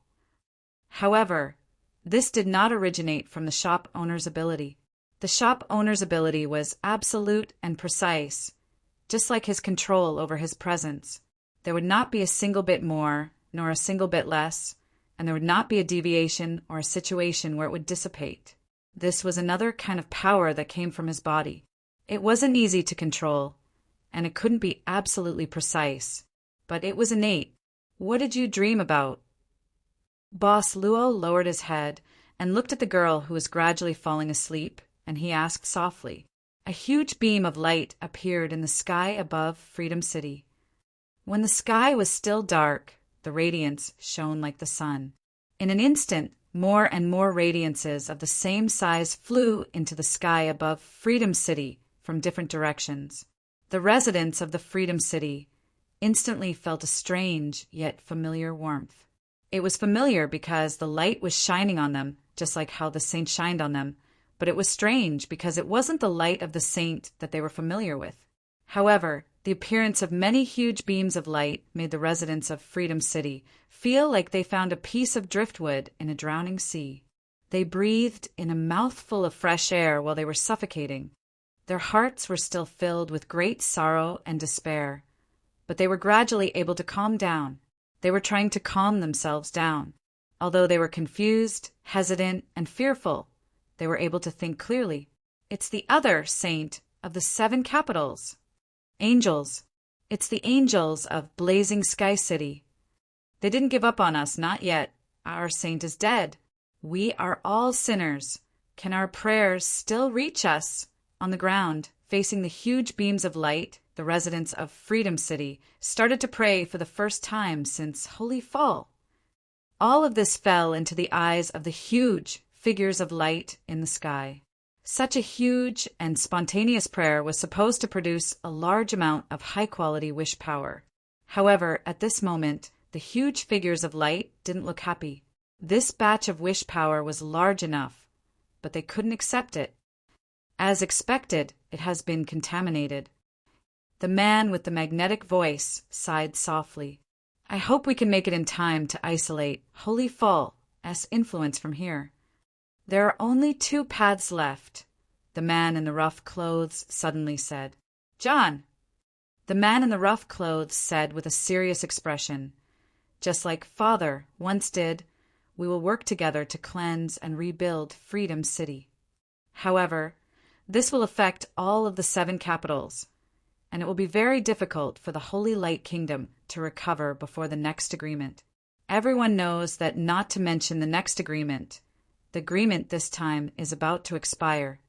However, this did not originate from the shop owner's ability. The shop owner's ability was absolute and precise, just like his control over his presence. There would not be a single bit more, nor a single bit less, and there would not be a deviation or a situation where it would dissipate. This was another kind of power that came from his body. It wasn't easy to control, and it couldn't be absolutely precise, but it was innate. "What did you dream about?" Boss Luo lowered his head and looked at the girl who was gradually falling asleep, and he asked softly. A huge beam of light appeared in the sky above Freedom City. When the sky was still dark, the radiance shone like the sun. In an instant, more and more radiances of the same size flew into the sky above Freedom City from different directions. The residents of the Freedom City instantly felt a strange yet familiar warmth. It was familiar because the light was shining on them, just like how the saint shined on them, but it was strange because it wasn't the light of the saint that they were familiar with. However, the appearance of many huge beams of light made the residents of Freedom City feel like they found a piece of driftwood in a drowning sea. They breathed in a mouthful of fresh air while they were suffocating. Their hearts were still filled with great sorrow and despair, but they were gradually able to calm down. They were trying to calm themselves down. Although they were confused, hesitant, and fearful, they were able to think clearly. It's the other saint of the 7 capitals. Angels. It's the angels of Blazing Sky City. They didn't give up on us, not yet. Our saint is dead. We are all sinners. Can our prayers still reach us? On the ground, facing the huge beams of light, the residents of Freedom City started to pray for the first time since Holy Fall. All of this fell into the eyes of the huge figures of light in the sky. Such a huge and spontaneous prayer was supposed to produce a large amount of high-quality wish power. However, at this moment, the huge figures of light didn't look happy. This batch of wish power was large enough, but they couldn't accept it. As expected, it has been contaminated. The man with the magnetic voice sighed softly. I hope we can make it in time to isolate Holy Fall's influence from here. There are only 2 paths left, the man in the rough clothes suddenly said. John! The man in the rough clothes said with a serious expression, just like Father once did, we will work together to cleanse and rebuild Freedom City. However, this will affect all of the 7 capitals, and it will be very difficult for the Holy Light Kingdom to recover before the next agreement. Everyone knows that not to mention the next agreement. The agreement this time is about to expire.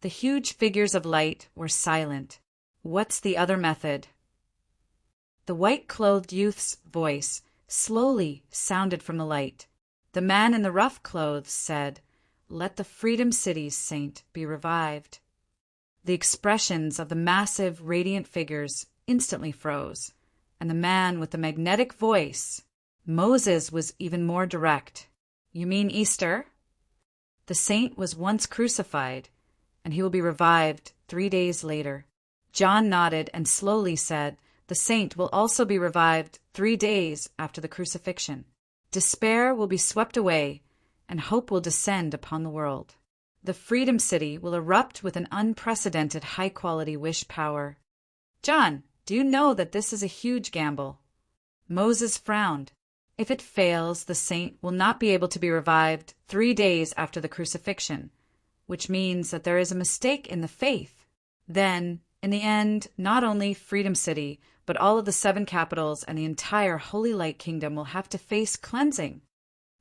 The huge figures of light were silent. What's the other method? The white-clothed youth's voice slowly sounded from the light. The man in the rough clothes said, Let the Freedom City's saint be revived. The expressions of the massive, radiant figures instantly froze, and the man with the magnetic voice, Moses, was even more direct. You mean Easter? The saint was once crucified, and he will be revived 3 days later. John nodded and slowly said, The saint will also be revived 3 days after the crucifixion. Despair will be swept away, and hope will descend upon the world. The Freedom City will erupt with an unprecedented high-quality wish power. John, do you know that this is a huge gamble? Moses frowned. If it fails, the saint will not be able to be revived 3 days after the crucifixion, which means that there is a mistake in the faith. Then, in the end, not only Freedom City, but all of the 7 capitals and the entire Holy Light Kingdom will have to face cleansing.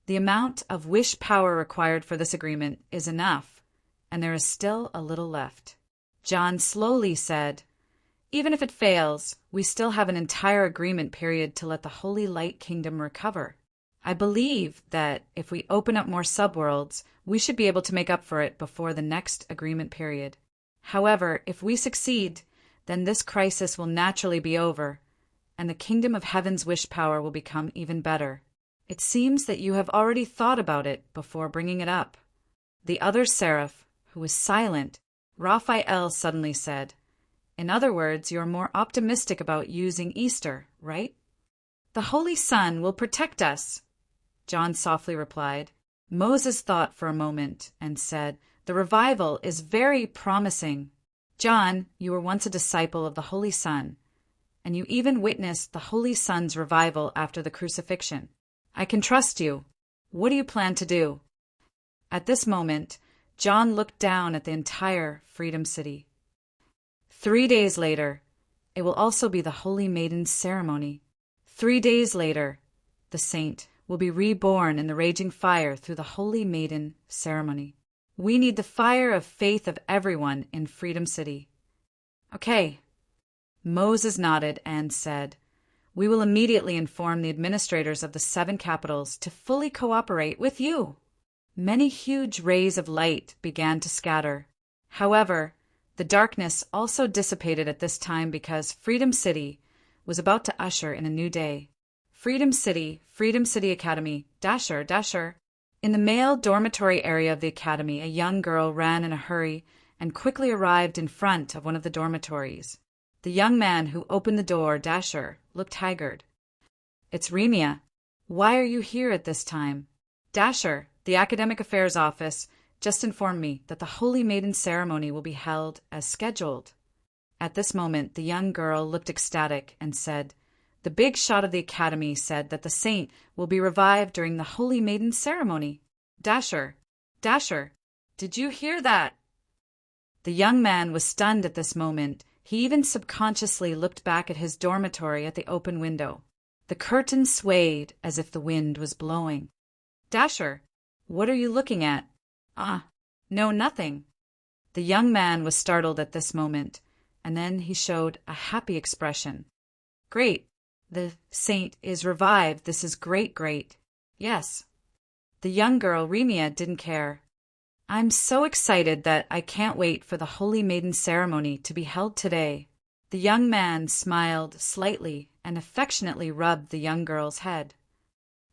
The amount of wish power required for this agreement is enough, and there is still a little left. John slowly said, Even if it fails, we still have an entire agreement period to let the Holy Light Kingdom recover. I believe that if we open up more subworlds, we should be able to make up for it before the next agreement period. However, if we succeed, then this crisis will naturally be over, and the Kingdom of Heaven's wish power will become even better. It seems that you have already thought about it before bringing it up. The other seraph, who was silent, Raphael, suddenly said, In other words, you are more optimistic about using Easter, right? The Holy Sun will protect us, John softly replied. Moses thought for a moment and said, The revival is very promising. John, you were once a disciple of the Holy Sun, and you even witnessed the Holy Sun's revival after the crucifixion. I can trust you. What do you plan to do? At this moment, John looked down at the entire Freedom City. 3 days later, it will also be the Holy Maiden's ceremony. 3 days later, the saint will be reborn in the raging fire through the Holy Maiden ceremony. We need the fire of faith of everyone in Freedom City. Okay. Moses nodded and said, We will immediately inform the administrators of the 7 capitals to fully cooperate with you. Many huge rays of light began to scatter. However, the darkness also dissipated at this time because Freedom City was about to usher in a new day. Freedom City Academy, Dasher. In the male dormitory area of the academy, a young girl ran in a hurry and quickly arrived in front of one of the dormitories. The young man who opened the door, Dasher, looked haggard. It's Remia. Why are you here at this time? Dasher, the Academic Affairs Office, just informed me that the Holy Maiden ceremony will be held as scheduled. At this moment, the young girl looked ecstatic and said, The big shot of the academy said that the saint will be revived during the Holy Maiden ceremony. Dasher, did you hear that? The young man was stunned at this moment. He even subconsciously looked back at his dormitory at the open window. The curtain swayed as if the wind was blowing. Dasher, what are you looking at? No, nothing. The young man was startled at this moment, and then he showed a happy expression. Great. The saint is revived. This is great. Yes. The young girl, Remia, didn't care. I'm so excited that I can't wait for the Holy Maiden ceremony to be held today. The young man smiled slightly and affectionately rubbed the young girl's head.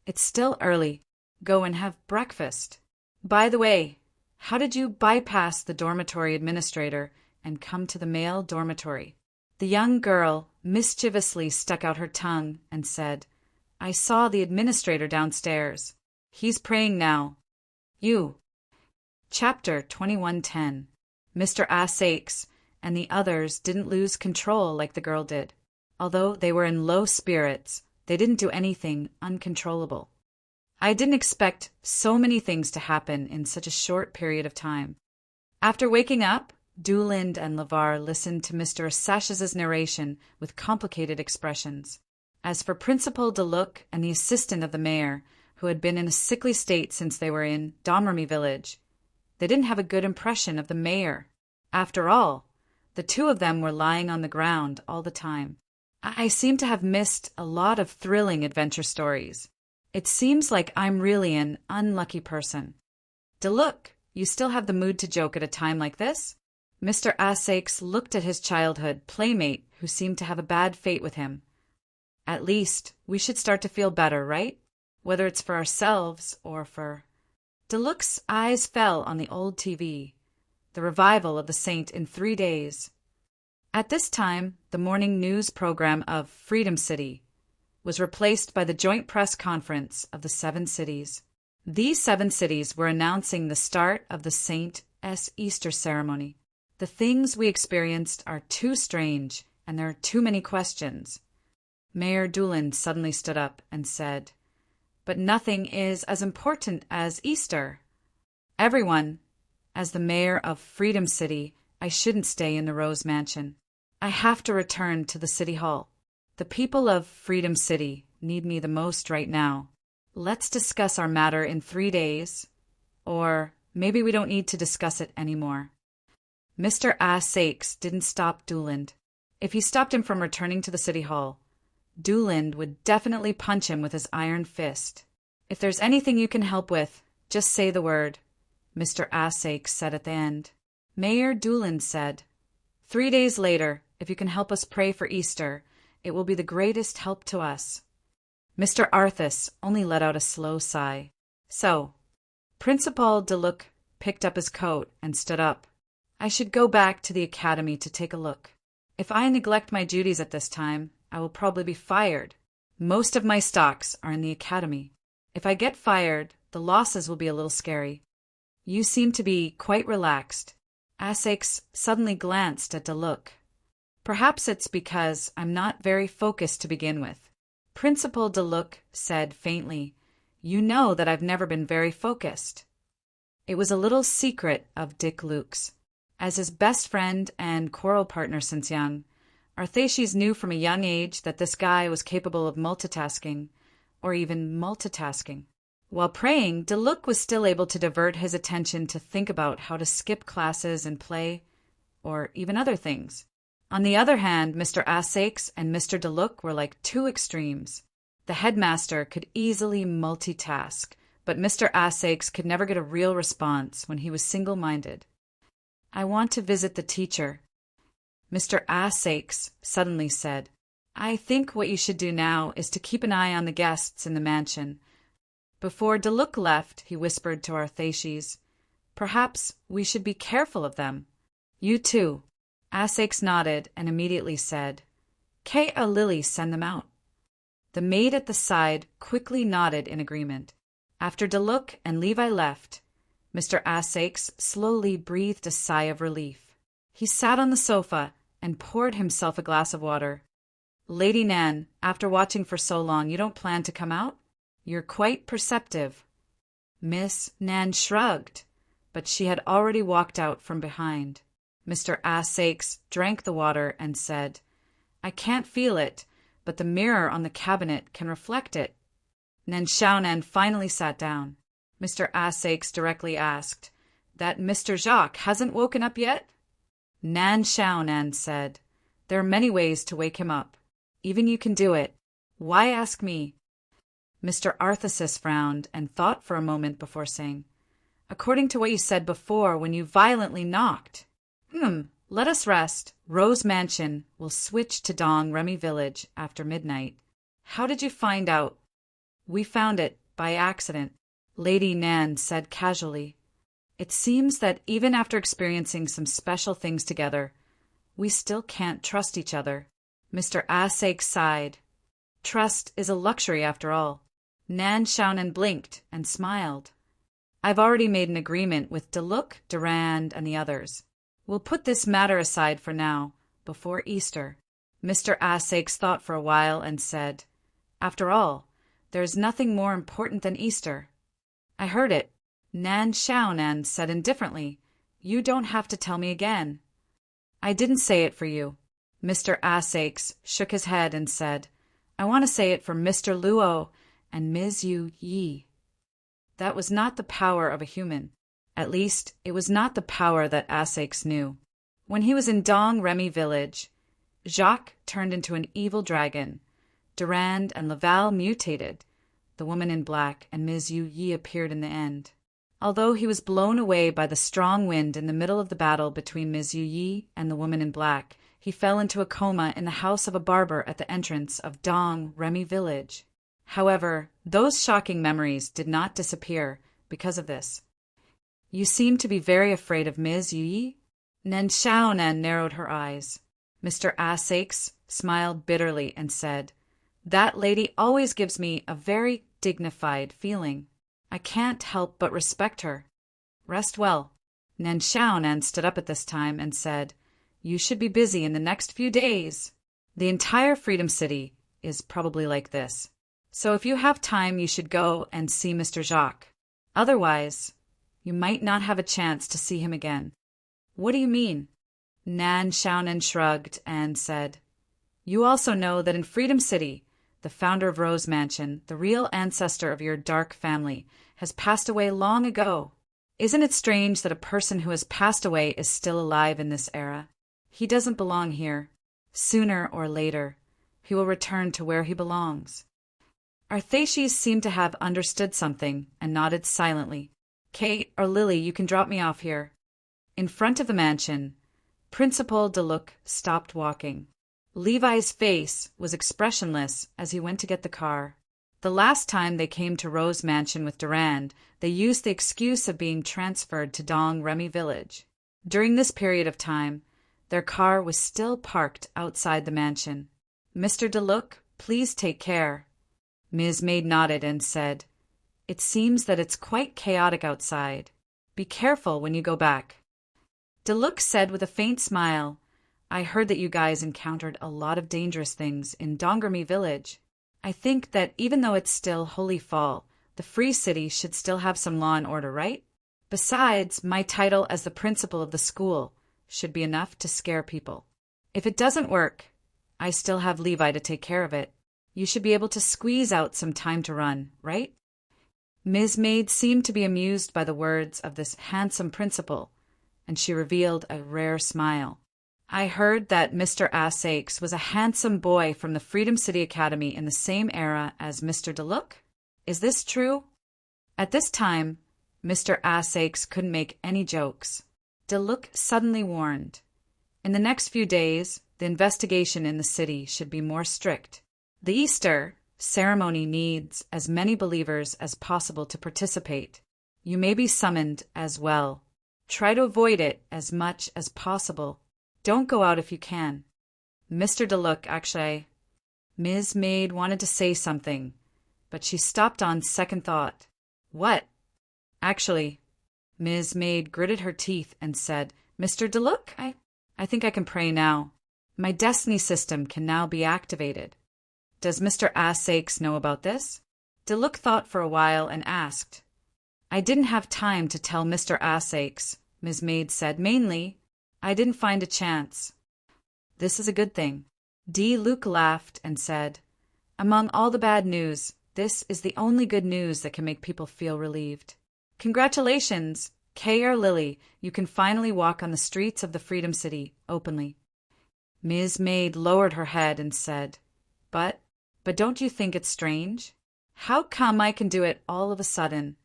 It's still early. Go and have breakfast. By the way, how did you bypass the dormitory administrator and come to the male dormitory? The young girl mischievously stuck out her tongue and said, I saw the administrator downstairs. He's praying now. You. Chapter 2110. Mr. Asakes and the others didn't lose control like the girl did. Although they were in low spirits, they didn't do anything uncontrollable. I didn't expect so many things to happen in such a short period of time. After waking up, Dooland and Lavar listened to Mr. Assash's narration with complicated expressions. As for Principal Deluc and the assistant of the mayor, who had been in a sickly state since they were in Domremy village, they didn't have a good impression of the mayor. After all, the two of them were lying on the ground all the time. I seem to have missed a lot of thrilling adventure stories. It seems like I'm really an unlucky person. Deluc, you still have the mood to joke at a time like this? Mr. Asakes looked at his childhood playmate who seemed to have a bad fate with him. At least, we should start to feel better, right? Whether it's for ourselves or for... Deluc's eyes fell on the old TV, the revival of the saint in 3 days. At this time, the morning news program of Freedom City was replaced by the joint press conference of the 7 cities. These 7 cities were announcing the start of the Saint's Easter ceremony. The things we experienced are too strange, and there are too many questions. Mayor Dooland suddenly stood up and said, But nothing is as important as Easter. Everyone, as the mayor of Freedom City, I shouldn't stay in the Rose Mansion. I have to return to the City Hall. The people of Freedom City need me the most right now. Let's discuss our matter in 3 days, or maybe we don't need to discuss it anymore. Mr. Asakes didn't stop Dooland. If he stopped him from returning to the City Hall, Dooland would definitely punch him with his iron fist. If there's anything you can help with, just say the word, Mr. Asakes said at the end. Mayor Dooland said, 3 days later, if you can help us pray for Easter, it will be the greatest help to us. Mr. Arthas only let out a slow sigh. So, Principal Deluc picked up his coat and stood up. I should go back to the academy to take a look. If I neglect my duties at this time, I will probably be fired. Most of my stocks are in the academy. If I get fired, the losses will be a little scary. You seem to be quite relaxed. Asakes suddenly glanced at Deluc. Perhaps it's because I'm not very focused to begin with. Principal Deluc said faintly, You know that I've never been very focused. It was a little secret of Dick Luke's. As his best friend and choral partner since young, Arthashis knew from a young age that this guy was capable of multitasking, or even multitasking. While praying, Deluc was still able to divert his attention to think about how to skip classes and play, or even other things. On the other hand, Mr. Asakes and Mr. Deluc were like two extremes. The headmaster could easily multitask, but Mr. Asakes could never get a real response when he was single-minded. I want to visit the teacher, Mr. Asakes suddenly said. I think what you should do now is to keep an eye on the guests in the mansion. Before Deluc left, he whispered to Arthashis, Perhaps we should be careful of them. You too. Asakes nodded and immediately said, Kay or Lily send them out. The maid at the side quickly nodded in agreement. After Deluc and Levi left, Mr. Asakes slowly breathed a sigh of relief. He sat on the sofa and poured himself a glass of water. Lady Nan, after watching for so long, you don't plan to come out? You're quite perceptive. Miss Nan shrugged, but she had already walked out from behind. Mr. Asakes drank the water and said, I can't feel it, but the mirror on the cabinet can reflect it. Nan Xiaonan finally sat down. Mr. Asakes directly asked, That Mr. Jacques hasn't woken up yet? Nan Xiaonan said, There are many ways to wake him up. Even you can do it. Why ask me? Mr. Arthasis frowned and thought for a moment before saying, "According to what you said before when you violently knocked. Let us rest. Rose Mansion will switch to Dong Remy Village after midnight. How did you find out?" "We found it by accident," Lady Nan said casually. "It seems that even after experiencing some special things together, we still can't trust each other." Mr. Asake sighed. "Trust is a luxury after all." Nan Xiaonan blinked and smiled. "I've already made an agreement with Deluc, Durand, and the others. We'll put this matter aside for now, before Easter." Mr. Asakes thought for a while and said, "After all, there is nothing more important than Easter." "I heard it," Nan Xiaonan said indifferently. "You don't have to tell me again." "I didn't say it for you." Mr. Asakes shook his head and said, "I want to say it for Mr. Luo and Ms. Yu Yi." That was not the power of a human. At least, it was not the power that Asakes knew. When he was in Dong Remy Village, Jacques turned into an evil dragon. Durand and Laval mutated. The woman in black and Ms. Yu Yi appeared in the end. Although he was blown away by the strong wind in the middle of the battle between Ms. Yu Yi and the woman in black, he fell into a coma in the house of a barber at the entrance of Dong Remy Village. However, those shocking memories did not disappear because of this. "You seem to be very afraid of Ms. Yu Yi?" Nan Xiaonan narrowed her eyes. Mr. Asakes smiled bitterly and said, "That lady always gives me a very dignified feeling. I can't help but respect her." "Rest well." Nan Xiaonan stood up at this time and said, "You should be busy in the next few days. The entire Freedom City is probably like this. So if you have time, you should go and see Mr. Jacques. Otherwise, you might not have a chance to see him again." "What do you mean?" Nan Xiaonan shrugged and said, "You also know that in Freedom City, the founder of Rose Mansion, the real ancestor of your dark family, has passed away long ago. Isn't it strange that a person who has passed away is still alive in this era? He doesn't belong here. Sooner or later, he will return to where he belongs." Arthashis seemed to have understood something and nodded silently. "Kate or Lily, you can drop me off here." In front of the mansion, Principal Deluc stopped walking. Levi's face was expressionless as he went to get the car. The last time they came to Rose Mansion with Durand, they used the excuse of being transferred to Dong Remy Village. During this period of time, their car was still parked outside the mansion. "Mr. Deluc, please take care." Ms. Maid nodded and said, "It seems that it's quite chaotic outside. Be careful when you go back." Deluc said with a faint smile, "I heard that you guys encountered a lot of dangerous things in Dongermy Village. I think that even though it's still Holy Fall, the Free City should still have some law and order, right? Besides, my title as the principal of the school should be enough to scare people. If it doesn't work, I still have Levi to take care of it. You should be able to squeeze out some time to run, right?" Ms. Maid seemed to be amused by the words of this handsome principal, and she revealed a rare smile. "I heard that Mr. Asakes was a handsome boy from the Freedom City Academy in the same era as Mr. Deluc. Is this true?" At this time, Mr. Asakes couldn't make any jokes. Deluc suddenly warned, "In the next few days, the investigation in the city should be more strict. The Easter ceremony needs as many believers as possible to participate. You may be summoned as well. Try to avoid it as much as possible. Don't go out if you can." Mr. Deluc actually... Ms. Maid wanted to say something, but she stopped on second thought. "What?" "Actually," Ms. Maid gritted her teeth and said, "Mr. Deluc, I think I can pray now. My destiny system can now be activated. Does Mr. Asakes know about this?" Deluc thought for a while and asked. "I didn't have time to tell Mr. Asakes," Ms. Maid said. "Mainly, I didn't find a chance." "This is a good thing." Luc laughed and said, "Among all the bad news, this is the only good news that can make people feel relieved. Congratulations, Kay or Lily, you can finally walk on the streets of the Freedom City openly." Ms. Maid lowered her head and said, But don't you think it's strange? How come I can do it all of a sudden?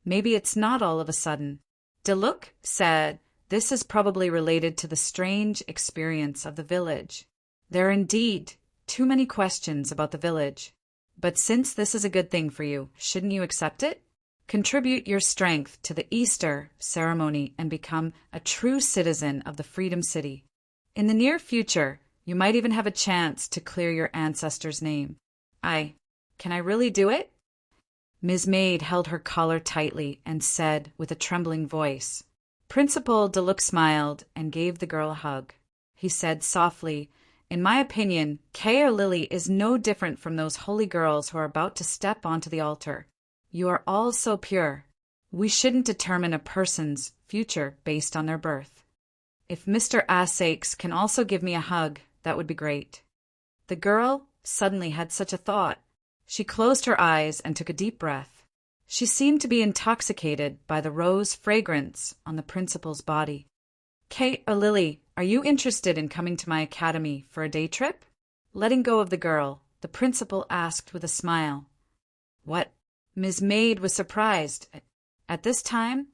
Maybe it's not all of a sudden. Deluc said this is probably related to the strange experience of the village. There are indeed too many questions about the village. But since this is a good thing for you, shouldn't you accept it? Contribute your strength to the Easter ceremony and become a true citizen of the Freedom City. In the near future, you might even have a chance to clear your ancestor's name. Can I really do it? Ms. Maid held her collar tightly and said with a trembling voice. Principal Deluc smiled and gave the girl a hug. He said softly, in my opinion, Kay or Lily is no different from those holy girls who are about to step onto the altar. You are all so pure. We shouldn't determine a person's future based on their birth. If Mr. Assakes can also give me a hug, that would be great. The girl suddenly had such a thought. She closed her eyes and took a deep breath. She seemed to be intoxicated by the rose fragrance on the principal's body. Kay or Lily, are you interested in coming to my academy for a day trip? Letting go of the girl, the principal asked with a smile. What? Ms. Maid was surprised. At this time?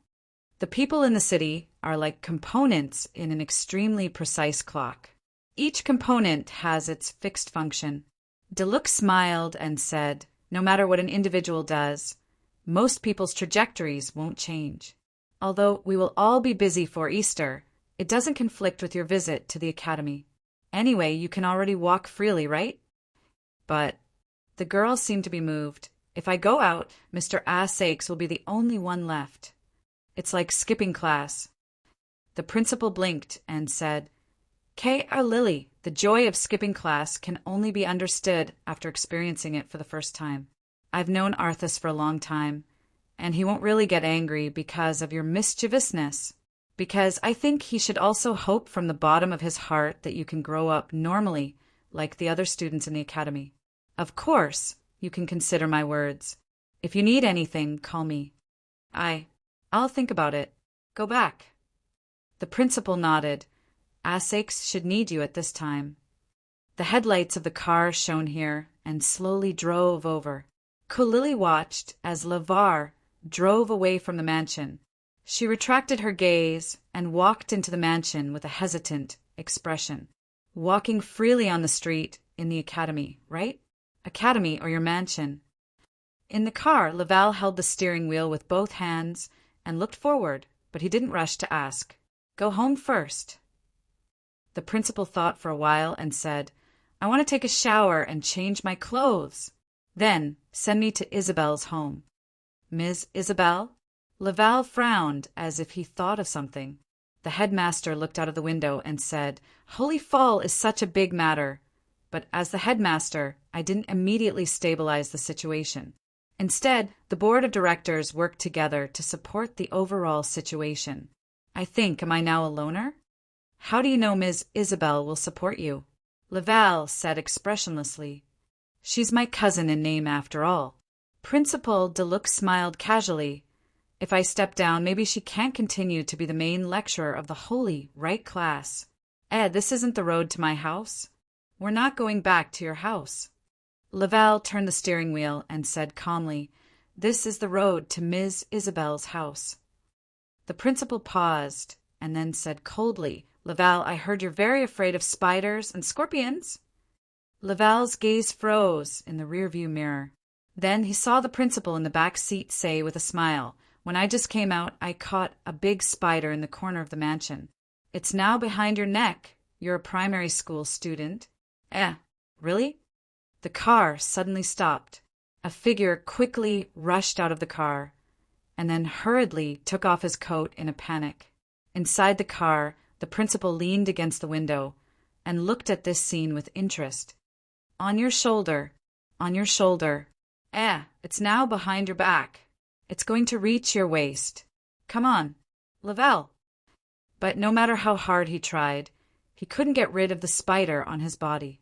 The people in the city are like components in an extremely precise clock. Each component has its fixed function. Deluc smiled and said, no matter what an individual does, most people's trajectories won't change. Although we will all be busy for Easter, it doesn't conflict with your visit to the academy. Anyway, you can already walk freely, right? But the girl seemed to be moved. If I go out, Mr. Assakes will be the only one left. It's like skipping class. The principal blinked and said, Kay or Lily, the joy of skipping class can only be understood after experiencing it for the first time. I've known Arthas for a long time, and he won't really get angry because of your mischievousness. Because I think he should also hope from the bottom of his heart that you can grow up normally like the other students in the academy. Of course, you can consider my words. If you need anything, call me. I'll think about it. Go back. The principal nodded. Assakes should need you at this time. The headlights of the car shone here and slowly drove over. Lily watched as Lavar drove away from the mansion. She retracted her gaze and walked into the mansion with a hesitant expression. Walking freely on the street in the academy, right? Academy or your mansion. In the car, Laval held the steering wheel with both hands and looked forward, but he didn't rush to ask. Go home first. The principal thought for a while and said, I want to take a shower and change my clothes. Then send me to Isabel's home. Ms. Isabel? Laval frowned as if he thought of something. The headmaster looked out of the window and said, Holy Fall is such a big matter. But as the headmaster, I didn't immediately stabilize the situation. Instead, the board of directors worked together to support the overall situation. Am I now a loner? How do you know Ms. Isabel will support you? Laval said expressionlessly. She's my cousin in name after all. Principal Deluc smiled casually. If I step down, maybe she can't continue to be the main lecturer of the holy, right class. Ed, this isn't the road to my house. We're not going back to your house. Laval turned the steering wheel and said calmly, This is the road to Ms. Isabel's house. The principal paused and then said coldly, Laval, I heard you're very afraid of spiders and scorpions. Laval's gaze froze in the rearview mirror. Then he saw the principal in the back seat say with a smile, When I just came out, I caught a big spider in the corner of the mansion. It's now behind your neck. You're a primary school student. Really? The car suddenly stopped. A figure quickly rushed out of the car and then hurriedly took off his coat in a panic. Inside the car, the principal leaned against the window and looked at this scene with interest. On your shoulder. It's now behind your back. It's going to reach your waist. Come on, Laval. But no matter how hard he tried, he couldn't get rid of the spider on his body.